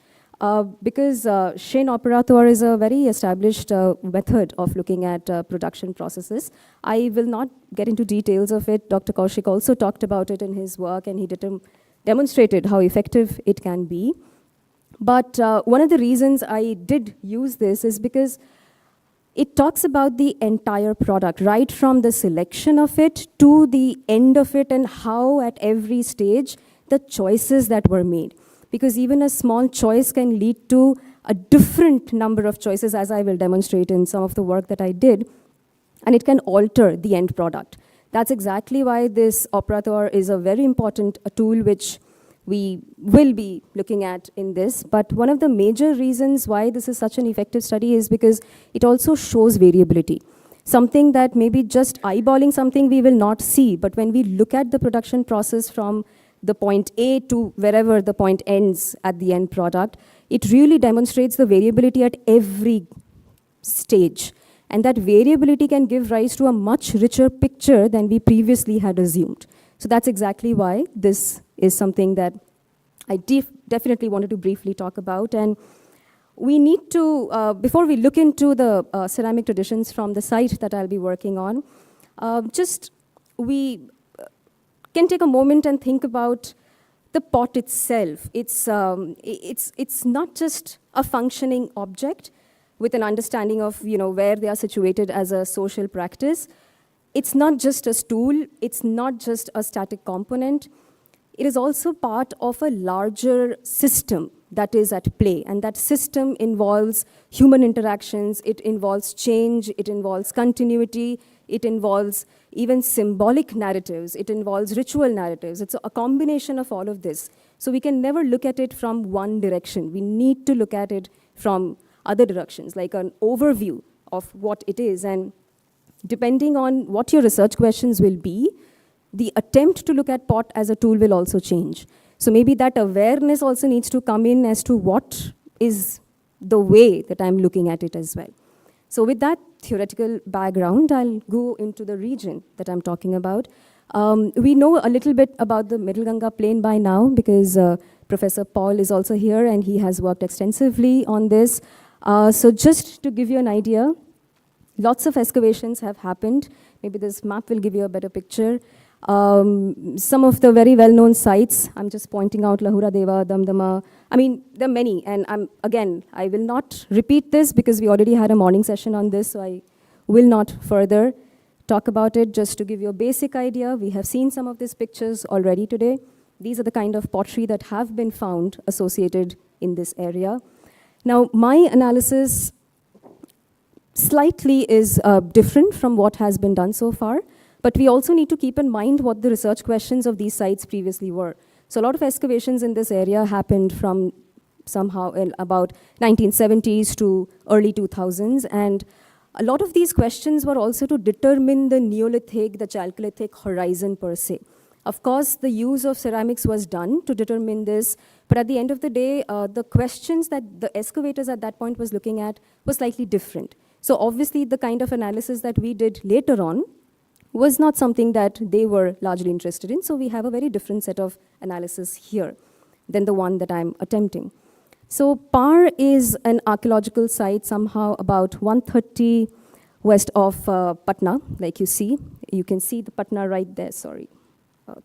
Because chain operatoire is a very established method of looking at production processes. I will not get into details of it. Dr. Kaushik also talked about it in his work, and he demonstrated how effective it can be. But one of the reasons I did use this is because it talks about the entire product, right from the selection of it to the end of it, and how at every stage the choices that were made. Because even a small choice can lead to a different number of choices, as I will demonstrate in some of the work that I did, and it can alter the end product. That's exactly why this operatoire is a very important tool which we will be looking at in this. But one of the major reasons why this is such an effective study is because it also shows variability. Something that maybe just eyeballing something we will not see, but when we look at the production process from the point A to wherever the point ends at the end product, it really demonstrates the variability at every stage. And that variability can give rise to a much richer picture than we previously had assumed. So that's exactly why this is something that I definitely wanted to briefly talk about. And we need to, before we look into the ceramic traditions from the site that I'll be working on, we can take a moment and think about the pot itself. It's not just a functioning object, with an understanding of, where they are situated as a social practice. It's not just a stool, it's not just a static component, it is also part of a larger system that is at play. And that system involves human interactions, it involves change, it involves continuity, it involves even symbolic narratives, it involves ritual narratives. It's a combination of all of this. So we can never look at it from one direction. We need to look at it from other directions, like an overview of what it is. And depending on what your research questions will be, the attempt to look at pot as a tool will also change. So maybe that awareness also needs to come in as to what is the way that I'm looking at it as well. So with that theoretical background, I'll go into the region that I'm talking about. We know a little bit about the Middle Ganga Plain by now because Professor Paul is also here and he has worked extensively on this. So just to give you an idea, lots of excavations have happened. Maybe this map will give you a better picture. Some of the very well-known sites, I'm just pointing out Lahura Deva, Damdama. I mean, there are many, and I will not repeat this because we already had a morning session on this, so I will not further talk about it. Just to give you a basic idea, we have seen some of these pictures already today. These are the kind of pottery that have been found associated in this area. Now, my analysis slightly is different from what has been done so far. But we also need to keep in mind what the research questions of these sites previously were. So a lot of excavations in this area happened from somehow in about 1970s to early 2000s. And a lot of these questions were also to determine the Neolithic, the Chalcolithic horizon per se. Of course, the use of ceramics was done to determine this. But at the end of the day, the questions that the excavators at that point was looking at was slightly different. So obviously, the kind of analysis that we did later on was not something that they were largely interested in. So we have a very different set of analysis here than the one that I'm attempting. So Par is an archaeological site somehow about 130 west of Patna, like you see. You can see the Patna right there, sorry.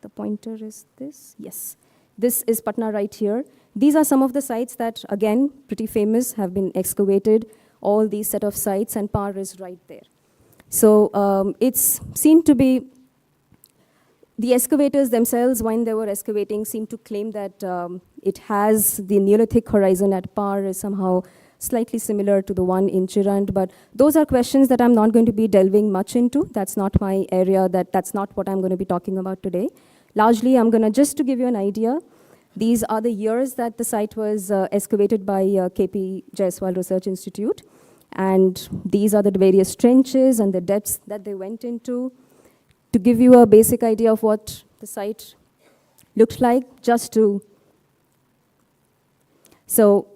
The pointer is this, yes. This is Patna right here. These are some of the sites that, again, pretty famous, have been excavated, all these set of sites, and Par is right there. So it's seen to be, the excavators themselves, when they were excavating, seemed to claim that it has the Neolithic horizon at Par is somehow slightly similar to the one in Chirand. But those are questions that I'm not going to be delving much into. That's not my area, that's not what I'm going to be talking about today. Largely, I'm going to, just to give you an idea, these are the years that the site was excavated by KP Jaiswal Research Institute. And these are the various trenches and the depths that they went into. To give you a basic idea of what the site looked like, So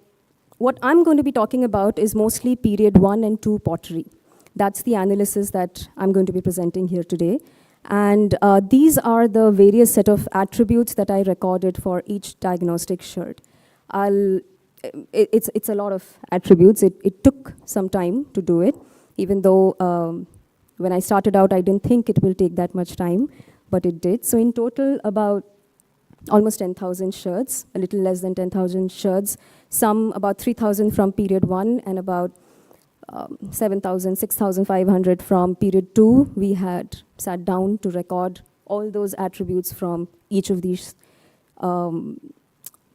what I'm going to be talking about is mostly period 1 and 2 pottery. That's the analysis that I'm going to be presenting here today. And these are the various set of attributes that I recorded for each diagnostic sherd. It's a lot of attributes. It took some time to do it, even though when I started out, I didn't think it will take that much time, but it did. So in total, about almost 10,000 sherds, a little less than 10,000 sherds, some about 3,000 from period 1 and about 7,000, 6,500 from period 2. We had sat down to record all those attributes from each of these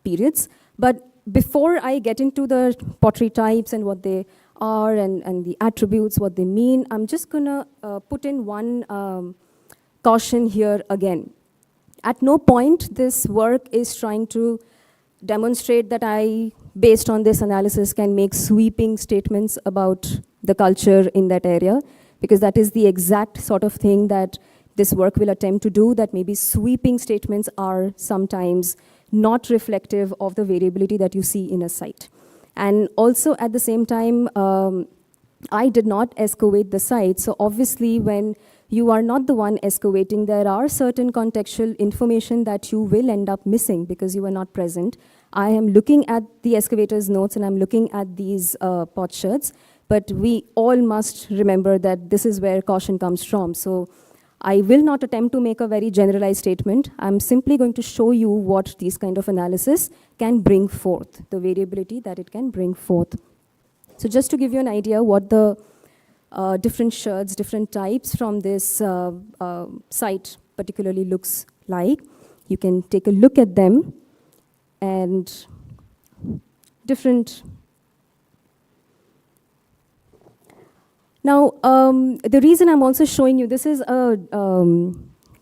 periods. But before I get into the pottery types and what they are and the attributes, what they mean, I'm just gonna put in one caution here again. At no point this work is trying to demonstrate that I, based on this analysis, can make sweeping statements about the culture in that area, because that is the exact sort of thing that this work will attempt to do, that maybe sweeping statements are sometimes not reflective of the variability that you see in a site. And also at the same time, I did not excavate the site. So obviously when you are not the one excavating, there are certain contextual information that you will end up missing because you were not present. I am looking at the excavator's notes and I'm looking at these pot sherds, but we all must remember that this is where caution comes from. So I will not attempt to make a very generalized statement. I'm simply going to show you what these kind of analysis can bring forth, the variability that it can bring forth. So just to give you an idea what the different sherds, different types from this site particularly looks like, you can take a look at them and different. Now, the reason I'm also showing you, this is a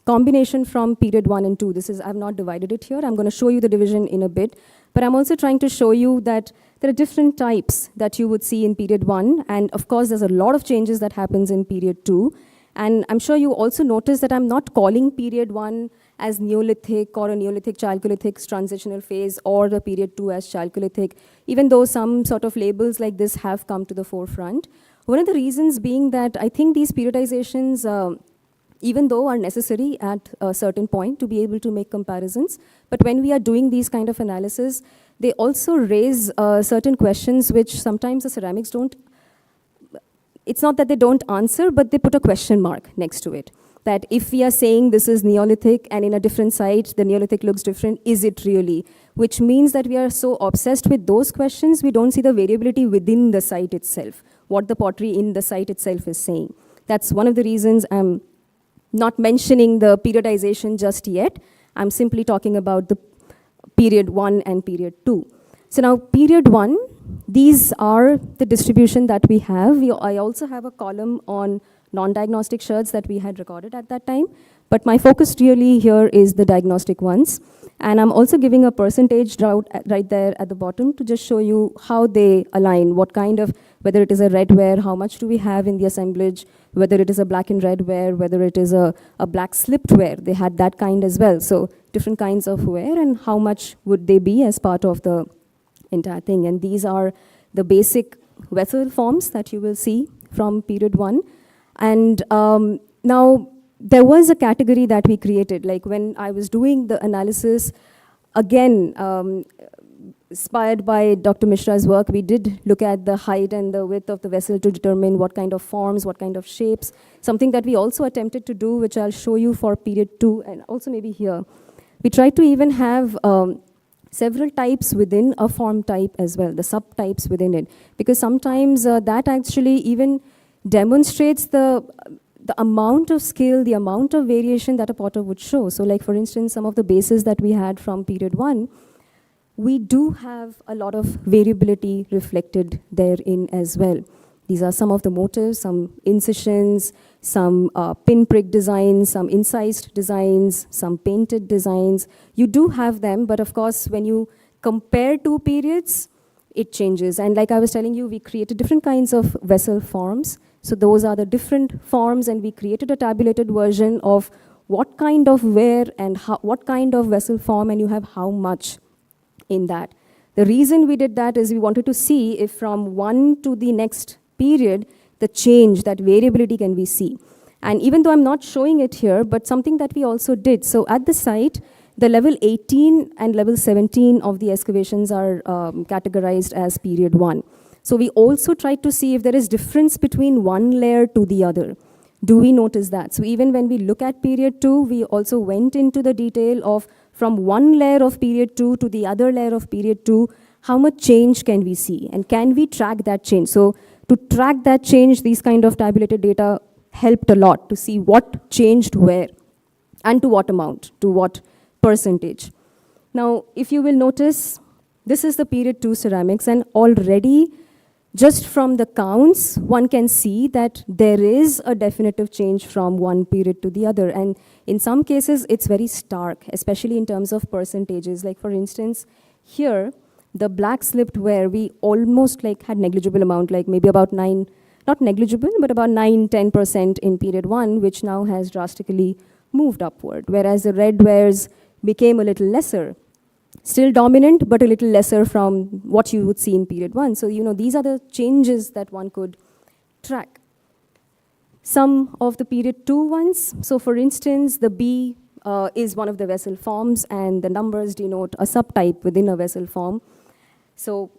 combination from period 1 and 2. I've not divided it here. I'm going to show you the division in a bit. But I'm also trying to show you that there are different types that you would see in period 1. And of course, there's a lot of changes that happens in period 2. And I'm sure you also notice that I'm not calling period 1 as Neolithic or a Neolithic Chalcolithic transitional phase or the period 2 as Chalcolithic, even though some sort of labels like this have come to the forefront. One of the reasons being that I think these periodizations, even though are necessary at a certain point to be able to make comparisons, but when we are doing these kind of analysis, they also raise certain questions which sometimes the ceramics don't, it's not that they don't answer, but they put a question mark next to it. That if we are saying this is Neolithic and in a different site, the Neolithic looks different, is it really? Which means that we are so obsessed with those questions, we don't see the variability within the site itself, what the pottery in the site itself is saying. That's one of the reasons I'm not mentioning the periodization just yet. I'm simply talking about the period 1 and period 2. So now period 1, these are the distribution that we have. I also have a column on non-diagnostic sherds that we had recorded at that time. But my focus really here is the diagnostic ones. And I'm also giving a percentage right there at the bottom to just show you how they align, what kind of, whether it is a red ware, how much do we have in the assemblage, whether it is a black and red ware, whether it is a black slipped ware. They had that kind as well. So different kinds of ware and how much would they be as part of the entire thing. And these are the basic vessel forms that you will see from period 1. And now there was a category that we created, like when I was doing the analysis, again, inspired by Dr. Mishra's work, we did look at the height and the width of the vessel to determine what kind of forms, what kind of shapes, something that we also attempted to do, which I'll show you for period 2 and also maybe here. We tried to even have several types within a form type as well, the subtypes within it, because sometimes that actually even demonstrates the amount of skill, the amount of variation that a potter would show. So like for instance, some of the bases that we had from period 1, we do have a lot of variability reflected therein as well. These are some of the motifs, some incisions, some pinprick designs, some incised designs, some painted designs. You do have them, but of course, when you compare 2 periods, it changes. And like I was telling you, we created different kinds of vessel forms. So those are the different forms, and we created a tabulated version of what kind of ware and what kind of vessel form, and you have how much in that. The reason we did that is we wanted to see if from 1 to the next period, the change, that variability can we see. And even though I'm not showing it here, but something that we also did. So at the site, the level 18 and level 17 of the excavations are categorized as period 1. So we also tried to see if there is difference between one layer to the other. Do we notice that? So even when we look at period 2, we also went into the detail of from one layer of period 2 to the other layer of period 2, how much change can we see? And can we track that change? So to track that change, these kind of tabulated data helped a lot to see what changed where and to what amount, to what percentage. Now, if you will notice, this is the period 2 ceramics, and already just from the counts, one can see that there is a definitive change from one period to the other. And in some cases, it's very stark, especially in terms of percentages. Like for instance, here, the black slipped ware, we almost like had negligible amount, like maybe about 9, not negligible, but about 9-10% in period 1, which now has drastically moved upward. Whereas the red wares became a little lesser. Still dominant, but a little lesser from what you would see in period 1. So, you know, these are the changes that one could track. Some of the period 2 ones. So, for instance, the B is one of the vessel forms, and the numbers denote a subtype within a vessel form. So,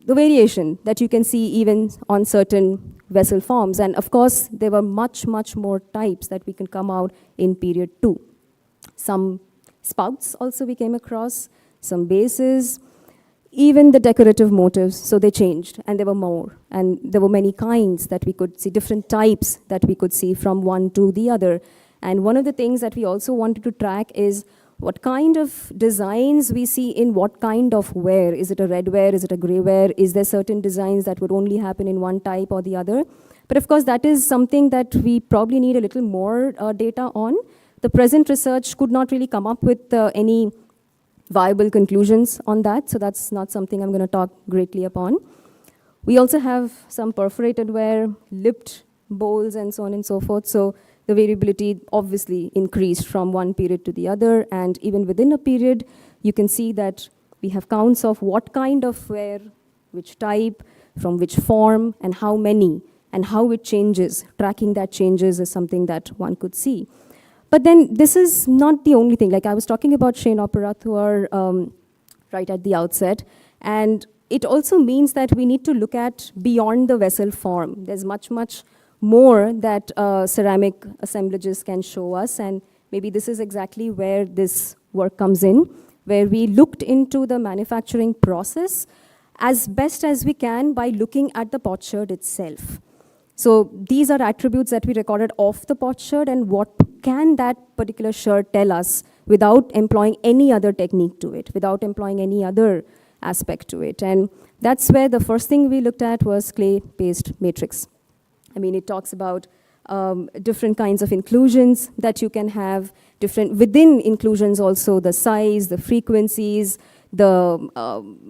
the variation that you can see even on certain vessel forms. And of course, there were much, much more types that we can come out in period 2. Some spouts also we came across, some bases. Even the decorative motifs, so they changed, and there were more. And there were many kinds that we could see, different types that we could see from one to the other. And one of the things that we also wanted to track is what kind of designs we see in what kind of wear. Is it a red wear? Is it a gray wear? Is there certain designs that would only happen in one type or the other? But of course, that is something that we probably need a little more data on. The present research could not really come up with any viable conclusions on that, so that's not something I'm going to talk greatly upon. We also have some perforated ware, lipped bowls, and so on and so forth. So the variability obviously increased from one period to the other, and even within a period, you can see that we have counts of what kind of ware, which type, from which form, and how many, and how it changes. Tracking that changes is something that one could see. But then this is not the only thing. Like I was talking about Shri Operator right at the outset, and it also means that we need to look at beyond the vessel form. There's much, much more that ceramic assemblages can show us, and maybe this is exactly where this work comes in, where we looked into the manufacturing process as best as we can by looking at the potsherd itself. So these are attributes that we recorded off the potsherd, and what can that particular sherd tell us without employing any other technique to it, without employing any other aspect to it. And that's where the first thing we looked at was clay paste matrix. I mean, it talks about different kinds of inclusions that you can have, different within inclusions also, the size, the frequencies, the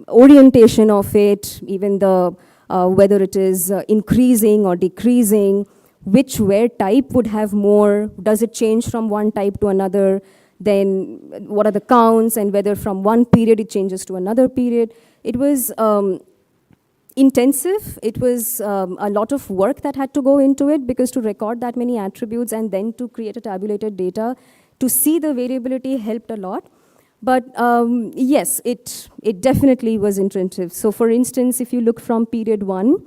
orientation of it, even the whether it is increasing or decreasing, which wear type would have more, does it change from one type to another, then what are the counts, and whether from one period it changes to another period. It was intensive. It was a lot of work that had to go into it, because to record that many attributes and then to create a tabulated data, to see the variability helped a lot. But yes, it definitely was intensive. So for instance, if you look from period 1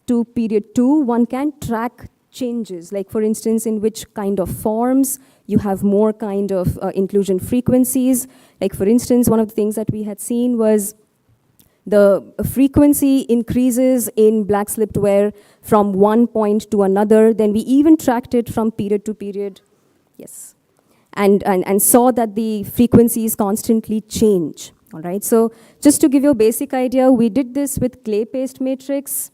to period 2, one can track changes. Like for instance, in which kind of forms you have more kind of inclusion frequencies. Like for instance, one of the things that we had seen was the frequency increases in black slipped ware from one point to another. Then we even tracked it from period to period. Yes. And saw that the frequencies constantly change, all right? So just to give you a basic idea, we did this with clay paste matrix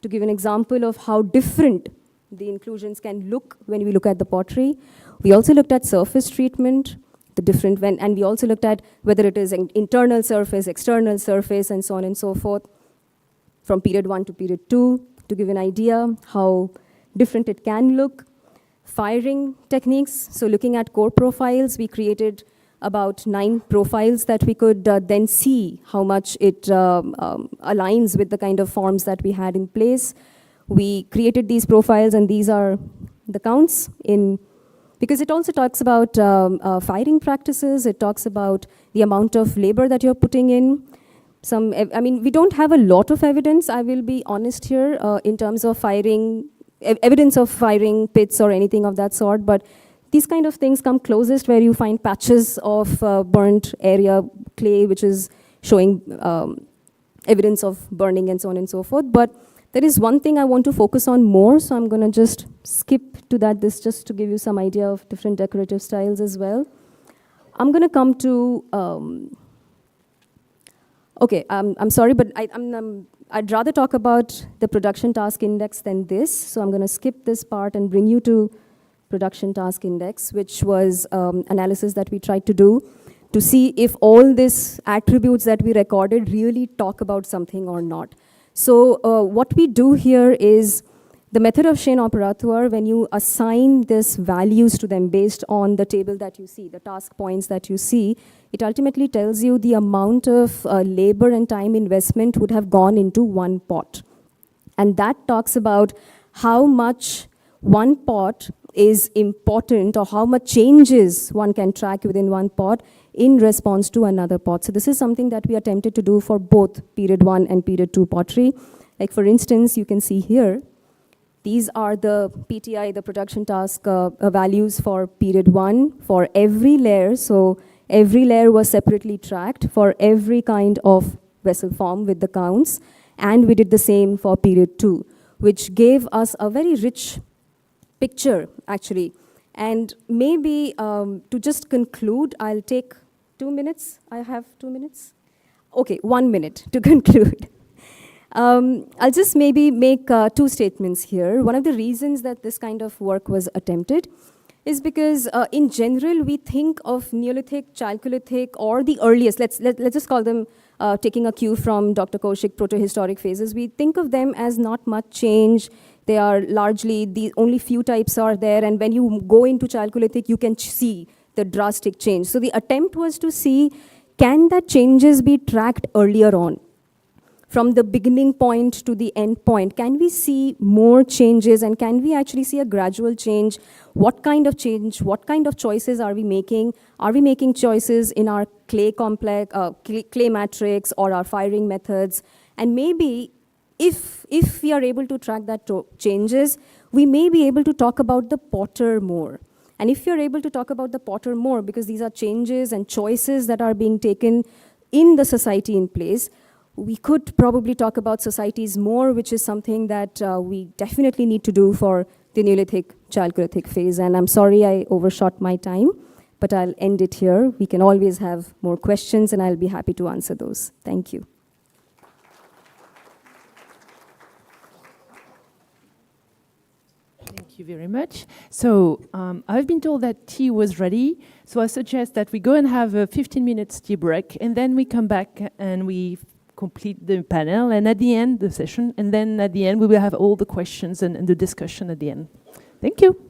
to give an example of how different the inclusions can look when we look at the pottery. We also looked at surface treatment, and we also looked at whether it is an internal surface, external surface, and so on and so forth, from period 1 to period 2, to give an idea how different it can look. Firing techniques, so looking at core profiles, we created about 9 profiles that we could then see how much it aligns with the kind of forms that we had in place. We created these profiles, and these are the counts because it also talks about firing practices. It talks about the amount of labor that you're putting in. I mean, we don't have a lot of evidence, I will be honest here, in terms of firing, evidence of firing pits or anything of that sort, but these kind of things come closest, where you find patches of burnt area clay, which is showing evidence of burning and so on and so forth. But there is one thing I want to focus on more, so I'm going to just skip to that, this just to give you some idea of different decorative styles as well. I'm going to come to, okay, I'm sorry, but I'd rather talk about the production task index than this, so I'm going to skip this part and bring you to production task index, which was analysis that we tried to do to see if all these attributes that we recorded really talk about something or not. So what we do here is the method of chain operatoire, when you assign these values to them based on the table that you see, the task points that you see, it ultimately tells you the amount of labor and time investment would have gone into one pot. And that talks about how much one pot is important, or how much changes one can track within one pot in response to another pot. So this is something that we attempted to do for both period 1 and period 2 pottery. Like for instance, you can see here, these are the PTI, the production task values for period 1 for every layer. So every layer was separately tracked for every kind of vessel form with the counts, and we did the same for period 2, which gave us a very rich picture, actually. And maybe to just conclude, I'll take 2 minutes. I have 2 minutes? Okay, 1 minute to conclude. I'll just maybe make 2 statements here. One of the reasons that this kind of work was attempted is because in general, we think of Neolithic, Chalcolithic, or the earliest, let's just call them, taking a cue from Dr. Kaushik, protohistoric phases. We think of them as not much change. They are largely, the only few types are there, and when you go into Chalcolithic, you can see the drastic change. So the attempt was to see, can that changes be tracked earlier on? From the beginning point to the end point, can we see more changes, and can we actually see a gradual change? What kind of change, what kind of choices are we making? Are we making choices in our clay complex, clay matrix, or our firing methods? And maybe if we are able to track that changes, we may be able to talk about the potter more. And if you're able to talk about the potter more, because these are changes and choices that are being taken in the society in place, we could probably talk about societies more, which is something that we definitely need to do for the Neolithic, Chalcolithic phase. And I'm sorry I overshot my time, but I'll end it here. We can always have more questions, and I'll be happy to answer those. Thank you. Thank you very much. So I've been told that tea was ready, so I suggest that we go and have a 15-minute tea break, and then we come back and we complete the panel, and at the end, the session, and then at the end, we will have all the questions and the discussion at the end. Thank you.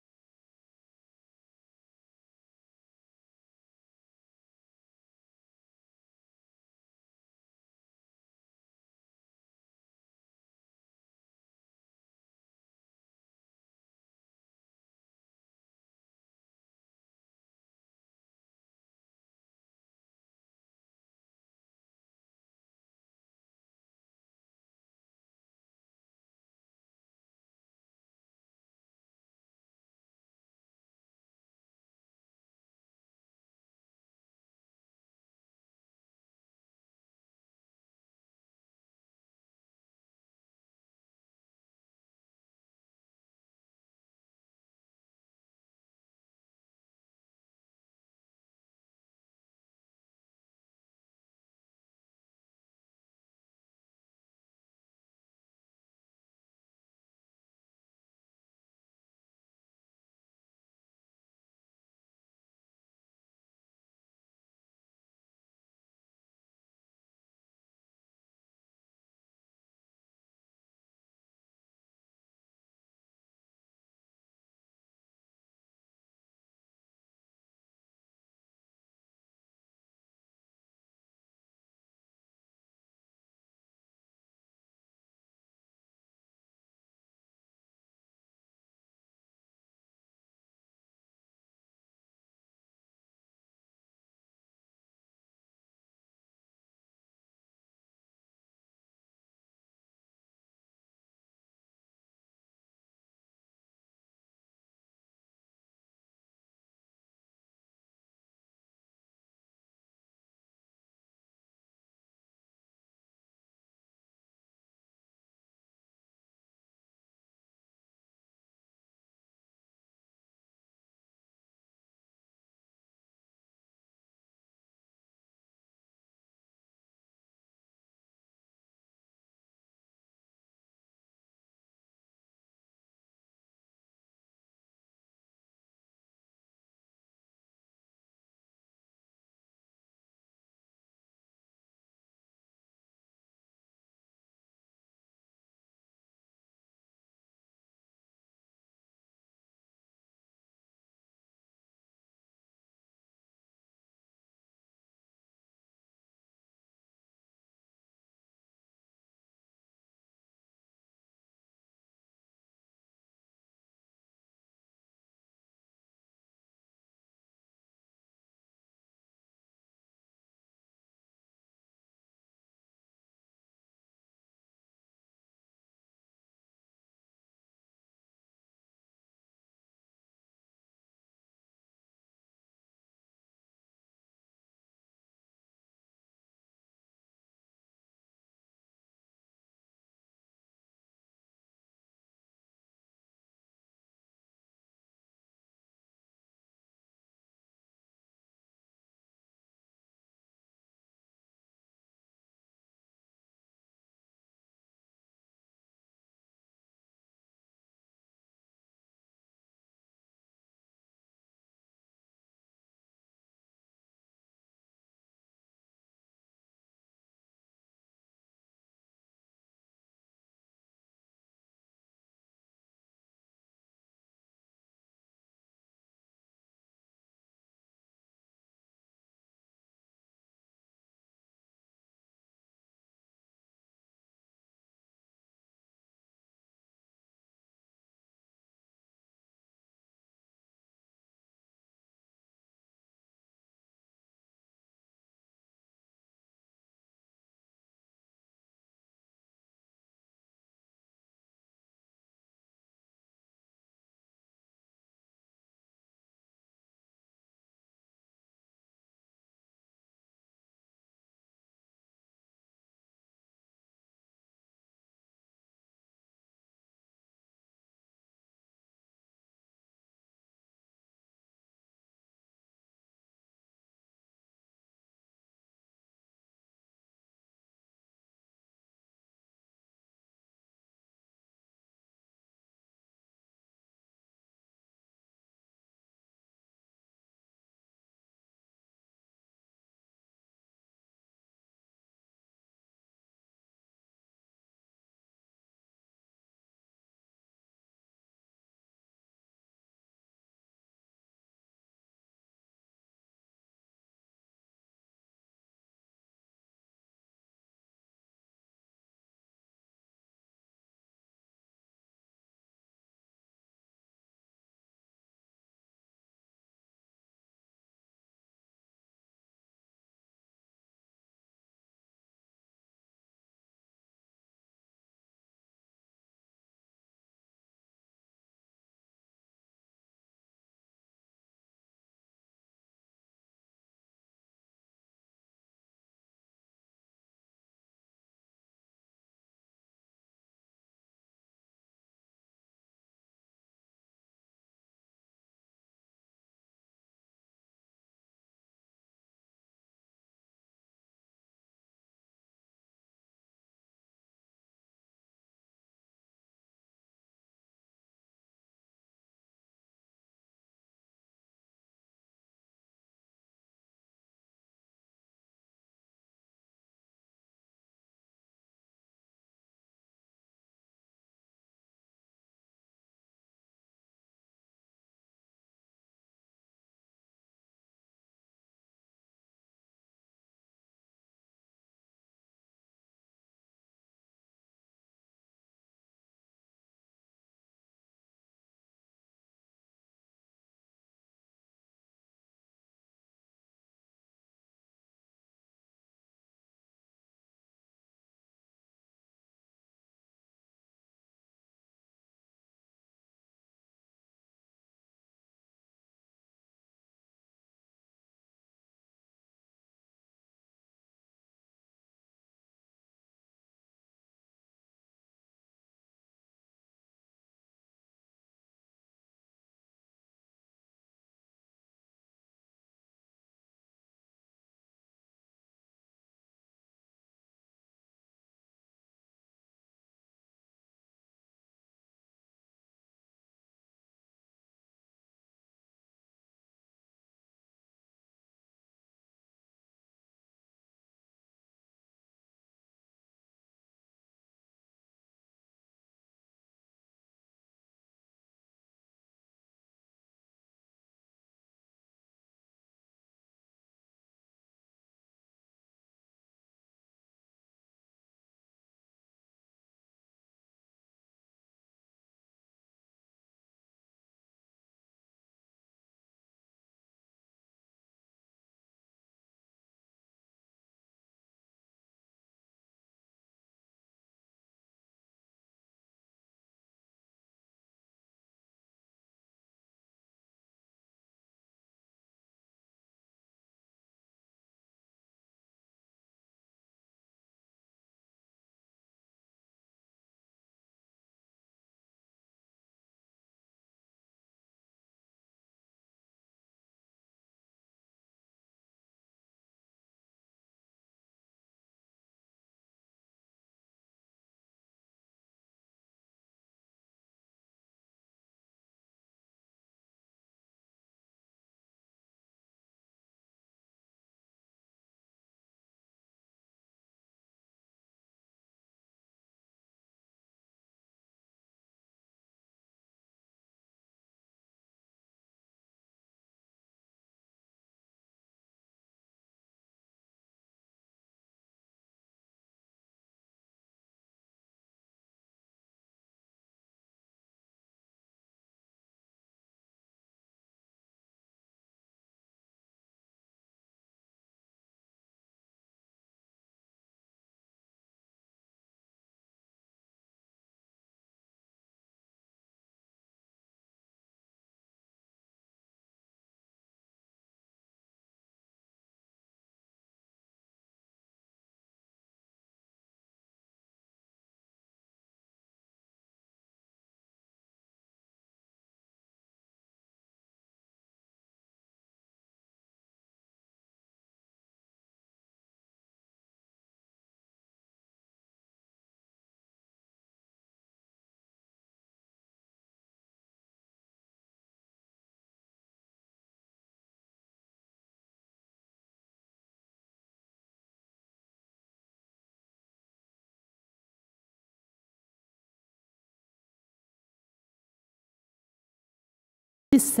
this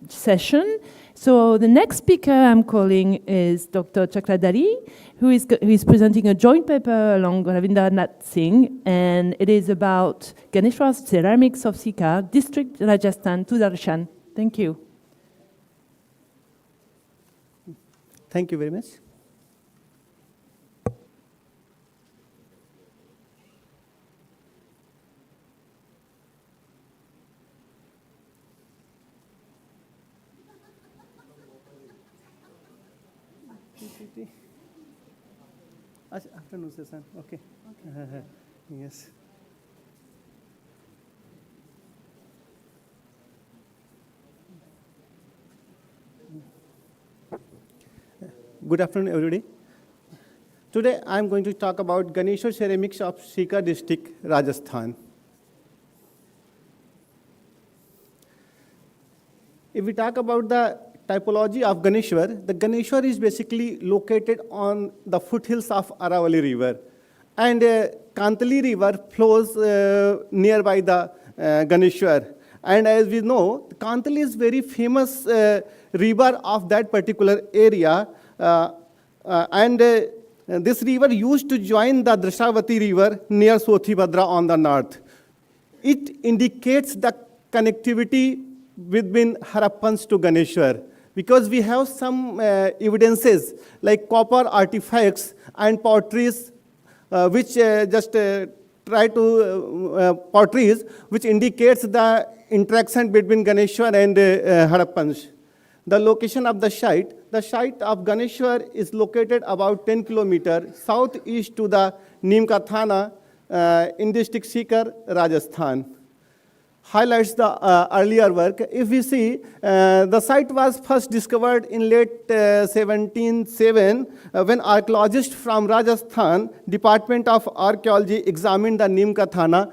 session. So the next speaker I'm calling is Dr. Chakradhari, who is presenting a joint paper along Ravindranath Singh, and it is about Ganeshwar ceramics of Sikar, district Rajasthan, Sudarshan. Thank you. Thank you very much. Afternoon session, okay. Yes. Good afternoon, everybody. Today, I'm going to talk about Ganeshwar ceramics of Sikar district, Rajasthan. If we talk about the typology of Ganeshwar, the Ganeshwar is basically located on the foothills of Aravali River. And Kantali River flows nearby the Ganeshwar. And as we know, Kantali is very famous river of that particular area. This river used to join the Drashavati River near Sothibhadra on the north. It indicates the connectivity between Harappans to Ganeshwar, because we have some evidences like copper artifacts and potteries, which potteries which indicates the interaction between Ganeshwar and Harappans. The location of the site of Ganeshwar is located about 10 kilometers southeast to the Nimka Thana in district Sikar, Rajasthan. Highlights the earlier work. If we see, the site was first discovered in late 1707 when archaeologists from Rajasthan Department of Archaeology examined the Nimka Thana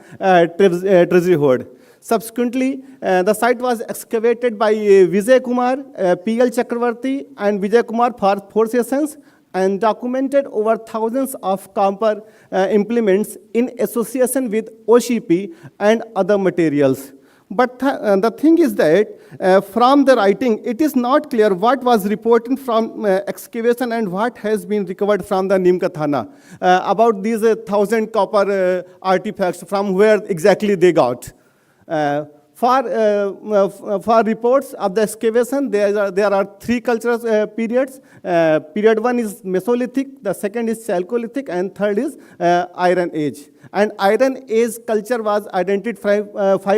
treasury hoard. Subsequently, the site was excavated by Vijay Kumar, P.L. Chakravarti, and Vijay Kumar for 4 sessions, and documented over thousands of copper implements in association with OCP and other materials. But the thing is that from the writing, it is not clear what was reported from excavation and what has been recovered from the Nimka Thana about these 1,000 copper artifacts, from where exactly they got. For reports of the excavation, there are 3 cultural periods. Period 1 is Mesolithic, the second is Chalcolithic, and third is Iron Age. And Iron Age culture was identified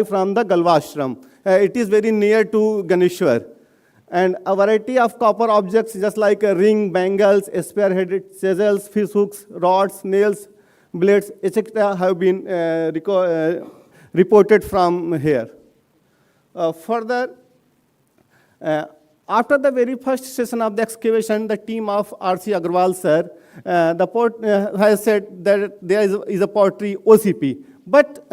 from the Galvashram. It is very near to Ganeshwar. And a variety of copper objects, just like a ring, bangles, spear-headed chisels, fish hooks, rods, nails, blades, etc., have been reported from here. Further, after the very first session of the excavation, the team of R.C. Agarwal sir, the port has said that there is a pottery OCP. But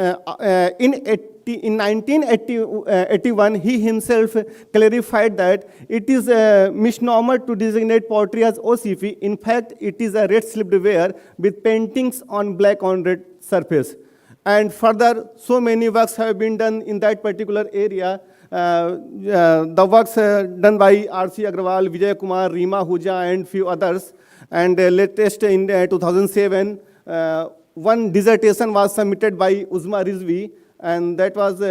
in 1981, he himself clarified that it is a misnomer to designate pottery as OCP. In fact, it is a red slipped ware with paintings on black on red surface. And further, so many works have been done in that particular area. The works done by R.C. Agarwal, Vijay Kumar, Rima Huja, and few others. And latest in 2007, one dissertation was submitted by Uzma Rizvi, and that was,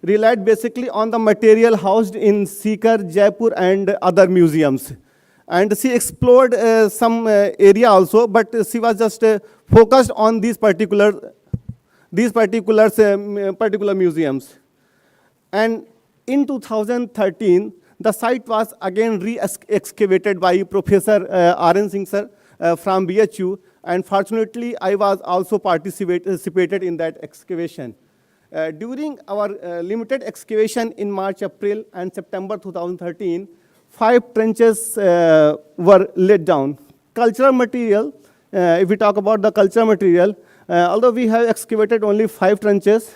relied basically on the material housed in Sikar, Jaipur, and other museums. And she explored some area also, but she was just focused on these particular museums. And in 2013, the site was again re-excavated by Professor R.N. Singh sir from BHU, and fortunately, I was also participated in that excavation. During our limited excavation in March, April, and September 2013, 5 trenches were laid down. Cultural material, if we talk about the cultural material, although we have excavated only 5 trenches,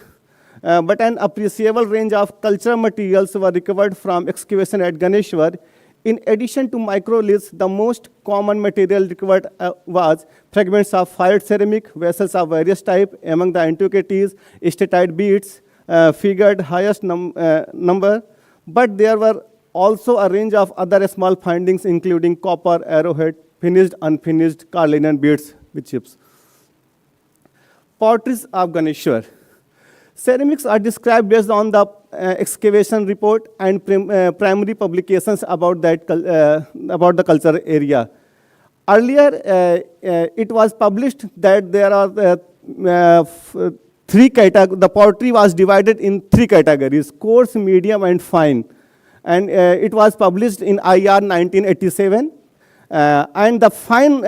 but an appreciable range of cultural materials were recovered from excavation at Ganeshwar. In addition to microliths, the most common material recovered was fragments of fired ceramic, vessels of various types. Among the antiquities, statite beads, figured highest number, but there were also a range of other small findings, including copper, arrowhead, finished, unfinished, carnelian beads with chips. Potteries of Ganeshwar. Ceramics are described based on the excavation report and primary publications about the culture area. Earlier, it was published that there are three categories. The pottery was divided in three categories: coarse, medium, and fine. And it was published in IR 1987. And the fine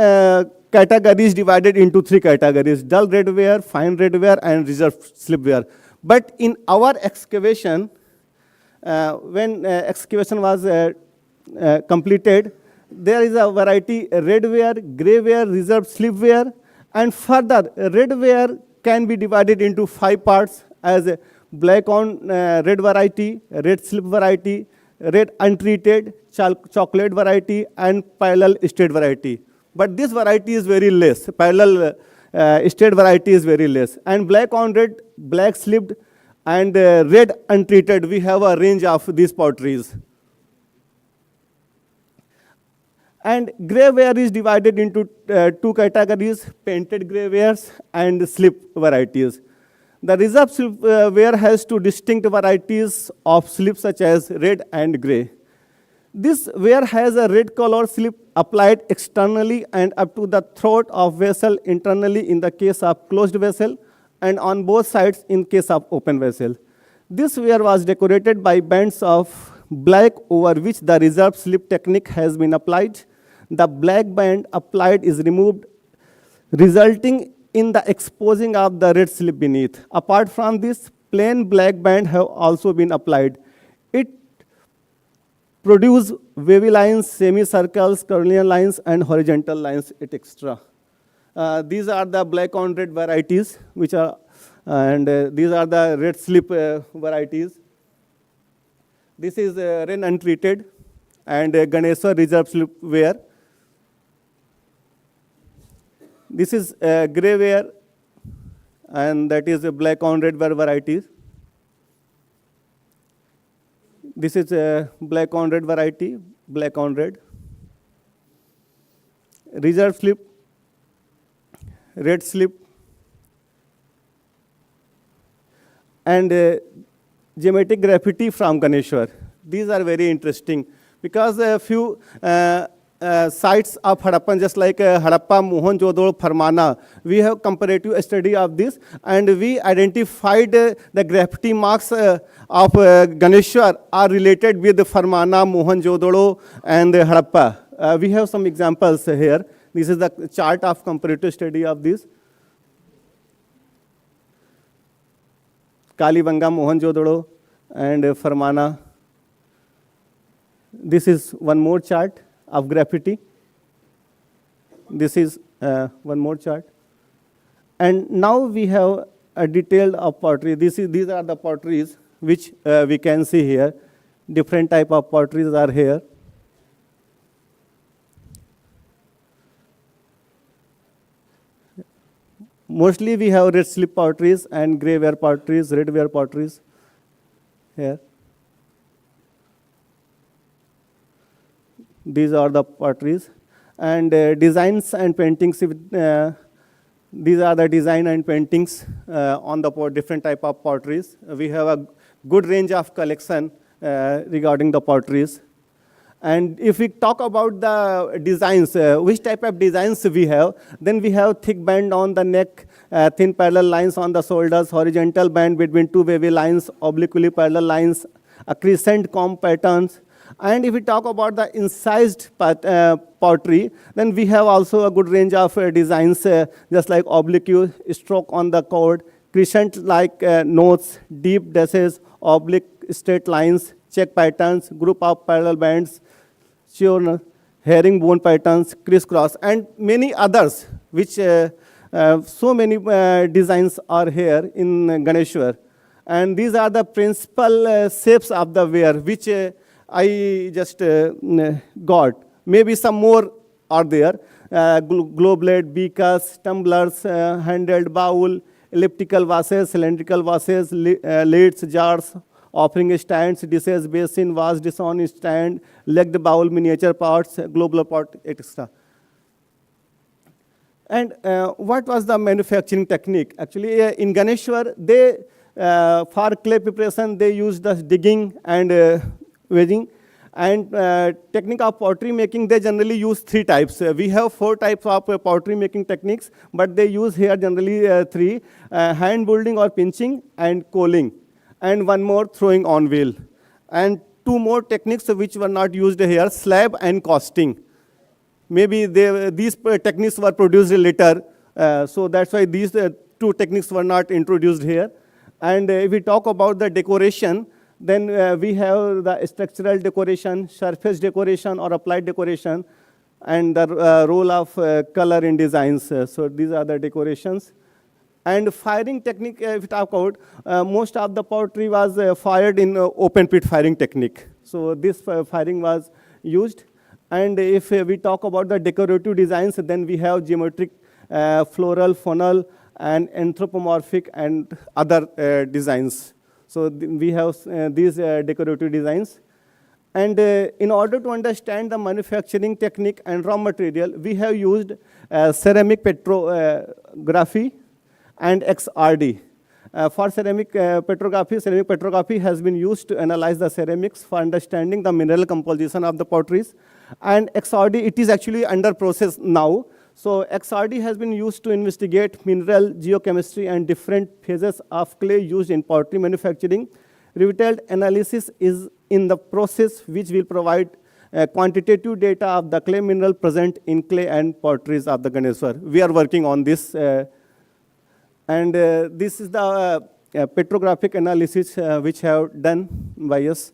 category is divided into three categories: dull redware, fine redware, and reserve slipware. But in our excavation, when excavation was completed, there is a variety: redware, greyware, reserve slipware, and further, redware can be divided into 5 parts as a black on red variety, red slip variety, red untreated, chocolate variety, and parallel state variety. But this variety is very less. Parallel state variety is very less. And black on red, black slipped, and red untreated, we have a range of these potteries. And greyware is divided into 2 categories: painted greywares and slip varieties. The reserve slipware has 2 distinct varieties of slip, such as red and gray. This ware has a red color slip applied externally and up to the throat of vessel internally in the case of closed vessel, and on both sides in case of open vessel. This ware was decorated by bands of black over which the reserve slip technique has been applied. The black band applied is removed, resulting in the exposing of the red slip beneath. Apart from this, plain black band have also been applied. It produce wavy lines, semicircles, curvilinear lines, and horizontal lines, etc. These are the black on red varieties, which are, and these are the red slip varieties. This is red untreated and Ganesha reserve slipware. This is greyware, and that is a black on red varieties. This is a black on red variety, black on red. Reserve slip, red slip, and geometric graffiti from Ganeshwar. These are very interesting because a few sites of Harappan, just like Harappa, Mohenjo-daro, Farmana, we have comparative study of this, and we identified the graffiti marks of Ganeshwar are related with Farmana, Mohenjo-daro, and Harappa. We have some examples here. This is the chart of comparative study of this. Kalibanga, Mohenjo-daro, and Farmana. This is one more chart of graffiti. This is one more chart. And now we have a detailed of pottery. These are the potteries which we can see here. Different type of potteries are here. Mostly we have red slip potteries and greyware potteries, redware potteries here. These are the potteries. And designs and paintings, these are the design and paintings on the different type of potteries. We have a good range of collection regarding the potteries. And if we talk about the designs, which type of designs we have, then we have thick band on the neck, thin parallel lines on the shoulders, horizontal band between 2 wavy lines, obliquely parallel lines, a crescent comb patterns. And if we talk about the incised pottery, then we have also a good range of designs, just like oblique stroke on the cord, crescent-like notes, deep dashes, oblique straight lines, check patterns, group of parallel bands, herringbone patterns, crisscross, and many others, which so many designs are here in Ganeshwar. And these are the principal shapes of the ware, which I just got. Maybe some more are there. Globe blade, beakers, tumblers, handled bowl, elliptical vases, cylindrical vases, lids, jars, offering stands, dishes, basin, vase, dish on stand, legged bowl, miniature pots, globular pot, etc. And what was the manufacturing technique? Actually, in Ganeshwar, they, for clay preparation, they used the digging and wedging. And technique of pottery making, they generally use 3 types. We have 4 types of pottery making techniques, but they use here generally 3, hand building or pinching and coaling. And 1 more, throwing on wheel. And 2 more techniques which were not used here, slab and casting. Maybe these techniques were produced later, so that's why these 2 techniques were not introduced here. And if we talk about the decoration, then we have the structural decoration, surface decoration or applied decoration, and the role of color in designs. So these are the decorations. And firing technique, if we talk about, most of the pottery was fired in open pit firing technique. So this firing was used. And if we talk about the decorative designs, then we have geometric, floral, funnel, and anthropomorphic and other designs. So we have these decorative designs. And in order to understand the manufacturing technique and raw material, we have used ceramic petrography and XRD. For ceramic petrography has been used to analyze the ceramics for understanding the mineral composition of the potteries. And XRD, it is actually under process now. So XRD has been used to investigate mineral geochemistry and different phases of clay used in pottery manufacturing. Detailed analysis is in the process, which will provide quantitative data of the clay mineral present in clay and potteries of the Ganeshwar. We are working on this. And this is the petrographic analysis which have done by us.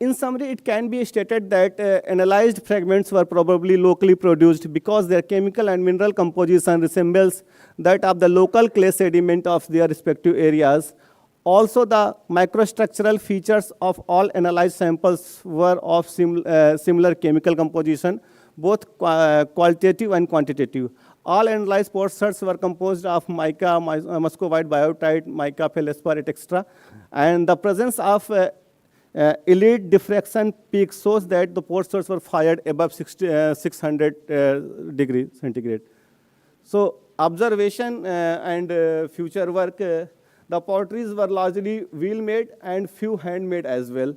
In summary, it can be stated that analyzed fragments were probably locally produced because their chemical and mineral composition resembles that of the local clay sediment of their respective areas. Also, the microstructural features of all analyzed samples were of similar chemical composition, both qualitative and quantitative. All analyzed potsherds were composed of mica, muscovite, biotite, mica, feldspar, etc. And the presence of elite diffraction peak shows that the potsherds were fired above 600 degrees centigrade. So observation and future work, the potteries were largely wheel-made and few hand-made as well.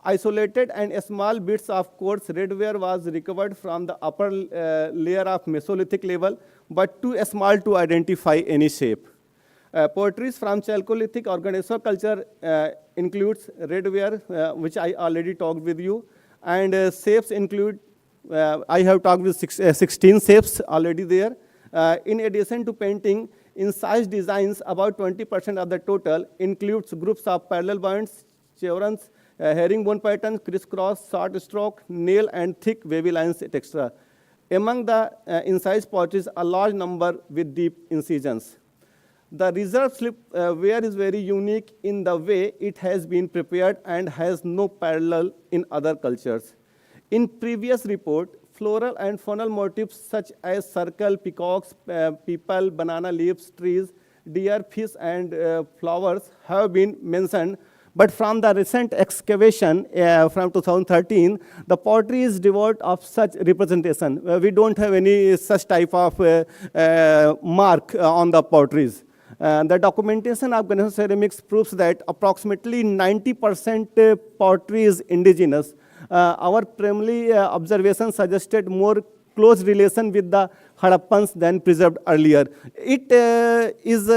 Isolated and small bits of coarse redware was recovered from the upper layer of Mesolithic level, but too small to identify any shape. Potteries from Chalcolithic or Ganeshwar culture includes redware, which I already talked with you, and shapes include, I have talked with 16 shapes already there. In addition to painting, incised designs, about 20% of the total includes groups of parallel bands, chevrons, herringbone pattern, crisscross, short stroke, nail, and thick wavy lines, etc. Among the incised potteries, a large number with deep incisions. The reserve slipware is very unique in the way it has been prepared and has no parallel in other cultures. In previous report, floral and funnel motifs such as circle, peacocks, people, banana leaves, trees, deer, fish, and flowers have been mentioned. But from the recent excavation from 2013, the pottery is devoid of such representation. We don't have any such type of mark on the potteries. The documentation of Ganeshwar ceramics proves that approximately 90% pottery is indigenous. Our primary observation suggested more close relation with the Harappans than preserved earlier. It is,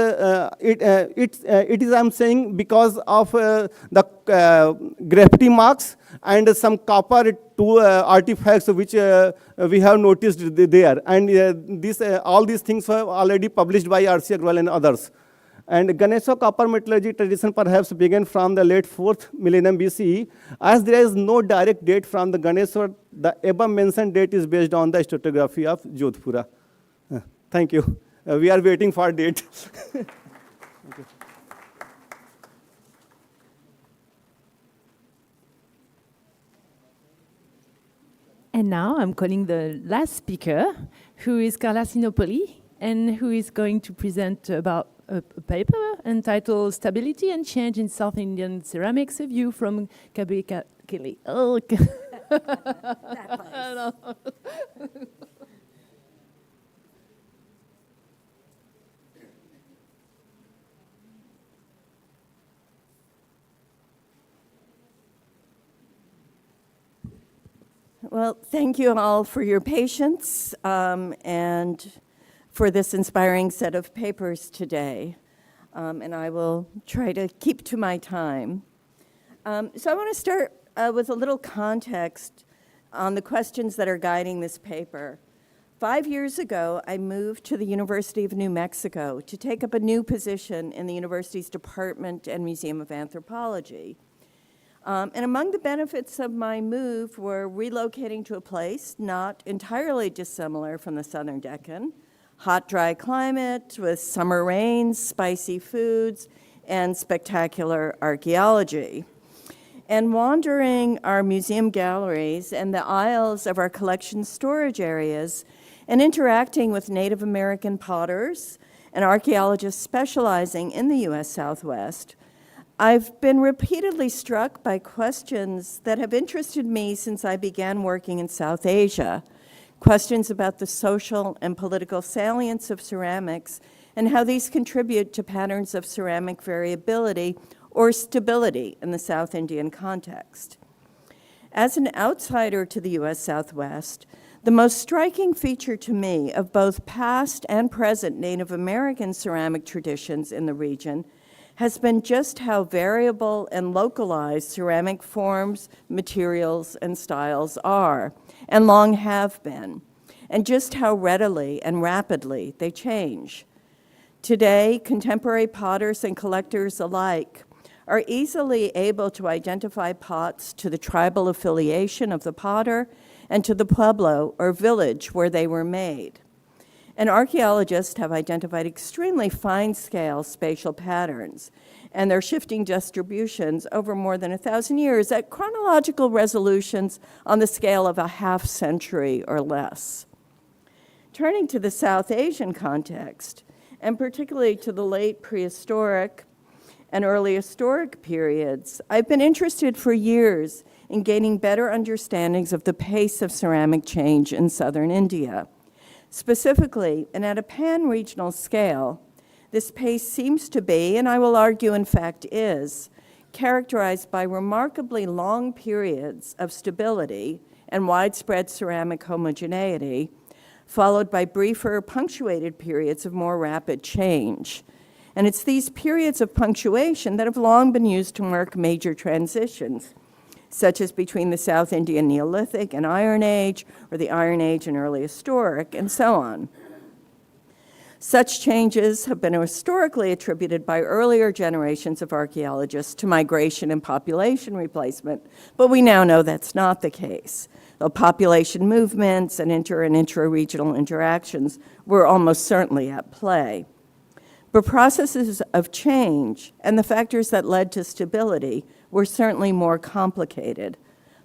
I'm saying, because of the graffiti marks and some copper artifacts which we have noticed there. And all these things were already published by R.C. Agrawal and others. And Ganeshwar copper metallurgy tradition perhaps began from the late 4th millennium BCE. As there is no direct date from the Ganeshwar, the above mentioned date is based on the stratigraphy of Jodhpura. Thank you. We are waiting for date. Thank you. And now I'm calling the last speaker, who is Carla Sinopoli, and who is going to present about a paper entitled Stability and Change in South Indian Ceramics, a View from Kabikili. Oh, Well, thank you all for your patience and for this inspiring set of papers today. And I will try to keep to my time. So I want to start with a little context on the questions that are guiding this paper. 5 years ago, I moved to the University of New Mexico to take up a new position in the university's Department and Museum of Anthropology. And among the benefits of my move were relocating to a place not entirely dissimilar from the Southern Deccan, hot, dry climate with summer rains, spicy foods, and spectacular archaeology. And wandering our museum galleries and the aisles of our collection storage areas and interacting with Native American potters and archaeologists specializing in the U.S. Southwest, I've been repeatedly struck by questions that have interested me since I began working in South Asia. Questions about the social and political salience of ceramics and how these contribute to patterns of ceramic variability or stability in the South Indian context. As an outsider to the U.S. Southwest, the most striking feature to me of both past and present Native American ceramic traditions in the region has been just how variable and localized ceramic forms, materials, and styles are, and long have been, and just how readily and rapidly they change. Today, contemporary potters and collectors alike are easily able to identify pots to the tribal affiliation of the potter and to the pueblo or village where they were made. And archaeologists have identified extremely fine-scale spatial patterns and their shifting distributions over more than 1,000 years at chronological resolutions on the scale of a half century or less. Turning to the South Asian context, and particularly to the late prehistoric and early historic periods, I've been interested for years in gaining better understandings of the pace of ceramic change in southern India. Specifically, and at a pan-regional scale, this pace seems to be, and I will argue in fact is, characterized by remarkably long periods of stability and widespread ceramic homogeneity, followed by briefer, punctuated periods of more rapid change. And it's these periods of punctuation that have long been used to mark major transitions, such as between the South Indian Neolithic and Iron Age, or the Iron Age and early historic, and so on. Such changes have been historically attributed by earlier generations of archaeologists to migration and population replacement, but we now know that's not the case. The population movements and intra-regional interactions were almost certainly at play. But processes of change and the factors that led to stability were certainly more complicated.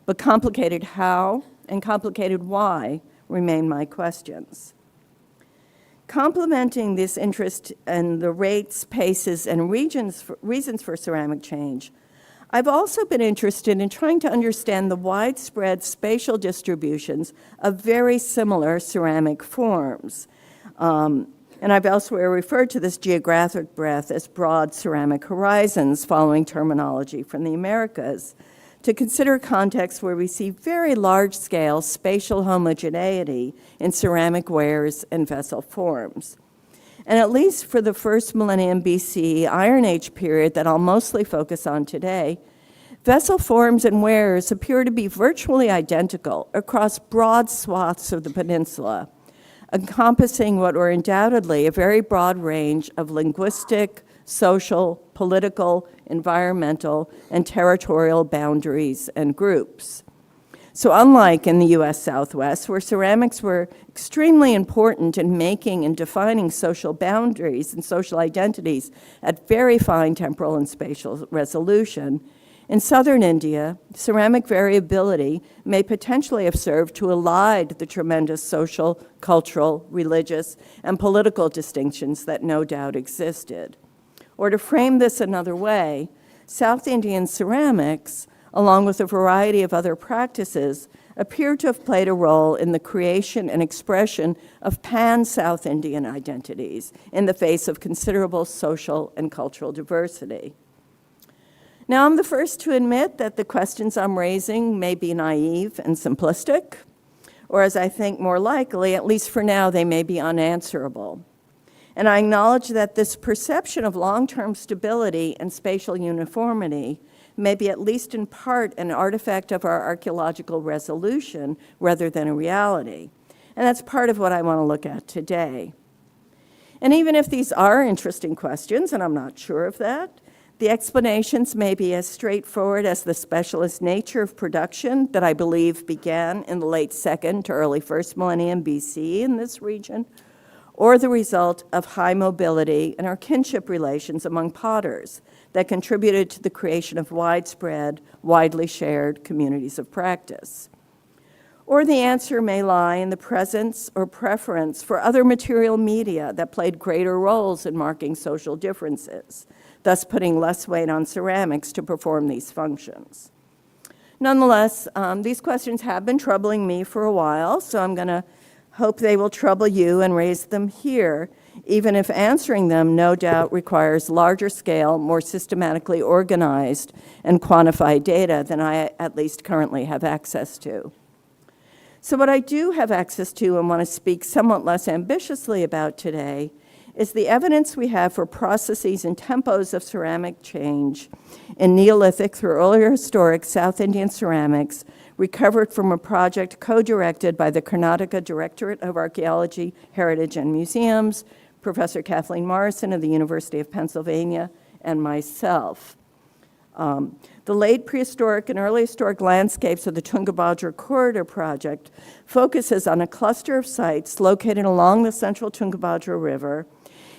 But complicated how and complicated why remain my questions. Complementing this interest in the rates, paces, and reasons for ceramic change, I've also been interested in trying to understand the widespread spatial distributions of very similar ceramic forms. And I've elsewhere referred to this geographic breadth as broad ceramic horizons, following terminology from the Americas, to consider contexts where we see very large-scale spatial homogeneity in ceramic wares and vessel forms. And at least for the first millennium BCE Iron Age period that I'll mostly focus on today, vessel forms and wares appear to be virtually identical across broad swaths of the peninsula, encompassing what were undoubtedly a very broad range of linguistic, social, political, environmental, and territorial boundaries and groups. So unlike in the U.S. Southwest, where ceramics were extremely important in making and defining social boundaries and social identities at very fine temporal and spatial resolution, In southern India, ceramic variability may potentially have served to elide the tremendous social, cultural, religious, and political distinctions that no doubt existed. Or to frame this another way, South Indian ceramics, along with a variety of other practices, appear to have played a role in the creation and expression of pan-South Indian identities in the face of considerable social and cultural diversity. Now, I'm the first to admit that the questions I'm raising may be naive and simplistic, or as I think more likely, at least for now, they may be unanswerable. And I acknowledge that this perception of long-term stability and spatial uniformity may be at least in part an artifact of our archaeological resolution rather than a reality. And that's part of what I want to look at today. And even if these are interesting questions, and I'm not sure of that, the explanations may be as straightforward as the specialist nature of production that I believe began in the late 2nd to early 1st millennium BCE in this region, or the result of high mobility and our kinship relations among potters that contributed to the creation of widespread, widely shared communities of practice. Or the answer may lie in the presence or preference for other material media that played greater roles in marking social differences, thus putting less weight on ceramics to perform these functions. Nonetheless, these questions have been troubling me for a while, so I'm going to hope they will trouble you and raise them here, even if answering them no doubt requires larger scale, more systematically organized and quantified data than I at least currently have access to. So what I do have access to and want to speak somewhat less ambitiously about today is the evidence we have for processes and tempos of ceramic change in Neolithic through earlier historic South Indian ceramics recovered from a project co-directed by the Karnataka Directorate of Archaeology, Heritage, and Museums, Professor Kathleen Morrison of the University of Pennsylvania, and myself. The late prehistoric and early historic landscapes of the Tungabhadra Corridor project focuses on a cluster of sites located along the central Tungabhadra River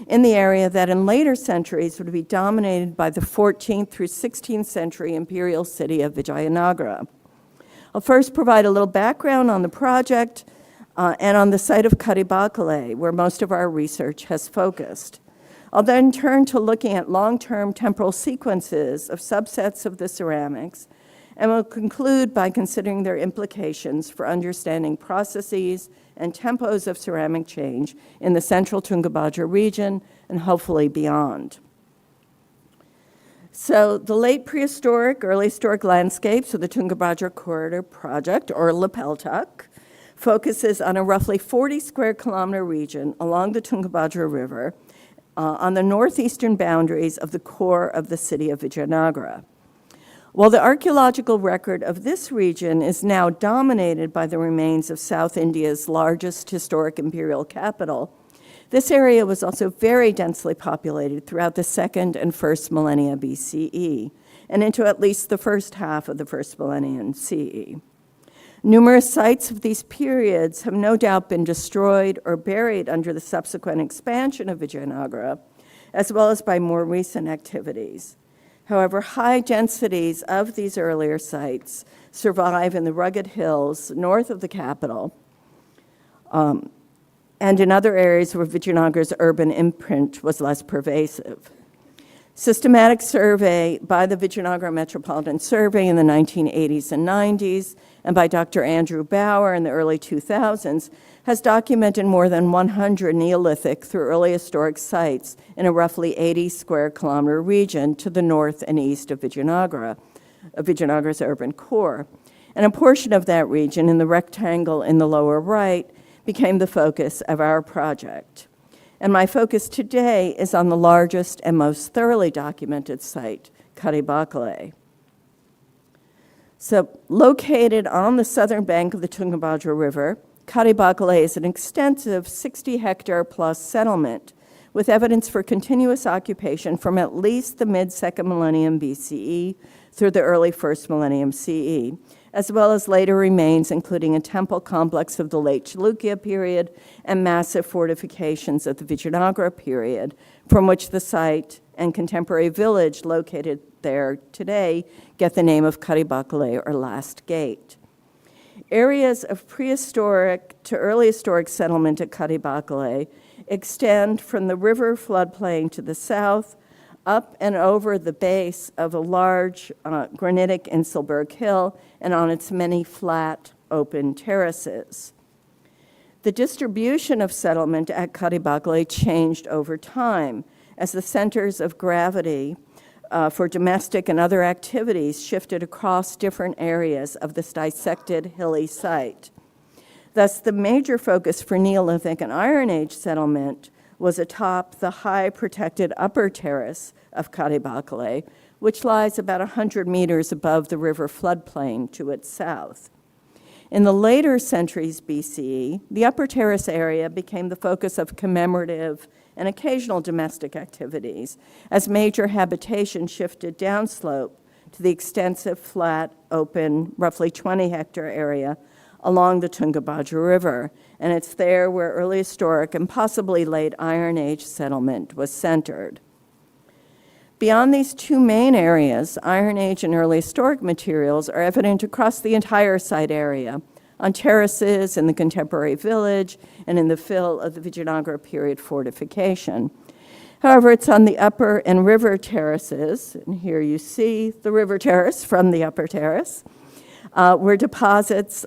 in the area that in later centuries would be dominated by the 14th through 16th century imperial city of Vijayanagara. I'll first provide a little background on the project and on the site of Kadibakale, where most of our research has focused. I'll then turn to looking at long-term temporal sequences of subsets of the ceramics, and we'll conclude by considering their implications for understanding processes and tempos of ceramic change in the central Tungabhadra region and hopefully beyond. So the late prehistoric, early historic landscapes of the Tungabhadra Corridor project, or Lapeltak, focuses on a roughly 40 square kilometer region along the Tungabhadra River on the northeastern boundaries of the core of the city of Vijayanagara. While the archaeological record of this region is now dominated by the remains of South India's largest historic imperial capital, this area was also very densely populated throughout the 2nd and 1st millennia BCE, and into at least the first half of the 1st millennium CE. Numerous sites of these periods have no doubt been destroyed or buried under the subsequent expansion of Vijayanagara, as well as by more recent activities. However, high densities of these earlier sites survive in the rugged hills north of the capital, and in other areas where Vijayanagara's urban imprint was less pervasive. Systematic survey by the Vijayanagara Metropolitan Survey in the 1980s and 90s, and by Dr. Andrew Bauer in the early 2000s, has documented more than 100 Neolithic through early historic sites in a roughly 80 square kilometer region to the north and east of Vijayanagara's urban core. And a portion of that region, in the rectangle in the lower right, became the focus of our project. And my focus today is on the largest and most thoroughly documented site, Kadibakale. So located on the southern bank of the Tungabhadra River, Kadibakale is an extensive 60-hectare plus settlement with evidence for continuous occupation from at least the mid-2nd millennium BCE through the early 1st millennium CE, as well as later remains, including a temple complex of the late Chalukya period and massive fortifications of the Vijayanagara period, from which the site and contemporary village located there today get the name of Karibakale, or Last Gate. Areas of prehistoric to early historic settlement at Karibakale extend from the river floodplain to the south, up and over the base of a large granitic Inselberg hill and on its many flat, open terraces. The distribution of settlement at Karibakale changed over time as the centers of gravity for domestic and other activities shifted across different areas of this dissected hilly site. Thus, the major focus for Neolithic and Iron Age settlement was atop the high protected upper terrace of Karibakale, which lies about 100 meters above the river floodplain to its south. In the later centuries BCE, the upper terrace area became the focus of commemorative and occasional domestic activities as major habitation shifted downslope to the extensive, flat, open, roughly 20-hectare area along the Tungabhadra River, and it's there where early historic and possibly late Iron Age settlement was centered. Beyond these two main areas, Iron Age and early historic materials are evident across the entire site area, on terraces in the contemporary village and in the fill of the Vijayanagara period fortification. However, it's on the upper and river terraces, and here you see the river terrace from the upper terrace, where deposits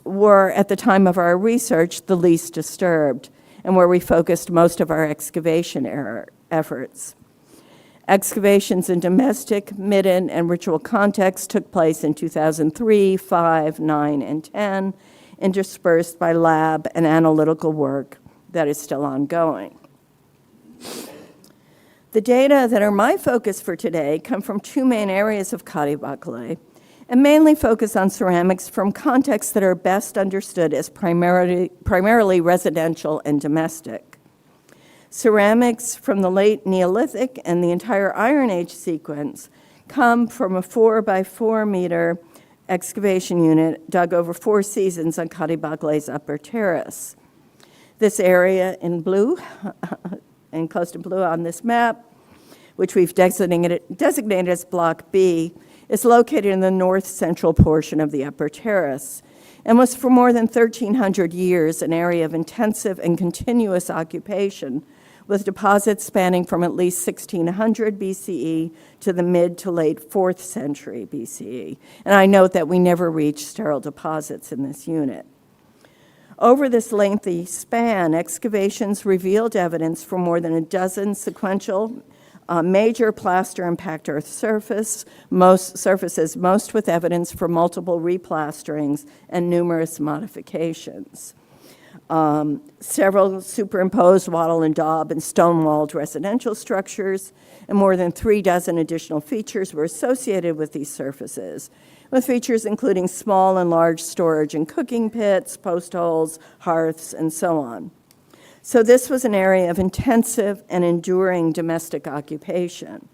were, at the time of our research, the least disturbed, and where we focused most of our excavation efforts. Excavations in domestic, midden, and ritual contexts took place in 2003, 5, 9, and 10, interspersed by lab and analytical work that is still ongoing. The data that are my focus for today come from two main areas of Karibakale, and mainly focus on ceramics from contexts that are best understood as primarily residential and domestic. Ceramics from the late Neolithic and the entire Iron Age sequence come from a 4 by 4 meter excavation unit dug over 4 seasons on Karibakale's upper terrace. This area in blue, enclosed in blue on this map, which we've designated as Block B, is located in the north central portion of the upper terrace and was for more than 1,300 years an area of intensive and continuous occupation, with deposits spanning from at least 1600 BCE to the mid to late 4th century BCE. And I note that we never reached sterile deposits in this unit. Over this lengthy span, excavations revealed evidence for more than a dozen sequential major plaster and packed earth surfaces, most with evidence for multiple replasterings and numerous modifications. Several superimposed wattle and daub and stone-walled residential structures, and more than 36 additional features were associated with these surfaces, with features including small and large storage and cooking pits, post holes, hearths, and so on. So this was an area of intensive and enduring domestic occupation.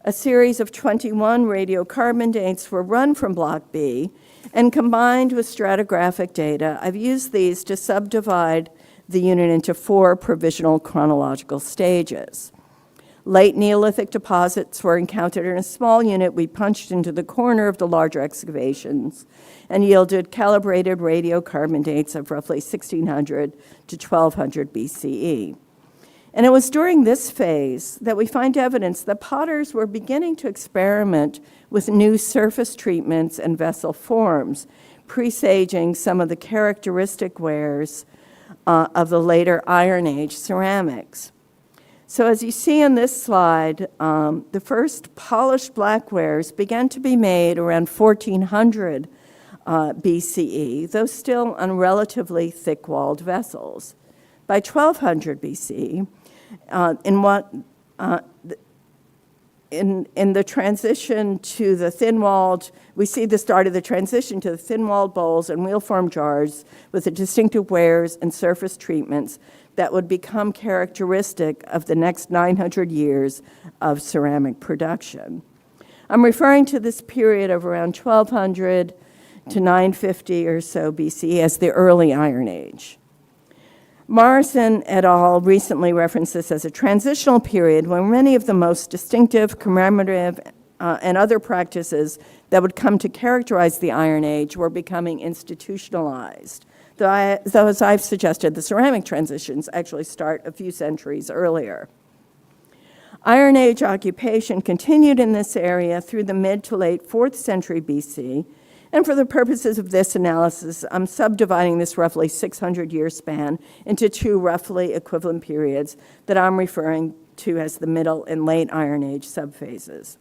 A series of 21 radiocarbon dates were run from Block B, and combined with stratigraphic data, I've used these to subdivide the unit into 4 provisional chronological stages. Late Neolithic deposits were encountered in a small unit we punched into the corner of the larger excavations and yielded calibrated radiocarbon dates of roughly 1600 to 1200 BCE. And it was during this phase that we find evidence that potters were beginning to experiment with new surface treatments and vessel forms, presaging some of the characteristic wares of the later Iron Age ceramics. So as you see in this slide, the first polished blackwares began to be made around 1400 BCE, though still on relatively thick-walled vessels. By 1200 BC, in the transition to the thin-walled, we see the start of the transition to the thin-walled bowls and wheel-formed jars with the distinctive wares and surface treatments that would become characteristic of the next 900 years of ceramic production. I'm referring to this period of around 1200 to 950 or so BCE as the early Iron Age. Morrison et al. Recently referenced this as a transitional period when many of the most distinctive, commemorative, and other practices that would come to characterize the Iron Age were becoming institutionalized. Though, as I've suggested, the ceramic transitions actually start a few centuries earlier. Iron Age occupation continued in this area through the mid to late 4th century BC, and for the purposes of this analysis, I'm subdividing this roughly 600-year span into two roughly equivalent periods that I'm referring to as the Middle and Late Iron Age subphases.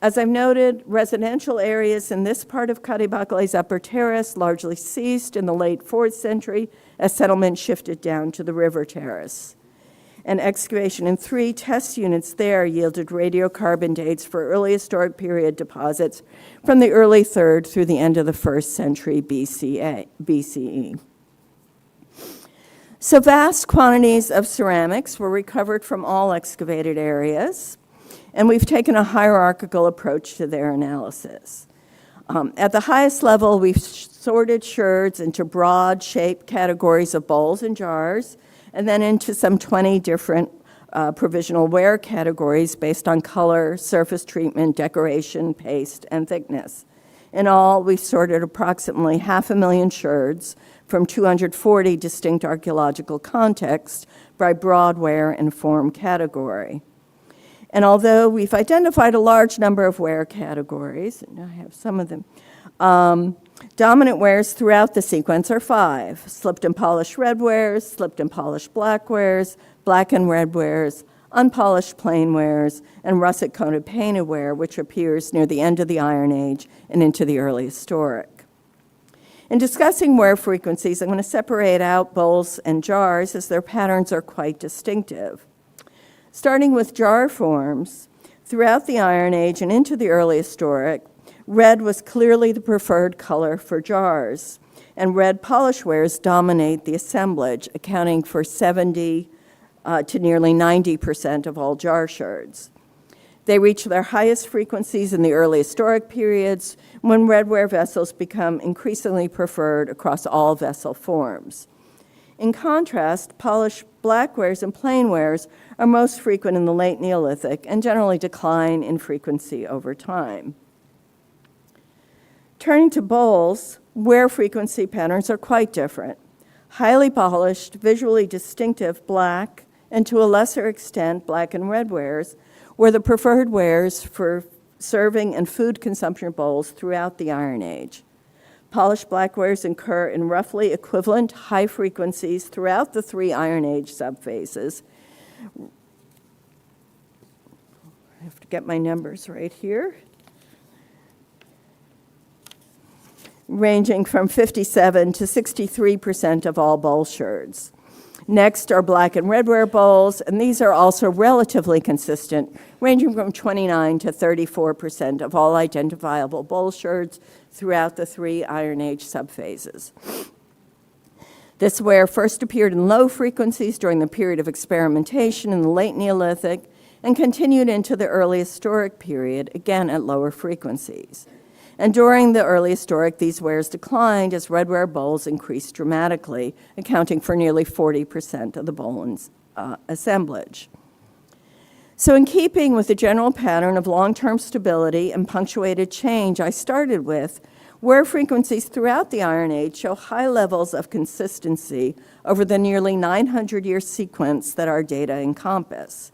As I've noted, residential areas in this part of Kadibakale's upper terrace largely ceased in the late 4th century as settlement shifted down to the river terrace. And excavation in 3 test units there yielded radiocarbon dates for early historic period deposits from the early 3rd through the end of the 1st century BCE. So vast quantities of ceramics were recovered from all excavated areas, and we've taken a hierarchical approach to their analysis. At the highest level, we've sorted sherds into broad shaped categories of bowls and jars, and then into some 20 different provisional ware categories based on color, surface treatment, decoration, paste, and thickness. In all, we've sorted approximately 500,000 sherds from 240 distinct archaeological contexts by broad ware and form category. And although we've identified a large number of ware categories, and I have some of them, dominant wares throughout the sequence are 5: slipped and polished red wares, slipped and polished black wares, black and red wares, unpolished plain wares, and russet-coated painted ware, which appears near the end of the Iron Age and into the early historic. In discussing ware frequencies, I'm going to separate out bowls and jars as their patterns are quite distinctive. Starting with jar forms, throughout the Iron Age and into the early historic, red was clearly the preferred color for jars, and red polish wares dominate the assemblage, accounting for 70 to nearly 90% of all jar sherds. They reach their highest frequencies in the early historic periods when redware vessels become increasingly preferred across all vessel forms. In contrast, polished black wares and plain wares are most frequent in the late Neolithic and generally decline in frequency over time. Turning to bowls, ware frequency patterns are quite different. Highly polished, visually distinctive black, and to a lesser extent, black and red wares, were the preferred wares for serving and food consumption bowls throughout the Iron Age. Polished black wares occur in roughly equivalent high frequencies throughout the 3 Iron Age subphases. I have to get my numbers right here. Ranging from 57 to 63% of all bowl sherds. Next are black and redware bowls, and these are also relatively consistent, ranging from 29 to 34% of all identifiable bowl sherds throughout the 3 Iron Age subphases. This ware first appeared in low frequencies during the period of experimentation in the late Neolithic and continued into the early historic period, again at lower frequencies. And during the early historic, these wares declined as redware bowls increased dramatically, accounting for nearly 40% of the bowl assemblage. So in keeping with the general pattern of long-term stability and punctuated change I started with, ware frequencies throughout the Iron Age show high levels of consistency over the nearly 900-year sequence that our data encompass.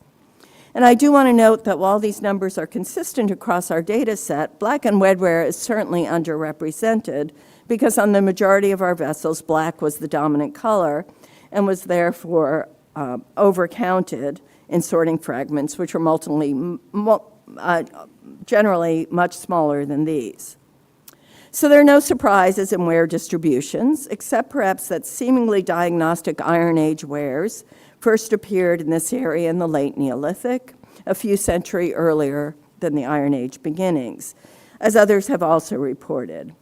And I do want to note that while these numbers are consistent across our data set, black and redware is certainly underrepresented because on the majority of our vessels, black was the dominant color and was therefore overcounted in sorting fragments, which were generally much smaller than these. So there are no surprises in ware distributions, except perhaps that seemingly diagnostic Iron Age wares first appeared in this area in the late Neolithic, a few centuries earlier than the Iron Age beginnings, as others have also reported.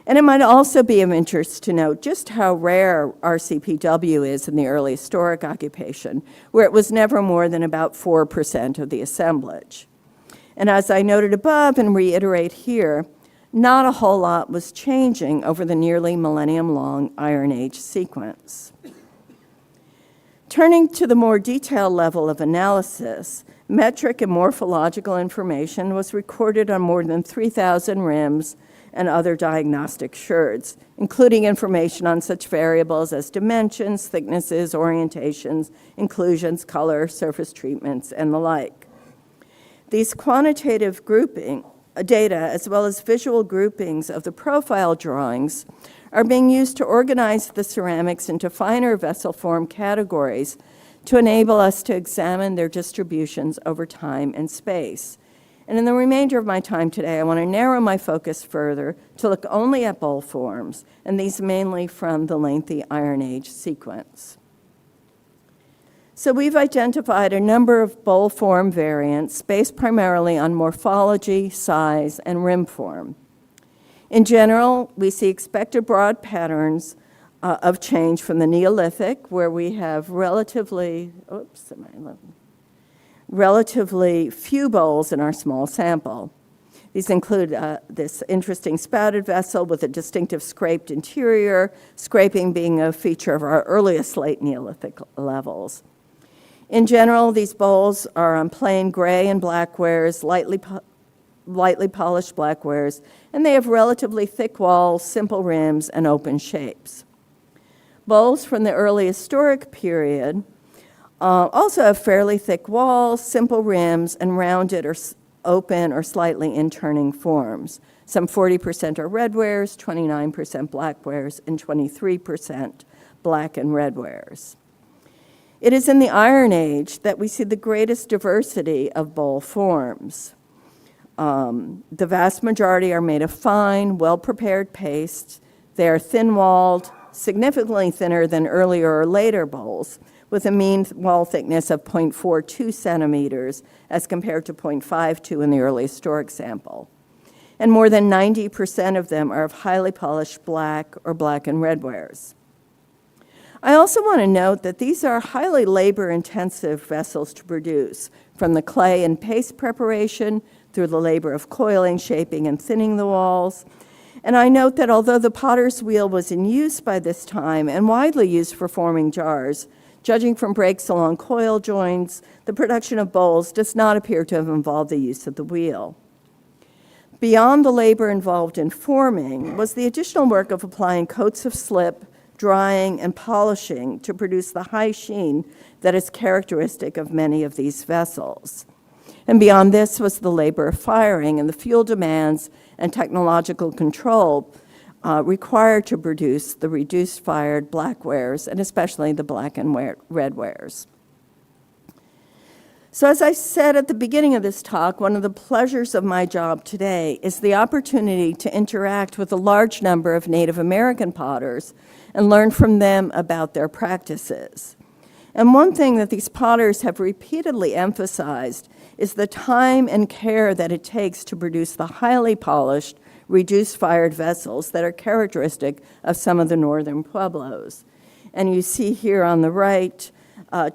And it might also be of interest to note just how rare RCPW is in the early historic occupation, where it was never more than about 4% of the assemblage. And as I noted above and reiterate here, not a whole lot was changing over the nearly millennium-long Iron Age sequence. Turning to the more detailed level of analysis, metric and morphological information was recorded on more than 3,000 rims and other diagnostic sherds, including information on such variables as dimensions, thicknesses, orientations, inclusions, color, surface treatments, and the like. These quantitative grouping data, as well as visual groupings of the profile drawings, are being used to organize the ceramics into finer vessel form categories to enable us to examine their distributions over time and space. And in the remainder of my time today, I want to narrow my focus further to look only at bowl forms, and these mainly from the lengthy Iron Age sequence. So we've identified a number of bowl form variants based primarily on morphology, size, and rim form. In general, we see expected broad patterns of change from the Neolithic, where we have relatively few bowls in our small sample. These include this interesting spouted vessel with a distinctive scraped interior, scraping being a feature of our earliest late Neolithic levels. In general, these bowls are on plain gray and black wares, lightly polished black wares, and they have relatively thick walls, simple rims, and open shapes. Bowls from the early historic period also have fairly thick walls, simple rims, and rounded or open or slightly inturning forms. Some 40% are red wares, 29% black wares, and 23% black and red wares. It is in the Iron Age that we see the greatest diversity of bowl forms. The vast majority are made of fine, well-prepared paste. They are thin-walled, significantly thinner than earlier or later bowls, with a mean wall thickness of 0.42 centimeters as compared to 0.52 in the early historic sample. And more than 90% of them are of highly polished black or black and red wares. I also want to note that these are highly labor-intensive vessels to produce, from the clay and paste preparation through the labor of coiling, shaping, and thinning the walls. And I note that although the potter's wheel was in use by this time and widely used for forming jars, judging from breaks along coil joints, the production of bowls does not appear to have involved the use of the wheel. Beyond the labor involved in forming was the additional work of applying coats of slip, drying, and polishing to produce the high sheen that is characteristic of many of these vessels. And beyond this was the labor of firing and the fuel demands and technological control required to produce the reduced fired black wares, and especially the black and red wares. So as I said at the beginning of this talk, one of the pleasures of my job today is the opportunity to interact with a large number of Native American potters and learn from them about their practices. And one thing that these potters have repeatedly emphasized is the time and care that it takes to produce the highly polished, reduced-fired vessels that are characteristic of some of the northern pueblos. And you see here on the right,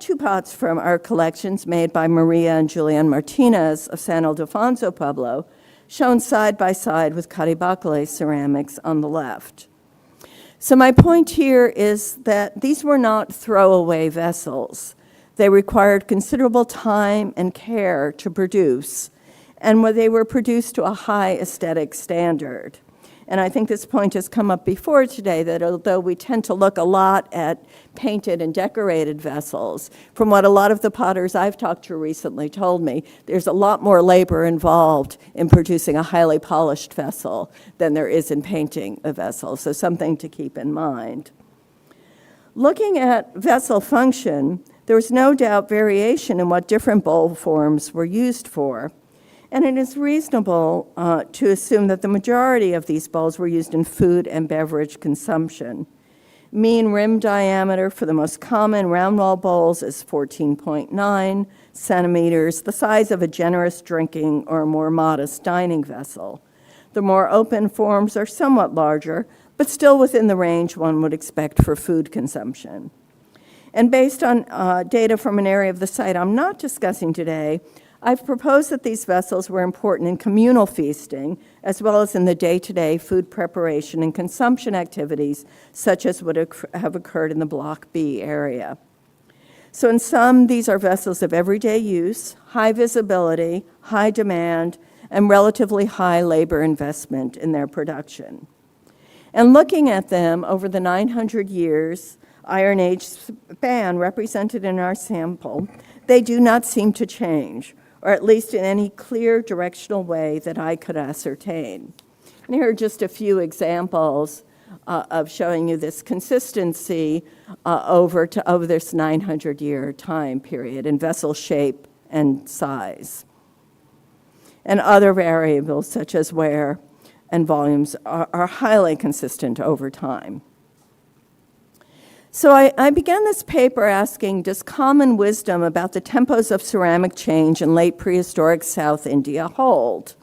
two pots from our collections made by Maria and Julian Martinez of San Ildefonso Pueblo, shown side by side with Caribacole ceramics on the left. So my point here is that these were not throwaway vessels. They required considerable time and care to produce, and they were produced to a high aesthetic standard. And I think this point has come up before today, that although we tend to look a lot at painted and decorated vessels, from what a lot of the potters I've talked to recently told me, there's a lot more labor involved in producing a highly polished vessel than there is in painting a vessel, so something to keep in mind. Looking at vessel function, there was no doubt variation in what different bowl forms were used for. And it is reasonable to assume that the majority of these bowls were used in food and beverage consumption. Mean rim diameter for the most common round wall bowls is 14.9 centimeters, the size of a generous drinking or more modest dining vessel. The more open forms are somewhat larger, but still within the range one would expect for food consumption. And based on data from an area of the site I'm not discussing today, I've proposed that these vessels were important in communal feasting, as well as in the day-to-day food preparation and consumption activities, such as would have occurred in the Block B area. So in sum, these are vessels of everyday use, high visibility, high demand, and relatively high labor investment in their production. And looking at them over the 900 years Iron Age span represented in our sample, they do not seem to change, or at least in any clear directional way that I could ascertain. And here are just a few examples of showing you this consistency over this 900-year time period in vessel shape and size. And other variables such as wear and volumes are highly consistent over time. So I began this paper asking, does common wisdom about the tempos of ceramic change in late prehistoric South India hold?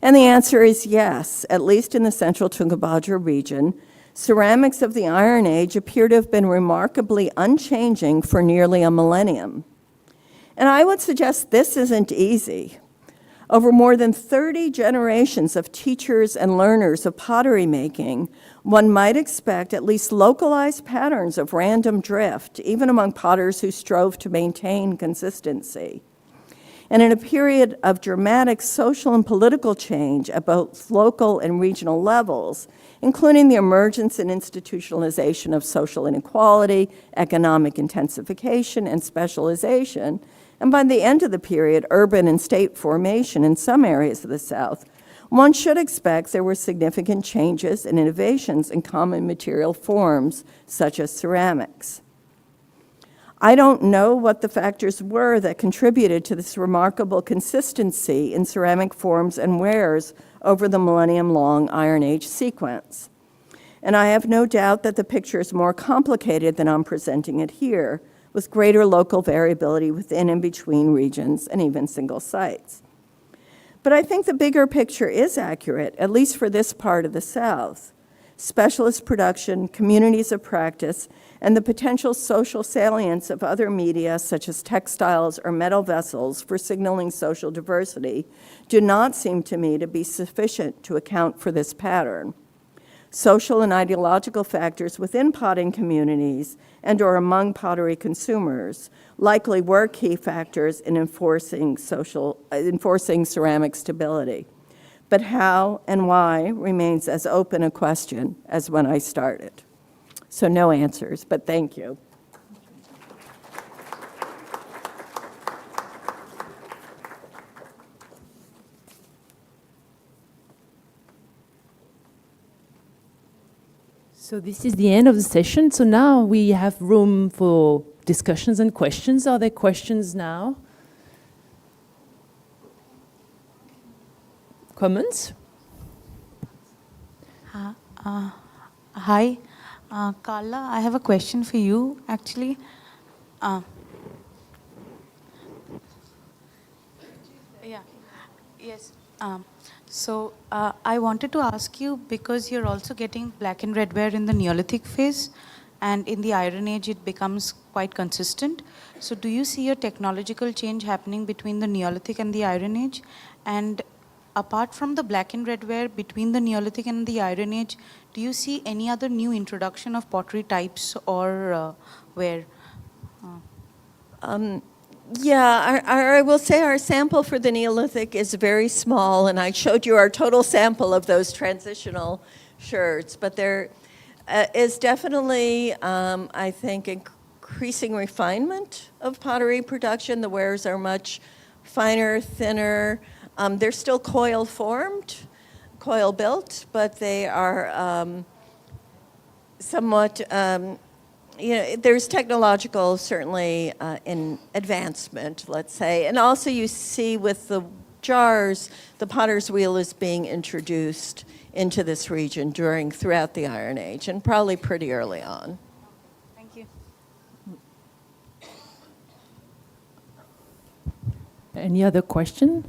And the answer is yes, at least in the central Tungabhadra region. Ceramics of the Iron Age appear to have been remarkably unchanging for nearly a millennium. And I would suggest this isn't easy. Over more than 30 generations of teachers and learners of pottery making, one might expect at least localized patterns of random drift, even among potters who strove to maintain consistency. And in a period of dramatic social and political change at both local and regional levels, including the emergence and institutionalization of social inequality, economic intensification, and specialization, and by the end of the period, urban and state formation in some areas of the South, one should expect there were significant changes and innovations in common material forms, such as ceramics. I don't know what the factors were that contributed to this remarkable consistency in ceramic forms and wares over the millennium-long Iron Age sequence. And I have no doubt that the picture is more complicated than I'm presenting it here, with greater local variability within and between regions and even single sites. But I think the bigger picture is accurate, at least for this part of the South. Specialist production, communities of practice, and the potential social salience of other media, such as textiles or metal vessels for signaling social diversity, do not seem to me to be sufficient to account for this pattern. Social and ideological factors within potting communities and or among pottery consumers likely were key factors in enforcing ceramic stability. But how and why remains as open a question as when I started. So no answers, but thank you. So this is the end of the session. So now we have room for discussions and questions. Are there questions now? Comments? Hi, Carla, I have a question for you, actually. So I wanted to ask you, because you're also getting black and red ware in the Neolithic phase, and in the Iron Age it becomes quite consistent. So do you see a technological change happening between the Neolithic and the Iron Age? And apart from the black and red ware between the Neolithic and the Iron Age, do you see any other new introduction of pottery types or ware? Yeah, I will say our sample for the Neolithic is very small, and I showed you our total sample of those transitional sherds. But there is definitely, I think, increasing refinement of pottery production. The wares are much finer, thinner. They're still coil formed, coil built, but they are somewhat, there's technological, certainly, in advancement, let's say. And also you see with the jars, the potter's wheel is being introduced into this region throughout the Iron Age, and probably pretty early on. Thank you. Any other question?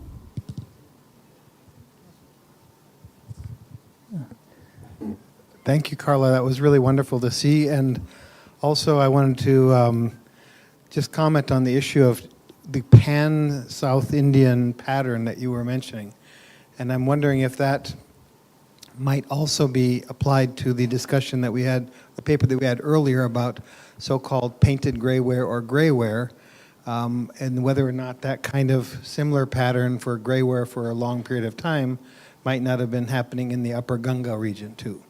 Thank you, Carla. That was really wonderful to see. And also, I wanted to just comment on the issue of the pan-South Indian pattern that you were mentioning. And I'm wondering if that might also be applied to the discussion that we had, the paper that we had earlier about so-called painted grayware or grayware, and whether or not that kind of similar pattern for grayware for a long period of time might not have been happening in the Upper Ganga region too.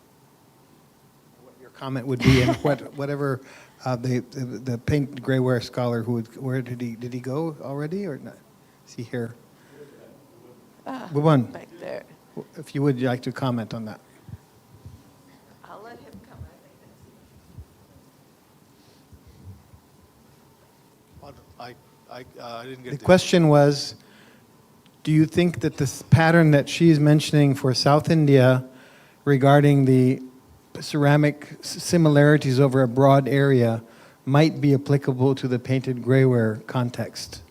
What your comment would be, and whatever the painted grayware scholar who would, where did he go already or not? Is he here? Bhuvan, back there. if you would like to comment on that. I'll let him come. I didn't get The question was, do you think that this pattern that she's mentioning for South India regarding the ceramic similarities over a broad area might be applicable to the painted grayware context?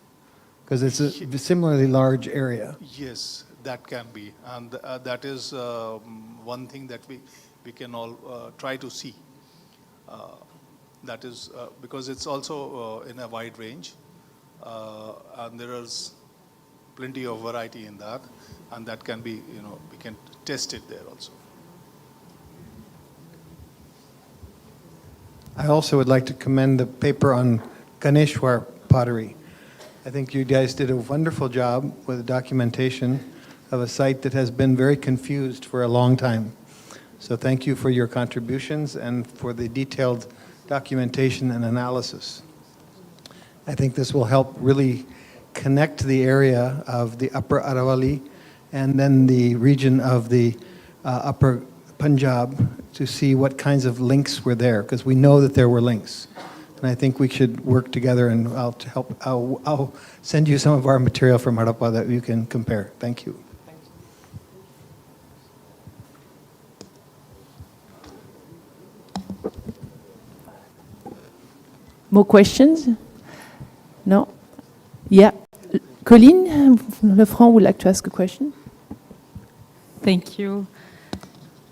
Because it's a similarly large area. Yes, that can be. And that is one thing that we can all try to see. That is because it's also in a wide range. And there is plenty of variety in that. And that can be, we can test it there also. I also would like to commend the paper on Ganeshwar pottery. I think you guys did a wonderful job with the documentation of a site that has been very confused for a long time. So thank you for your contributions and for the detailed documentation and analysis. I think this will help really connect the area of the Upper Aravalli and then the region of the Upper Punjab to see what kinds of links were there, because we know that there were links. And I think we should work together, and I'll send you some of our material from Harappa that you can compare. Thank you. More questions? No? Yeah. Colleen Lefranc would like to ask a question. Thank you.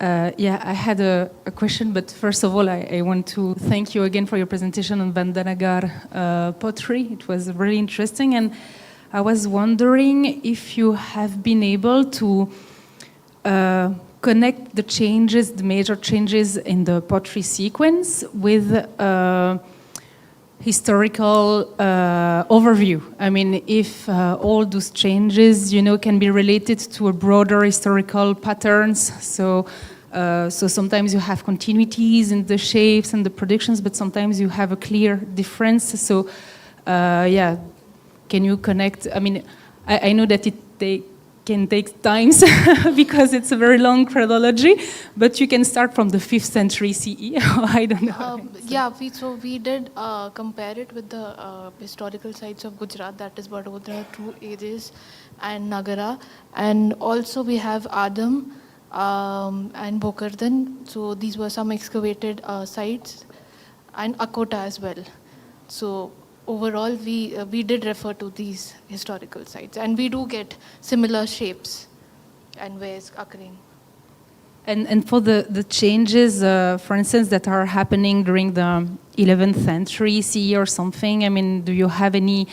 Yeah, I had a question, but first of all, I want to thank you again for your presentation on Vandanagar pottery. It was really interesting, and I was wondering if you have been able to connect the changes, the major changes in the pottery sequence with historical overview. I mean, if all those changes, can be related to a broader historical patterns. So sometimes you have continuities in the shapes and the productions, but sometimes you have a clear difference. So, yeah, can you connect? I mean, I know that it can take times because it's a very long chronology, but you can start from the 5th century CE. I don't know. Yeah, we did compare it with the historical sites of Gujarat, that is Vadodara, True Ages, and Nagara. And also we have Adam and Bokardan. So these were some excavated sites, and Akota as well. So overall, we did refer to these historical sites, and we do get similar shapes and ways occurring. And for the changes, for instance, that are happening during the 11th century CE or something, I mean, do you have any,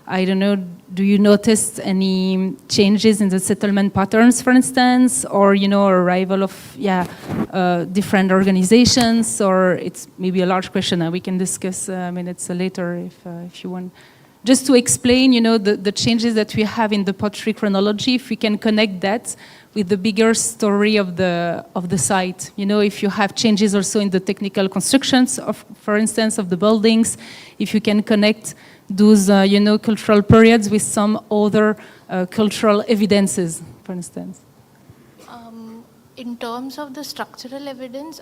I don't know, do you notice any changes in the settlement patterns, for instance, or, arrival of, different organizations, or it's maybe a large question we can discuss, I mean, it's later if you want. Just to explain, the changes that we have in the pottery chronology, if we can connect that with the bigger story of the site. If you have changes also in the technical constructions of, for instance, of the buildings, if you can connect those, cultural periods with some other cultural evidences, for instance. In terms of the structural evidence,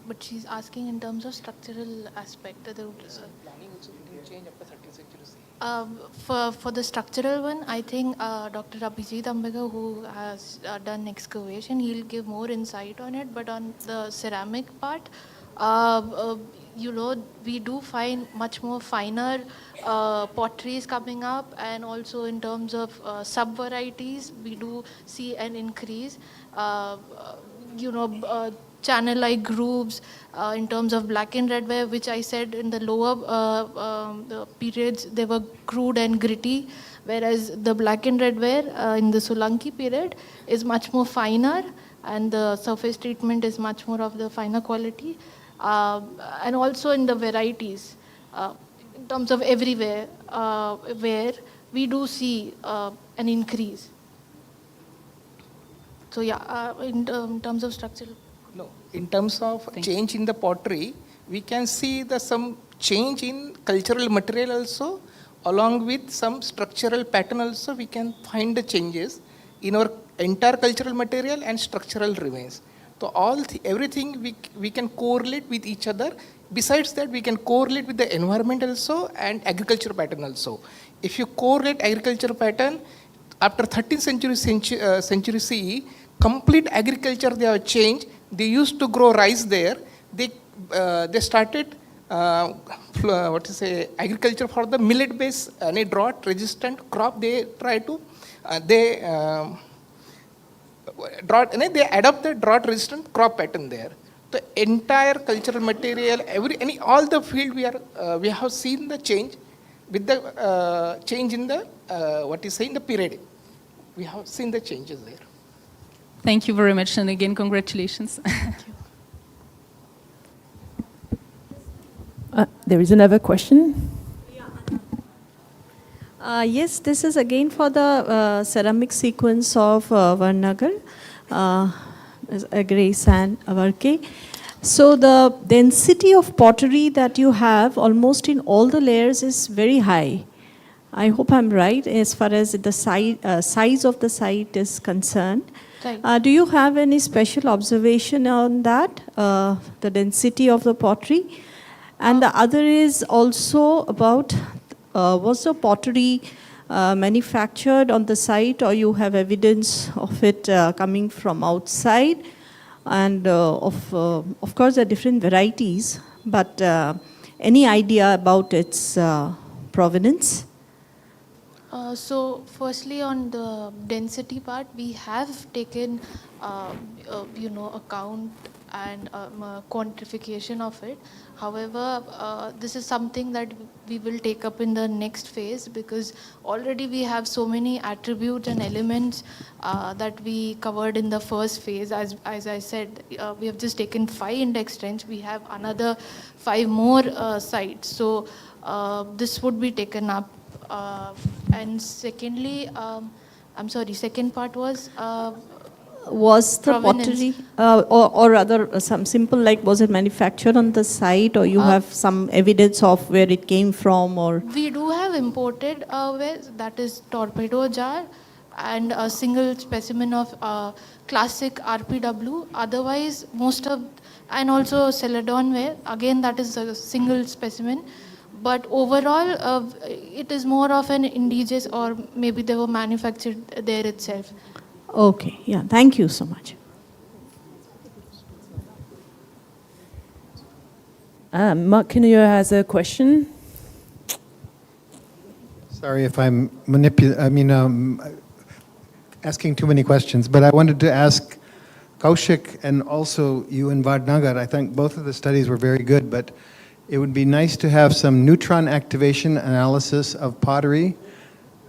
but she's asking in terms of structural aspect. For the structural one, I think Dr. Abhijit Ambega, who has done excavation, he'll give more insight on it. But on the ceramic part, we do find much more finer potteries coming up, and also in terms of sub-varieties, we do see an increase. channel-like grooves in terms of black and red ware, which I said in the lower the periods, they were crude and gritty, whereas the black and red ware in the Solanki period is much more finer, and the surface treatment is much more of the finer quality. And also in the varieties, in terms of everywhere, where we do see an increase. So yeah, in terms of structural. No, in terms of change in the pottery, we can see some change in cultural material also, along with some structural pattern also. We can find the changes in our entire cultural material and structural remains. So everything we can correlate with each other. Besides that, we can correlate with the environment also and agriculture pattern also. If you correlate agriculture pattern, after 13th century CE, complete agriculture they have changed. They used to grow rice there. They started agriculture for the millet-based drought-resistant crop. They try to they adopt the drought-resistant crop pattern there. The entire cultural material, all the field we have seen the change with the change in the in the period. We have seen the changes there. Thank you very much, and again, congratulations. There is another question. Yes, this is again for the ceramic sequence of Varnagar, Grace and Avarke. So the density of pottery that you have almost in all the layers is very high. I hope I'm right as far as the size of the site is concerned. Right. Do you have any special observation on that, the density of the pottery? And the other is also about, was the pottery manufactured on the site, or you have evidence of it coming from outside? And of course, there are different varieties, but any idea about its provenance? So firstly, on the density part, we have taken, account and quantification of it. However, this is something that we will take up in the next phase, because already we have so many attributes and elements that we covered in the first phase. As I said, we have just taken 5 index trends. We have another 5 more sites. So this would be taken up. And secondly, second part was the pottery, or rather some simple, like was it manufactured on the site, or you have some evidence of where it came from? Or we do have imported ware, that is torpedo jar, and a single specimen of classic RPW. Otherwise, and also celadon ware, again that is a single specimen. But overall, it is more of an indigenous, or maybe they were manufactured there itself. Okay, yeah, thank you so much. Mark Kinnear has a question. Sorry if I'm asking too many questions, but I wanted to ask Kaushik and also you in Vadnagar. I think both of the studies were very good, but it would be nice to have some neutron activation analysis of pottery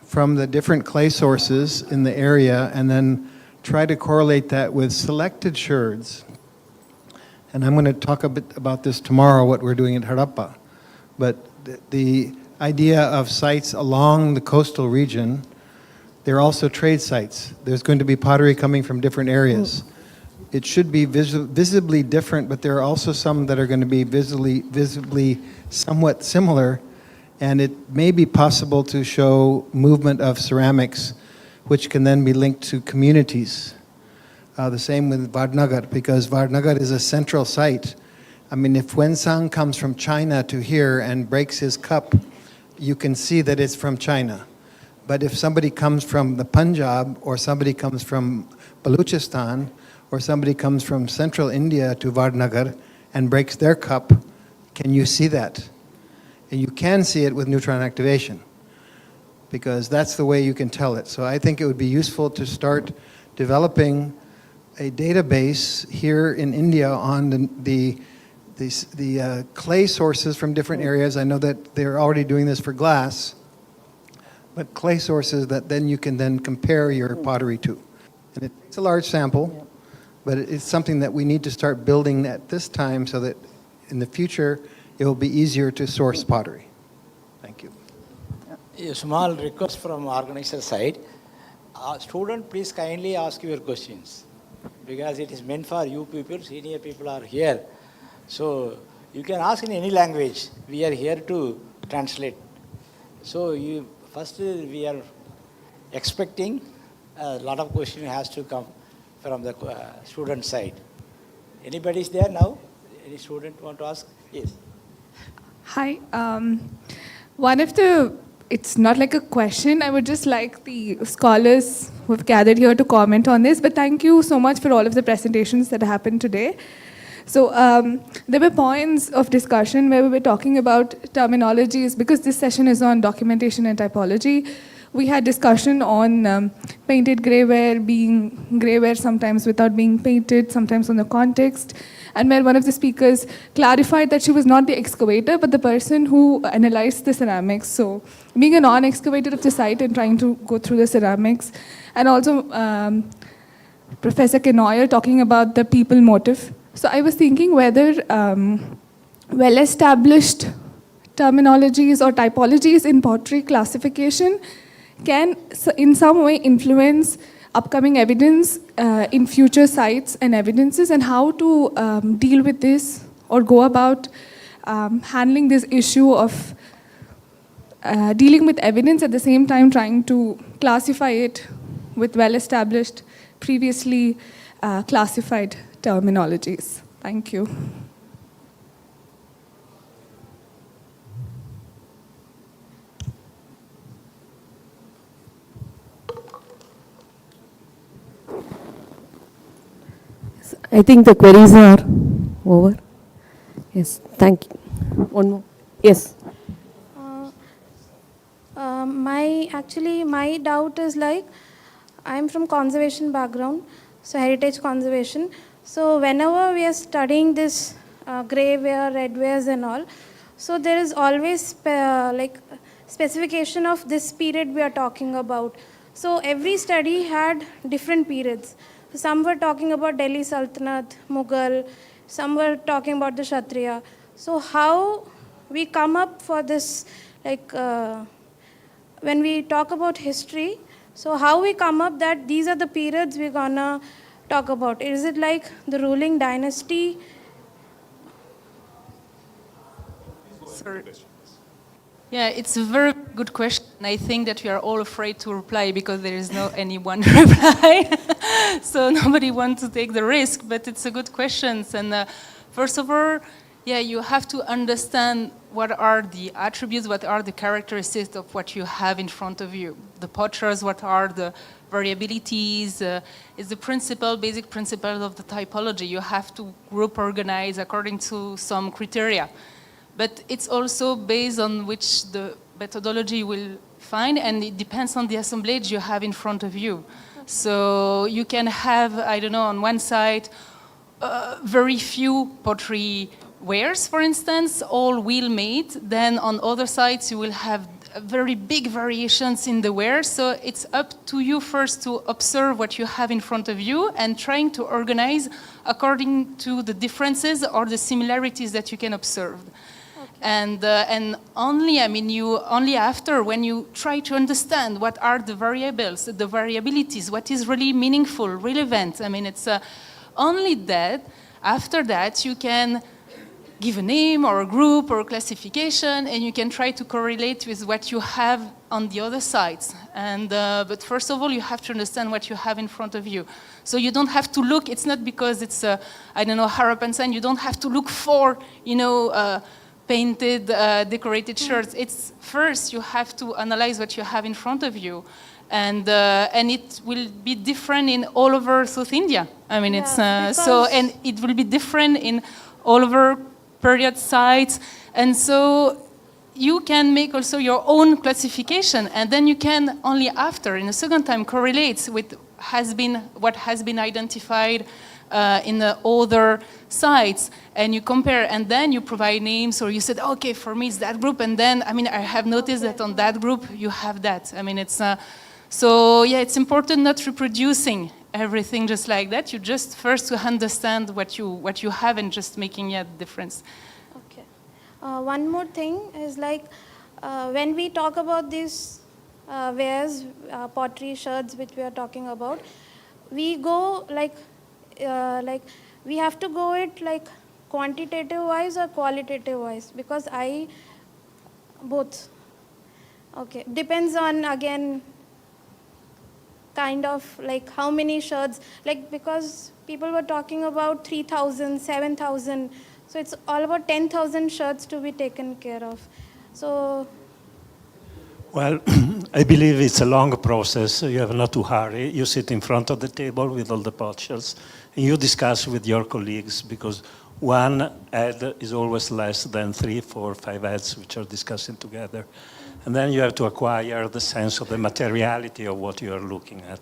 from the different clay sources in the area, and then try to correlate that with selected sherds. And I'm going to talk a bit about this tomorrow, what we're doing at Harappa. But the idea of sites along the coastal region, they're also trade sites. There's going to be pottery coming from different areas. It should be visibly different, but there are also some that are going to be visibly somewhat similar, and it may be possible to show movement of ceramics, which can then be linked to communities. The same with Vadnagar, because Vadnagar is a central site. I mean, if Wensang comes from China to here and breaks his cup, you can see that it's from China. But if somebody comes from the Punjab, or somebody comes from Balochistan, or somebody comes from central India to Vadnagar and breaks their cup, can you see that? And you can see it with neutron activation, because that's the way you can tell it. So I think it would be useful to start developing a database here in India on the clay sources from different areas. I know that they're already doing this for glass, but clay sources that then you can then compare your pottery to. And it's a large sample, but it's something that we need to start building at this time so that in the future it will be easier to source pottery. Thank you. A small request from organizer side. Student, please kindly ask your questions because it is meant for you people, senior people are here. So you can ask in any language. We are here to translate. So first we are expecting a lot of questions has to come from the student side. Anybody is there now? Any student want to ask? Yes. Hi. One of the, it's not like a question, I would just like the scholars who have gathered here to comment on this, but thank you so much for all of the presentations that happened today. So there were points of discussion where we were talking about terminologies, because this session is on documentation and typology. We had discussion on painted greyware being greyware sometimes without being painted, sometimes on the context, and where one of the speakers clarified that she was not the excavator, but the person who analyzed the ceramics. So being a non-excavator of the site and trying to go through the ceramics, and also Professor Kenoyer talking about the people motive. So I was thinking whether well-established terminologies or typologies in pottery classification can in some way influence upcoming evidence in future sites and evidences, and how to deal with this or go about handling this issue of dealing with evidence at the same time trying to classify it with well-established, previously classified terminologies. Thank you. I think the queries are over. Yes, thank you. One more. Yes. My doubt is like, I'm from conservation background, so heritage conservation. So whenever we are studying this greyware, redwares and all, so there is always specification of this period we are talking about. So every study had different periods. Some were talking about Delhi Sultanate, Mughal, some were talking about the Kshatriya. So how we come up for this, when we talk about history, so how we come up that these are the periods we're gonna talk about? Is it like the ruling dynasty? Sorry. Yeah, it's a very good question. I think that we are all afraid to reply because there is no anyone to reply. So nobody wants to take the risk, but it's a good question. And first of all, yeah, you have to understand what are the attributes, what are the characteristics of what you have in front of you. The potters, what are the variabilities, is the principle, basic principles of the typology. You have to group organize according to some criteria. But it's also based on which the methodology will find, and it depends on the assemblage you have in front of you. So you can have, I don't know, on one side, very few pottery wares, for instance, all wheel-made. Then on other sides, you will have very big variations in the ware. So it's up to you first to observe what you have in front of you and trying to organize according to the differences or the similarities that you can observe. And only, I mean, you only after when you try to understand what are the variables, the variabilities, what is really meaningful, relevant. I mean, it's only that after that you can give a name or a group or a classification, and you can try to correlate with what you have on the other sides. And but first of all, you have to understand what you have in front of you. So you don't have to look. It's not because it's I don't know, Harappan sign. You don't have to look for, you know, painted, decorated shirts. It's first you have to analyze what you have in front of you, and it will be different in all over South India. I mean, it's so, and it will be different in all over period sites, and so you can make also your own classification, and then you can only after in a second time correlate with what has been identified in the other sites, and you compare, and then you provide names, or you said, okay, for me it's that group, and then, I mean, I have noticed that on that group you have that. I mean, it's so yeah, it's important not reproducing everything just like that. You just first to understand what you have and just making a difference. Okay. One more thing is like when we talk about these wares, pottery, shards, which we are talking about, we go like we have to go it like quantitative wise or qualitative wise, because both. Okay, depends on again kind of like how many shards, like because people were talking about 3,000, 7,000, so it's all about 10,000 shards to be taken care of. So well, I believe it's a long process. You have not to hurry. You sit in front of the table with all the potshelds, and you discuss with your colleagues, because one head is always less than 3, 4, 5 heads which are discussing together. And then you have to acquire the sense of the materiality of what you are looking at.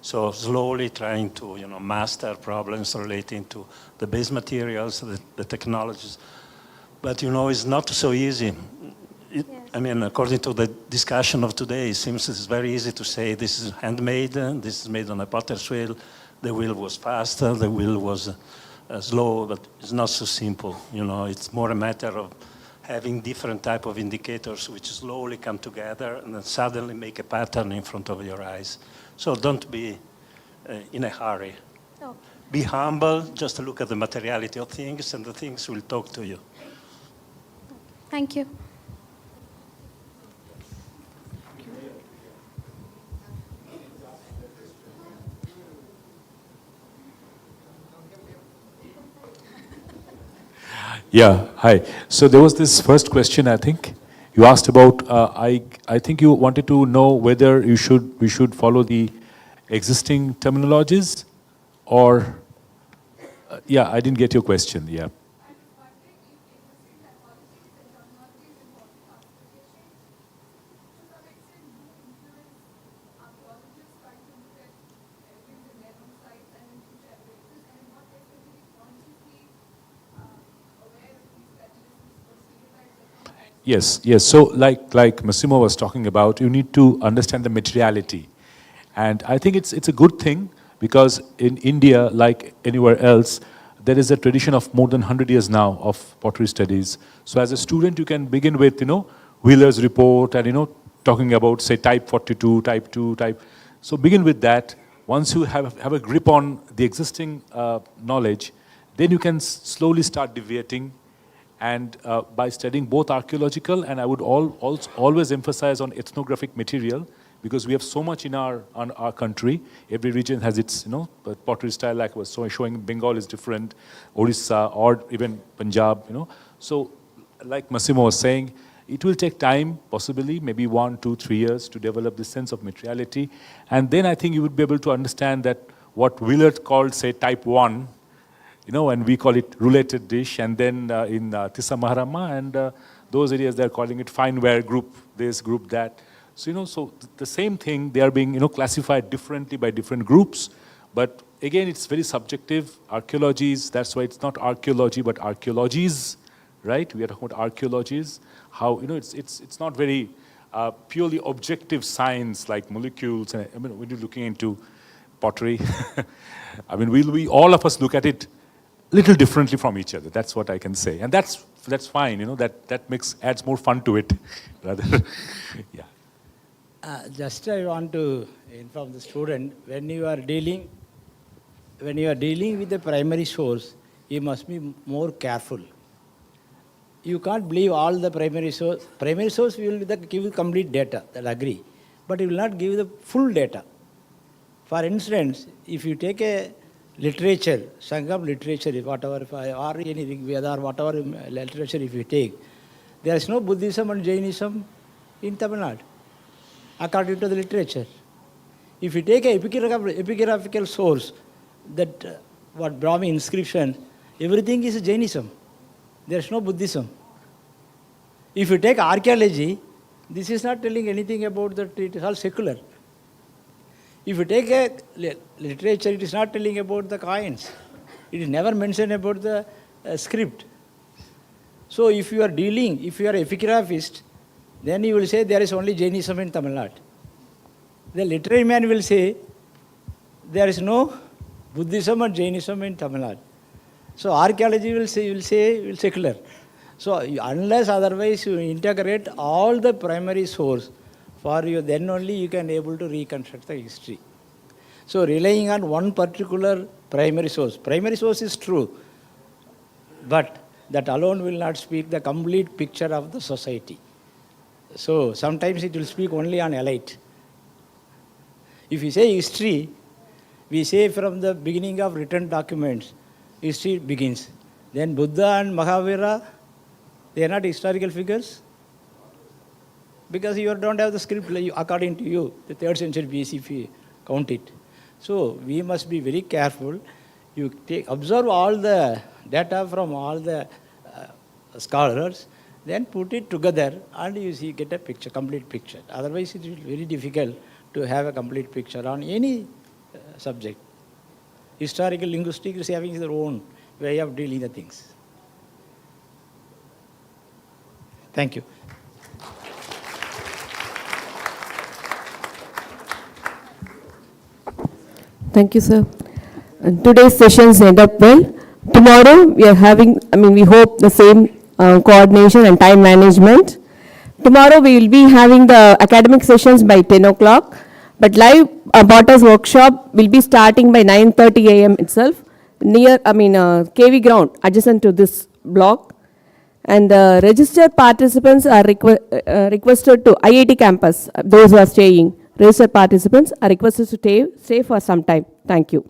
So slowly trying to master problems relating to the base materials, the technologies. But it's not so easy. I mean, according to the discussion of today, it seems it's very easy to say this is handmade, this is made on a potter's wheel, the wheel was fast, the wheel was slow, but it's not so simple. It's more a matter of having different type of indicators which slowly come together and then suddenly make a pattern in front of your eyes. So don't be in a hurry. Okay. Be humble, just look at the materiality of things, and the things will talk to you. thank you. Yeah, hi. So there was this first question, I think. You asked about, I think you wanted to know whether we should follow the existing terminologies or, yeah, I didn't get your question, yeah. Yes. So like Massimo was talking about, you need to understand the materiality. And I think it's a good thing, because in India, like anywhere else, there is a tradition of more than 100 years now of pottery studies. So as a student, you can begin with, Wheeler's report and, talking about, say, type 42, type 2, type. So begin with that. Once you have a grip on the existing knowledge, then you can slowly start deviating. And by studying both archaeological, and I would always emphasize on ethnographic material, because we have so much in our country. Every region has its, pottery style, like I was showing. Bengal is different, Orissa, or even Punjab, So, like Massimo was saying, it will take time, possibly, maybe 1, 2, 3 years to develop this sense of materiality. And then I think you would be able to understand that what Willard called, say, type 1, and we call it roulated dish, and then in Tissa Maharama, and those areas they're calling it fineware group, this, group that. So, so the same thing, they are being, classified differently by different groups, but again, it's very subjective. Archaeologies, that's why it's not archaeology, but archaeologies, right? We are talking about archaeologies, how, it's not very purely objective science like molecules, and when you're looking into pottery, I mean, we all of us look at it little differently from each other. That's what I can say, and that's fine. That adds more fun to it, rather. Yeah. Just I want to inform the student, when you are dealing with the primary source, you must be more careful. You can't believe all the primary source. Primary source will give you complete data. That agree, but it will not give you the full data. For instance, if you take a literature, Sangam literature, whatever, or any Rigveda or whatever literature if you take, there is no Buddhism and Jainism in Tamil Nadu, according to the literature. If you take an epigraphical source, that what Brahmi inscription, everything is Jainism. There is no Buddhism. If you take archaeology, this is not telling anything about that, it is all secular. If you take a literature, it is not telling about the coins. It is never mentioned about the script. So if you are if you are an epigraphist, then you will say there is only Jainism in Tamil Nadu. The literary man will say there is no Buddhism or Jainism in Tamil Nadu. So archaeology will say secular. So unless otherwise you integrate all the primary source for you, then only you can able to reconstruct the history. So relying on one particular primary source is true, but that alone will not speak the complete picture of the society. So sometimes it will speak only on elite. If we say history, we say from the beginning of written documents, history begins. Then Buddha and Mahavira, they are not historical figures. Because you don't have the script, according to you, the 3rd century BC, if you count it. So we must be very careful. You observe all the data from all the scholars, then put it together and you get a picture, complete picture. Otherwise it is very difficult to have a complete picture on any subject. Historical linguistics is having their own way of dealing the things. Thank you. Thank you, sir. Today's sessions end up well. Tomorrow we are having, we hope the same coordination and time management. Tomorrow we will be having the academic sessions by 10 o'clock, but live Potters workshop will be starting by 9:30 a.m. itself, near, KV ground, adjacent to this block. And the registered participants are requested to IIT campus, those who are staying. Registered participants are requested to stay for some time. Thank you.